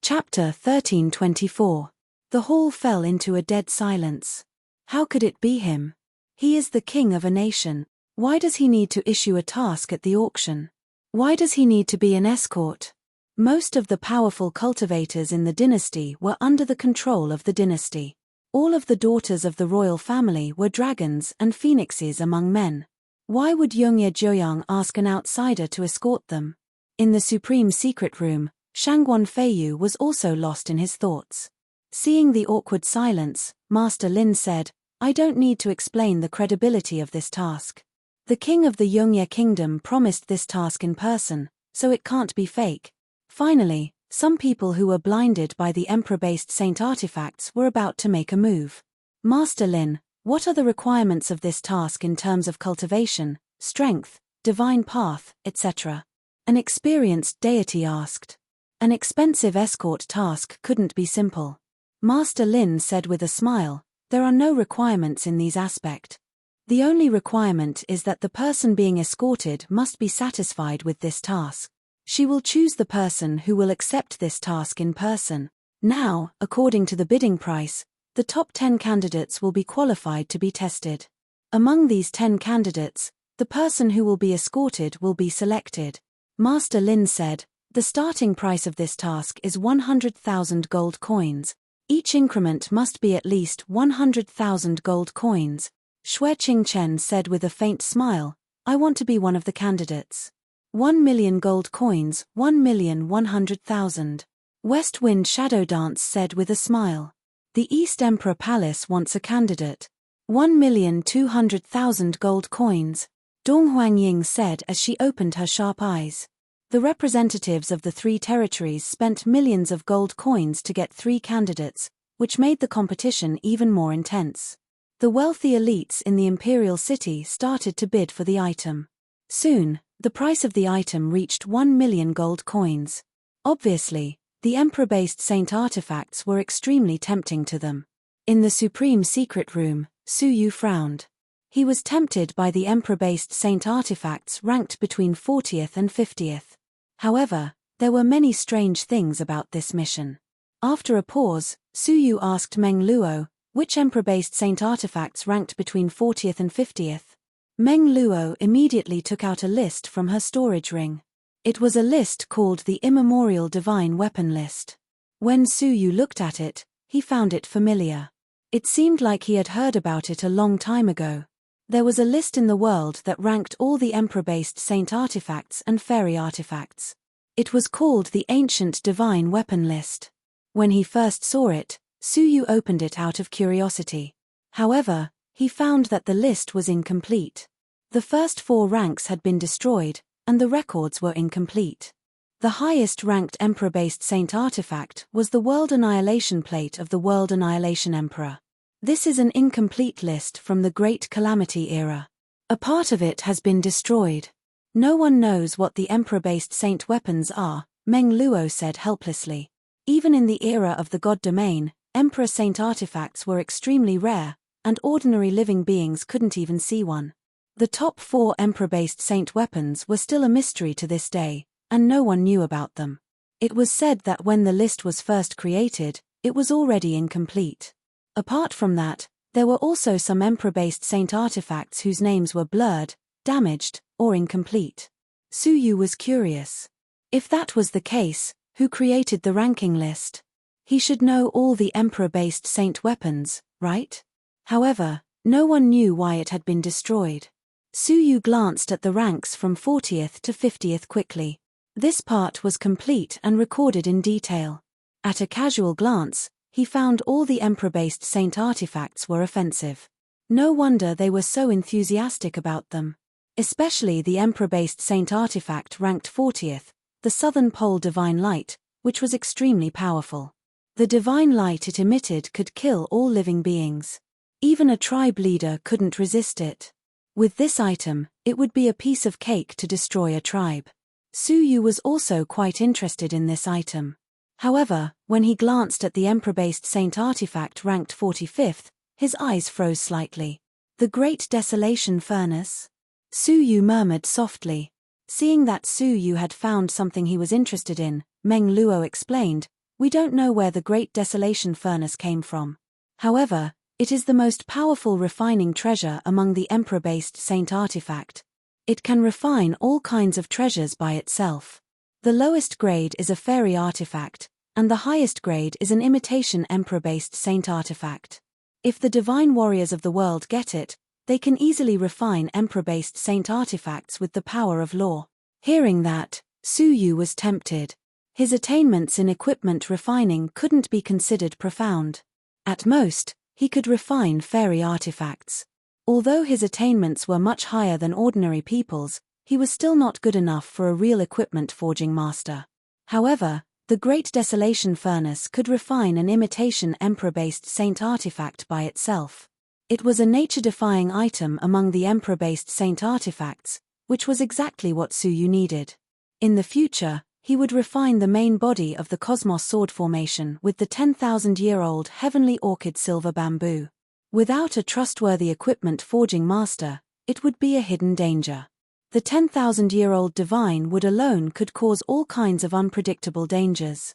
Chapter 1324. The hall fell into a dead silence. How could it be him? He is the king of a nation. Why does he need to issue a task at the auction? Why does he need to be an escort? Most of the powerful cultivators in the dynasty were under the control of the dynasty. All of the daughters of the royal family were dragons and phoenixes among men. Why would Yongye Joyang ask an outsider to escort them? In the supreme secret room, Shangguan Feiyu was also lost in his thoughts. Seeing the awkward silence, Master Lin said, I don't need to explain the credibility of this task. The king of the Yongye kingdom promised this task in person, so it can't be fake. Finally, some people who were blinded by the emperor-based saint artifacts were about to make a move. Master Lin, what are the requirements of this task in terms of cultivation, strength, divine path, etc.? An experienced deity asked. An expensive escort task couldn't be simple. Master Lin said with a smile, there are no requirements in these aspects. The only requirement is that the person being escorted must be satisfied with this task. She will choose the person who will accept this task in person. Now, according to the bidding price, the top 10 candidates will be qualified to be tested. Among these 10 candidates, the person who will be escorted will be selected. Master Lin said, the starting price of this task is 100,000 gold coins. Each increment must be at least 100,000 gold coins. Xue Qingchen said with a faint smile, I want to be one of the candidates. 1 million gold coins, 1,100,000. West Wind Shadow Dance said with a smile. The East Emperor Palace wants a candidate. 1,200,000 gold coins. Dong Huangying said as she opened her sharp eyes. The representatives of the 3 territories spent millions of gold coins to get 3 candidates, which made the competition even more intense. The wealthy elites in the imperial city started to bid for the item. Soon, the price of the item reached 1 million gold coins. Obviously, the emperor-based saint artifacts were extremely tempting to them. In the supreme secret room, Su Yu frowned. He was tempted by the emperor-based saint artifacts ranked between 40th and 50th. However, there were many strange things about this mission. After a pause, Su Yu asked Meng Luo, which emperor-based saint artifacts ranked between 40th and 50th? Meng Luo immediately took out a list from her storage ring. It was a list called the Immemorial Divine Weapon List. When Su Yu looked at it, he found it familiar. It seemed like he had heard about it a long time ago. There was a list in the world that ranked all the emperor-based saint artifacts and fairy artifacts. It was called the Ancient Divine Weapon List. When he first saw it, Su Yu opened it out of curiosity. However, he found that the list was incomplete. The first 4 ranks had been destroyed, and the records were incomplete. The highest-ranked emperor-based saint artifact was the World Annihilation Plate of the World Annihilation Emperor. This is an incomplete list from the Great Calamity era. A part of it has been destroyed. No one knows what the emperor-based saint weapons are, Meng Luo said helplessly. Even in the era of the God Domain, emperor saint artifacts were extremely rare, and ordinary living beings couldn't even see one. The top 4 emperor-based saint weapons were still a mystery to this day, and no one knew about them. It was said that when the list was first created, it was already incomplete. Apart from that, there were also some emperor-based saint artifacts whose names were blurred, damaged, or incomplete. Su Yu was curious. If that was the case, who created the ranking list? He should know all the emperor-based saint weapons, right? However, no one knew why it had been destroyed. Su Yu glanced at the ranks from 40th to 50th quickly. This part was complete and recorded in detail. At a casual glance, he found all the emperor-based saint artifacts were offensive. No wonder they were so enthusiastic about them. Especially the emperor-based saint artifact ranked 40th, the Southern Pole Divine Light, which was extremely powerful. The divine light it emitted could kill all living beings. Even a tribe leader couldn't resist it. With this item, it would be a piece of cake to destroy a tribe. Su Yu was also quite interested in this item. However, when he glanced at the emperor-based saint artifact ranked 45th, his eyes froze slightly. The Great Desolation Furnace? Su Yu murmured softly. Seeing that Su Yu had found something he was interested in, Meng Luo explained, we don't know where the Great Desolation Furnace came from. However, it is the most powerful refining treasure among the emperor-based saint artifact. It can refine all kinds of treasures by itself. The lowest grade is a fairy artifact, and the highest grade is an imitation emperor-based saint artifact. If the divine warriors of the world get it, they can easily refine emperor-based saint artifacts with the power of law. Hearing that, Su Yu was tempted. His attainments in equipment refining couldn't be considered profound. At most, he could refine fairy artifacts. Although his attainments were much higher than ordinary people's, he was still not good enough for a real equipment forging master. However, the Great Desolation Furnace could refine an imitation emperor-based saint artifact by itself. It was a nature-defying item among the emperor-based saint artifacts, which was exactly what Su Yu needed. In the future, he would refine the main body of the Cosmos sword formation with the 10,000-year-old heavenly orchid silver bamboo. Without a trustworthy equipment forging master, it would be a hidden danger. The 10,000-year-old divine wood alone could cause all kinds of unpredictable dangers.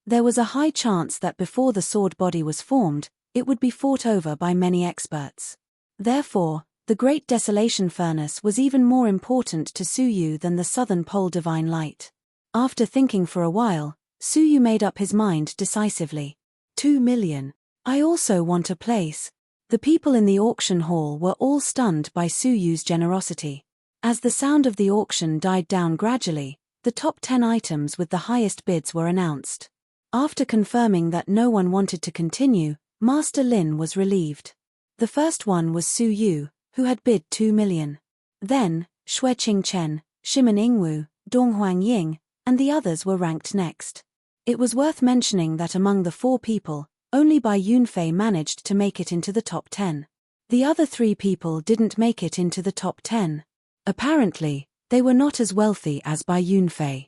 There was a high chance that before the sword body was formed, it would be fought over by many experts. Therefore, the Great Desolation Furnace was even more important to Su Yu than the Southern Pole Divine Light. After thinking for a while, Su Yu made up his mind decisively. 2 million. I also want a place. The people in the auction hall were all stunned by Su Yu's generosity. As the sound of the auction died down gradually, the top 10 items with the highest bids were announced. After confirming that no one wanted to continue, Master Lin was relieved. The first one was Su Yu, who had bid 2 million. Then, Xue Qingchen, Shimen Ingwu, Donghuang Ying, and the others were ranked next. It was worth mentioning that among the 4 people, only Bai Yunfei managed to make it into the top 10. The other 3 people didn't make it into the top 10. Apparently, they were not as wealthy as Bai Yunfei.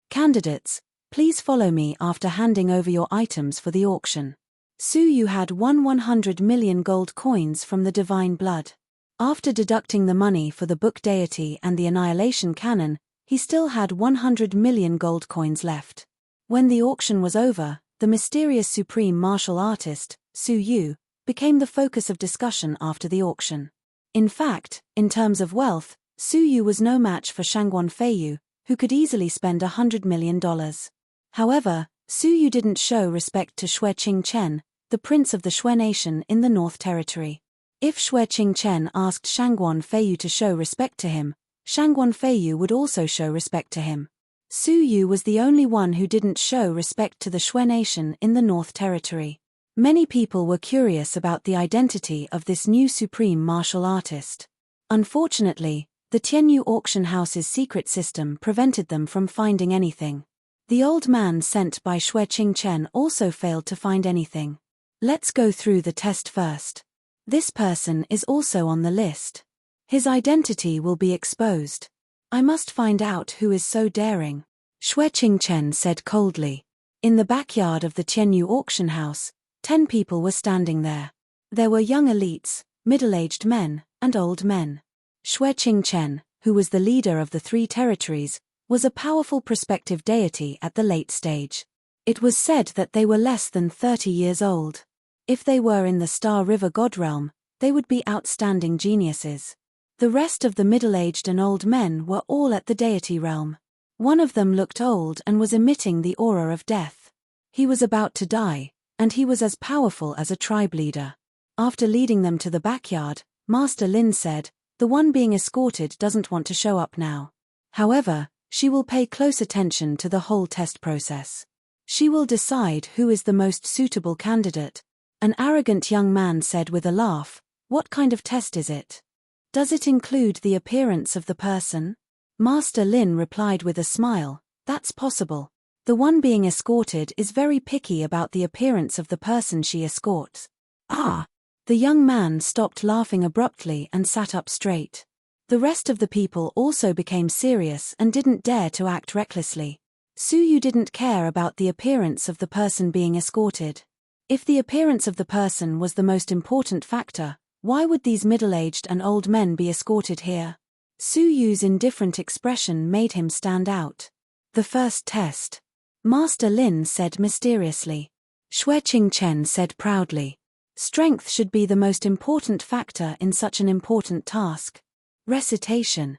Candidates, please follow me after handing over your items for the auction. Su Yu had 100 million gold coins from the divine blood. After deducting the money for the book deity and the annihilation cannon, he still had 100 million gold coins left. When the auction was over, the mysterious supreme martial artist, Su Yu, became the focus of discussion after the auction. In fact, in terms of wealth, Su Yu was no match for Shangguan Feiyu, who could easily spend $100 million. However, Su Yu didn't show respect to Xue Qingchen, the prince of the Xue nation in the North Territory. If Xue Qingchen asked Shangguan Feiyu to show respect to him, Shangguan Feiyu would also show respect to him. Su Yu was the only one who didn't show respect to the Xue nation in the North Territory. Many people were curious about the identity of this new supreme martial artist. Unfortunately, the Tianyu auction house's secret system prevented them from finding anything. The old man sent by Xue Qingchen also failed to find anything. Let's go through the test first. This person is also on the list. His identity will be exposed. I must find out who is so daring. Xue Qingchen said coldly. In the backyard of the Tianyu auction house, 10 people were standing there. There were young elites, middle-aged men, and old men. Xue Qingchen, who was the leader of the 3 territories, was a powerful prospective deity at the late stage. It was said that they were less than 30 years old. If they were in the Star River God realm, they would be outstanding geniuses. The rest of the middle-aged and old men were all at the deity realm. One of them looked old and was emitting the aura of death. He was about to die, and he was as powerful as a tribe leader. After leading them to the backyard, Master Lin said, "The one being escorted doesn't want to show up now. However, she will pay close attention to the whole test process. She will decide who is the most suitable candidate." An arrogant young man said with a laugh, "What kind of test is it? Does it include the appearance of the person?" Master Lin replied with a smile, "That's possible. The one being escorted is very picky about the appearance of the person she escorts." Ah! The young man stopped laughing abruptly and sat up straight. The rest of the people also became serious and didn't dare to act recklessly. Su Yu didn't care about the appearance of the person being escorted. If the appearance of the person was the most important factor, why would these middle-aged and old men be escorted here? Su Yu's indifferent expression made him stand out. The first test. Master Lin said mysteriously. Xue Qingchen said proudly. Strength should be the most important factor in such an important task. Recitation.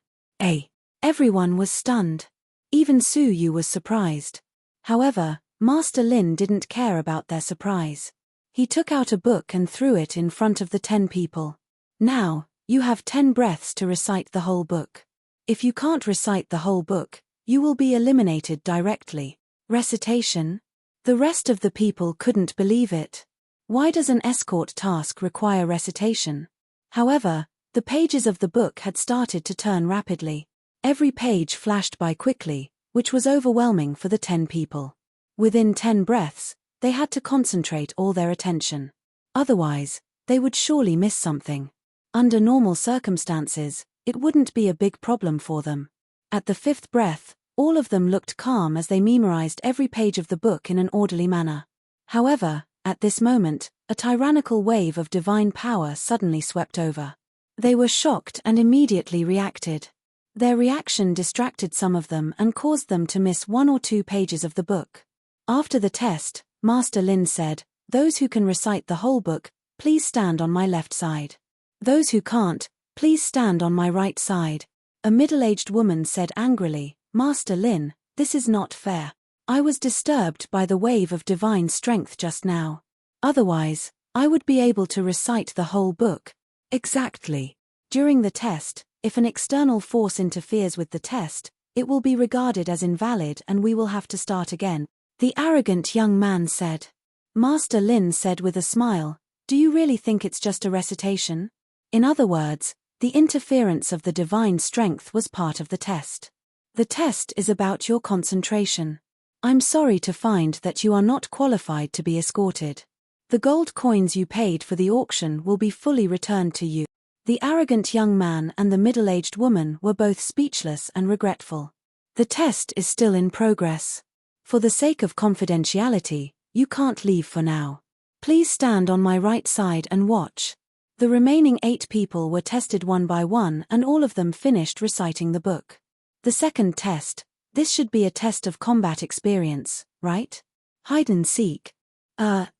Everyone was stunned. Even Su Yu was surprised. However, Master Lin didn't care about their surprise. He took out a book and threw it in front of the 10 people. Now, you have 10 breaths to recite the whole book. If you can't recite the whole book, you will be eliminated directly. Recitation? The rest of the people couldn't believe it. Why does an escort task require recitation? However, the pages of the book had started to turn rapidly. Every page flashed by quickly, which was overwhelming for the 10 people. Within 10 breaths, they had to concentrate all their attention. Otherwise, they would surely miss something. Under normal circumstances, it wouldn't be a big problem for them. At the 5th breath, all of them looked calm as they memorized every page of the book in an orderly manner. However, at this moment, a tyrannical wave of divine power suddenly swept over. They were shocked and immediately reacted. Their reaction distracted some of them and caused them to miss 1 or 2 pages of the book. After the test, Master Lin said, "Those who can recite the whole book, please stand on my left side. Those who can't, please stand on my right side." A middle-aged woman said angrily, "Master Lin, this is not fair. I was disturbed by the wave of divine strength just now. Otherwise, I would be able to recite the whole book." Exactly. During the test, if an external force interferes with the test, it will be regarded as invalid and we will have to start again, the arrogant young man said. Master Lin said with a smile, "Do you really think it's just a recitation?" In other words, the interference of the divine strength was part of the test. The test is about your concentration. I'm sorry to find that you are not qualified to be escorted. The gold coins you paid for the auction will be fully returned to you. The arrogant young man and the middle-aged woman were both speechless and regretful. The test is still in progress. For the sake of confidentiality, you can't leave for now. Please stand on my right side and watch. The remaining 8 people were tested one by one and all of them finished reciting the book. The second test, this should be a test of combat experience, right? Hide and seek.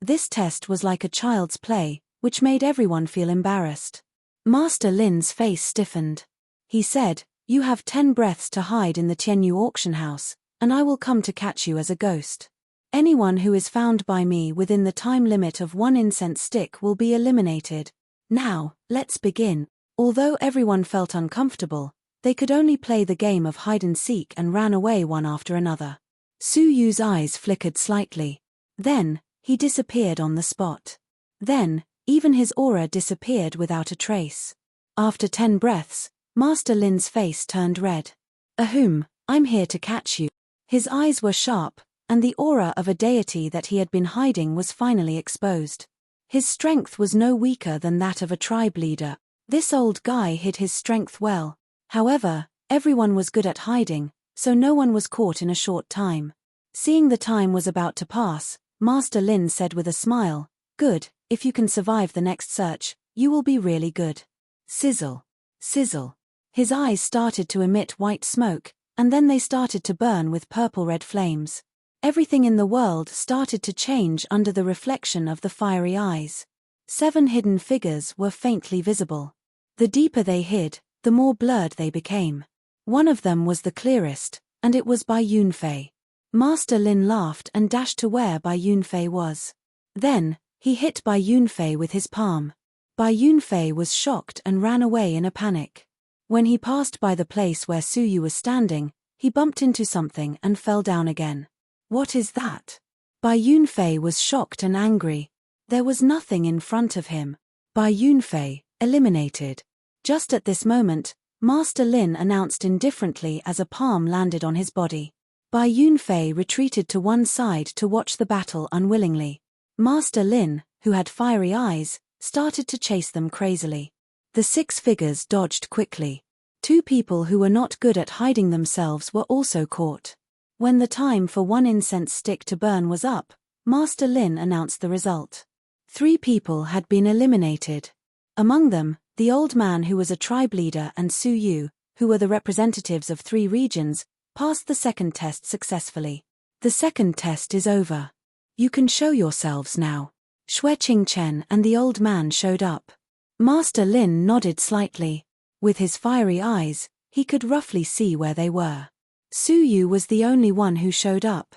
This test was like a child's play, which made everyone feel embarrassed. Master Lin's face stiffened. He said, "You have 10 breaths to hide in the Tianyu auction house, and I will come to catch you as a ghost. Anyone who is found by me within the time limit of 1 incense stick will be eliminated. Now, let's begin." Although everyone felt uncomfortable, they could only play the game of hide and seek and ran away one after another. Su Yu's eyes flickered slightly. Then, he disappeared on the spot. Then, even his aura disappeared without a trace. After 10 breaths, Master Lin's face turned red. "Ahum, I'm here to catch you." His eyes were sharp, and the aura of a deity that he had been hiding was finally exposed. His strength was no weaker than that of a tribe leader. This old guy hid his strength well. However, everyone was good at hiding, so no one was caught in a short time. Seeing the time was about to pass, Master Lin said with a smile, "Good, if you can survive the next search, you will be really good." Sizzle. Sizzle. His eyes started to emit white smoke, and then they started to burn with purple-red flames. Everything in the world started to change under the reflection of the fiery eyes. 7 hidden figures were faintly visible. The deeper they hid, the more blurred they became. One of them was the clearest, and it was Bai Yunfei. Master Lin laughed and dashed to where Bai Yunfei was. Then, he hit Bai Yunfei with his palm. Bai Yunfei was shocked and ran away in a panic. When he passed by the place where Su Yu was standing, he bumped into something and fell down again. "What is that?" Bai Yunfei was shocked and angry. There was nothing in front of him. Bai Yunfei, eliminated. Just at this moment, Master Lin announced indifferently as a palm landed on his body. Bai Yunfei retreated to one side to watch the battle unwillingly. Master Lin, who had fiery eyes, started to chase them crazily. The 6 figures dodged quickly. 2 people who were not good at hiding themselves were also caught. When the time for 1 incense stick to burn was up, Master Lin announced the result. 3 people had been eliminated. Among them, the old man who was a tribe leader and Su Yu, who were the representatives of 3 regions, passed the second test successfully. The second test is over. You can show yourselves now. Xue Qingchen and the old man showed up. Master Lin nodded slightly. With his fiery eyes, he could roughly see where they were. Su Yu was the only one who showed up.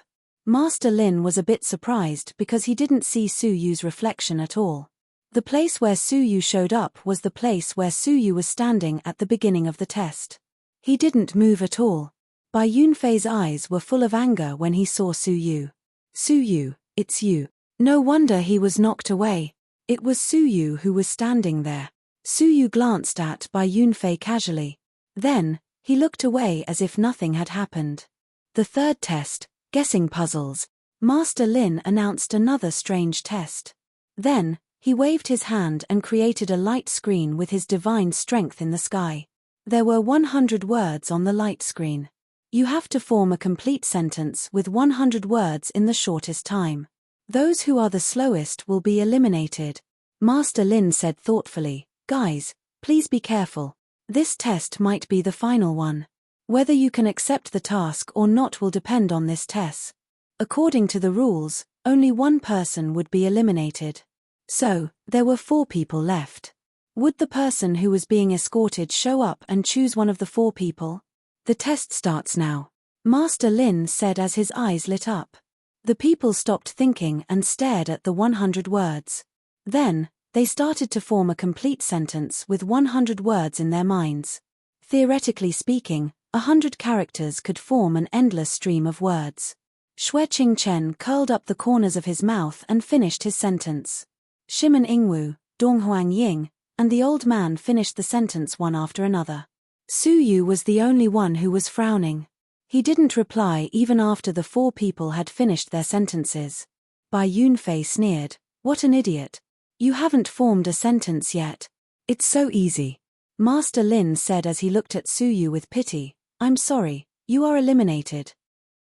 Master Lin was a bit surprised because he didn't see Su Yu's reflection at all. The place where Su Yu showed up was the place where Su Yu was standing at the beginning of the test. He didn't move at all. Bai Yunfei's eyes were full of anger when he saw Su Yu. Su Yu, it's you. No wonder he was knocked away. It was Su Yu who was standing there. Su Yu glanced at Bai Yunfei casually. Then, he looked away as if nothing had happened. The third test, guessing puzzles. Master Lin announced another strange test. Then, he waved his hand and created a light screen with his divine strength in the sky. There were 100 words on the light screen. You have to form a complete sentence with 100 words in the shortest time. Those who are the slowest will be eliminated. Master Lin said thoughtfully, "Guys, please be careful. This test might be the final one. Whether you can accept the task or not will depend on this test. According to the rules, only one person would be eliminated. So, there were 4 people left. Would the person who was being escorted show up and choose one of the 4 people? The test starts now," Master Lin said as his eyes lit up. The people stopped thinking and stared at the 100 words. Then, they started to form a complete sentence with 100 words in their minds. Theoretically speaking, 100 characters could form an endless stream of words. Xue Qingchen curled up the corners of his mouth and finished his sentence. Shimen Ingwu, Donghuang Ying, and the old man finished the sentence one after another. Su Yu was the only one who was frowning. He didn't reply even after the 4 people had finished their sentences. Bai Yunfei sneered, "What an idiot. You haven't formed a sentence yet. It's so easy." Master Lin said as he looked at Su Yu with pity, "I'm sorry, you are eliminated."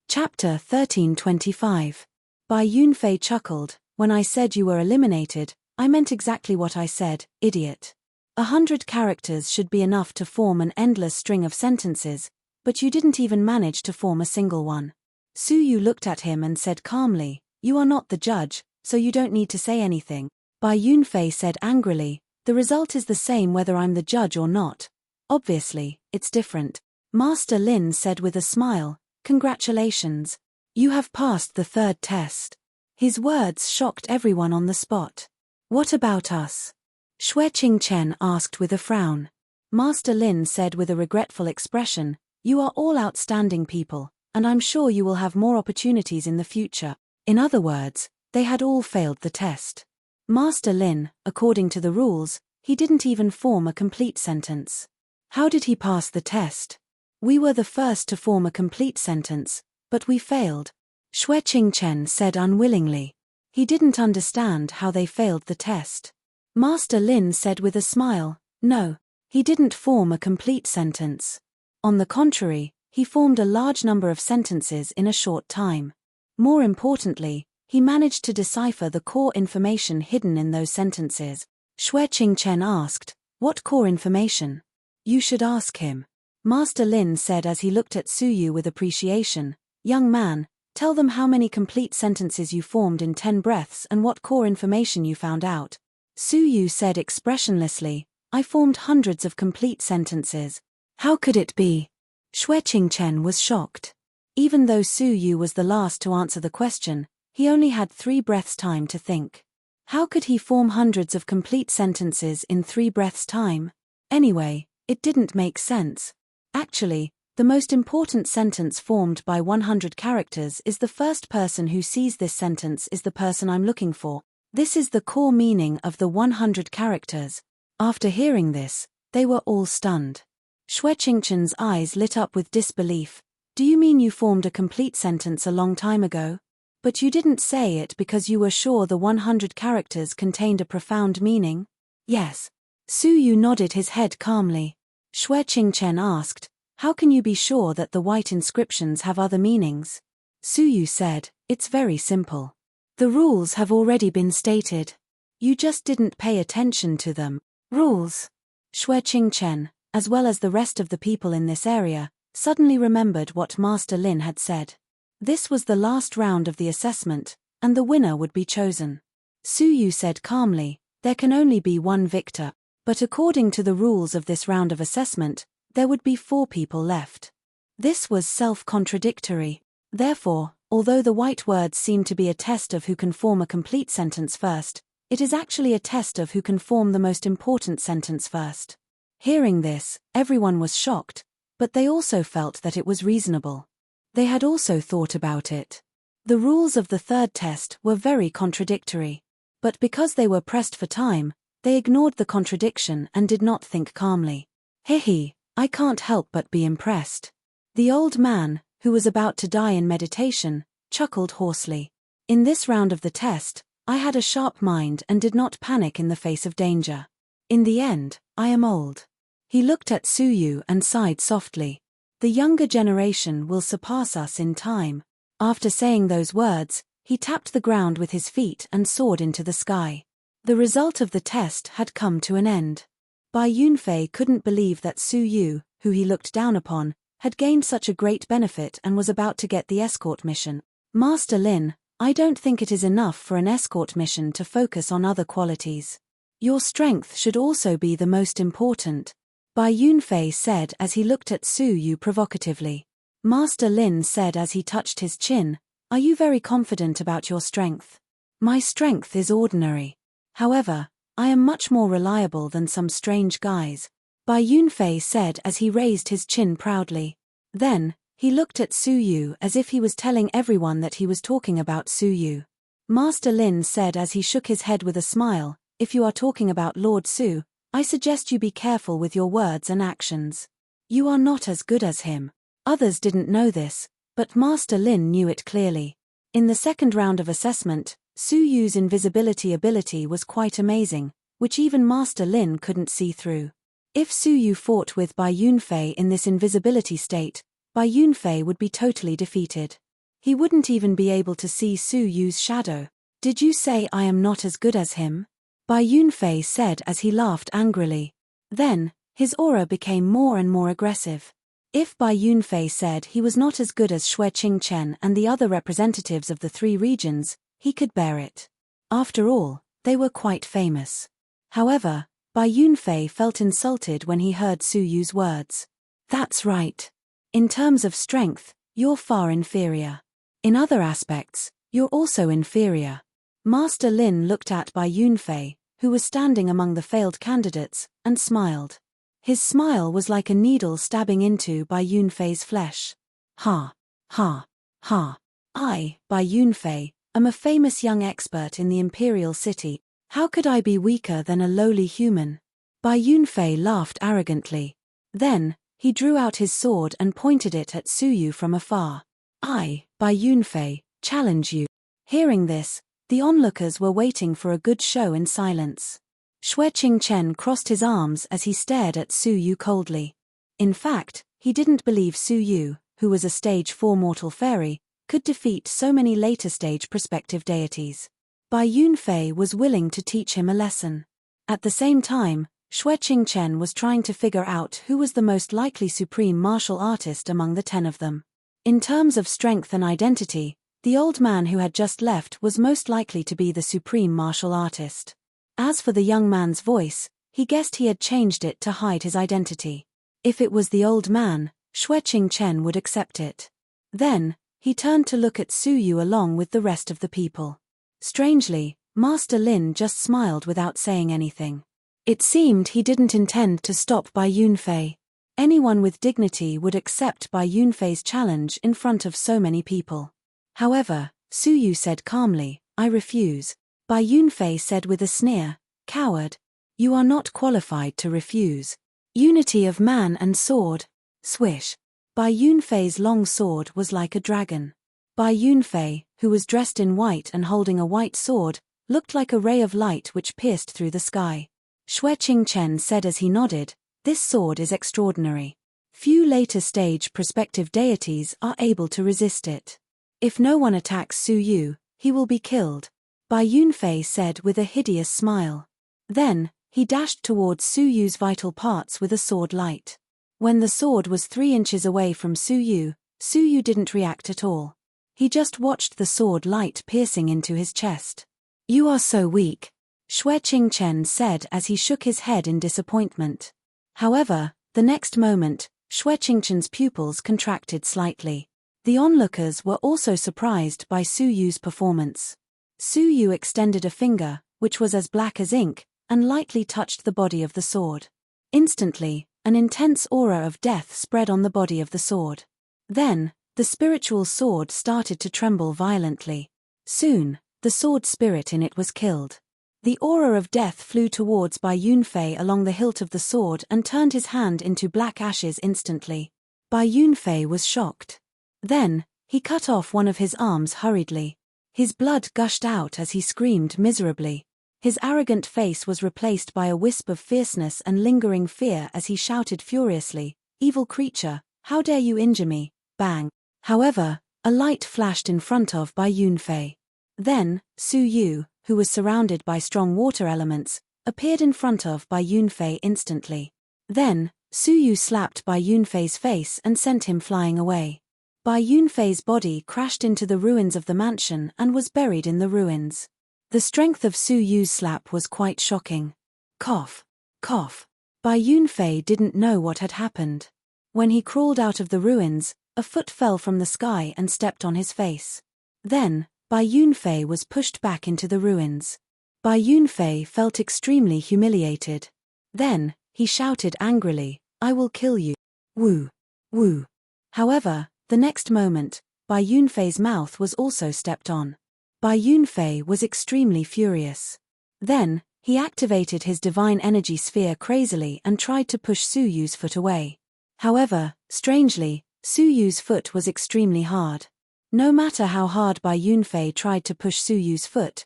Chapter 1325. Bai Yunfei chuckled, "When I said you were eliminated, I meant exactly what I said, idiot. 100 characters should be enough to form an endless string of sentences, but you didn't even manage to form a single one." Su Yu looked at him and said calmly, "You are not the judge, so you don't need to say anything." Bai Yunfei said angrily, "The result is the same whether I'm the judge or not. Obviously, it's different." Master Lin said with a smile, "Congratulations. You have passed the 3rd test." His words shocked everyone on the spot. "What about us?" Xue Qingchen asked with a frown. Master Lin said with a regretful expression, "You are all outstanding people, and I'm sure you will have more opportunities in the future." In other words, they had all failed the test. Master Lin, according to the rules, he didn't even form a complete sentence. How did he pass the test? "We were the first to form a complete sentence, but we failed," Xue Qingchen said unwillingly. He didn't understand how they failed the test. Master Lin said with a smile, "No, he didn't form a complete sentence. On the contrary, he formed a large number of sentences in a short time. More importantly, he managed to decipher the core information hidden in those sentences." Xue Qingchen asked, "What core information?" "You should ask him," Master Lin said as he looked at Su Yu with appreciation. "Young man, tell them how many complete sentences you formed in 10 breaths and what core information you found out." Su Yu said expressionlessly, "I formed hundreds of complete sentences." "How could it be?" Xue Qingchen was shocked. Even though Su Yu was the last to answer the question, he only had 3 breaths time to think. How could he form hundreds of complete sentences in 3 breaths time? Anyway, it didn't make sense. Actually, the most important sentence formed by 100 characters is the first person who sees this sentence is the person I'm looking for. This is the core meaning of the 100 characters. After hearing this, they were all stunned. Xue Qingchen's eyes lit up with disbelief. "Do you mean you formed a complete sentence a long time ago? But you didn't say it because you were sure the 100 characters contained a profound meaning?" "Yes." Su Yu nodded his head calmly. Xue Qingchen asked, "How can you be sure that the white inscriptions have other meanings?" Su Yu said, "It's very simple. The rules have already been stated. You just didn't pay attention to them." "Rules?" Xue Qingchen, as well as the rest of the people in this area, suddenly remembered what Master Lin had said. This was the last round of the assessment, and the winner would be chosen. Su Yu said calmly, "There can only be one victor, but according to the rules of this round of assessment, there would be 4 people left." This was self-contradictory. Therefore, Although the white words seem to be a test of who can form a complete sentence first, it is actually a test of who can form the most important sentence first. Hearing this, everyone was shocked, but they also felt that it was reasonable. They had also thought about it. The rules of the third test were very contradictory. But because they were pressed for time, they ignored the contradiction and did not think calmly. Hehe, I can't help but be impressed. The old man, who was about to die in meditation, chuckled hoarsely. In this round of the test, I had a sharp mind and did not panic in the face of danger. In the end, I am old. He looked at Suyu and sighed softly. The younger generation will surpass us in time. After saying those words, he tapped the ground with his feet and soared into the sky. The result of the test had come to an end. Bai Yunfei couldn't believe that Suyu, who he looked down upon, had gained such a great benefit and was about to get the escort mission. Master Lin, I don't think it is enough for an escort mission to focus on other qualities. Your strength should also be the most important, Bai Yunfei said as he looked at Suyu provocatively. Master Lin said as he touched his chin, are you very confident about your strength? My strength is ordinary. However, I am much more reliable than some strange guys, Bai Yunfei said as he raised his chin proudly. Then, he looked at Suyu as if he was telling everyone that he was talking about Suyu. Master Lin said as he shook his head with a smile, if you are talking about Lord Su, I suggest you be careful with your words and actions. You are not as good as him. Others didn't know this, but Master Lin knew it clearly. In the second round of assessment, Suyu's invisibility ability was quite amazing, which even Master Lin couldn't see through. If Suyu fought with Bai Yunfei in this invisibility state, Bai Yunfei would be totally defeated. He wouldn't even be able to see Suyu's shadow. Did you say I am not as good as him? Bai Yunfei said as he laughed angrily. Then, his aura became more and more aggressive. If Bai Yunfei said he was not as good as Xue Qingchen and the other representatives of the three regions, he could bear it. After all, they were quite famous. However, Bai Yunfei felt insulted when he heard Suyu's words. That's right. In terms of strength, you're far inferior. In other aspects, you're also inferior. Master Lin looked at Bai Yunfei, who was standing among the failed candidates, and smiled. His smile was like a needle stabbing into Bai Yunfei's flesh. Ha, ha, ha. I, Bai Yunfei, am a famous young expert in the imperial city. How could I be weaker than a lowly human? Bai Yunfei laughed arrogantly. Then, he drew out his sword and pointed it at Suyu from afar. I, Bai Yunfei, challenge you. Hearing this, the onlookers were waiting for a good show in silence. Xue Qingchen crossed his arms as he stared at Suyu coldly. In fact, he didn't believe Suyu, who was a stage 4 mortal fairy, could defeat so many later stage prospective deities. Bai Yunfei was willing to teach him a lesson. At the same time, Xue Qingchen was trying to figure out who was the most likely supreme martial artist among the 10 of them. In terms of strength and identity, the old man who had just left was most likely to be the supreme martial artist. As for the young man's voice, he guessed he had changed it to hide his identity. If it was the old man, Xue Qingchen would accept it. Then, he turned to look at Suyu along with the rest of the people. Strangely, Master Lin just smiled without saying anything. It seemed he didn't intend to stop Bai Yunfei. Anyone with dignity would accept Bai Yunfei's challenge in front of so many people. However, Suyu said calmly, I refuse. Bai Yunfei said with a sneer, coward. You are not qualified to refuse. Unity of man and sword. Swish. Bai Yunfei's long sword was like a dragon. Bai Yunfei, who was dressed in white and holding a white sword, looked like a ray of light which pierced through the sky. Xue Qingchen said as he nodded, this sword is extraordinary. Few later stage prospective deities are able to resist it. If no one attacks Suyu, he will be killed. Bai Yunfei said with a hideous smile. Then, he dashed towards Suyu's vital parts with a sword light. When the sword was 3 inches away from Suyu, Suyu didn't react at all. He just watched the sword light piercing into his chest. You are so weak, Xue Qingchen said as he shook his head in disappointment. However, the next moment, Xue Qingchen's pupils contracted slightly. The onlookers were also surprised by Su Yu's performance. Su Yu extended a finger, which was as black as ink, and lightly touched the body of the sword. Instantly, an intense aura of death spread on the body of the sword. Then, the spiritual sword started to tremble violently. Soon, the sword spirit in it was killed. The aura of death flew towards Bai Yunfei along the hilt of the sword and turned his hand into black ashes instantly. Bai Yunfei was shocked. Then, he cut off one of his arms hurriedly. His blood gushed out as he screamed miserably. His arrogant face was replaced by a wisp of fierceness and lingering fear as he shouted furiously, "Evil creature, how dare you injure me?" Bang. However, a light flashed in front of Bai Yunfei. Then, Su Yu, who was surrounded by strong water elements, appeared in front of Bai Yunfei instantly. Then, Su Yu slapped Bai Yunfei's face and sent him flying away. Bai Yunfei's body crashed into the ruins of the mansion and was buried in the ruins. The strength of Su Yu's slap was quite shocking. Cough. Cough. Bai Yunfei didn't know what had happened. When he crawled out of the ruins, a foot fell from the sky and stepped on his face. Then, Bai Yunfei was pushed back into the ruins. Bai Yunfei felt extremely humiliated. Then, he shouted angrily, "I will kill you. Woo. Woo." However, the next moment, Bai Yunfei's mouth was also stepped on. Bai Yunfei was extremely furious. Then, he activated his divine energy sphere crazily and tried to push Su Yu's foot away. However, strangely, Su Yu's foot was extremely hard. No matter how hard Bai Yunfei tried to push Su Yu's foot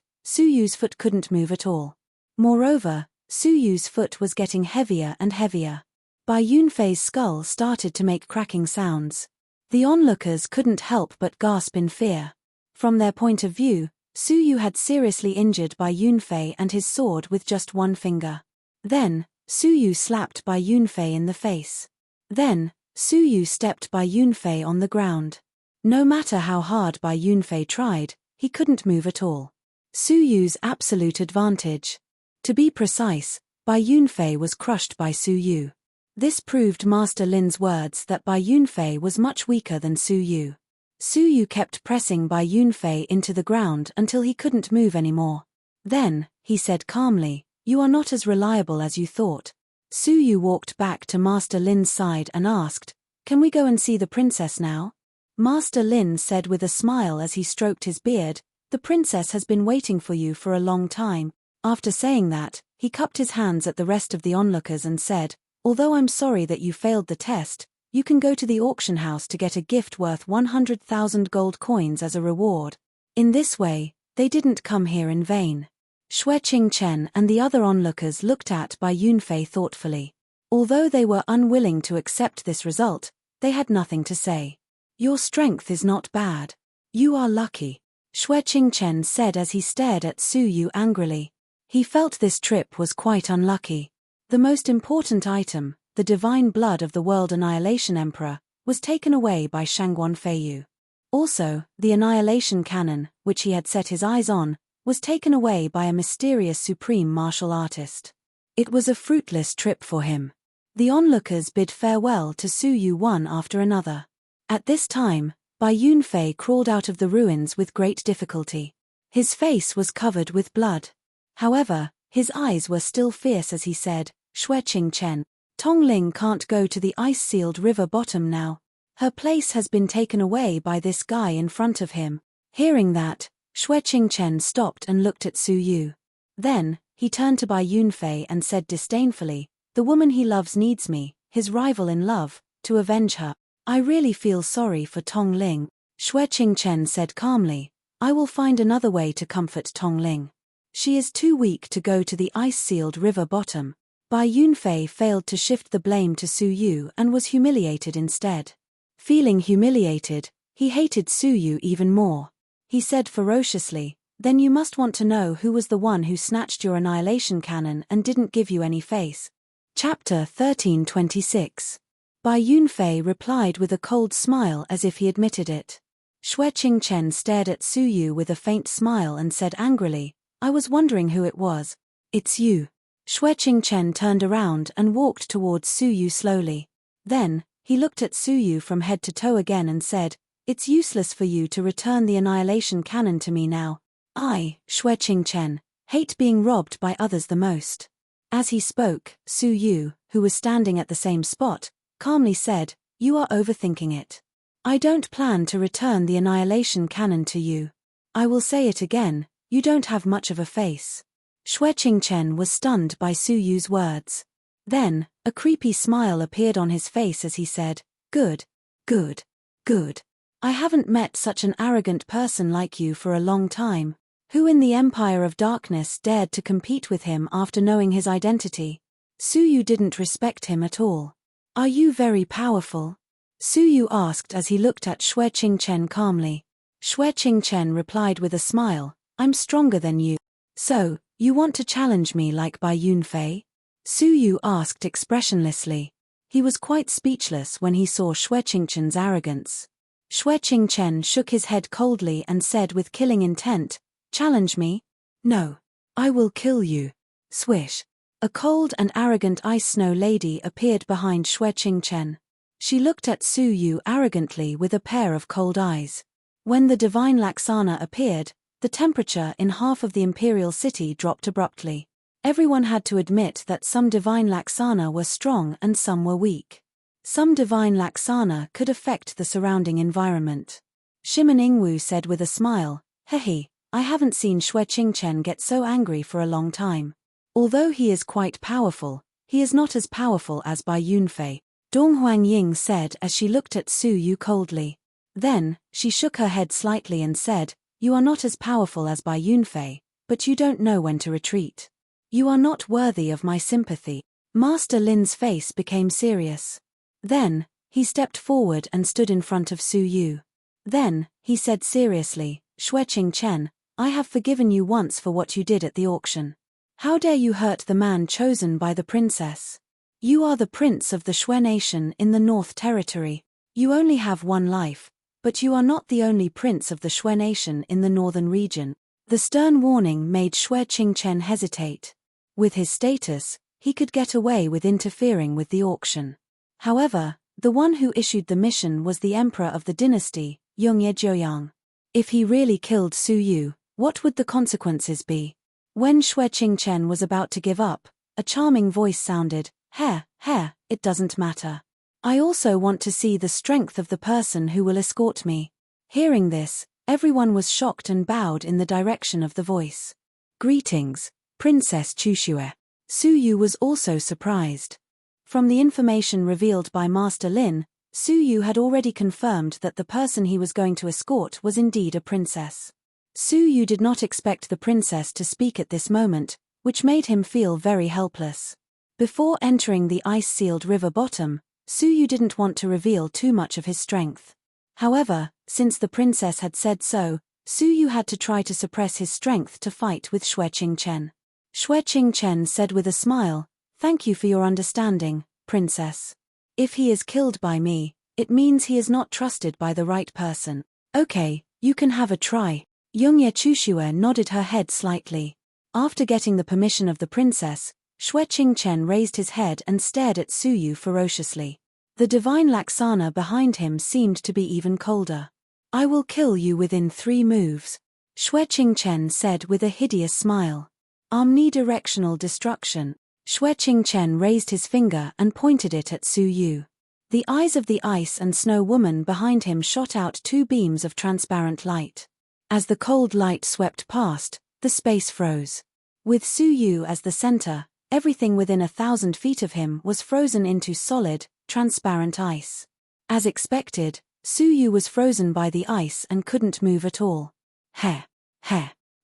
couldn't move at all. Moreover, Su Yu's foot was getting heavier and heavier. Bai Yunfei's skull started to make cracking sounds. The onlookers couldn't help but gasp in fear. From their point of view, Su Yu had seriously injured Bai Yunfei and his sword with just one finger. Then, Su Yu slapped Bai Yunfei in the face. Then, Su Yu stepped Bai Yunfei on the ground. No matter how hard Bai Yunfei tried, he couldn't move at all. Su Yu's absolute advantage. To be precise, Bai Yunfei was crushed by Su Yu. This proved Master Lin's words that Bai Yunfei was much weaker than Su Yu. Su Yu kept pressing Bai Yunfei into the ground until he couldn't move anymore. Then, he said calmly, "You are not as reliable as you thought." Su Yu walked back to Master Lin's side and asked, "Can we go and see the princess now?" Master Lin said with a smile as he stroked his beard, "The princess has been waiting for you for a long time." After saying that, he cupped his hands at the rest of the onlookers and said, "Although I'm sorry that you failed the test, you can go to the auction house to get a gift worth 100,000 gold coins as a reward." In this way, they didn't come here in vain. Xue Qingchen and the other onlookers looked at Bai Yunfei thoughtfully. Although they were unwilling to accept this result, they had nothing to say. "Your strength is not bad. You are lucky," Xue Qingchen said as he stared at Su Yu angrily. He felt this trip was quite unlucky. The most important item, the divine blood of the World Annihilation Emperor, was taken away by Shangguan Feiyu. Also, the Annihilation Cannon, which he had set his eyes on, was taken away by a mysterious supreme martial artist. It was a fruitless trip for him. The onlookers bid farewell to Su Yu one after another. At this time, Bai Yunfei crawled out of the ruins with great difficulty. His face was covered with blood. However, his eyes were still fierce as he said, "Xue Qingchen, Tongling can't go to the ice-sealed river bottom now. Her place has been taken away by this guy in front of him." Hearing that, Xue Qingchen stopped and looked at Su Yu. Then, he turned to Bai Yunfei and said disdainfully, "The woman he loves needs me, his rival in love, to avenge her. I really feel sorry for Tongling." Xue Qingchen said calmly, "I will find another way to comfort Tongling. She is too weak to go to the ice-sealed river bottom." Bai Yunfei failed to shift the blame to Su Yu and was humiliated instead. Feeling humiliated, he hated Su Yu even more. He said ferociously, "Then you must want to know who was the one who snatched your annihilation cannon and didn't give you any face." Chapter 1326. Bai Yunfei replied with a cold smile as if he admitted it. Xue Qingchen stared at Su Yu with a faint smile and said angrily, "I was wondering who it was." "It's you." Xue Qingchen turned around and walked towards Su Yu slowly. Then, he looked at Su Yu from head to toe again and said, It's useless for you to return the annihilation cannon to me now. I, Xue Qingchen, hate being robbed by others the most. As he spoke, Su Yu, who was standing at the same spot, calmly said, "You are overthinking it. I don't plan to return the annihilation cannon to you. I will say it again, you don't have much of a face." Xue Qingchen was stunned by Su Yu's words. Then, a creepy smile appeared on his face as he said, "Good, good, good. I haven't met such an arrogant person like you for a long time. Who in the Empire of Darkness dared to compete with him after knowing his identity?" Su Yu didn't respect him at all. "Are you very powerful?" Su Yu asked as he looked at Xue Qingchen calmly. Xue Qingchen replied with a smile, "I'm stronger than you." "So, you want to challenge me like Bai Yunfei?" Su Yu asked expressionlessly. He was quite speechless when he saw Xue Qingchen's arrogance. Xue Qingchen shook his head coldly and said with killing intent, "Challenge me? No. I will kill you." Swish. A cold and arrogant ice snow lady appeared behind Xue Qingchen. She looked at Su Yu arrogantly with a pair of cold eyes. When the divine Laksana appeared, the temperature in half of the imperial city dropped abruptly. Everyone had to admit that some divine Laksana were strong and some were weak. Some divine Laksana could affect the surrounding environment. Shimen Ingwu said with a smile, "Hehe, I haven't seen Xue Qingchen get so angry for a long time. Although he is quite powerful, he is not as powerful as Bai Yunfei," Dong Huangying said as she looked at Su Yu coldly. Then, she shook her head slightly and said, "You are not as powerful as Bai Yunfei, but you don't know when to retreat. You are not worthy of my sympathy." Master Lin's face became serious. Then, he stepped forward and stood in front of Su Yu. Then, he said seriously, "Xue Qingchen, I have forgiven you once for what you did at the auction. How dare you hurt the man chosen by the princess? You are the prince of the Xue nation in the North Territory. You only have one life, but you are not the only prince of the Xue nation in the northern region." The stern warning made Xue Qingchen hesitate. With his status, he could get away with interfering with the auction. However, the one who issued the mission was the emperor of the dynasty, Yongye Jiuyang. If he really killed Su Yu, what would the consequences be? When Xue Qingchen was about to give up, a charming voice sounded, Heh, it doesn't matter. I also want to see the strength of the person who will escort me." Hearing this, everyone was shocked and bowed in the direction of the voice. "Greetings, Princess Chuxue." Su Yu was also surprised. From the information revealed by Master Lin, Su Yu had already confirmed that the person he was going to escort was indeed a princess. Su Yu did not expect the princess to speak at this moment, which made him feel very helpless. Before entering the ice-sealed river bottom, Su Yu didn't want to reveal too much of his strength. However, since the princess had said so, Su Yu had to try to suppress his strength to fight with Xue Qingchen. Xue Qingchen said with a smile, "Thank you for your understanding, princess. If he is killed by me, it means he is not trusted by the right person. Okay, you can have a try." Yongye Chuxue nodded her head slightly. After getting the permission of the princess, Xue Qingchen raised his head and stared at Su Yu ferociously. The divine Laksana behind him seemed to be even colder. "I will kill you within 3 moves," Xue Qingchen said with a hideous smile. "Omnidirectional destruction." Xue Qingchen raised his finger and pointed it at Su Yu. The eyes of the ice and snow woman behind him shot out 2 beams of transparent light. As the cold light swept past, the space froze. With Su Yu as the center, everything within 1,000 feet of him was frozen into solid, transparent ice. As expected, Su Yu was frozen by the ice and couldn't move at all. Heh.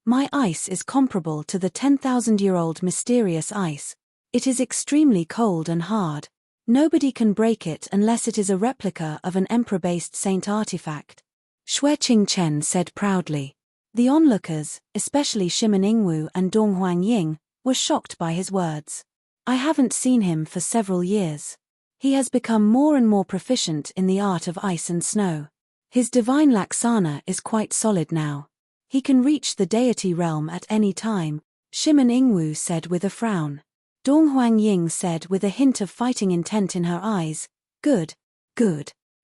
My ice is comparable to the 10,000-year-old mysterious ice. It is extremely cold and hard. Nobody can break it unless it is a replica of an emperor-based saint artifact. Xue Qingchen said proudly. The onlookers, especially Shimen Ingwu and Dong Huangying, were shocked by his words. "I haven't seen him for several years. He has become more and more proficient in the art of ice and snow. His divine Laksana is quite solid now. He can reach the deity realm at any time," Shimen Ingwu said with a frown. Dong Huangying said with a hint of fighting intent in her eyes, Good.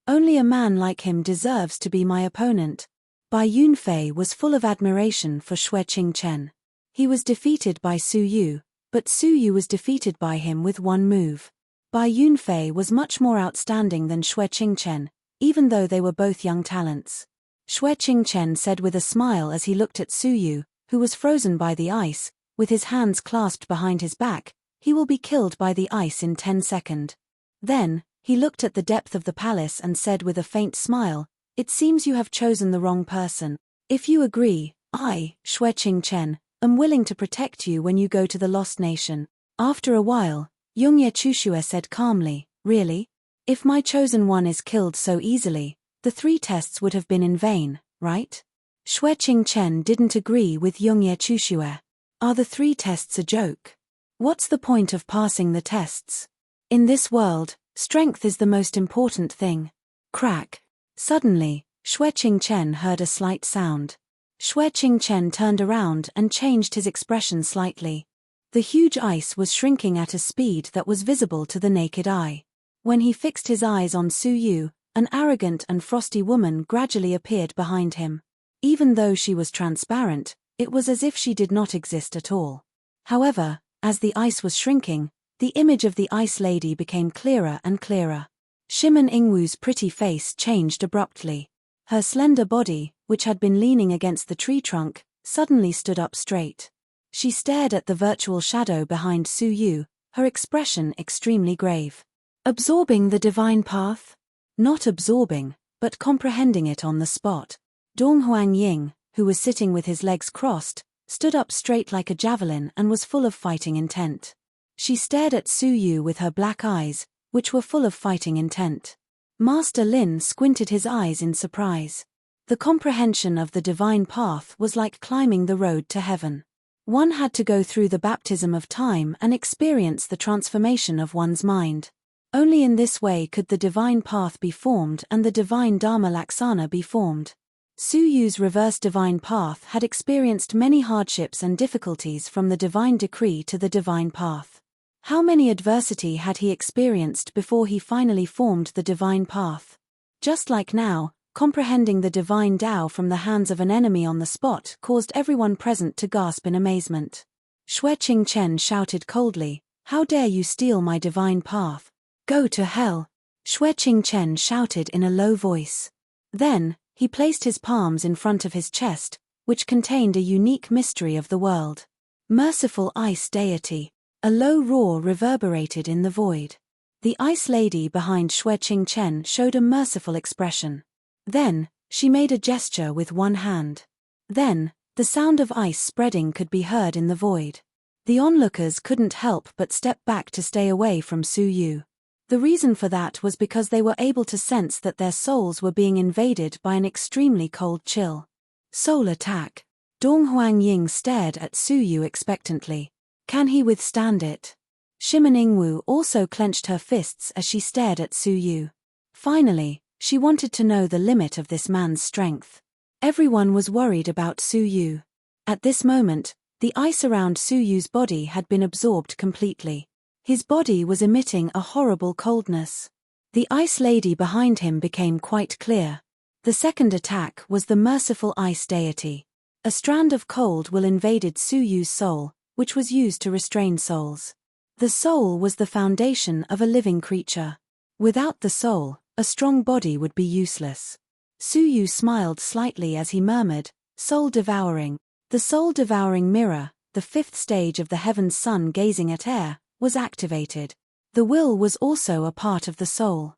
Only a man like him deserves to be my opponent. Bai Yunfei was full of admiration for Xue Qingchen. He was defeated by Su Yu, but Su Yu was defeated by him with one move. Bai Yunfei was much more outstanding than Xue Qingchen, even though they were both young talents. Xue Qingchen said with a smile as he looked at Su Yu, who was frozen by the ice, with his hands clasped behind his back, "He will be killed by the ice in 10 seconds. Then, he looked at the depth of the palace and said with a faint smile, "It seems you have chosen the wrong person. If you agree, I, Xue Qingchen, am willing to protect you when you go to the Lost Nation." After a while, Yongye Chushue said calmly, "Really? If my chosen one is killed so easily, the 3 tests would have been in vain, right?" Xue Qingchen didn't agree with Yongye Chushue. "Are the 3 tests a joke? What's the point of passing the tests? In this world, strength is the most important thing." Crack. Suddenly, Xue Qingchen heard a slight sound. Xue Qingchen turned around and changed his expression slightly. The huge ice was shrinking at a speed that was visible to the naked eye. When he fixed his eyes on Su Yu, an arrogant and frosty woman gradually appeared behind him. Even though she was transparent, it was as if she did not exist at all. However, as the ice was shrinking, the image of the Ice Lady became clearer and clearer. Shimon Ingwu's pretty face changed abruptly. Her slender body, which had been leaning against the tree trunk, suddenly stood up straight. She stared at the virtual shadow behind Su Yu, her expression extremely grave. Absorbing the divine path? Not absorbing, but comprehending it on the spot. Dong Huangying, who was sitting with his legs crossed, stood up straight like a javelin and was full of fighting intent. She stared at Su Yu with her black eyes, which were full of fighting intent. Master Lin squinted his eyes in surprise. The comprehension of the divine path was like climbing the road to heaven. One had to go through the baptism of time and experience the transformation of one's mind. Only in this way could the divine path be formed and the divine Dharma Laksana be formed. Su Yu's reverse divine path had experienced many hardships and difficulties from the divine decree to the divine path. How many adversity had he experienced before he finally formed the divine path? Just like now, comprehending the divine Tao from the hands of an enemy on the spot caused everyone present to gasp in amazement. Xue Qingchen shouted coldly, "How dare you steal my divine path? Go to hell!" Xue Qingchen shouted in a low voice. Then, he placed his palms in front of his chest, which contained a unique mystery of the world. Merciful Ice Deity. A low roar reverberated in the void. The Ice Lady behind Xue Qingchen showed a merciful expression. Then, she made a gesture with one hand. Then, the sound of ice spreading could be heard in the void. The onlookers couldn't help but step back to stay away from Su Yu. The reason for that was because they were able to sense that their souls were being invaded by an extremely cold chill. Soul attack. Dong Huangying stared at Su Yu expectantly. Can he withstand it? Shimon Ingwu also clenched her fists as she stared at Su Yu. Finally, she wanted to know the limit of this man's strength. Everyone was worried about Su Yu. At this moment, the ice around Su Yu's body had been absorbed completely. His body was emitting a horrible coldness. The Ice Lady behind him became quite clear. The second attack was the merciful Ice Deity. A strand of cold will invaded Su Yu's soul, which was used to restrain souls. The soul was the foundation of a living creature. Without the soul, a strong body would be useless. Su Yu smiled slightly as he murmured, "Soul devouring." The soul-devouring mirror, the 5th stage of the heaven's sun gazing at air, was activated. The will was also a part of the soul.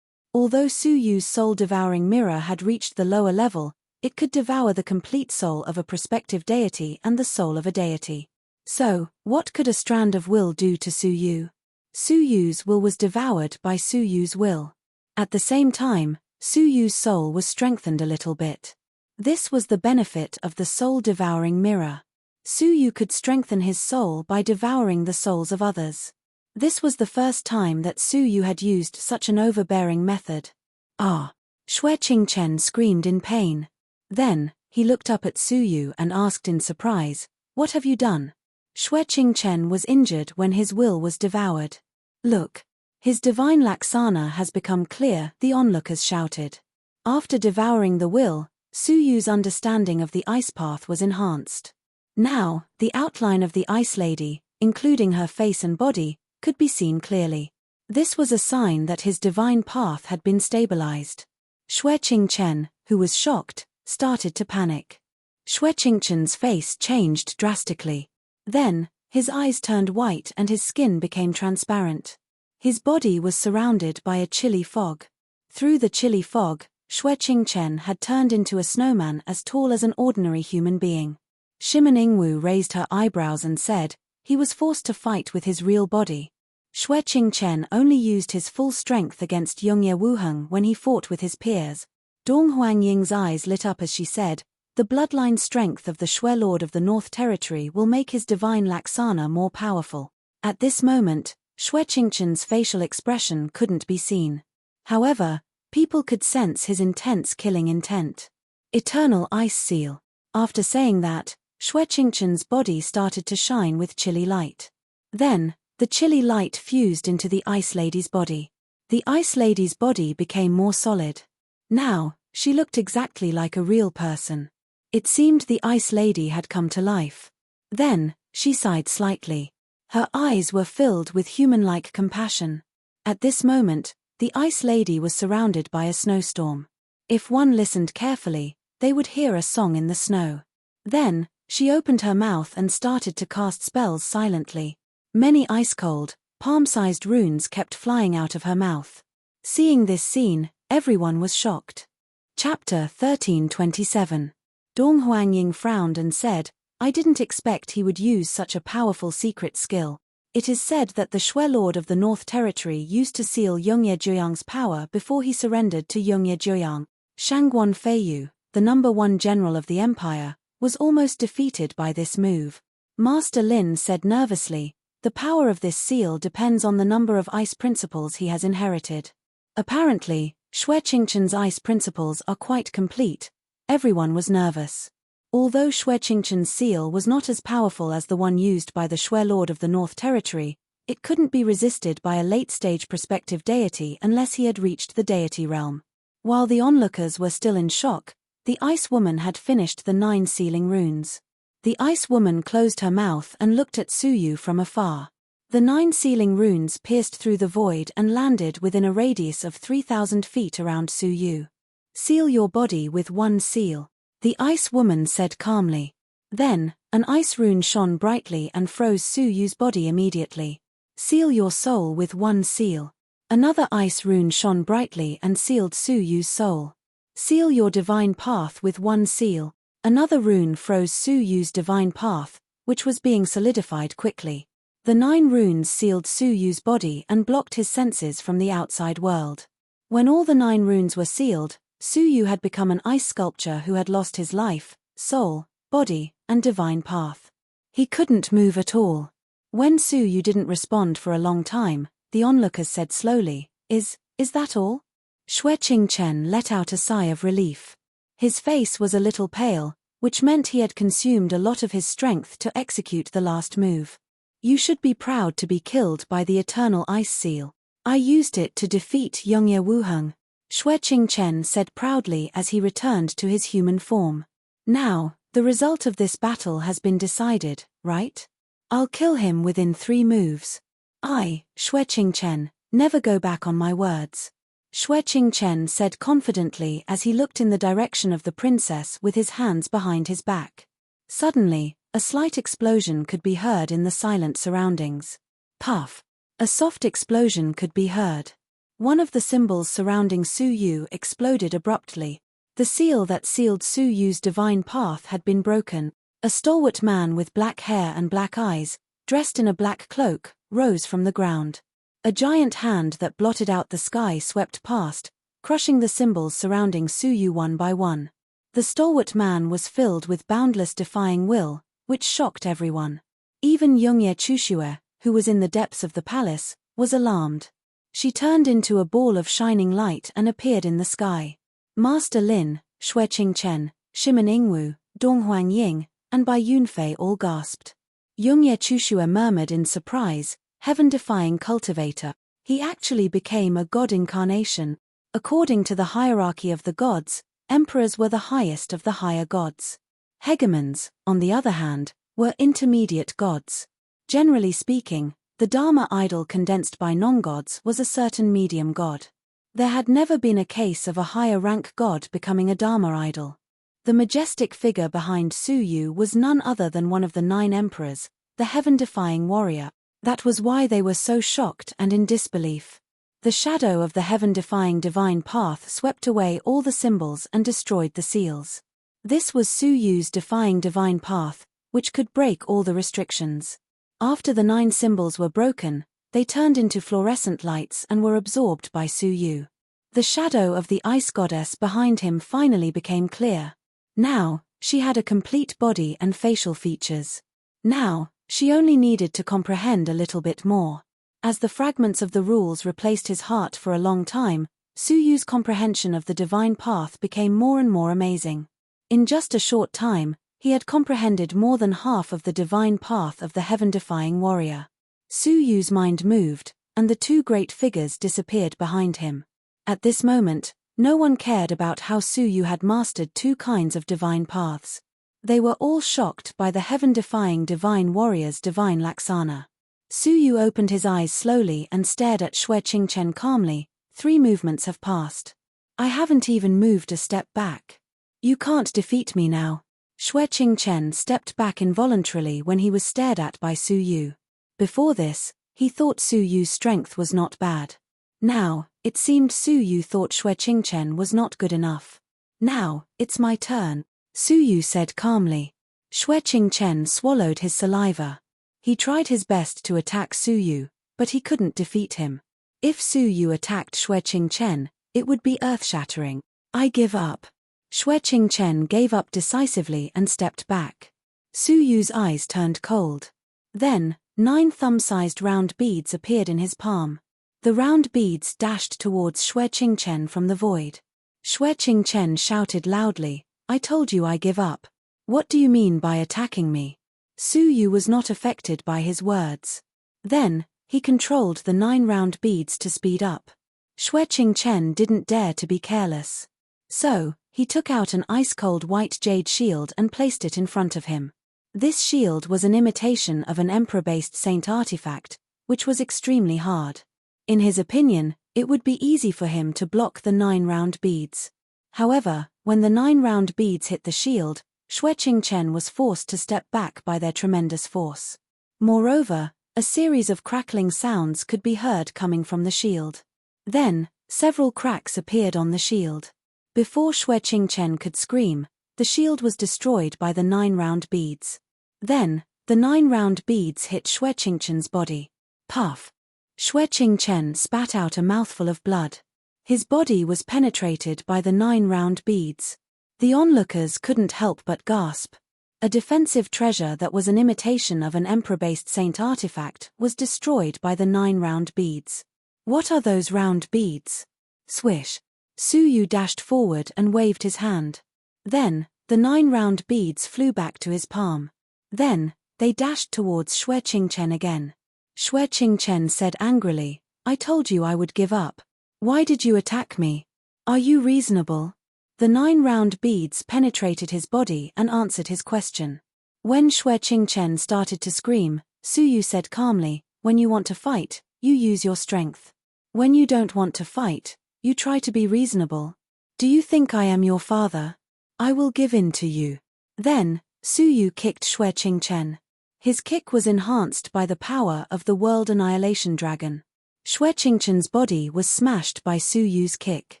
Although Su Yu's soul-devouring mirror had reached the lower level, it could devour the complete soul of a prospective deity and the soul of a deity. So, what could a strand of will do to Su Yu? Su Yu's will was devoured by Su Yu's will. At the same time, Su Yu's soul was strengthened a little bit. This was the benefit of the soul-devouring mirror. Su Yu could strengthen his soul by devouring the souls of others. This was the first time that Su Yu had used such an overbearing method. "Ah!" Xue Qingchen screamed in pain. Then, he looked up at Su Yu and asked in surprise, "What have you done?" Xue Qingchen was injured when his will was devoured. "Look." His divine Laksana has become clear, the onlookers shouted. After devouring the will, Su Yu's understanding of the ice path was enhanced. Now, the outline of the Ice Lady, including her face and body, could be seen clearly. This was a sign that his divine path had been stabilized. Xue Qingchen, who was shocked, started to panic. Xue Qingchen's face changed drastically. Then, his eyes turned white and his skin became transparent. His body was surrounded by a chilly fog. Through the chilly fog, Xue Qingchen had turned into a snowman as tall as an ordinary human being. Shimen Ingwu raised her eyebrows and said, he was forced to fight with his real body. Xue Qingchen only used his full strength against Yongye Wuheng when he fought with his peers. Dong Huangying's eyes lit up as she said, the bloodline strength of the Xue Lord of the North Territory will make his divine Laksana more powerful. At this moment, Xue Qingchen's facial expression couldn't be seen. However, people could sense his intense killing intent. Eternal Ice Seal. After saying that, Xue Qingchen's body started to shine with chilly light. Then, the chilly light fused into the Ice Lady's body. The Ice Lady's body became more solid. Now, she looked exactly like a real person. It seemed the Ice Lady had come to life. Then, she sighed slightly. Her eyes were filled with human-like compassion. At this moment, the Ice Lady was surrounded by a snowstorm. If one listened carefully, they would hear a song in the snow. Then, she opened her mouth and started to cast spells silently. Many ice-cold, palm-sized runes kept flying out of her mouth. Seeing this scene, everyone was shocked. Chapter 1327. Dong Huangying frowned and said, I didn't expect he would use such a powerful secret skill. It is said that the Xue Lord of the North Territory used to seal Yongye Zhuyang's power before he surrendered to Yongye Zhuyang. Shangguan Feiyu, the #1 general of the empire, was almost defeated by this move. Master Lin said nervously, the power of this seal depends on the number of ice principles he has inherited. Apparently, Xue Qingchen's ice principles are quite complete. Everyone was nervous. Although Xue Qingchen's seal was not as powerful as the one used by the Xue Lord of the North Territory, it couldn't be resisted by a late-stage prospective deity unless he had reached the deity realm. While the onlookers were still in shock, the Ice Woman had finished the 9 sealing runes. The Ice Woman closed her mouth and looked at Su Yu from afar. The 9 sealing runes pierced through the void and landed within a radius of 3,000 feet around Su Yu. Seal your body with 1 seal, the Ice Woman said calmly. Then, an ice rune shone brightly and froze Su Yu's body immediately. Seal your soul with 1 seal. Another ice rune shone brightly and sealed Su Yu's soul. Seal your divine path with 1 seal. Another rune froze Su Yu's divine path, which was being solidified quickly. The 9 runes sealed Su Yu's body and blocked his senses from the outside world. When all the 9 runes were sealed, Su Yu had become an ice sculpture who had lost his life, soul, body, and divine path. He couldn't move at all. When Su Yu didn't respond for a long time, the onlookers said slowly, Is that all? Xue Qingchen let out a sigh of relief. His face was a little pale, which meant he had consumed a lot of his strength to execute the last move. You should be proud to be killed by the eternal ice seal. I used it to defeat Yongye Wuheng, Xue Qingchen said proudly as he returned to his human form. Now, the result of this battle has been decided, right? I'll kill him within 3 moves. I, Xue Qingchen, never go back on my words. Xue Qingchen said confidently as he looked in the direction of the princess with his hands behind his back. Suddenly, a slight explosion could be heard in the silent surroundings. Puff! A soft explosion could be heard. One of the symbols surrounding Su Yu exploded abruptly. The seal that sealed Su Yu's divine path had been broken. A stalwart man with black hair and black eyes, dressed in a black cloak, rose from the ground. A giant hand that blotted out the sky swept past, crushing the symbols surrounding Su Yu one by one. The stalwart man was filled with boundless defying will, which shocked everyone. Even Yongye Chushue, who was in the depths of the palace, was alarmed. She turned into a ball of shining light and appeared in the sky. Master Lin, Xue Qingchen, Shimen Ingwu, Dong Huangying, and Bai Yunfei all gasped. Yongye Chushue murmured in surprise, heaven-defying cultivator. He actually became a god incarnation. According to the hierarchy of the gods, emperors were the highest of the higher gods. Hegemons, on the other hand, were intermediate gods. Generally speaking, the Dharma idol condensed by non-gods was a certain medium god. There had never been a case of a higher rank god becoming a Dharma idol. The majestic figure behind Su Yu was none other than one of the 9 emperors, the heaven-defying warrior. That was why they were so shocked and in disbelief. The shadow of the heaven-defying divine path swept away all the symbols and destroyed the seals. This was Su Yu's defying divine path, which could break all the restrictions. After the 9 symbols were broken, they turned into fluorescent lights and were absorbed by Su Yu. The shadow of the ice goddess behind him finally became clear. Now, she had a complete body and facial features. Now, she only needed to comprehend a little bit more. As the fragments of the rules replaced his heart for a long time, Su Yu's comprehension of the divine path became more and more amazing. In just a short time, he had comprehended more than half of the divine path of the heaven-defying warrior. Su Yu's mind moved, and the 2 great figures disappeared behind him. At this moment, no one cared about how Su Yu had mastered 2 kinds of divine paths. They were all shocked by the heaven-defying divine warrior's divine laksana. Su Yu opened his eyes slowly and stared at Xue Qingchen calmly. 3 movements have passed. I haven't even moved a step back. You can't defeat me now. Xue Qingchen stepped back involuntarily when he was stared at by Su Yu. Before this, he thought Su Yu's strength was not bad. Now, it seemed Su Yu thought Xue Qingchen was not good enough. Now, it's my turn, Su Yu said calmly. Xue Qingchen swallowed his saliva. He tried his best to attack Su Yu, but he couldn't defeat him. If Su Yu attacked Xue Qingchen, it would be earth-shattering. I give up. Xue Qingchen gave up decisively and stepped back. Su Yu's eyes turned cold. Then, 9 thumb-sized round beads appeared in his palm. The round beads dashed towards Xue Qingchen from the void. Xue Qingchen shouted loudly, I told you I give up. What do you mean by attacking me? Su Yu was not affected by his words. Then, he controlled the 9 round beads to speed up. Xue Qingchen didn't dare to be careless. So, he took out an ice-cold white jade shield and placed it in front of him. This shield was an imitation of an emperor-based saint artifact, which was extremely hard. In his opinion, it would be easy for him to block the 9 round beads. However, when the 9 round beads hit the shield, Xue Qingchen was forced to step back by their tremendous force. Moreover, a series of crackling sounds could be heard coming from the shield. Then, several cracks appeared on the shield. Before Xue Qingchen could scream, the shield was destroyed by the 9 round beads. Then, the 9 round beads hit Xue Qingchen's body. Puff! Xue Qingchen spat out a mouthful of blood. His body was penetrated by the 9 round beads. The onlookers couldn't help but gasp. A defensive treasure that was an imitation of an emperor-based saint artifact was destroyed by the 9 round beads. What are those round beads? Swish! Su Yu dashed forward and waved his hand. Then, the 9 round beads flew back to his palm. Then, they dashed towards Xue Qingchen again. Xue Qingchen said angrily, I told you I would give up. Why did you attack me? Are you reasonable? The 9 round beads penetrated his body and answered his question. When Xue Qingchen started to scream, Su Yu said calmly, when you want to fight, you use your strength. When you don't want to fight, you try to be reasonable. Do you think I am your father? I will give in to you. Then, Su Yu kicked Xue Qingchen. His kick was enhanced by the power of the World Annihilation Dragon. Xue Qingchen's body was smashed by Su Yu's kick.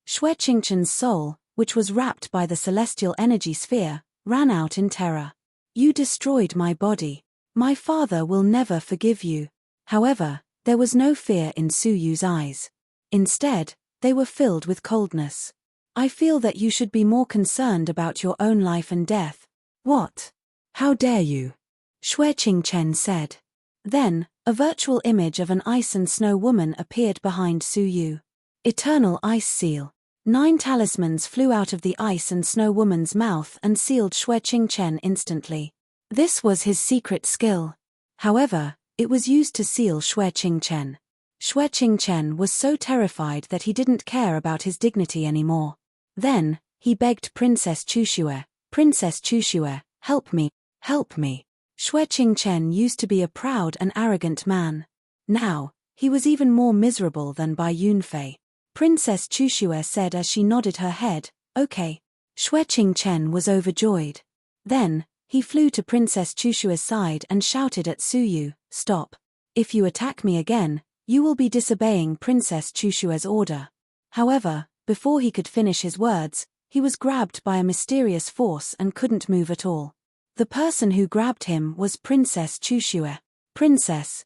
Xue Qingchen's soul, which was wrapped by the celestial energy sphere, ran out in terror. You destroyed my body. My father will never forgive you. However, there was no fear in Su Yu's eyes. Instead, they were filled with coldness. I feel that you should be more concerned about your own life and death. What? How dare you? Xue Qingchen said. Then, a virtual image of an ice and snow woman appeared behind Su Yu. Eternal Ice Seal. 9 talismans flew out of the ice and snow woman's mouth and sealed Xue Qingchen instantly. This was his secret skill. However, it was used to seal Xue Qingchen. Xue Qingchen was so terrified that he didn't care about his dignity anymore. Then, he begged Princess Chuxue, "Princess Chuxue, help me, help me." Xue Qingchen used to be a proud and arrogant man. Now, he was even more miserable than Bai Yunfei. Princess Chuxue said as she nodded her head, "Okay." Xue Qingchen was overjoyed. Then, he flew to Princess Chuxue's side and shouted at Su Yu, "Stop. If you attack me again, you will be disobeying Princess Chuxue's order." However, before he could finish his words, he was grabbed by a mysterious force and couldn't move at all. The person who grabbed him was Princess Chuxue. "Princess,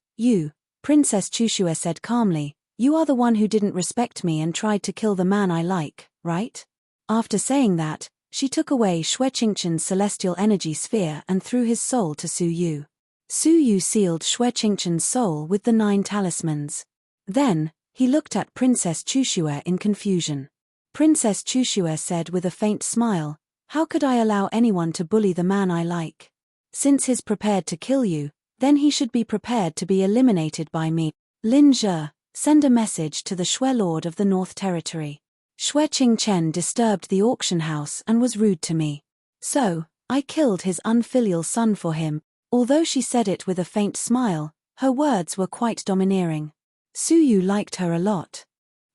Princess Chuxue said calmly, "You are the one who didn't respect me and tried to kill the man I like, right?" After saying that, she took away Xue Qingchen's celestial energy sphere and threw his soul to Su Yu. Su Yu sealed Xue Qingchen's soul with the 9 talismans. Then, he looked at Princess Chuxue in confusion. Princess Chuxue said with a faint smile, "How could I allow anyone to bully the man I like? Since he's prepared to kill you, then he should be prepared to be eliminated by me. Lin Zhe, send a message to the Xue Lord of the North Territory. Xue Qingchen disturbed the auction house and was rude to me. So, I killed his unfilial son for him." Although she said it with a faint smile, her words were quite domineering. Su Yu liked her a lot.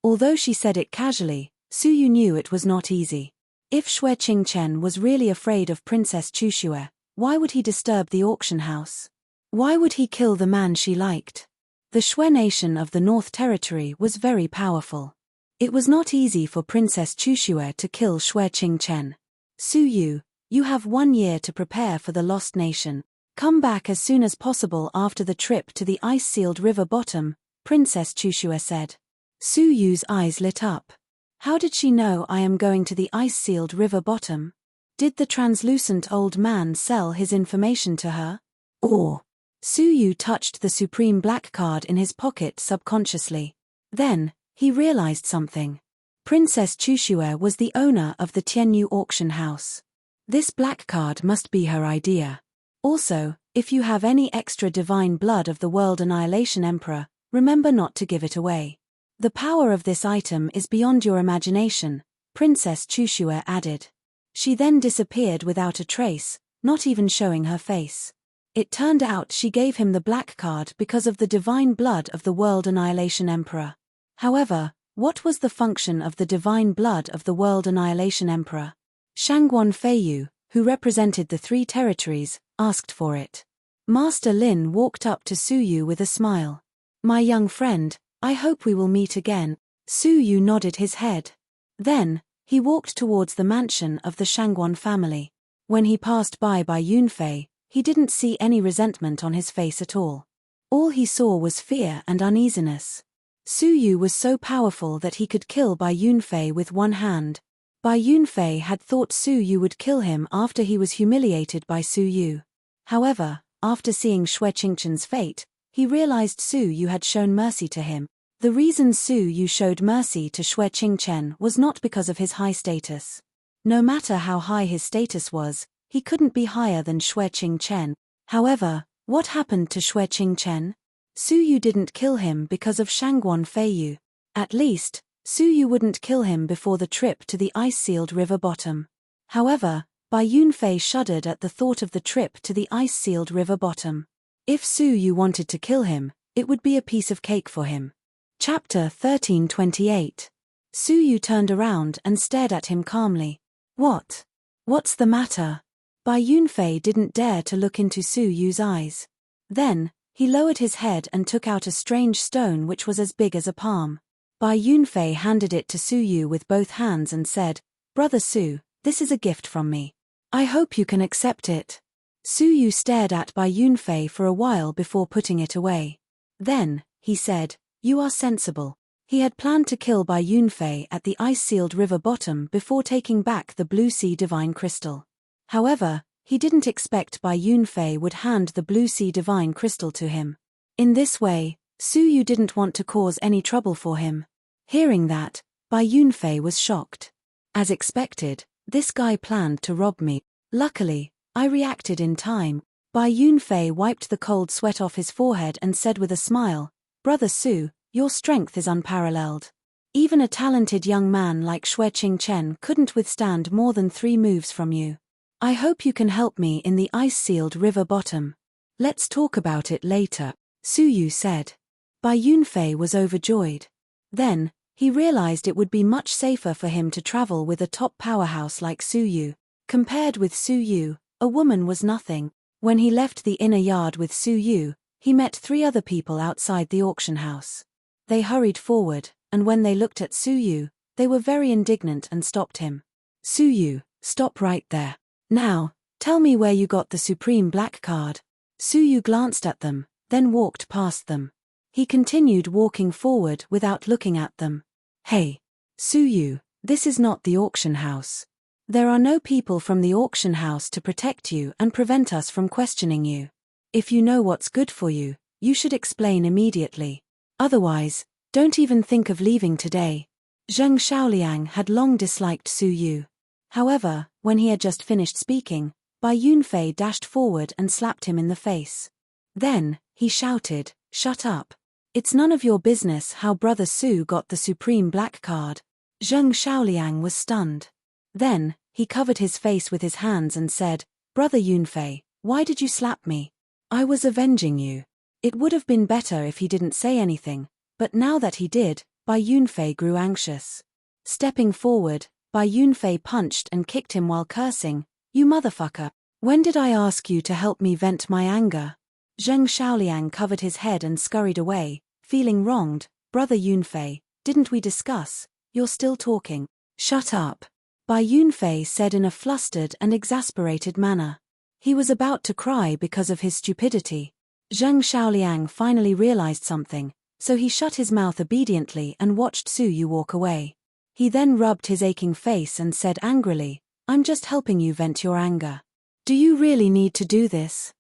Although she said it casually, Su Yu knew it was not easy. If Xue Qingchen was really afraid of Princess Chuxue, why would he disturb the auction house? Why would he kill the man she liked? The Xue nation of the North Territory was very powerful. It was not easy for Princess Chuxue to kill Xue Qingchen. "Su Yu, you have 1 year to prepare for the Lost Nation. Come back as soon as possible after the trip to the ice-sealed river bottom," Princess Chuxue said. Su Yu's eyes lit up. How did she know I am going to the ice-sealed river bottom? Did the translucent old man sell his information to her? Or? Su Yu touched the supreme black card in his pocket subconsciously. Then, he realized something. Princess Chuxue was the owner of the Tianyu auction house. This black card must be her idea. Also, if you have any extra divine blood of the World Annihilation Emperor, remember not to give it away. The power of this item is beyond your imagination, Princess Chuxue added. She then disappeared without a trace, not even showing her face. It turned out she gave him the black card because of the divine blood of the World Annihilation Emperor. However, what was the function of the divine blood of the World Annihilation Emperor? Shangguan Feiyu, who represented the 3 territories, asked for it. Master Lin walked up to Su Yu with a smile. "My young friend, I hope we will meet again." Su Yu nodded his head. Then, he walked towards the mansion of the Shangguan family. When he passed by Yunfei, he didn't see any resentment on his face at all. All he saw was fear and uneasiness. Su Yu was so powerful that he could kill Bai Yunfei with one hand. Bai Yunfei had thought Su Yu would kill him after he was humiliated by Su Yu. However, after seeing Xue Qingchen's fate, he realized Su Yu had shown mercy to him. The reason Su Yu showed mercy to Xue Qingchen was not because of his high status. No matter how high his status was, he couldn't be higher than Xue Qingchen. However, what happened to Xue Qingchen? Su Yu didn't kill him because of Shangguan Feiyu. At least, Su Yu wouldn't kill him before the trip to the ice-sealed river bottom. However, Bai Yunfei shuddered at the thought of the trip to the ice-sealed river bottom. If Su Yu wanted to kill him, it would be a piece of cake for him. Chapter 1328. Su Yu turned around and stared at him calmly. "What? What's the matter?" Bai Yunfei didn't dare to look into Su Yu's eyes. Then, he lowered his head and took out a strange stone which was as big as a palm. Bai Yunfei handed it to Su Yu with both hands and said, "Brother Su, this is a gift from me. I hope you can accept it." Su Yu stared at Bai Yunfei for a while before putting it away. Then, he said, "You are sensible." He had planned to kill Bai Yunfei at the ice-sealed river bottom before taking back the Blue Sea Divine Crystal. However, he didn't expect Bai Yunfei would hand the Blue Sea Divine Crystal to him. In this way, Su Yu didn't want to cause any trouble for him. Hearing that, Bai Yunfei was shocked. As expected, this guy planned to rob me. Luckily, I reacted in time. Bai Yunfei wiped the cold sweat off his forehead and said with a smile, "Brother Su, Your strength is unparalleled. Even a talented young man like Xue Qingchen couldn't withstand more than 3 moves from you. I hope you can help me in the ice-sealed river bottom. Let's talk about it later, Su Yu said. Bai Yunfei was overjoyed. Then, he realized it would be much safer for him to travel with a top powerhouse like Su Yu. Compared with Su Yu, a woman was nothing. When he left the inner yard with Su Yu, he met 3 other people outside the auction house. They hurried forward, and when they looked at Su Yu, they were very indignant and stopped him. Su Yu, stop right there. Now, tell me where you got the supreme black card. Su Yu glanced at them, then walked past them. He continued walking forward without looking at them. Hey, Su Yu, this is not the auction house. There are no people from the auction house to protect you and prevent us from questioning you. If you know what's good for you, you should explain immediately. Otherwise, don't even think of leaving today. Zheng Xiaoliang had long disliked Su Yu. However, when he had just finished speaking, Bai Yunfei dashed forward and slapped him in the face. Then, he shouted, "Shut up. It's none of your business how Brother Su got the supreme black card." Zheng Xiaoliang was stunned. Then, he covered his face with his hands and said, "Brother Yunfei, why did you slap me? I was avenging you." It would have been better if he didn't say anything, but now that he did, Bai Yunfei grew anxious. Stepping forward, Bai Yunfei punched and kicked him while cursing, "You motherfucker, when did I ask you to help me vent my anger?" Zheng Xiaoliang covered his head and scurried away, feeling wronged. "Brother Yunfei, didn't we discuss? You're still talking." "Shut up," Bai Yunfei said in a flustered and exasperated manner. He was about to cry because of his stupidity. Zheng Xiaoliang finally realized something, so he shut his mouth obediently and watched Su Yu walk away. He then rubbed his aching face and said angrily, "I'm just helping you vent your anger. Do you really need to do this?"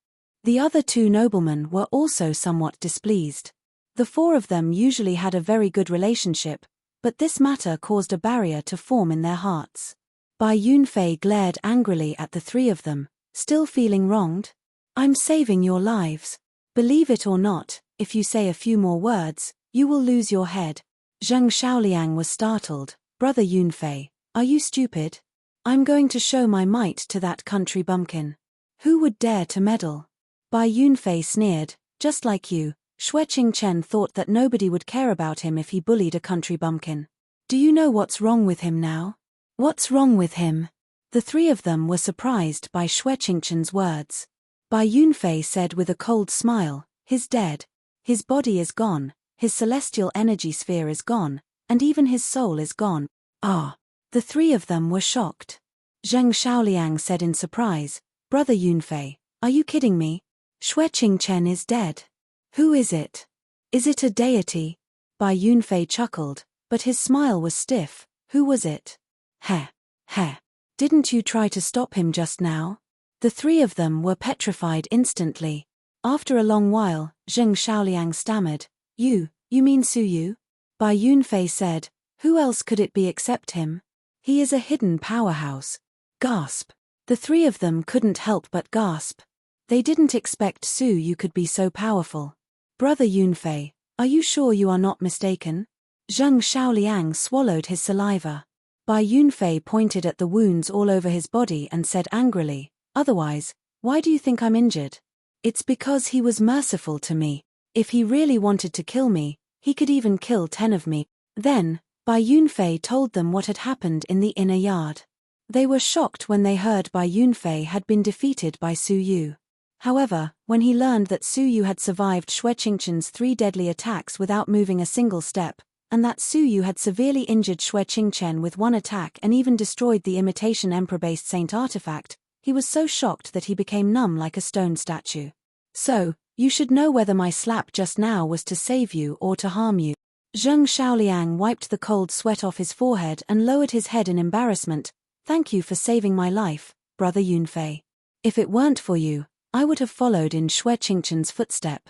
The other 2 noblemen were also somewhat displeased. The 4 of them usually had a very good relationship, but this matter caused a barrier to form in their hearts. Bai Yunfei glared angrily at the 3 of them, still feeling wronged. "I'm saving your lives. Believe it or not, if you say a few more words, you will lose your head." Zheng Xiaoliang was startled. "Brother Yunfei, are you stupid? I'm going to show my might to that country bumpkin. Who would dare to meddle?" Bai Yunfei sneered, "Just like you, Xue Qingchen thought that nobody would care about him if he bullied a country bumpkin. Do you know what's wrong with him now?" "What's wrong with him?" The 3 of them were surprised by Xue Qingchen's words. Bai Yunfei said with a cold smile, "He's dead. His body is gone, his celestial energy sphere is gone, and even his soul is gone." "Ah!" The 3 of them were shocked. Zheng Xiaoliang said in surprise, "Brother Yunfei, are you kidding me? Xue Qingchen is dead. Who is it? Is it a deity?" Bai Yunfei chuckled, but his smile was stiff. "Who was it?" Heh. Heh. "Didn't you try to stop him just now?" The 3 of them were petrified instantly. After a long while, Zheng Xiaoliang stammered, You mean Su Yu?" Bai Yunfei said, "Who else could it be except him? He is a hidden powerhouse." Gasp. The 3 of them couldn't help but gasp. They didn't expect Su Yu could be so powerful. "Brother Yunfei, are you sure you are not mistaken?" Zheng Xiaoliang swallowed his saliva. Bai Yunfei pointed at the wounds all over his body and said angrily, "Otherwise, why do you think I'm injured? It's because he was merciful to me. If he really wanted to kill me, he could even kill 10 of me." Then, Bai Yunfei told them what had happened in the inner yard. They were shocked when they heard Bai Yunfei had been defeated by Su Yu. However, when he learned that Su Yu had survived Xue Qingchen's 3 deadly attacks without moving a single step, and that Su Yu had severely injured Xue Qingchen with 1 attack and even destroyed the imitation emperor-based saint artifact, he was so shocked that he became numb like a stone statue. "So, you should know whether my slap just now was to save you or to harm you." Zheng Xiaoliang wiped the cold sweat off his forehead and lowered his head in embarrassment. "Thank you for saving my life, Brother Yunfei. If it weren't for you, I would have followed in Xue Qingchen's footstep."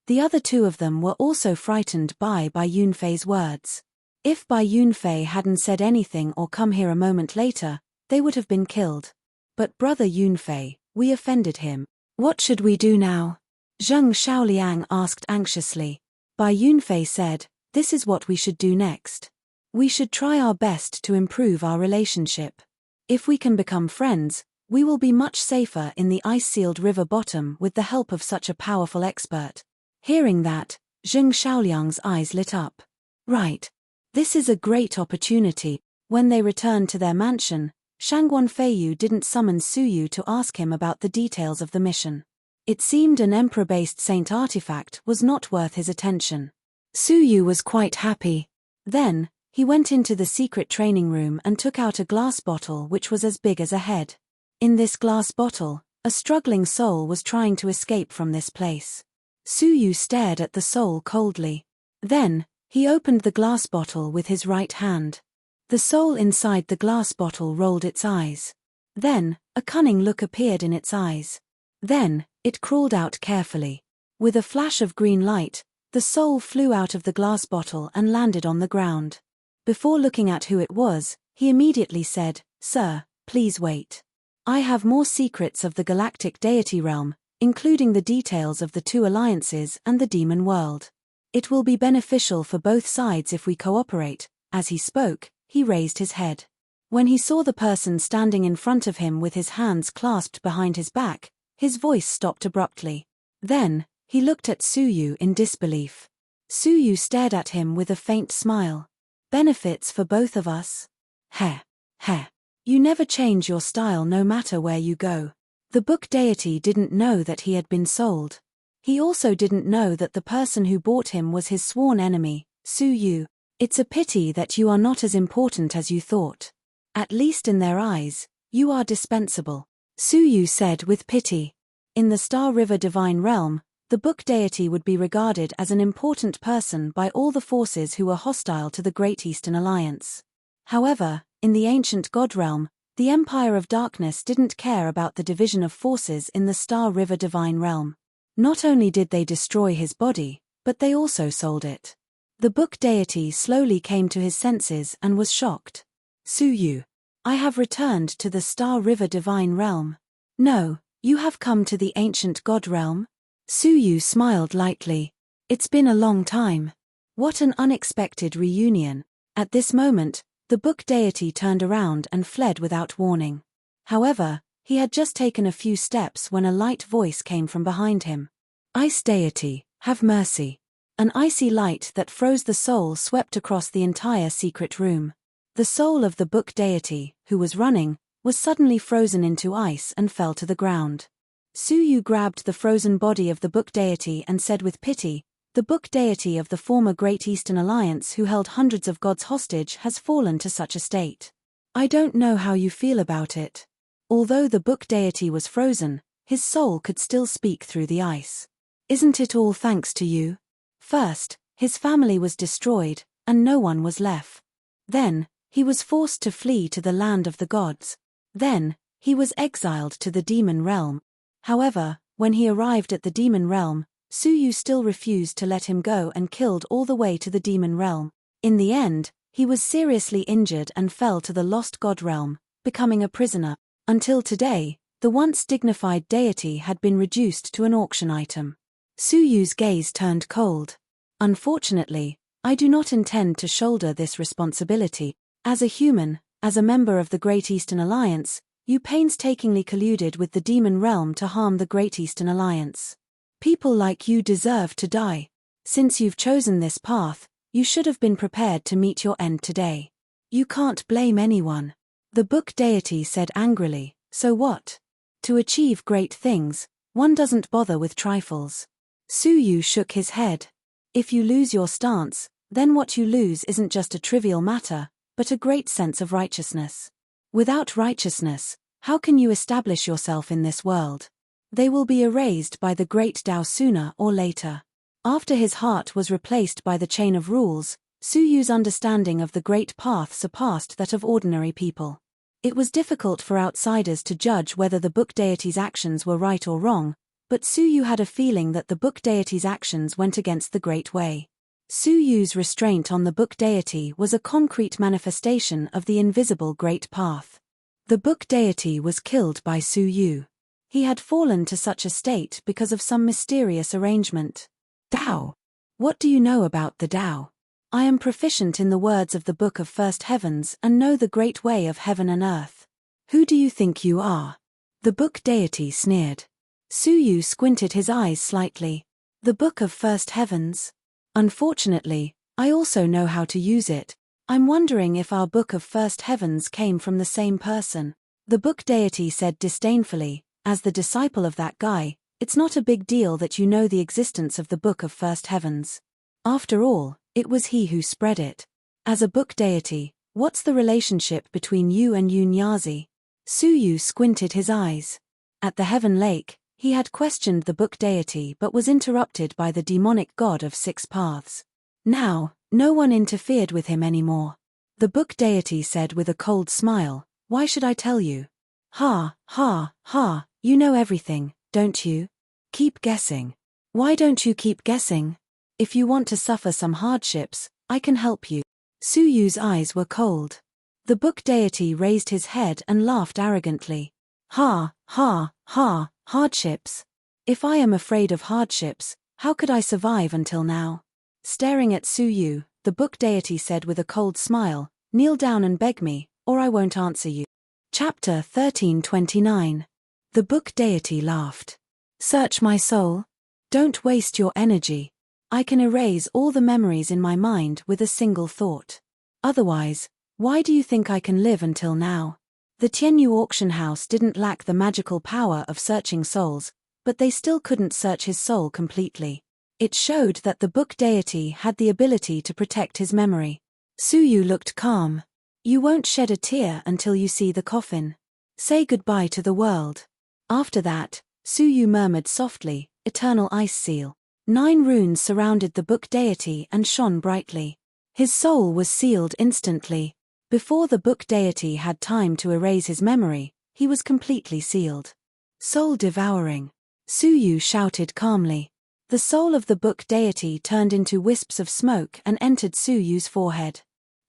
The other 2 of them were also frightened by Bai Yunfei's words. If Bai Yunfei hadn't said anything or come here a moment later, they would have been killed. "But Brother Yunfei, we offended him. What should we do now?" Zheng Xiaoliang asked anxiously. Bai Yunfei said, This is what we should do next. We should try our best to improve our relationship. If we can become friends, we will be much safer in the ice-sealed river bottom with the help of such a powerful expert. Hearing that, Zheng Xiaoliang's eyes lit up. Right. This is a great opportunity. When they returned to their mansion, Shangguan Feiyu didn't summon Suyu to ask him about the details of the mission. It seemed an emperor-based saint artifact was not worth his attention. Suyu was quite happy. Then, he went into the secret training room and took out a glass bottle which was as big as a head. In this glass bottle, a struggling soul was trying to escape from this place. Suyu stared at the soul coldly. Then, he opened the glass bottle with his right hand. The soul inside the glass bottle rolled its eyes. Then, a cunning look appeared in its eyes. Then, it crawled out carefully. With a flash of green light, the soul flew out of the glass bottle and landed on the ground. Before looking at who it was, he immediately said, "Sir, please wait. I have more secrets of the galactic deity realm, including the details of the two alliances and the demon world. It will be beneficial for both sides if we cooperate." As he spoke, he raised his head. When he saw the person standing in front of him with his hands clasped behind his back, his voice stopped abruptly. Then, he looked at Suyu in disbelief. Suyu stared at him with a faint smile. "Benefits for both of us? Heh. Heh. You never change your style no matter where you go." The book deity didn't know that he had been sold. He also didn't know that the person who bought him was his sworn enemy, Suyu. "It's a pity that you are not as important as you thought. At least in their eyes, you are dispensable," Suyu said with pity. In the Star River Divine Realm, the book deity would be regarded as an important person by all the forces who were hostile to the Great Eastern Alliance. However, in the ancient God realm, the Empire of Darkness didn't care about the division of forces in the Star River Divine Realm. Not only did they destroy his body, but they also sold it. The book deity slowly came to his senses and was shocked. "Suyu, I have returned to the Star River Divine Realm." "No, you have come to the ancient God realm?" Suyu smiled lightly. "It's been a long time. What an unexpected reunion." At this moment, the book deity turned around and fled without warning. However, he had just taken a few steps when a light voice came from behind him. "Ice deity, have mercy." An icy light that froze the soul swept across the entire secret room. The soul of the book deity, who was running, was suddenly frozen into ice and fell to the ground. Suyu grabbed the frozen body of the book deity and said with pity, "The book deity of the former Great Eastern Alliance who held hundreds of gods hostage has fallen to such a state. I don't know how you feel about it." Although the book deity was frozen, his soul could still speak through the ice. "Isn't it all thanks to you? First, his family was destroyed, and no one was left. Then, he was forced to flee to the land of the gods. Then, he was exiled to the demon realm. However, when he arrived at the demon realm, Suyu still refused to let him go and killed all the way to the demon realm. In the end, he was seriously injured and fell to the lost god realm, becoming a prisoner. Until today, the once dignified deity had been reduced to an auction item. Suyu's gaze turned cold. "Unfortunately, I do not intend to shoulder this responsibility. As a human, as a member of the Great Eastern Alliance, you painstakingly colluded with the demon realm to harm the Great Eastern Alliance. People like you deserve to die. Since you've chosen this path, you should have been prepared to meet your end today. You can't blame anyone." The book deity said angrily, "So what? To achieve great things, one doesn't bother with trifles." Suyu shook his head. "If you lose your stance, then what you lose isn't just a trivial matter, but a great sense of righteousness. Without righteousness, how can you establish yourself in this world? They will be erased by the great Tao sooner or later." After his heart was replaced by the chain of rules, Suyu's understanding of the great path surpassed that of ordinary people. It was difficult for outsiders to judge whether the book deity's actions were right or wrong, but Suyu had a feeling that the book deity's actions went against the great way. Suyu's restraint on the book deity was a concrete manifestation of the invisible great path. The book deity was killed by Suyu. He had fallen to such a state because of some mysterious arrangement. "Tao. What do you know about the Tao?" I am proficient in the words of the Book of First Heavens and know the great way of heaven and earth. Who do you think you are? The book deity sneered. Suyu squinted his eyes slightly. The Book of First Heavens? Unfortunately, I also know how to use it. I'm wondering if our Book of First Heavens came from the same person. The book deity said disdainfully, as the disciple of that guy, it's not a big deal that you know the existence of the Book of First Heavens. After all, it was he who spread it. As a book deity, what's the relationship between you and Unyazi? Suyu squinted his eyes. At the Heaven Lake, he had questioned the book deity but was interrupted by the demonic god of six paths. Now, no one interfered with him anymore. The book deity said with a cold smile, "Why should I tell you? Ha, ha, ha, you know everything, don't you? Keep guessing. Why don't you keep guessing? If you want to suffer some hardships, I can help you." Suyu's eyes were cold. The book deity raised his head and laughed arrogantly. Ha, ha, ha, hardships. If I am afraid of hardships, how could I survive until now? Staring at Suyu, the book deity said with a cold smile, "Kneel down and beg me, or I won't answer you." Chapter 1329. The book deity laughed. Search my soul. Don't waste your energy. I can erase all the memories in my mind with a single thought. Otherwise, why do you think I can live until now? The Tianyu auction house didn't lack the magical power of searching souls, but they still couldn't search his soul completely. It showed that the book deity had the ability to protect his memory. Suyu looked calm. You won't shed a tear until you see the coffin. Say goodbye to the world. After that, Suyu murmured softly, Eternal Ice Seal. 9 runes surrounded the book deity and shone brightly. His soul was sealed instantly. Before the book deity had time to erase his memory, he was completely sealed. Soul devouring. Suyu shouted calmly. The soul of the book deity turned into wisps of smoke and entered Suyu's forehead.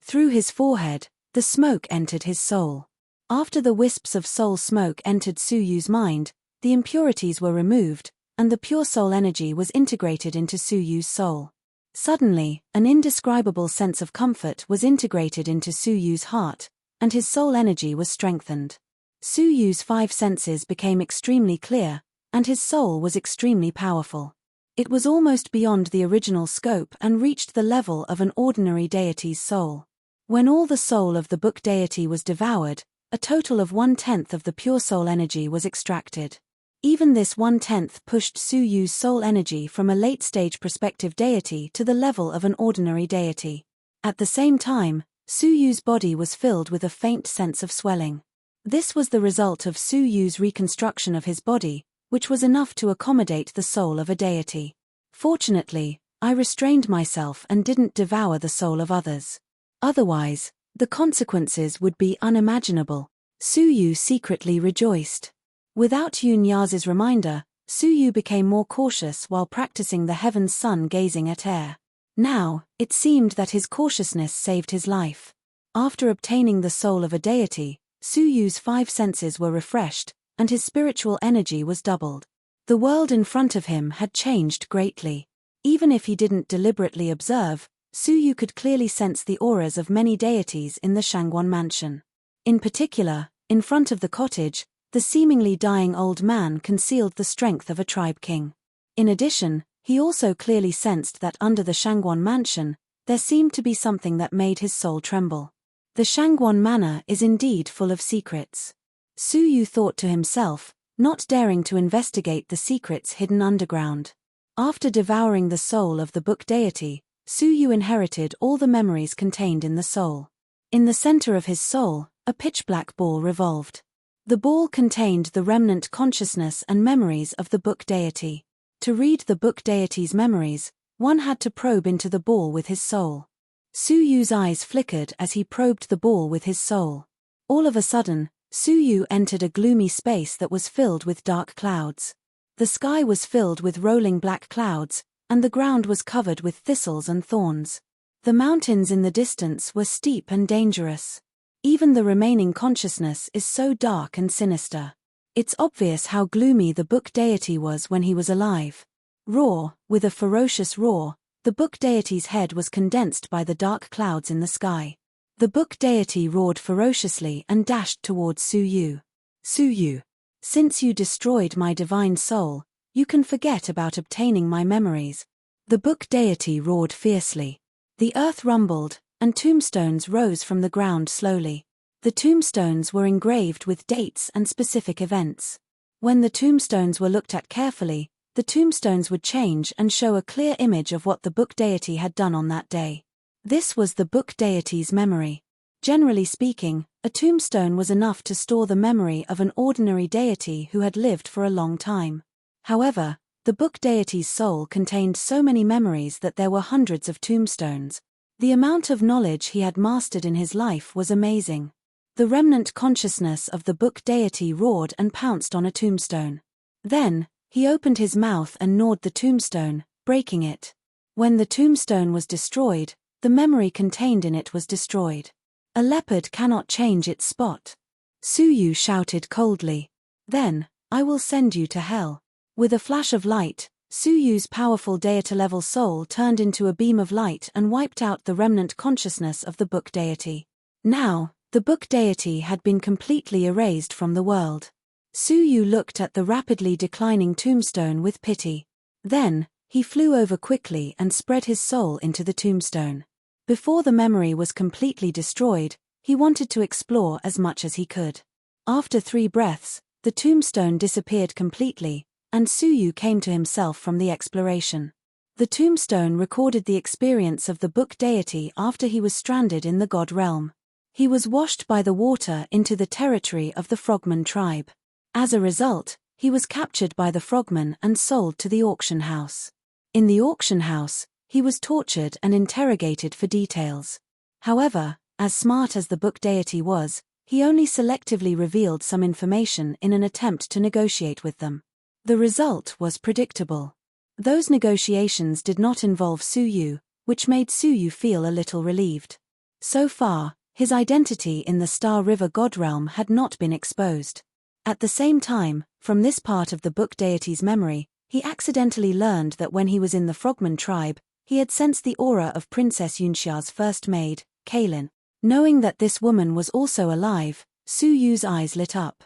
Through his forehead, the smoke entered his soul. After the wisps of soul smoke entered Suyu's mind, the impurities were removed, and the pure soul energy was integrated into Suyu's soul. Suddenly, an indescribable sense of comfort was integrated into Suyu's heart, and his soul energy was strengthened. Suyu's 5 senses became extremely clear, and his soul was extremely powerful. It was almost beyond the original scope and reached the level of an ordinary deity's soul. When all the soul of the book deity was devoured, a total of 1/10 of the pure soul energy was extracted. Even this 1/10 pushed Suyu's soul energy from a late-stage prospective deity to the level of an ordinary deity. At the same time, Suyu's body was filled with a faint sense of swelling. This was the result of Suyu's reconstruction of his body, which was enough to accommodate the soul of a deity. Fortunately, I restrained myself and didn't devour the soul of others. Otherwise, the consequences would be unimaginable. Suyu secretly rejoiced. Without Yunya's reminder, Suyu became more cautious while practicing the heaven's sun gazing at air. Now, it seemed that his cautiousness saved his life. After obtaining the soul of a deity, Suyu's 5 senses were refreshed, and his spiritual energy was doubled. The world in front of him had changed greatly. Even if he didn't deliberately observe, Suyu could clearly sense the auras of many deities in the Shangguan mansion. In particular, in front of the cottage, the seemingly dying old man concealed the strength of a tribe king. In addition, he also clearly sensed that under the Shangguan mansion, there seemed to be something that made his soul tremble. The Shangguan manor is indeed full of secrets. Suyu thought to himself, not daring to investigate the secrets hidden underground. After devouring the soul of the book deity, Suyu inherited all the memories contained in the soul. In the center of his soul, a pitch-black ball revolved. The ball contained the remnant consciousness and memories of the book deity. To read the book deity's memories, one had to probe into the ball with his soul. Suyu's eyes flickered as he probed the ball with his soul. All of a sudden, Suyu entered a gloomy space that was filled with dark clouds. The sky was filled with rolling black clouds, and the ground was covered with thistles and thorns. The mountains in the distance were steep and dangerous. Even the remaining consciousness is so dark and sinister. It's obvious how gloomy the book deity was when he was alive. Roar, with a ferocious roar, The book deity's head was condensed by the dark clouds in the sky. The book deity roared ferociously and dashed towards Su Yu. Su Yu, since you destroyed my divine soul, you can forget about obtaining my memories. The book deity roared fiercely. The earth rumbled, and tombstones rose from the ground slowly. The tombstones were engraved with dates and specific events. When the tombstones were looked at carefully, the tombstones would change and show a clear image of what the book deity had done on that day. This was the book deity's memory. Generally speaking, a tombstone was enough to store the memory of an ordinary deity who had lived for a long time. However, the book deity's soul contained so many memories that there were hundreds of tombstones. The amount of knowledge he had mastered in his life was amazing. The remnant consciousness of the book deity roared and pounced on a tombstone. Then, he opened his mouth and gnawed the tombstone, breaking it. When the tombstone was destroyed, the memory contained in it was destroyed. A leopard cannot change its spot. Su Yu shouted coldly. Then, I will send you to hell. With a flash of light, Su Yu's powerful deity-level soul turned into a beam of light and wiped out the remnant consciousness of the book deity. Now, the book deity had been completely erased from the world. Su Yu looked at the rapidly declining tombstone with pity. Then, he flew over quickly and spread his soul into the tombstone. Before the memory was completely destroyed, he wanted to explore as much as he could. After 3 breaths, the tombstone disappeared completely, and Su Yu came to himself from the exploration. The tombstone recorded the experience of the book deity after he was stranded in the god realm. He was washed by the water into the territory of the frogman tribe. As a result, he was captured by the frogmen and sold to the auction house. In the auction house, he was tortured and interrogated for details. However, as smart as the book deity was, he only selectively revealed some information in an attempt to negotiate with them. The result was predictable. Those negotiations did not involve Su Yu, which made Su Yu feel a little relieved. So far, his identity in the Star River God realm had not been exposed. At the same time, from this part of the book deity's memory, he accidentally learned that when he was in the Frogman tribe, he had sensed the aura of Princess Yunxia's first maid, Kaylin. Knowing that this woman was also alive, Su Yu's eyes lit up.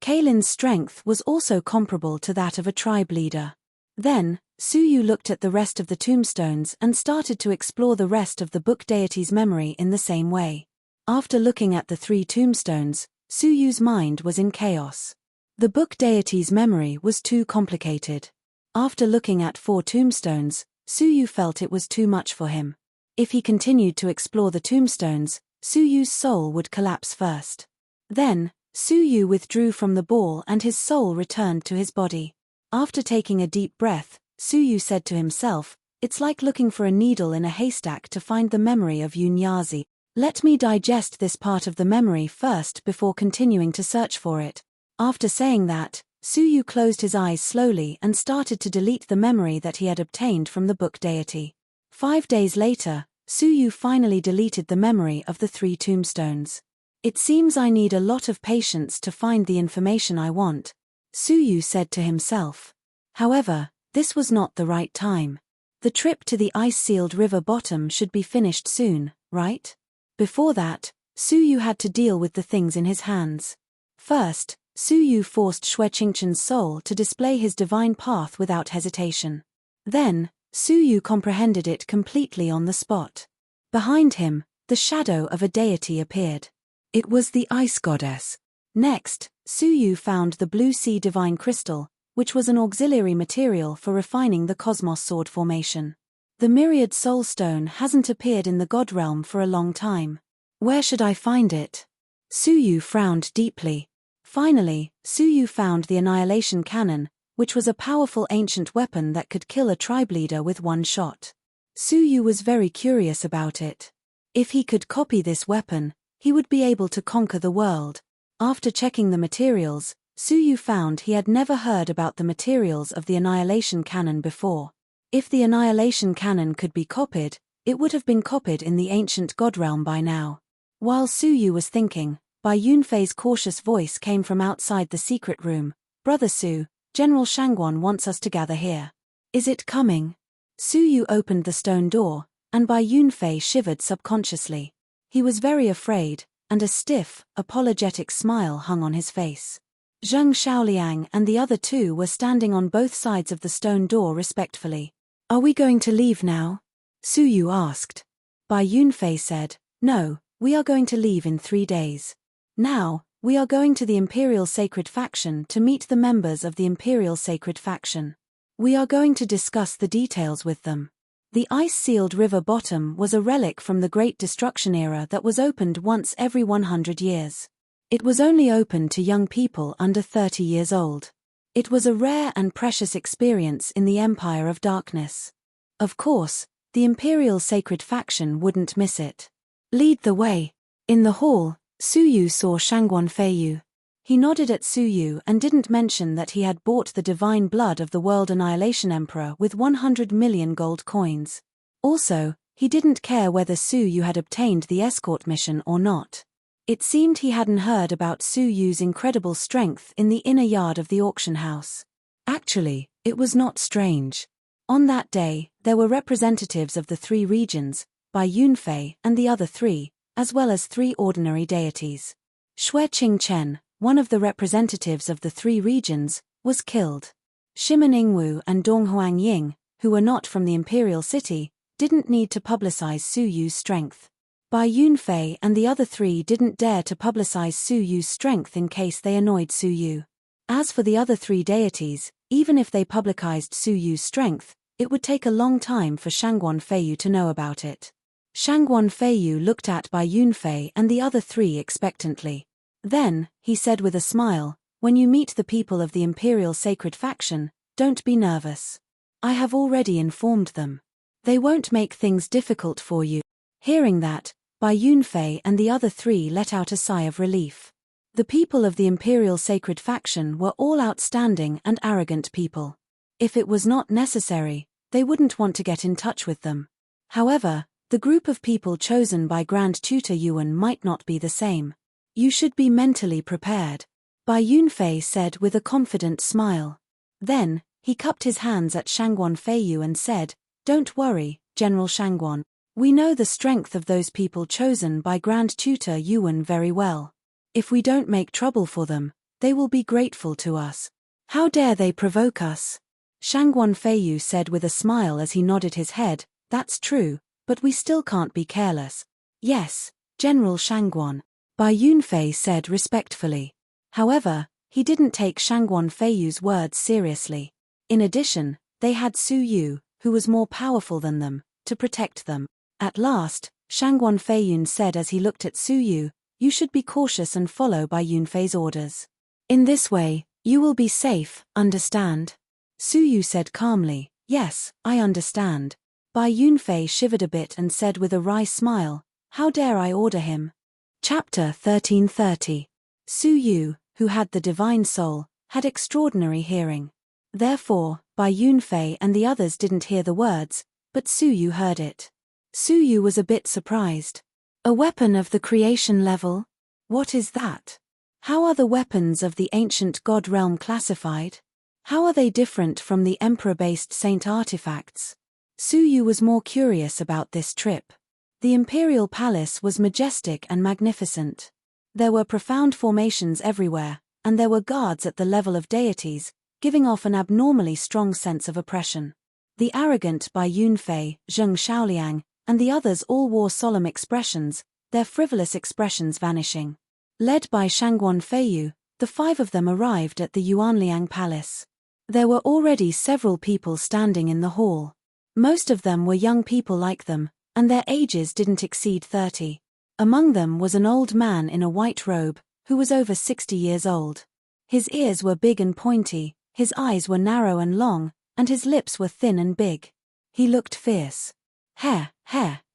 Kaylin's strength was also comparable to that of a tribe leader. Then, Su Yu looked at the rest of the tombstones and started to explore the rest of the book deity's memory in the same way. After looking at the 3 tombstones, Su Yu's mind was in chaos. The book deity's memory was too complicated. After looking at 4 tombstones, Su Yu felt it was too much for him. If he continued to explore the tombstones, Su Yu's soul would collapse first. Then, Su Yu withdrew from the ball and his soul returned to his body. After taking a deep breath, Su Yu said to himself, "It's like looking for a needle in a haystack to find the memory of Yunyazi. Let me digest this part of the memory first before continuing to search for it." After saying that, Su Yu closed his eyes slowly and started to delete the memory that he had obtained from the book deity. 5 days later, Su Yu finally deleted the memory of the 3 tombstones. "It seems I need a lot of patience to find the information I want," Su Yu said to himself. However, this was not the right time. The trip to the ice-sealed river bottom should be finished soon, right? Before that, Su Yu had to deal with the things in his hands. First, Su Yu forced Xue Qingchen's soul to display his divine path without hesitation. Then, Su Yu comprehended it completely on the spot. Behind him, the shadow of a deity appeared. It was the ice goddess. Next, Su Yu found the blue sea divine crystal, which was an auxiliary material for refining the cosmos sword formation. The myriad soul stone hasn't appeared in the god realm for a long time. Where should I find it? Su Yu frowned deeply. Finally, Su Yu found the annihilation cannon, which was a powerful ancient weapon that could kill a tribe leader with one shot. Su Yu was very curious about it. If he could copy this weapon, he would be able to conquer the world. After checking the materials, Su Yu found he had never heard about the materials of the annihilation cannon before. If the annihilation cannon could be copied, it would have been copied in the ancient god realm by now. While Su Yu was thinking, Bai Yunfei's cautious voice came from outside the secret room. "Brother Su, General Shangguan wants us to gather here." "Is it coming?" Su Yu opened the stone door, and Bai Yunfei shivered subconsciously. He was very afraid, and a stiff, apologetic smile hung on his face. Zheng Xiaoliang and the other two were standing on both sides of the stone door respectfully. "Are we going to leave now?" Su Yu asked. Bai Yunfei said, "No, we are going to leave in 3 days. Now, we are going to the Imperial Sacred Faction to meet the members of the Imperial Sacred Faction. We are going to discuss the details with them." The ice-sealed river bottom was a relic from the Great Destruction era that was opened once every 100 years. It was only open to young people under 30 years old. It was a rare and precious experience in the Empire of Darkness. Of course, the Imperial Sacred Faction wouldn't miss it. "Lead the way." In the hall, Su Yu saw Shangguan Feiyu. He nodded at Su Yu and didn't mention that he had bought the divine blood of the World Annihilation Emperor with 100 million gold coins. Also, he didn't care whether Su Yu had obtained the escort mission or not. It seemed he hadn't heard about Su Yu's incredible strength in the inner yard of the auction house. Actually, it was not strange. On that day, there were representatives of the 3 regions, Bai Yunfei and the other 3, as well as 3 ordinary deities. Xue Qingchen, one of the representatives of the 3 regions, was killed. Shimen Ingwu and Dong Huangying, who were not from the Imperial City, didn't need to publicize Su Yu's strength. Bai Yunfei and the other 3 didn't dare to publicize Su Yu's strength in case they annoyed Su Yu. As for the other 3 deities, even if they publicized Su Yu's strength, it would take a long time for Shangguan Feiyu to know about it. Shangguan Feiyu looked at Bai Yunfei and the other 3 expectantly. Then, he said with a smile, "When you meet the people of the Imperial Sacred Faction, don't be nervous. I have already informed them. They won't make things difficult for you." Hearing that, Bai Yunfei and the other 3 let out a sigh of relief. The people of the Imperial Sacred Faction were all outstanding and arrogant people. If it was not necessary, they wouldn't want to get in touch with them. However, the group of people chosen by Grand Tutor Yuan might not be the same. "You should be mentally prepared," Bai Yunfei said with a confident smile. Then, he cupped his hands at Shangguan Feiyu and said, "Don't worry, General Shangguan. We know the strength of those people chosen by Grand Tutor Yuan very well. If we don't make trouble for them, they will be grateful to us. How dare they provoke us?" Shangguan Feiyu said with a smile as he nodded his head, "That's true, but we still can't be careless." "Yes, General Shangguan," Bai Yunfei said respectfully. However, he didn't take Shangguan Feiyu's words seriously. In addition, they had Su Yu, who was more powerful than them, to protect them. At last, Shangguan Feiyun said as he looked at Su Yu, "You should be cautious and follow Bai Yunfei's orders. In this way, you will be safe, understand?" Su Yu said calmly, "Yes, I understand." Bai Yunfei shivered a bit and said with a wry smile, "How dare I order him?" Chapter 1330. Su Yu, who had the divine soul, had extraordinary hearing. Therefore, Bai Yunfei and the others didn't hear the words, but Su Yu heard it. Su Yu was a bit surprised. "A weapon of the creation level? What is that? How are the weapons of the ancient god realm classified? How are they different from the emperor-based saint artifacts?" Su Yu was more curious about this trip. The imperial palace was majestic and magnificent. There were profound formations everywhere, and there were guards at the level of deities, giving off an abnormally strong sense of oppression. The arrogant Bai Yunfei, Zheng Xiaoliang, and the others all wore solemn expressions, their frivolous expressions vanishing. Led by Shangguan Feiyu, the 5 of them arrived at the Yuanliang Palace. There were already several people standing in the hall. Most of them were young people like them, and their ages didn't exceed 30. Among them was an old man in a white robe, who was over 60 years old. His ears were big and pointy, his eyes were narrow and long, and his lips were thin and big. He looked fierce.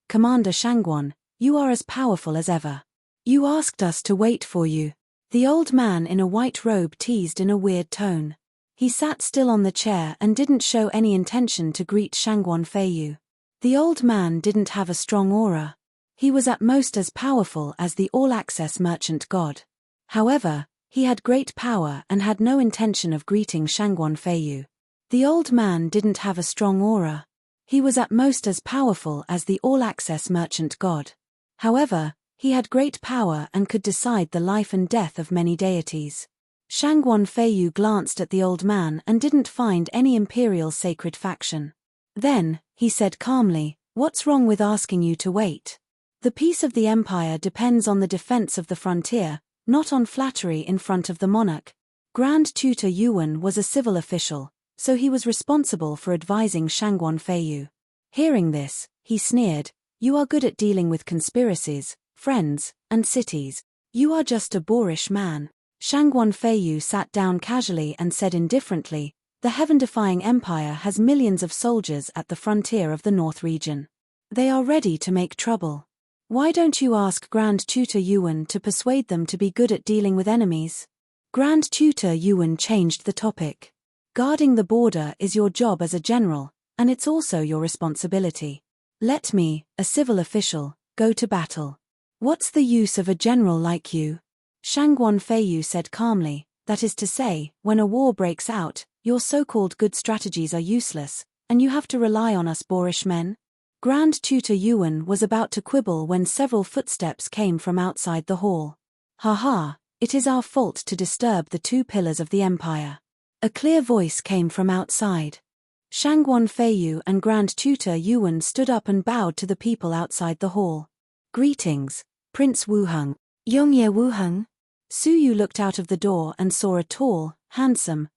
Commander Shangguan, you are as powerful as ever. You asked us to wait for you." The old man in a white robe teased in a weird tone. He sat still on the chair and didn't show any intention to greet Shangguan Feiyu. The old man didn't have a strong aura. He was at most as powerful as the all-access merchant god. However, he had great power and had no intention of greeting Shangguan Feiyu. The old man didn't have a strong aura. He was at most as powerful as the all-access merchant god. However, he had great power and could decide the life and death of many deities. Shangguan Feiyu glanced at the old man and didn't find any imperial sacred faction. Then, he said calmly, "What's wrong with asking you to wait? The peace of the empire depends on the defense of the frontier, not on flattery in front of the monarch." Grand Tutor Yuan was a civil official, so he was responsible for advising Shangguan Feiyu. Hearing this, he sneered, "You are good at dealing with conspiracies, friends, and cities. You are just a boorish man." Shangguan Feiyu sat down casually and said indifferently, "The heaven-defying empire has millions of soldiers at the frontier of the North region. They are ready to make trouble. Why don't you ask Grand Tutor Yuan to persuade them to be good at dealing with enemies?" Grand Tutor Yuan changed the topic. "Guarding the border is your job as a general, and it's also your responsibility. Let me, a civil official, go to battle. What's the use of a general like you?" Shangguan Feiyu said calmly, "That is to say, when a war breaks out, your so-called good strategies are useless, and you have to rely on us boorish men?" Grand Tutor Yuan was about to quibble when several footsteps came from outside the hall. "Ha, it is our fault to disturb the two pillars of the empire." A clear voice came from outside. Shangguan Feiyu and Grand Tutor Yuan stood up and bowed to the people outside the hall. "Greetings, Prince Wuheng." "Yongye Wuheng?" Su Yu looked out of the door and saw a tall, handsome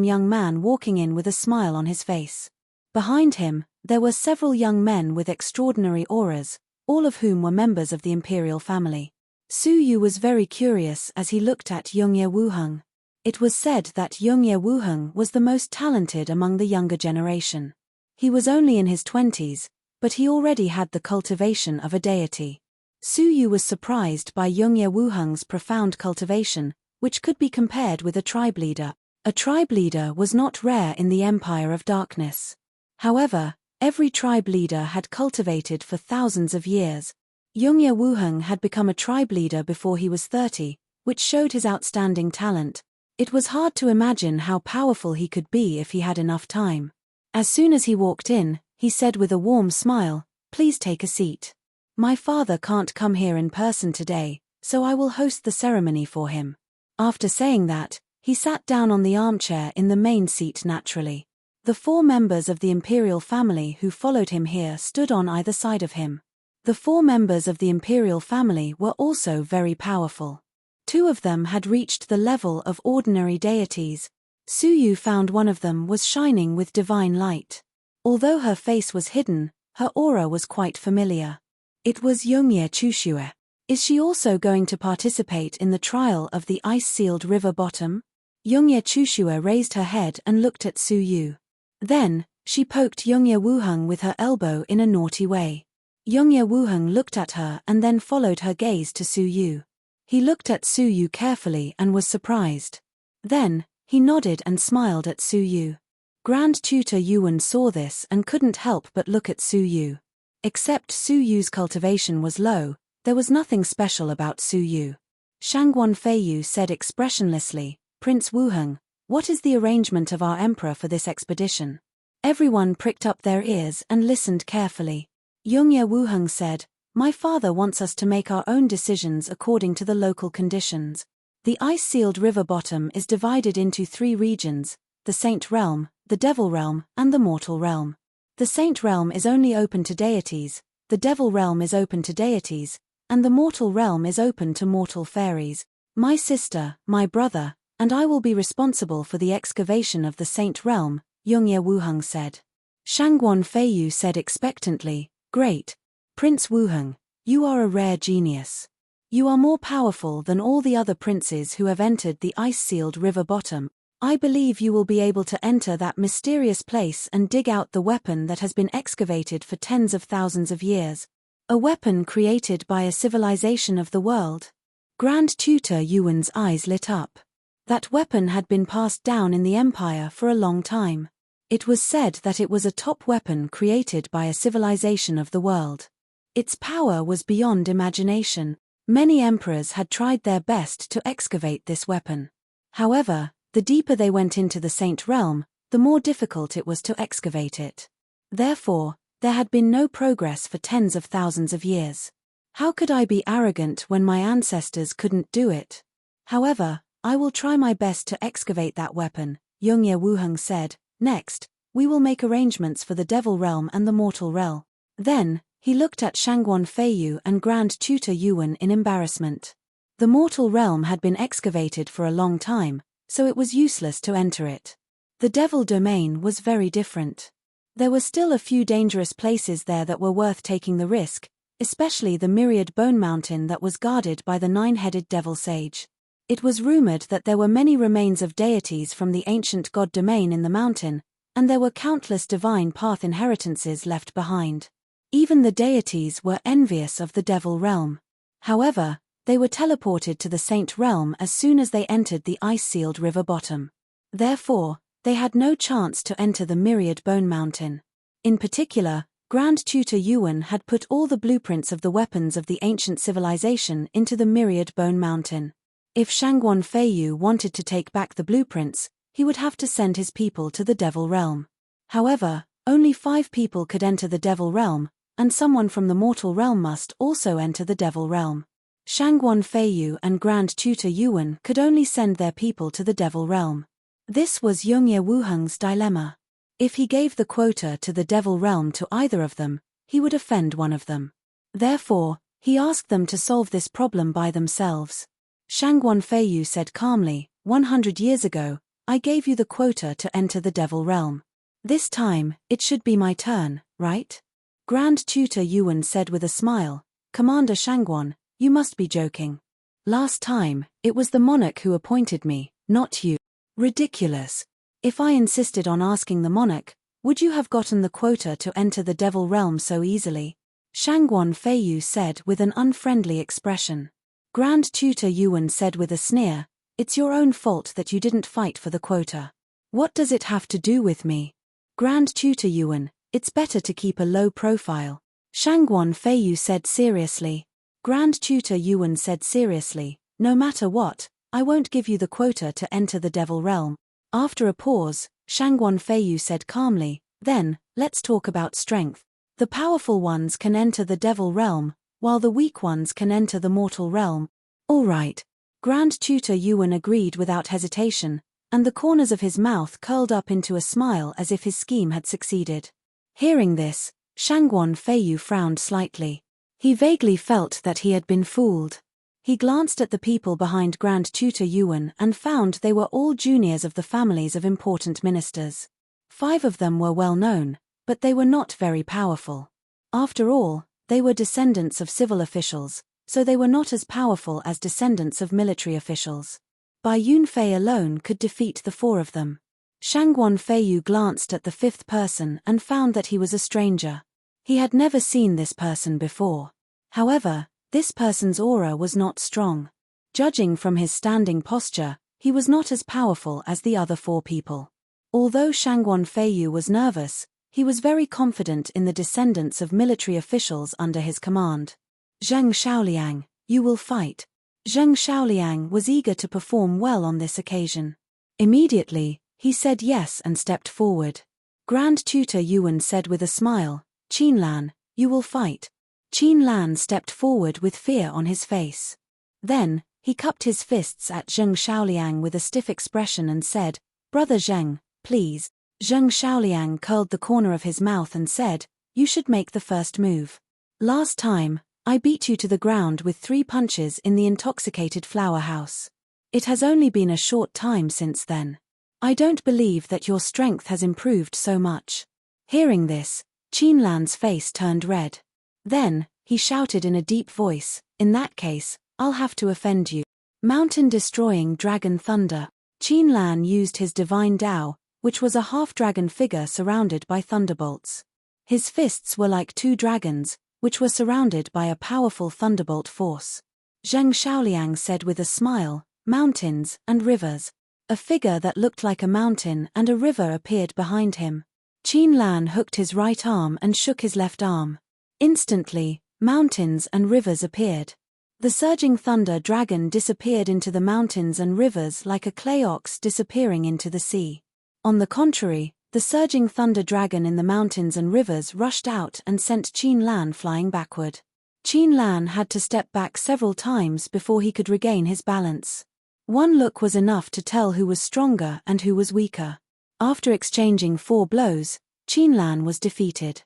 young man walking in with a smile on his face. Behind him, there were several young men with extraordinary auras, all of whom were members of the imperial family. Su Yu was very curious as he looked at Yongye Wuheng. It was said that Yongye Wuheng was the most talented among the younger generation. He was only in his 20s, but he already had the cultivation of a deity. Su Yu was surprised by Yongye Wuheng's profound cultivation, which could be compared with a tribe leader. A tribe leader was not rare in the Empire of Darkness. However, every tribe leader had cultivated for thousands of years. Yongye Wuheng had become a tribe leader before he was 30, which showed his outstanding talent. It was hard to imagine how powerful he could be if he had enough time. As soon as he walked in, he said with a warm smile, "Please take a seat. My father can't come here in person today, so I will host the ceremony for him." After saying that, he sat down on the armchair in the main seat naturally. The 4 members of the imperial family who followed him here stood on either side of him. The 4 members of the imperial family were also very powerful. 2 of them had reached the level of ordinary deities. Su Yu found one of them was shining with divine light. Although her face was hidden, her aura was quite familiar. It was Yongye Chushue. Is she also going to participate in the trial of the ice-sealed river bottom? Yongye Chushue raised her head and looked at Su Yu. Then, she poked Yongye Wuheng with her elbow in a naughty way. Yongye Wuheng looked at her and then followed her gaze to Su Yu. He looked at Su Yu carefully and was surprised. Then, he nodded and smiled at Su Yu. Grand Tutor Yuan saw this and couldn't help but look at Su Yu. Except Su Yu's cultivation was low, there was nothing special about Su Yu. Shangguan Feiyu said expressionlessly, "Prince Wuheng, what is the arrangement of our emperor for this expedition?" Everyone pricked up their ears and listened carefully. Yongye Wuheng said, "My father wants us to make our own decisions according to the local conditions. The ice-sealed river bottom is divided into 3 regions, the Saint Realm, the Devil Realm, and the Mortal Realm. The Saint Realm is only open to deities, the Devil Realm is open to deities, and the Mortal Realm is open to mortal fairies. My sister, my brother, and I will be responsible for the excavation of the Saint Realm," Yongye Wuheng said. Shangguan Feiyu said expectantly, "Great. Prince Wuheng, you are a rare genius. You are more powerful than all the other princes who have entered the ice-sealed river bottom. I believe you will be able to enter that mysterious place and dig out the weapon that has been excavated for tens of thousands of years. A weapon created by a civilization of the world." Grand Tutor Yuan's eyes lit up. That weapon had been passed down in the empire for a long time. It was said that it was a top weapon created by a civilization of the world. Its power was beyond imagination. Many emperors had tried their best to excavate this weapon. However, the deeper they went into the Saint Realm, the more difficult it was to excavate it. Therefore, there had been no progress for tens of thousands of years. How could I be arrogant when my ancestors couldn't do it? However, I will try my best to excavate that weapon, Yongye Wuheng said. Next, we will make arrangements for the Devil Realm and the Mortal Realm. Then, he looked at Shangguan Feiyu and Grand Tutor Yuan in embarrassment. The Mortal Realm had been excavated for a long time, so it was useless to enter it. The Devil Domain was very different. There were still a few dangerous places there that were worth taking the risk, especially the Myriad Bone Mountain that was guarded by the nine-headed Devil Sage. It was rumored that there were many remains of deities from the ancient god domain in the mountain, and there were countless divine path inheritances left behind. Even the deities were envious of the Devil Realm. However, they were teleported to the Saint Realm as soon as they entered the ice-sealed river bottom. Therefore, they had no chance to enter the Myriad Bone Mountain. In particular, Grand Tutor Yuan had put all the blueprints of the weapons of the ancient civilization into the Myriad Bone Mountain. If Shangguan Feiyu wanted to take back the blueprints, he would have to send his people to the Devil Realm. However, only 5 people could enter the Devil Realm, and someone from the Mortal Realm must also enter the Devil Realm. Shangguan Feiyu and Grand Tutor Yuan could only send their people to the Devil Realm. This was Yongye Wuheng's dilemma. If he gave the quota to the Devil Realm to either of them, he would offend one of them. Therefore, he asked them to solve this problem by themselves. Shangguan Feiyu said calmly, 100 years ago, I gave you the quota to enter the Devil Realm. This time, it should be my turn, right? Grand Tutor Yuan said with a smile, Commander Shangguan, you must be joking. Last time, it was the monarch who appointed me, not you. Ridiculous. If I insisted on asking the monarch, would you have gotten the quota to enter the Devil Realm so easily? Shangguan Feiyu said with an unfriendly expression. Grand Tutor Yuan said with a sneer, it's your own fault that you didn't fight for the quota. What does it have to do with me? Grand Tutor Yuan, it's better to keep a low profile. Shangguan Feiyu said seriously. Grand Tutor Yuan said seriously, no matter what, I won't give you the quota to enter the Devil Realm. After a pause, Shangguan Feiyu said calmly, then, let's talk about strength. The powerful ones can enter the Devil Realm, while the weak ones can enter the Mortal Realm. All right. Grand Tutor Yuan agreed without hesitation, and the corners of his mouth curled up into a smile as if his scheme had succeeded. Hearing this, Shangguan Feiyu frowned slightly. He vaguely felt that he had been fooled. He glanced at the people behind Grand Tutor Yuan and found they were all juniors of the families of important ministers. 5 of them were well known, but they were not very powerful. After all, they were descendants of civil officials, so they were not as powerful as descendants of military officials. Bai Yunfei alone could defeat the 4 of them. Shangguan Feiyu glanced at the 5th person and found that he was a stranger. He had never seen this person before. However, this person's aura was not strong. Judging from his standing posture, he was not as powerful as the other 4 people. Although Shangguan Feiyu was nervous, he was very confident in the descendants of military officials under his command. Zheng Shaoliang, you will fight. Zheng Shaoliang was eager to perform well on this occasion. Immediately, he said yes and stepped forward. Grand Tutor Yuan said with a smile, Qinlan, you will fight. Qinlan stepped forward with fear on his face. Then, he cupped his fists at Zheng Shaoliang with a stiff expression and said, Brother Zheng, please. Zheng Shaoliang curled the corner of his mouth and said, you should make the first move. Last time, I beat you to the ground with 3 punches in the intoxicated flower house. It has only been a short time since then. I don't believe that your strength has improved so much. Hearing this, Qinlan's face turned red. Then, he shouted in a deep voice, in that case, I'll have to offend you. Mountain-destroying dragon thunder. Qinlan used his divine Dao, which was a half-dragon figure surrounded by thunderbolts. His fists were like 2 dragons, which were surrounded by a powerful thunderbolt force. Zheng Shaoliang said with a smile, mountains and rivers. A figure that looked like a mountain and a river appeared behind him. Qinlan hooked his right arm and shook his left arm. Instantly, mountains and rivers appeared. The surging thunder dragon disappeared into the mountains and rivers like a clay ox disappearing into the sea. On the contrary, The surging thunder dragon in the mountains and rivers rushed out and sent Qin Lan flying backward. Qin Lan had to step back several times before he could regain his balance. One look was enough to tell who was stronger and who was weaker. After exchanging 4 blows, Qin Lan was defeated.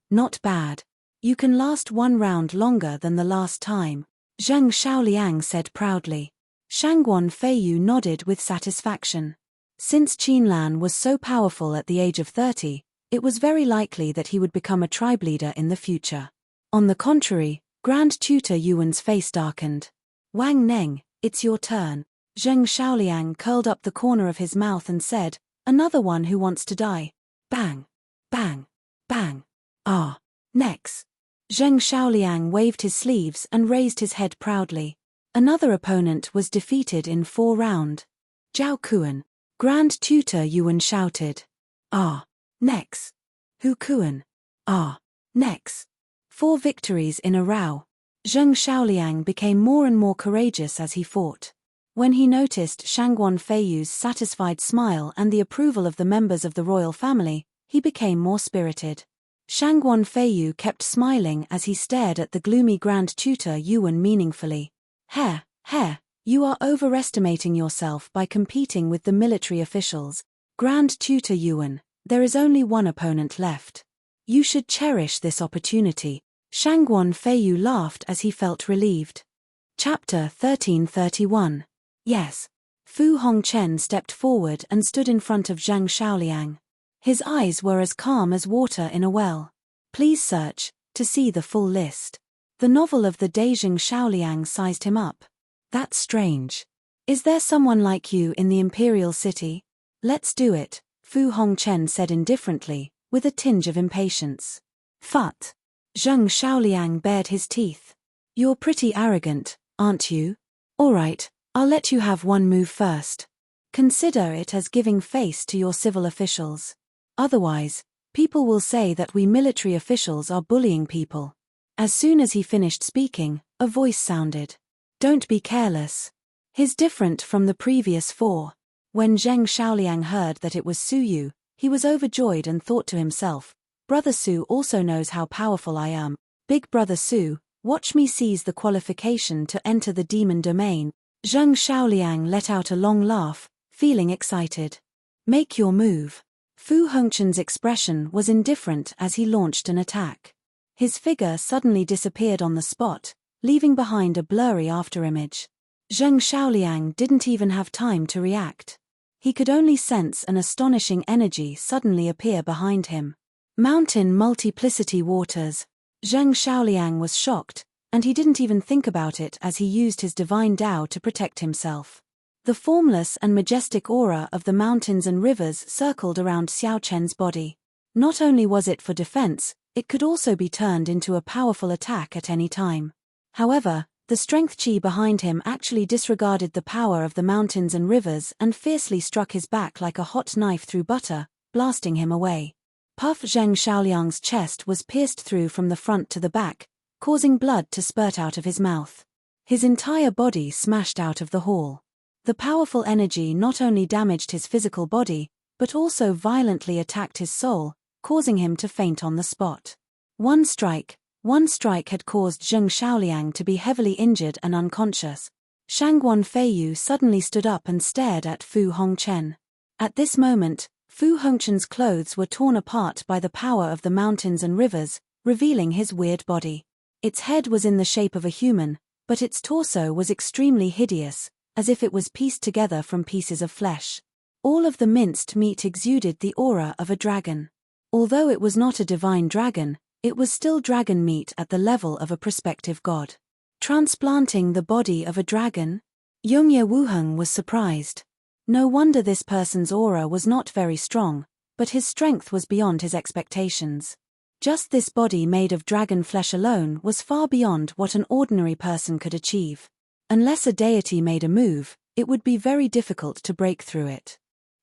Not bad. You can last 1 round longer than the last time, Zheng Xiaoliang said proudly. Shangguan Feiyu nodded with satisfaction. Since Qin Lan was so powerful at the age of 30, it was very likely that he would become a tribe leader in the future. On the contrary, Grand Tutor Yuan's face darkened. Wang Neng, it's your turn. Zheng Xiaoliang curled up the corner of his mouth and said, another one who wants to die. Bang! Bang! Bang! Ah! Next! Zheng Xiaoliang waved his sleeves and raised his head proudly. Another opponent was defeated in 4 rounds. Zhao Kuan. Grand Tutor Yuan shouted. Ah! Next! Hu Kuan. Ah! Next! 4 victories in a row. Zheng Xiaoliang became more and more courageous as he fought. When he noticed Shangguan Feiyu's satisfied smile and the approval of the members of the royal family, he became more spirited. Shangguan Feiyu kept smiling as he stared at the gloomy Grand Tutor Yuan meaningfully. You are overestimating yourself by competing with the military officials. Grand Tutor Yuan, there is only one opponent left. You should cherish this opportunity. Shangguan Feiyu laughed as he felt relieved. Chapter 1331. Yes. Fu Hongchen stepped forward and stood in front of Zheng Xiaoliang. His eyes were as calm as water in a well. Please search to see the full list. The novel of the day. Zheng Xiaoliang sized him up. That's strange. Is there someone like you in the imperial city? Let's do it, Fu Hongchen said indifferently, with a tinge of impatience. Phut. Zheng Xiaoliang bared his teeth. You're pretty arrogant, aren't you? All right, I'll let you have one move first. Consider it as giving face to your civil officials. Otherwise, people will say that we military officials are bullying people. As soon as he finished speaking, a voice sounded. Don't be careless. He's different from the previous 4. When Zheng Xiaoliang heard that it was Su Yu, he was overjoyed and thought to himself, Brother Su also knows how powerful I am. Big Brother Su, watch me seize the qualification to enter the demon domain. Zheng Xiaoliang let out a long laugh, feeling excited. Make your move. Fu Hongchen's expression was indifferent as he launched an attack. His figure suddenly disappeared on the spot, leaving behind a blurry afterimage. Zheng Xiaoliang didn't even have time to react. He could only sense an astonishing energy suddenly appear behind him. Mountain multiplicity waters. Zheng Xiaoliang was shocked, and he didn't even think about it as he used his divine Tao to protect himself. The formless and majestic aura of the mountains and rivers circled around Xiao Chen's body. Not only was it for defense, it could also be turned into a powerful attack at any time. However, the strength qi behind him actually disregarded the power of the mountains and rivers and fiercely struck his back like a hot knife through butter, blasting him away. Puff Zheng Xiaoliang's chest was pierced through from the front to the back, causing blood to spurt out of his mouth. His entire body smashed out of the hall. The powerful energy not only damaged his physical body, but also violently attacked his soul, causing him to faint on the spot. One strike had caused Zheng Xiaoliang to be heavily injured and unconscious. Shangguan Feiyu suddenly stood up and stared at Fu Hongchen. At this moment, Fu Hongchen's clothes were torn apart by the power of the mountains and rivers, revealing his weird body. Its head was in the shape of a human, but its torso was extremely hideous, as if it was pieced together from pieces of flesh. All of the minced meat exuded the aura of a dragon. Although it was not a divine dragon, it was still dragon meat at the level of a prospective god. Transplanting the body of a dragon? Yongye Wuheng was surprised. No wonder this person's aura was not very strong, but his strength was beyond his expectations. Just this body made of dragon flesh alone was far beyond what an ordinary person could achieve. Unless a deity made a move, it would be very difficult to break through it.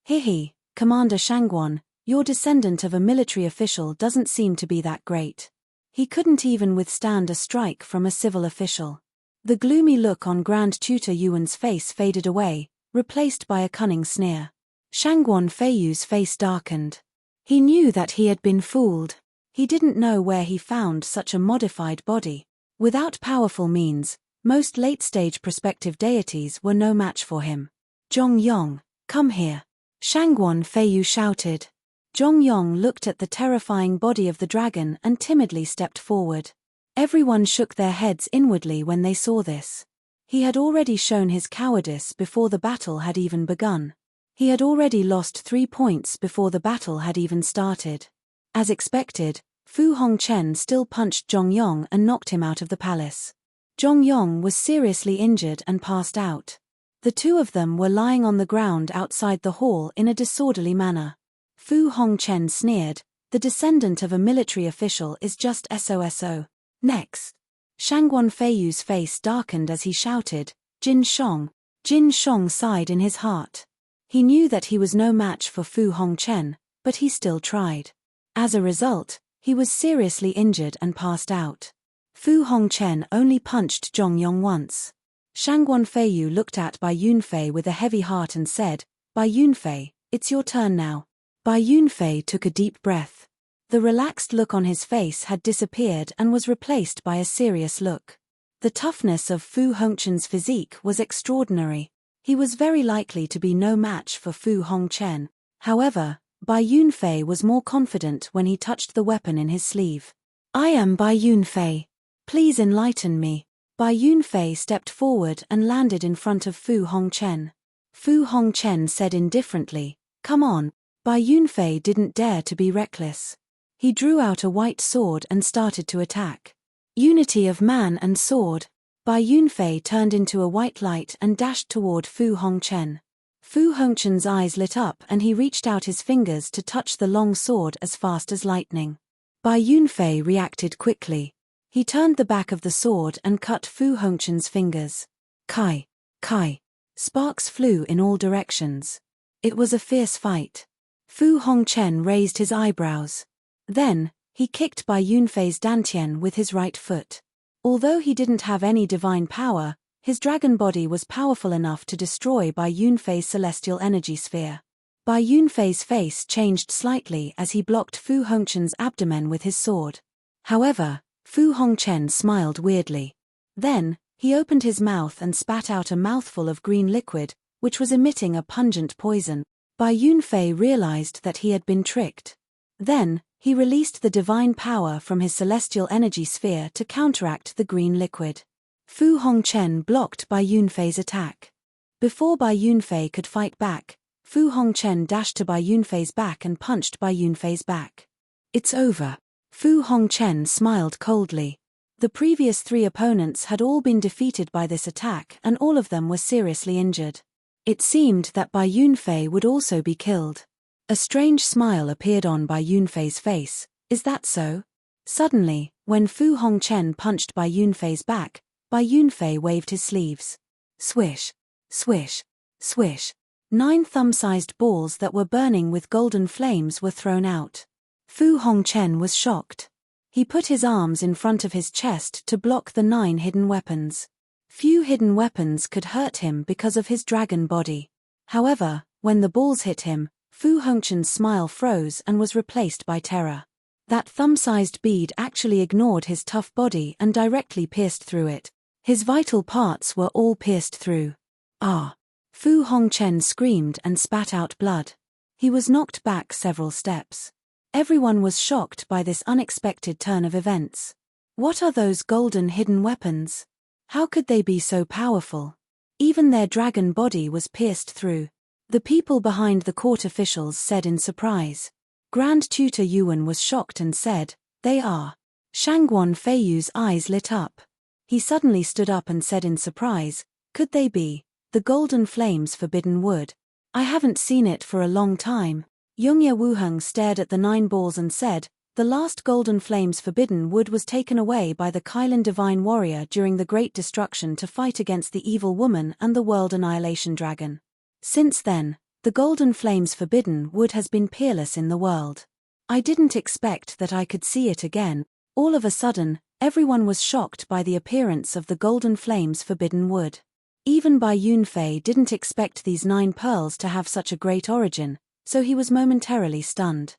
Hihi, Commander Shangguan, your descendant of a military official doesn't seem to be that great. He couldn't even withstand a strike from a civil official. The gloomy look on Grand Tutor Yuan's face faded away, replaced by a cunning sneer. Shangguan Feiyu's face darkened. He knew that he had been fooled. He didn't know where he found such a modified body. Without powerful means, most late-stage prospective deities were no match for him. Zhongyong, come here. Shangguan Feiyu shouted. Zhongyong looked at the terrifying body of the dragon and timidly stepped forward. Everyone shook their heads inwardly when they saw this. He had already shown his cowardice before the battle had even begun. He had already lost 3 points before the battle had even started. As expected, Fu Hongchen still punched Zhongyong and knocked him out of the palace. Zhongyong was seriously injured and passed out. The two of them were lying on the ground outside the hall in a disorderly manner. Fu Hongchen sneered, the descendant of a military official is just SOSO. Next. Shangguan Feiyu's face darkened as he shouted, Jin Shong. Jin Shong sighed in his heart. He knew that he was no match for Fu Hongchen, but he still tried. As a result, he was seriously injured and passed out. Fu Hongchen only punched Zhongyong once. Shangguan Feiyu looked at Bai Yunfei with a heavy heart and said, Bai Yunfei, it's your turn now. Bai Yunfei took a deep breath. The relaxed look on his face had disappeared and was replaced by a serious look. The toughness of Fu Hongchen's physique was extraordinary. He was very likely to be no match for Fu Hongchen. However, Bai Yunfei was more confident when he touched the weapon in his sleeve. I am Bai Yunfei. Please enlighten me. Bai Yunfei stepped forward and landed in front of Fu Hongchen. Fu Hongchen said indifferently, come on. Bai Yunfei didn't dare to be reckless. He drew out a white sword and started to attack. Unity of man and sword. Bai Yunfei turned into a white light and dashed toward Fu Hongchen. Fu Hongchen's eyes lit up and he reached out his fingers to touch the long sword as fast as lightning. Bai Yunfei reacted quickly. He turned the back of the sword and cut Fu Hongchen's fingers. Kai! Kai! Sparks flew in all directions. It was a fierce fight. Fu Hongchen raised his eyebrows. Then, he kicked Bai Yunfei's dantian with his right foot. Although he didn't have any divine power, his dragon body was powerful enough to destroy Bai Yunfei's celestial energy sphere. Bai Yunfei's face changed slightly as he blocked Fu Hongchen's abdomen with his sword. However, Fu Hongchen smiled weirdly. Then, he opened his mouth and spat out a mouthful of green liquid, which was emitting a pungent poison. Bai Yunfei realized that he had been tricked. Then, he released the divine power from his celestial energy sphere to counteract the green liquid. Fu Hongchen blocked Bai Yunfei's attack. Before Bai Yunfei could fight back, Fu Hongchen dashed to Bai Yunfei's back and punched Bai Yunfei's back. It's over. Fu Hongchen smiled coldly. The previous 3 opponents had all been defeated by this attack and all of them were seriously injured. It seemed that Bai Yunfei would also be killed. A strange smile appeared on Bai Yunfei's face. Is that so? Suddenly, when Fu Hongchen punched Bai Yunfei's back, Bai Yunfei waved his sleeves. Swish, swish, swish. 9 thumb-sized balls that were burning with golden flames were thrown out. Fu Hongchen was shocked. He put his arms in front of his chest to block the 9 hidden weapons. Few hidden weapons could hurt him because of his dragon body. However, when the balls hit him, Fu Hongchen's smile froze and was replaced by terror. That thumb-sized bead actually ignored his tough body and directly pierced through it. His vital parts were all pierced through. Ah! Fu Hongchen screamed and spat out blood. He was knocked back several steps. Everyone was shocked by this unexpected turn of events. What are those golden hidden weapons? How could they be so powerful? Even their dragon body was pierced through. The people behind the court officials said in surprise. Grand Tutor Yuan was shocked and said, they are. Shangguan Feiyu's eyes lit up. He suddenly stood up and said in surprise, could they be the golden flames forbidden wood? I haven't seen it for a long time. Yongye Wuheng stared at the 9 balls and said, the last golden flames forbidden wood was taken away by the Kylin divine warrior during the Great Destruction to fight against the evil woman and the world annihilation dragon. Since then, the golden flames forbidden wood has been peerless in the world. I didn't expect that I could see it again. All of a sudden, everyone was shocked by the appearance of the golden flames forbidden wood. Even Bai Yunfei didn't expect these 9 pearls to have such a great origin, so he was momentarily stunned.